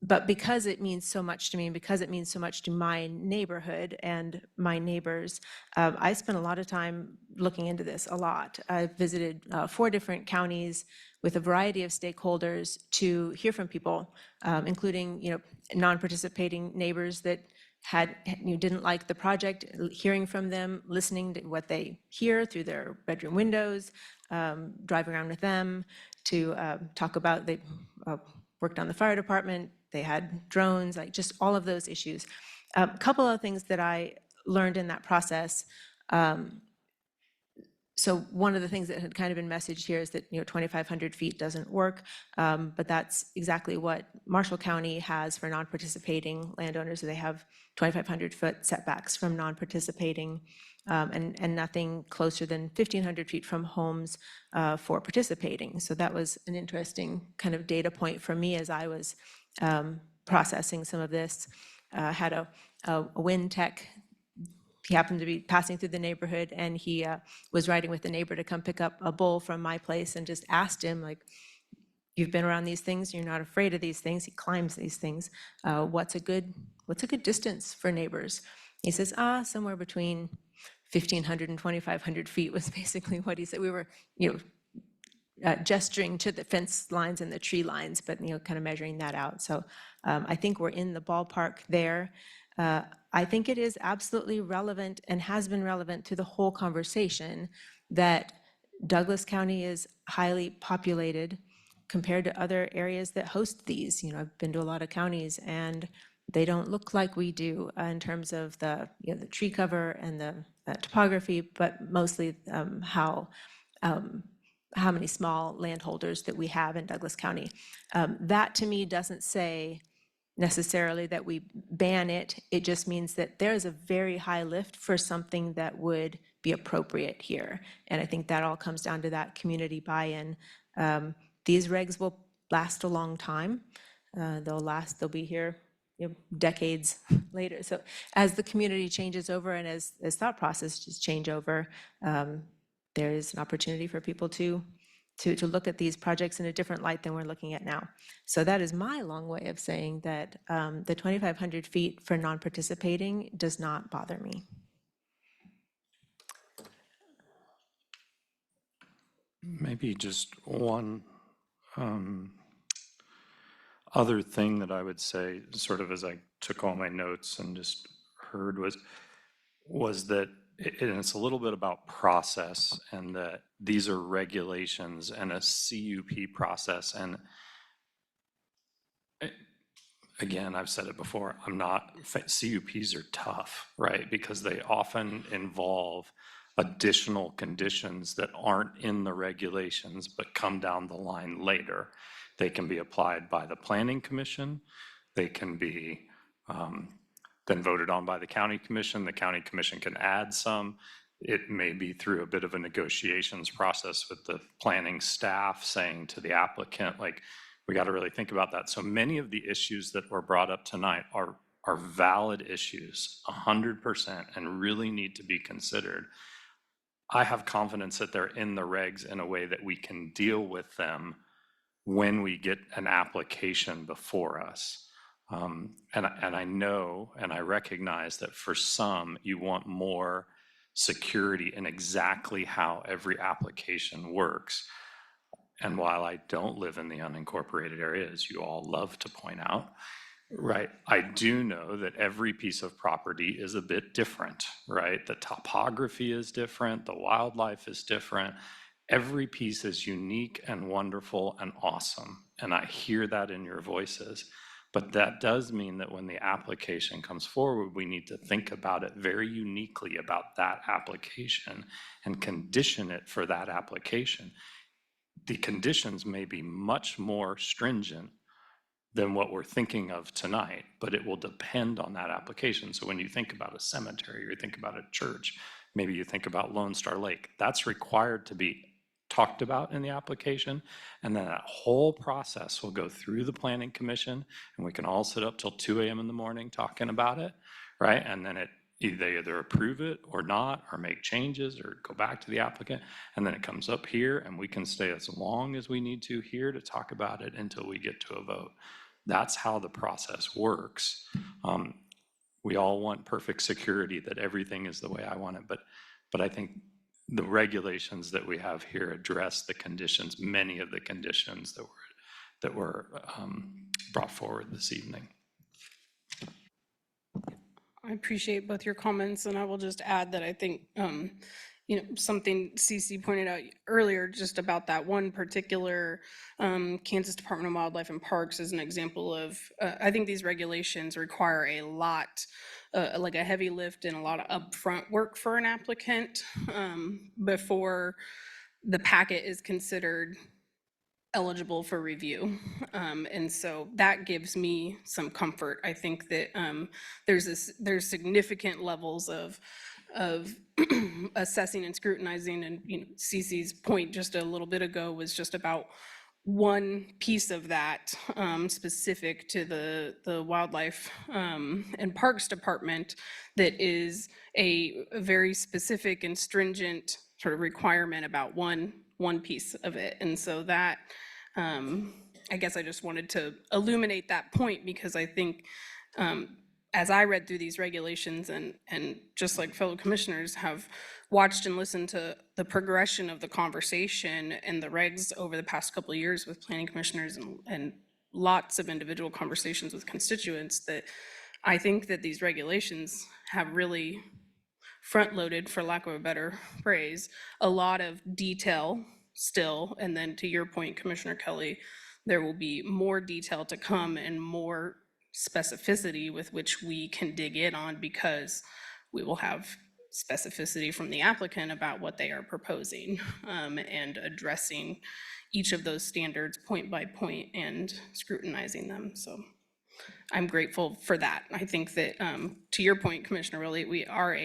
Speaker 1: But because it means so much to me, and because it means so much to my neighborhood and my neighbors, I spent a lot of time looking into this a lot. I visited 4 different counties with a variety of stakeholders to hear from people, including, you know, non-participating neighbors that didn't like the project, hearing from them, listening to what they hear through their bedroom windows, driving around with them to talk about, they worked on the fire department, they had drones, like just all of those issues. A couple of things that I learned in that process. So one of the things that had kind of been messaged here is that, you know, 2,500 feet doesn't work, but that's exactly what Marshall County has for non-participating landowners. They have 2,500 foot setbacks from non-participating, and nothing closer than 1,500 feet from homes for participating. So that was an interesting kind of data point for me as I was processing some of this. Had a wind tech. He happened to be passing through the neighborhood, and he was riding with the neighbor to come pick up a bull from my place, and just asked him, like, you've been around these things, you're not afraid of these things. He climbs these things. What's a good distance for neighbors? He says, somewhere between 1,500 and 2,500 feet was basically what he said. We were, you know, gesturing to the fence lines and the tree lines, but, you know, kind of measuring that out. So I think we're in the ballpark there. I think it is absolutely relevant and has been relevant to the whole conversation that Douglas County is highly populated compared to other areas that host these. You know, I've been to a lot of counties and they don't look like we do in terms of the, you know, the tree cover and the topography, but mostly how many small landholders that we have in Douglas County. That to me doesn't say necessarily that we ban it. It just means that there is a very high lift for something that would be appropriate here. And I think that all comes down to that community buy-in. These regs will last a long time. They'll be here, decades later. So as the community changes over and as thought processes change over, there is an opportunity for people to look at these projects in a different light than we're looking at now. So that is my long way of saying that the 2,500 feet for non-participating does not bother me.
Speaker 18: Maybe just one other thing that I would say, sort of as I took all my notes and just heard, was that it's a little bit about process, and that these are regulations and a CUP process. And again, I've said it before, CUPs are tough, right? Because they often involve additional conditions that aren't in the regulations but come down the line later. They can be applied by the Planning Commission. They can be then voted on by the County Commission. The County Commission can add some. It may be through a bit of a negotiations process with the planning staff saying to the applicant, like, we got to really think about that. So many of the issues that were brought up tonight are valid issues, 100%, and really need to be considered. I have confidence that they're in the regs in a way that we can deal with them when we get an application before us. And I know and I recognize that for some, you want more security in exactly how every application works. And while I don't live in the unincorporated areas, you all love to point out, right, I do know that every piece of property is a bit different, right? The topography is different, the wildlife is different. Every piece is unique and wonderful and awesome. And I hear that in your voices. But that does mean that when the application comes forward, we need to think about it very uniquely about that application and condition it for that application. The conditions may be much more stringent than what we're thinking of tonight, but it will depend on that application. So when you think about a cemetery, or you think about a church, maybe you think about Lone Star Lake, that's required to be talked about in the application, and then that whole process will go through the Planning Commission, and we can all sit up till 2 a.m. in the morning talking about it, right? And then they either approve it or not, or make changes, or go back to the applicant, and then it comes up here, and we can stay as long as we need to here to talk about it until we get to a vote. That's how the process works. We all want perfect security, that everything is the way I want it, but I think the regulations that we have here address the conditions, many of the conditions that were brought forward this evening.
Speaker 7: I appreciate both your comments, and I will just add that I think, something CC pointed out earlier, just about that one particular Kansas Department of Wildlife and Parks is an example of, I think these regulations require a lot, like a heavy lift and a lot of upfront work for an applicant before the packet is considered eligible for review. And so that gives me some comfort. I think that there's significant levels of assessing and scrutinizing, and Cece's point just a little bit ago was just about one piece of that specific to the Wildlife and Parks Department, that is a very specific and stringent sort of requirement about one piece of it. And so that, I guess I just wanted to illuminate that point, because I think as I read through these regulations, and just like fellow commissioners have watched and listened to the progression of the conversation and the regs over the past couple of years with planning commissioners and lots of individual conversations with constituents, that I think that these regulations have really front-loaded, for lack of a better phrase, a lot of detail still. And then to your point, Commissioner Kelly, there will be more detail to come and more specificity with which we can dig in on, because we will have specificity from the applicant about what they are proposing, and addressing each of those standards point by point and scrutinizing them. So I'm grateful for that. I think that, to your point, Commissioner Rowley, we are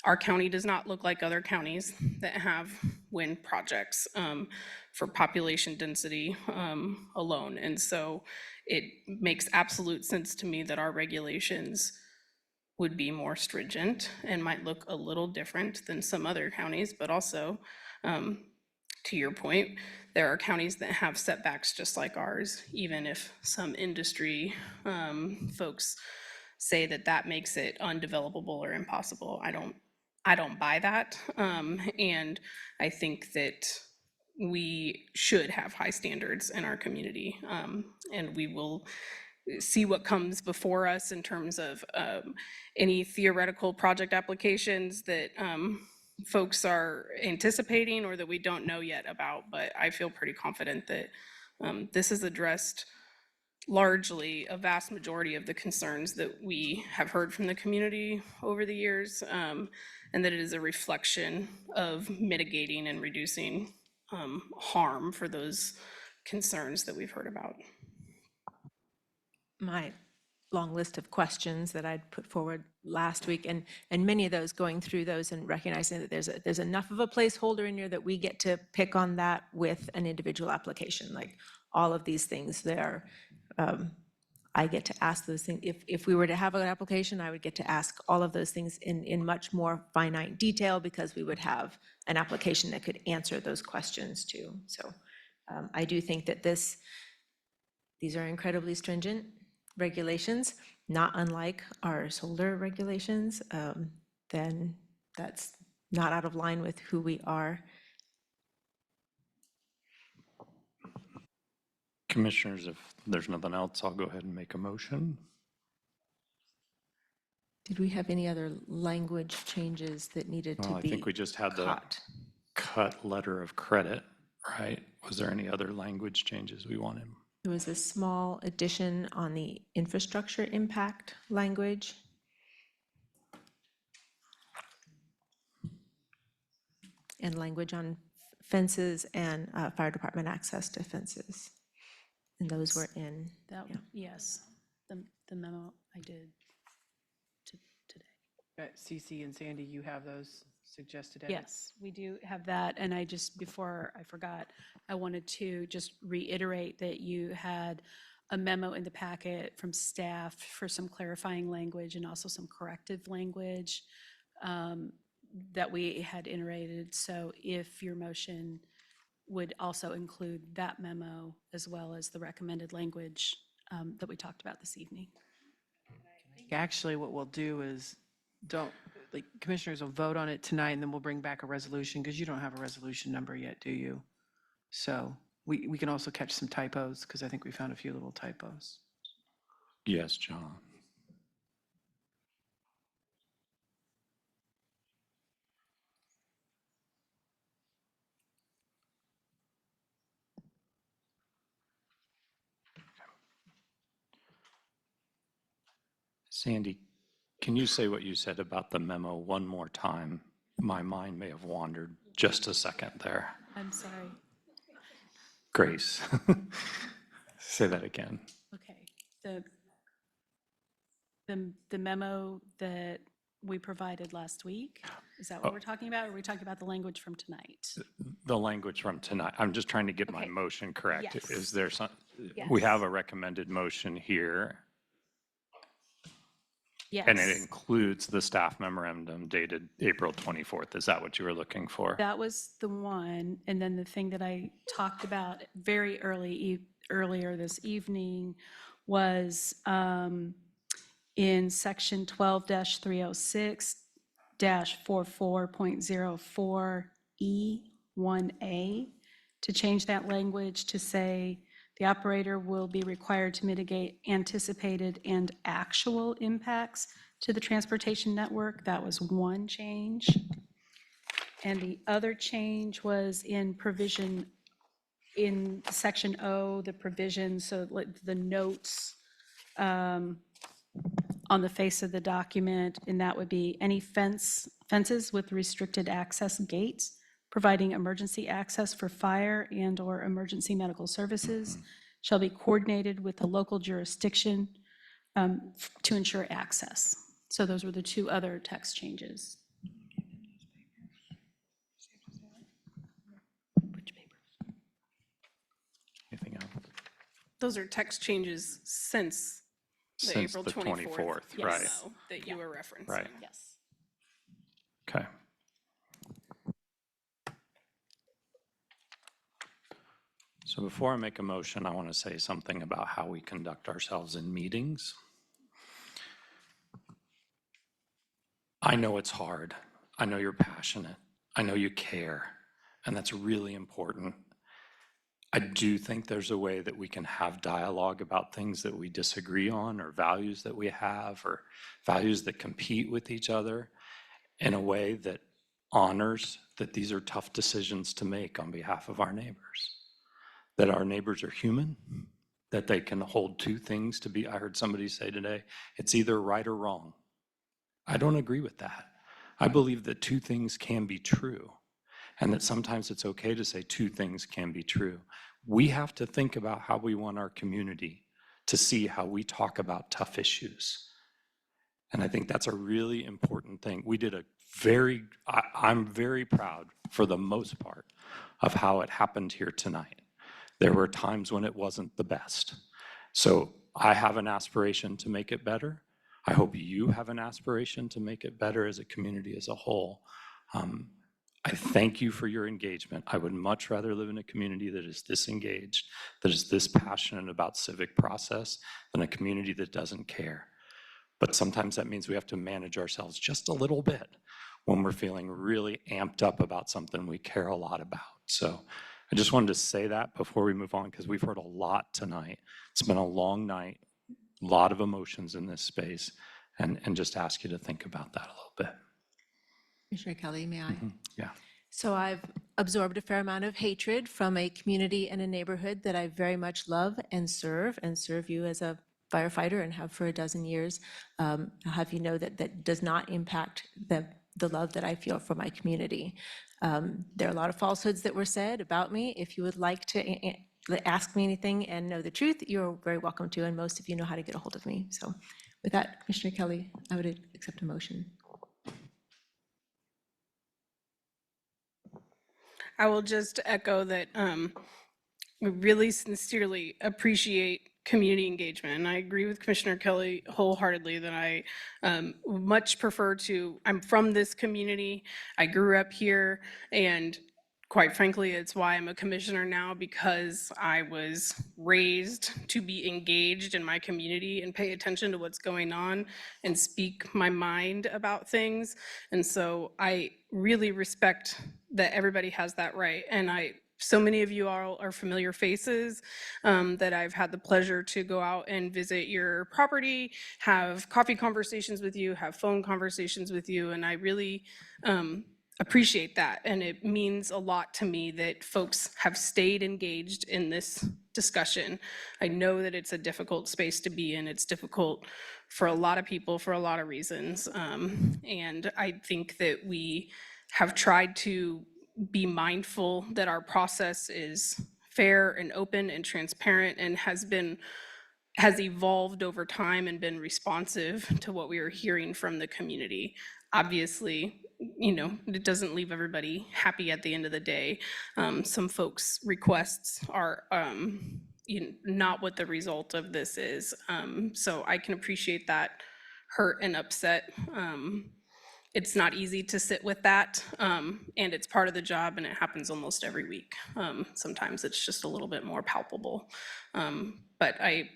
Speaker 7: our county does not look like other counties that have wind projects for population density alone. And so it makes absolute sense to me that our regulations would be more stringent and might look a little different than some other counties, but also, to your point, there are counties that have setbacks just like ours, even if some industry folks say that that makes it undevelopable or impossible. I don't buy that. And I think that we should have high standards in our community. And we will see what comes before us in terms of any theoretical project applications that folks are anticipating or that we don't know yet about. But I feel pretty confident that this has addressed largely a vast majority of the concerns that we have heard from the community over the years, and that it is a reflection of mitigating and reducing harm for those concerns that we've heard about.
Speaker 1: My long list of questions that I'd put forward last week, and many of those, going through those and recognizing that there's enough of a placeholder in here that we get to pick on that with an individual application. Like all of these things there, I get to ask those things. If we were to have an application, I would get to ask all of those things in much more finite detail, because we would have an application that could answer those questions too. So I do think that these are incredibly stringent regulations, not unlike our solar regulations. Then that's not out of line with who we are.
Speaker 18: Commissioners, if there's nothing else, I'll go ahead and make a motion.
Speaker 1: Did we have any other language changes that needed to
Speaker 18: Well, I
Speaker 1: be
Speaker 18: think we just had the
Speaker 1: caught?
Speaker 18: cut letter of credit, right? Was there any other language changes we wanted?
Speaker 1: There was a small addition on the infrastructure impact language. And language on fences and fire department access to fences. And those were in.
Speaker 19: That,
Speaker 1: yeah.
Speaker 19: yes, the memo I did today.
Speaker 3: CC and Sandy, you have those suggested edits?
Speaker 19: Yes, we do have that. And I just, before I forgot, I wanted to just reiterate that you had a memo in the packet from staff for some clarifying language and also some corrective language that we had iterated. So if your motion would also include that memo as well as the recommended language that we talked about this evening.
Speaker 3: Actually, what we'll do is commissioners will vote on it tonight, and then we'll bring back a resolution, because you don't have a resolution number yet, do you? So we can also catch some typos, because I think we found a few little typos.
Speaker 18: Yes, John. Sandy, can you say what you said about the memo one more time? My mind may have wandered just a second there.
Speaker 19: I'm sorry.
Speaker 18: Grace, say that again.
Speaker 19: Okay. The memo that we provided last week, is that what we're talking about? Or are we talking about the language from tonight?
Speaker 18: The language from tonight. I'm just trying to get my
Speaker 19: Okay.
Speaker 18: motion correct.
Speaker 19: Yes.
Speaker 18: Is there some,
Speaker 19: Yes.
Speaker 18: we have a recommended motion here.
Speaker 19: Yes.
Speaker 18: And it includes the staff memorandum dated April 24th. Is that what you were looking for?
Speaker 19: That was the one. And then the thing that I talked about very earlier this evening was in section 12-306-44.04E1A, to change that language to say the operator will be required to mitigate anticipated and actual impacts to the transportation network. That was one change. And the other change was in provision, in section O, the provision, so like the notes on the face of the document, and that would be any fences with restricted access gates, providing emergency access for fire and/or emergency medical services, shall be coordinated with the local jurisdiction to ensure access. So those were the two other text changes.
Speaker 18: Anything else?
Speaker 7: Those are text changes since the
Speaker 18: Since
Speaker 7: April
Speaker 18: the
Speaker 7: 24th.
Speaker 18: 24th, right.
Speaker 7: memo that you were referencing.
Speaker 18: Right.
Speaker 19: Yes.
Speaker 18: Okay. So before I make a motion, I want to say something about how we conduct ourselves in meetings. I know it's hard. I know you're passionate. I know you care, and that's really important. I do think there's a way that we can have dialogue about things that we disagree on, or values that we have, or values that compete with each other, in a way that honors that these are tough decisions to make on behalf of our neighbors. That our neighbors are human, that they can hold two things to be, I heard somebody say today, it's either right or wrong. I don't agree with that. I believe that two things can be true, and that sometimes it's okay to say two things can be true. We have to think about how we want our community to see how we talk about tough issues. And I think that's a really important thing. We did I'm very proud, for the most part, of how it happened here tonight. There were times when it wasn't the best. So I have an aspiration to make it better. I hope you have an aspiration to make it better as a community as a whole. I thank you for your engagement. I would much rather live in a community that is this engaged, that is this passionate about civic process, than a community that doesn't care. But sometimes that means we have to manage ourselves just a little bit when we're feeling really amped up about something we care a lot about. So I just wanted to say that before we move on, because we've heard a lot tonight. It's been a long night, a lot of emotions in this space, and just ask you to think about that a little bit.
Speaker 1: Commissioner Kelly, may I?
Speaker 18: Yeah.
Speaker 1: So I've absorbed a fair amount of hatred from a community and a neighborhood that I very much love and serve you as a firefighter and have for a dozen years. I'll have you know that that does not impact the love that I feel for my community. There are a lot of falsehoods that were said about me. If you would like to ask me anything and know the truth, you're very welcome to, and most of you know how to get a hold of me. So with that, Commissioner Kelly, I would accept a motion.
Speaker 7: I will just echo that we really sincerely appreciate community engagement. And I agree with Commissioner Kelly wholeheartedly that I much prefer I'm from this community. I grew up here, and quite frankly, it's why I'm a commissioner now, because I was raised to be engaged in my community and pay attention to what's going on and speak my mind about things. And so I really respect that everybody has that right. And so many of you all are familiar faces that I've had the pleasure to go out and visit your property, have coffee conversations with you, have phone conversations with you, and I really appreciate that. And it means a lot to me that folks have stayed engaged in this discussion. I know that it's a difficult space to be in. It's difficult for a lot of people for a lot of reasons. And I think that we have tried to be mindful that our process is fair and open and transparent, and has evolved over time and been responsive to what we are hearing from the community. Obviously, it doesn't leave everybody happy at the end of the day. Some folks' requests are not what the result of this is. So I can appreciate that hurt and upset. It's not easy to sit with that, and it's part of the job, and it happens almost every week. Sometimes it's just a little bit more palpable. But I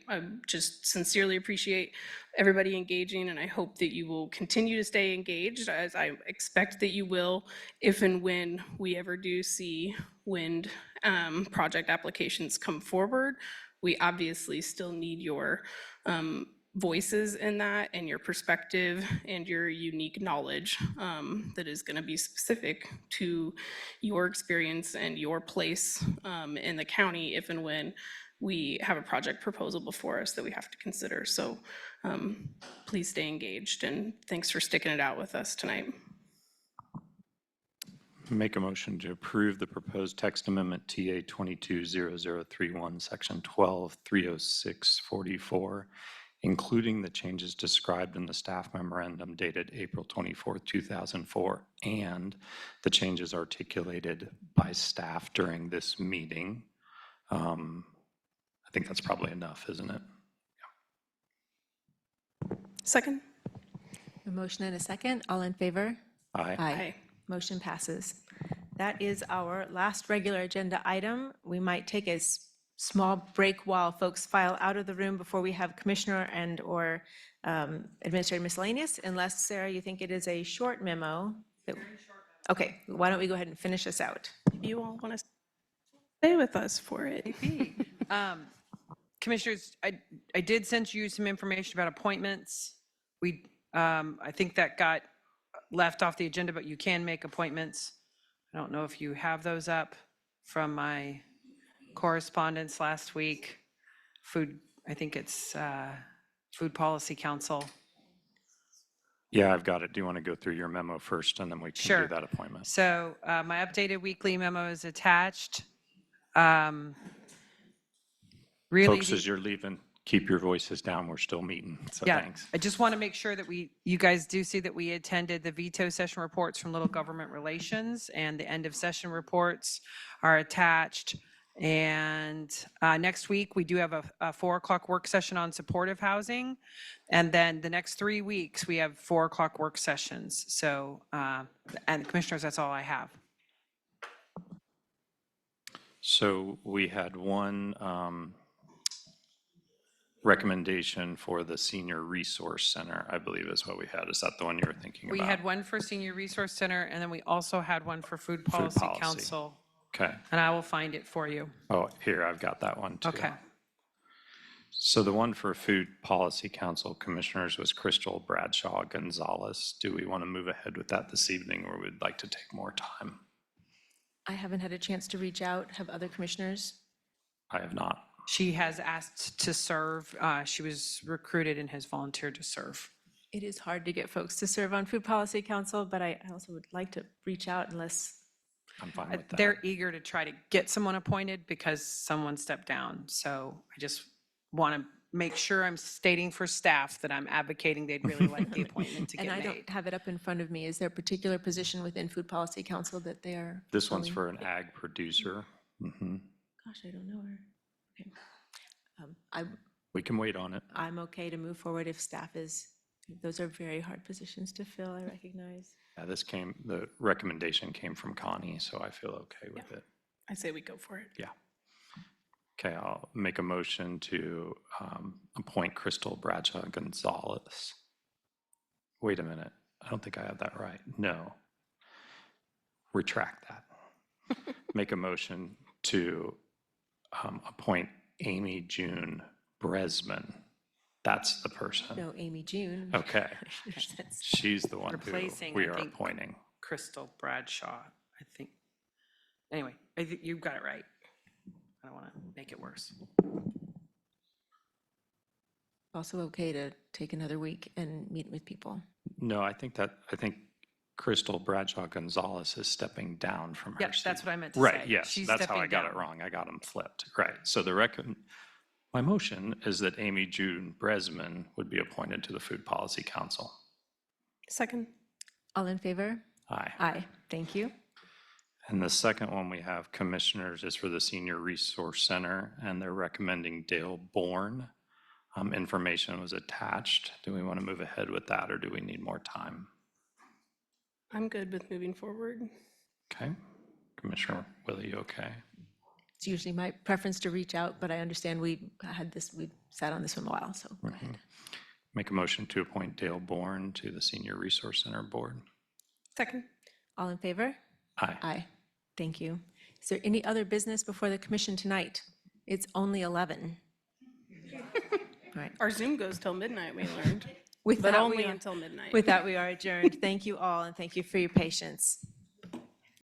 Speaker 7: just sincerely appreciate everybody engaging, and I hope that you will continue to stay engaged, as I expect that you will, if and when we ever do see wind project applications come forward. We obviously still need your voices in that, and your perspective and your unique knowledge that is going to be specific to your experience and your place in the county, if and when we have a project proposal before us that we have to consider. So please stay engaged, and thanks for sticking it out with us tonight.
Speaker 18: Make a motion to approve the proposed text amendment TA 220031, Section 12-306-44, including the changes described in the staff memorandum dated April 24th, 2004, and the changes articulated by staff during this meeting. I think that's probably enough, isn't it?
Speaker 7: Second.
Speaker 1: A motion and a second. All in favor?
Speaker 18: Aye.
Speaker 7: Aye.
Speaker 1: Motion passes. That is our last regular agenda item. We might take a small break while folks file out of the room before we have commissioner and/or administrative miscellaneous, unless, Sarah, you think it is a short memo. Okay, why don't we go ahead and finish this out?
Speaker 7: If you all want to stay with us for it.
Speaker 2: Commissioners, I did send you some information about appointments. I think that got left off the agenda, but you can make appointments. I don't know if you have those up from my correspondence last week. I think it's Food Policy Council.
Speaker 18: Yeah, I've got it. Do you want to go through your memo first, and then we can
Speaker 2: Sure.
Speaker 18: do that appointment?
Speaker 2: So my updated weekly memo is attached. Really,
Speaker 18: Folks, as you're leaving, keep your voices down. We're still meeting, so
Speaker 2: yeah,
Speaker 18: thanks.
Speaker 2: I just want to make sure that you guys do see that we attended the veto session reports from Little Government Relations, and the end of session reports are attached. And next week, we do have a 4 o'clock work session on supportive housing. And then the next 3 weeks, we have 4 o'clock work sessions. So, and commissioners, that's all I have.
Speaker 18: So we had one recommendation for the Senior Resource Center, I believe is what we had. Is that the one you were thinking
Speaker 2: We
Speaker 18: about?
Speaker 2: had one for Senior Resource Center, and then we also had one for Food Policy
Speaker 18: Policy.
Speaker 2: Council.
Speaker 18: Okay.
Speaker 2: And I will find it for you.
Speaker 18: Oh, here, I've got that one too.
Speaker 2: Okay.
Speaker 18: So the one for Food Policy Council Commissioners was Crystal Bradshaw Gonzalez. Do we want to move ahead with that this evening, or would like to take more time?
Speaker 1: I haven't had a chance to reach out. Have other commissioners?
Speaker 18: I have not.
Speaker 2: She has asked to serve. She was recruited and has volunteered to serve.
Speaker 1: It is hard to get folks to serve on Food Policy Council, but I also would like to reach out unless.
Speaker 18: I'm fine with that.
Speaker 2: They're eager to try to get someone appointed because someone stepped down. So I just want to make sure I'm stating for staff that I'm advocating they'd really like the appointment to get
Speaker 1: And I
Speaker 2: made.
Speaker 1: don't have it up in front of me. Is there a particular position within Food Policy Council that they are?
Speaker 18: This one's
Speaker 1: filling?
Speaker 18: for an ag producer. Mhm.
Speaker 1: Gosh, I don't know her. Okay.
Speaker 18: We can wait on it.
Speaker 1: I'm okay to move forward if staff is, those are very hard positions to fill, I recognize.
Speaker 18: Yeah, the recommendation came from Connie, so I feel okay with it.
Speaker 7: I say we go for it.
Speaker 18: Yeah. Okay, I'll make a motion to appoint Crystal Bradshaw Gonzalez. Wait a minute, I don't think I have that right. No. Retract that. Make a motion to appoint Amy June Bresman. That's the person.
Speaker 1: No, Amy June.
Speaker 18: Okay.
Speaker 1: That's-
Speaker 18: She's the one who
Speaker 2: Replacing,
Speaker 18: we
Speaker 2: I
Speaker 18: are
Speaker 2: think,
Speaker 18: appointing.
Speaker 2: Crystal Bradshaw, I think. Anyway, I think you got it right. I don't want to make it worse.
Speaker 1: Also okay to take another week and meet with people.
Speaker 18: No, I think Crystal Bradshaw Gonzalez is stepping down from her
Speaker 2: Yep,
Speaker 18: seat.
Speaker 2: that's what I meant to
Speaker 18: Right,
Speaker 2: say.
Speaker 18: yes,
Speaker 2: She's
Speaker 18: that's how
Speaker 2: stepping
Speaker 18: I got it
Speaker 2: down.
Speaker 18: wrong. I got them flipped. Right. So my motion is that Amy June Bresman would be appointed to the Food Policy Council.
Speaker 7: Second.
Speaker 1: All in favor?
Speaker 18: Aye.
Speaker 1: Aye. Thank you.
Speaker 18: And the second one we have commissioners is for the Senior Resource Center, and they're recommending Dale Bourne. Information was attached. Do we want to move ahead with that, or do we need more time?
Speaker 7: I'm good with moving forward.
Speaker 18: Okay. Commissioner Willie, you okay?
Speaker 1: It's usually my preference to reach out, but I understand we sat on this one a while, so go ahead.
Speaker 18: Make a motion to appoint Dale Bourne to the Senior Resource Center Board.
Speaker 7: Second.
Speaker 1: All in favor?
Speaker 18: Aye.
Speaker 1: Aye. Thank you. Is there any other business before the commission tonight? It's only 11. Right.
Speaker 7: Our Zoom goes till midnight, we learned.
Speaker 1: With
Speaker 7: But
Speaker 1: that,
Speaker 7: only
Speaker 1: we are-
Speaker 7: until midnight.
Speaker 1: With that, we are adjourned. Thank you all, and thank you for your patience.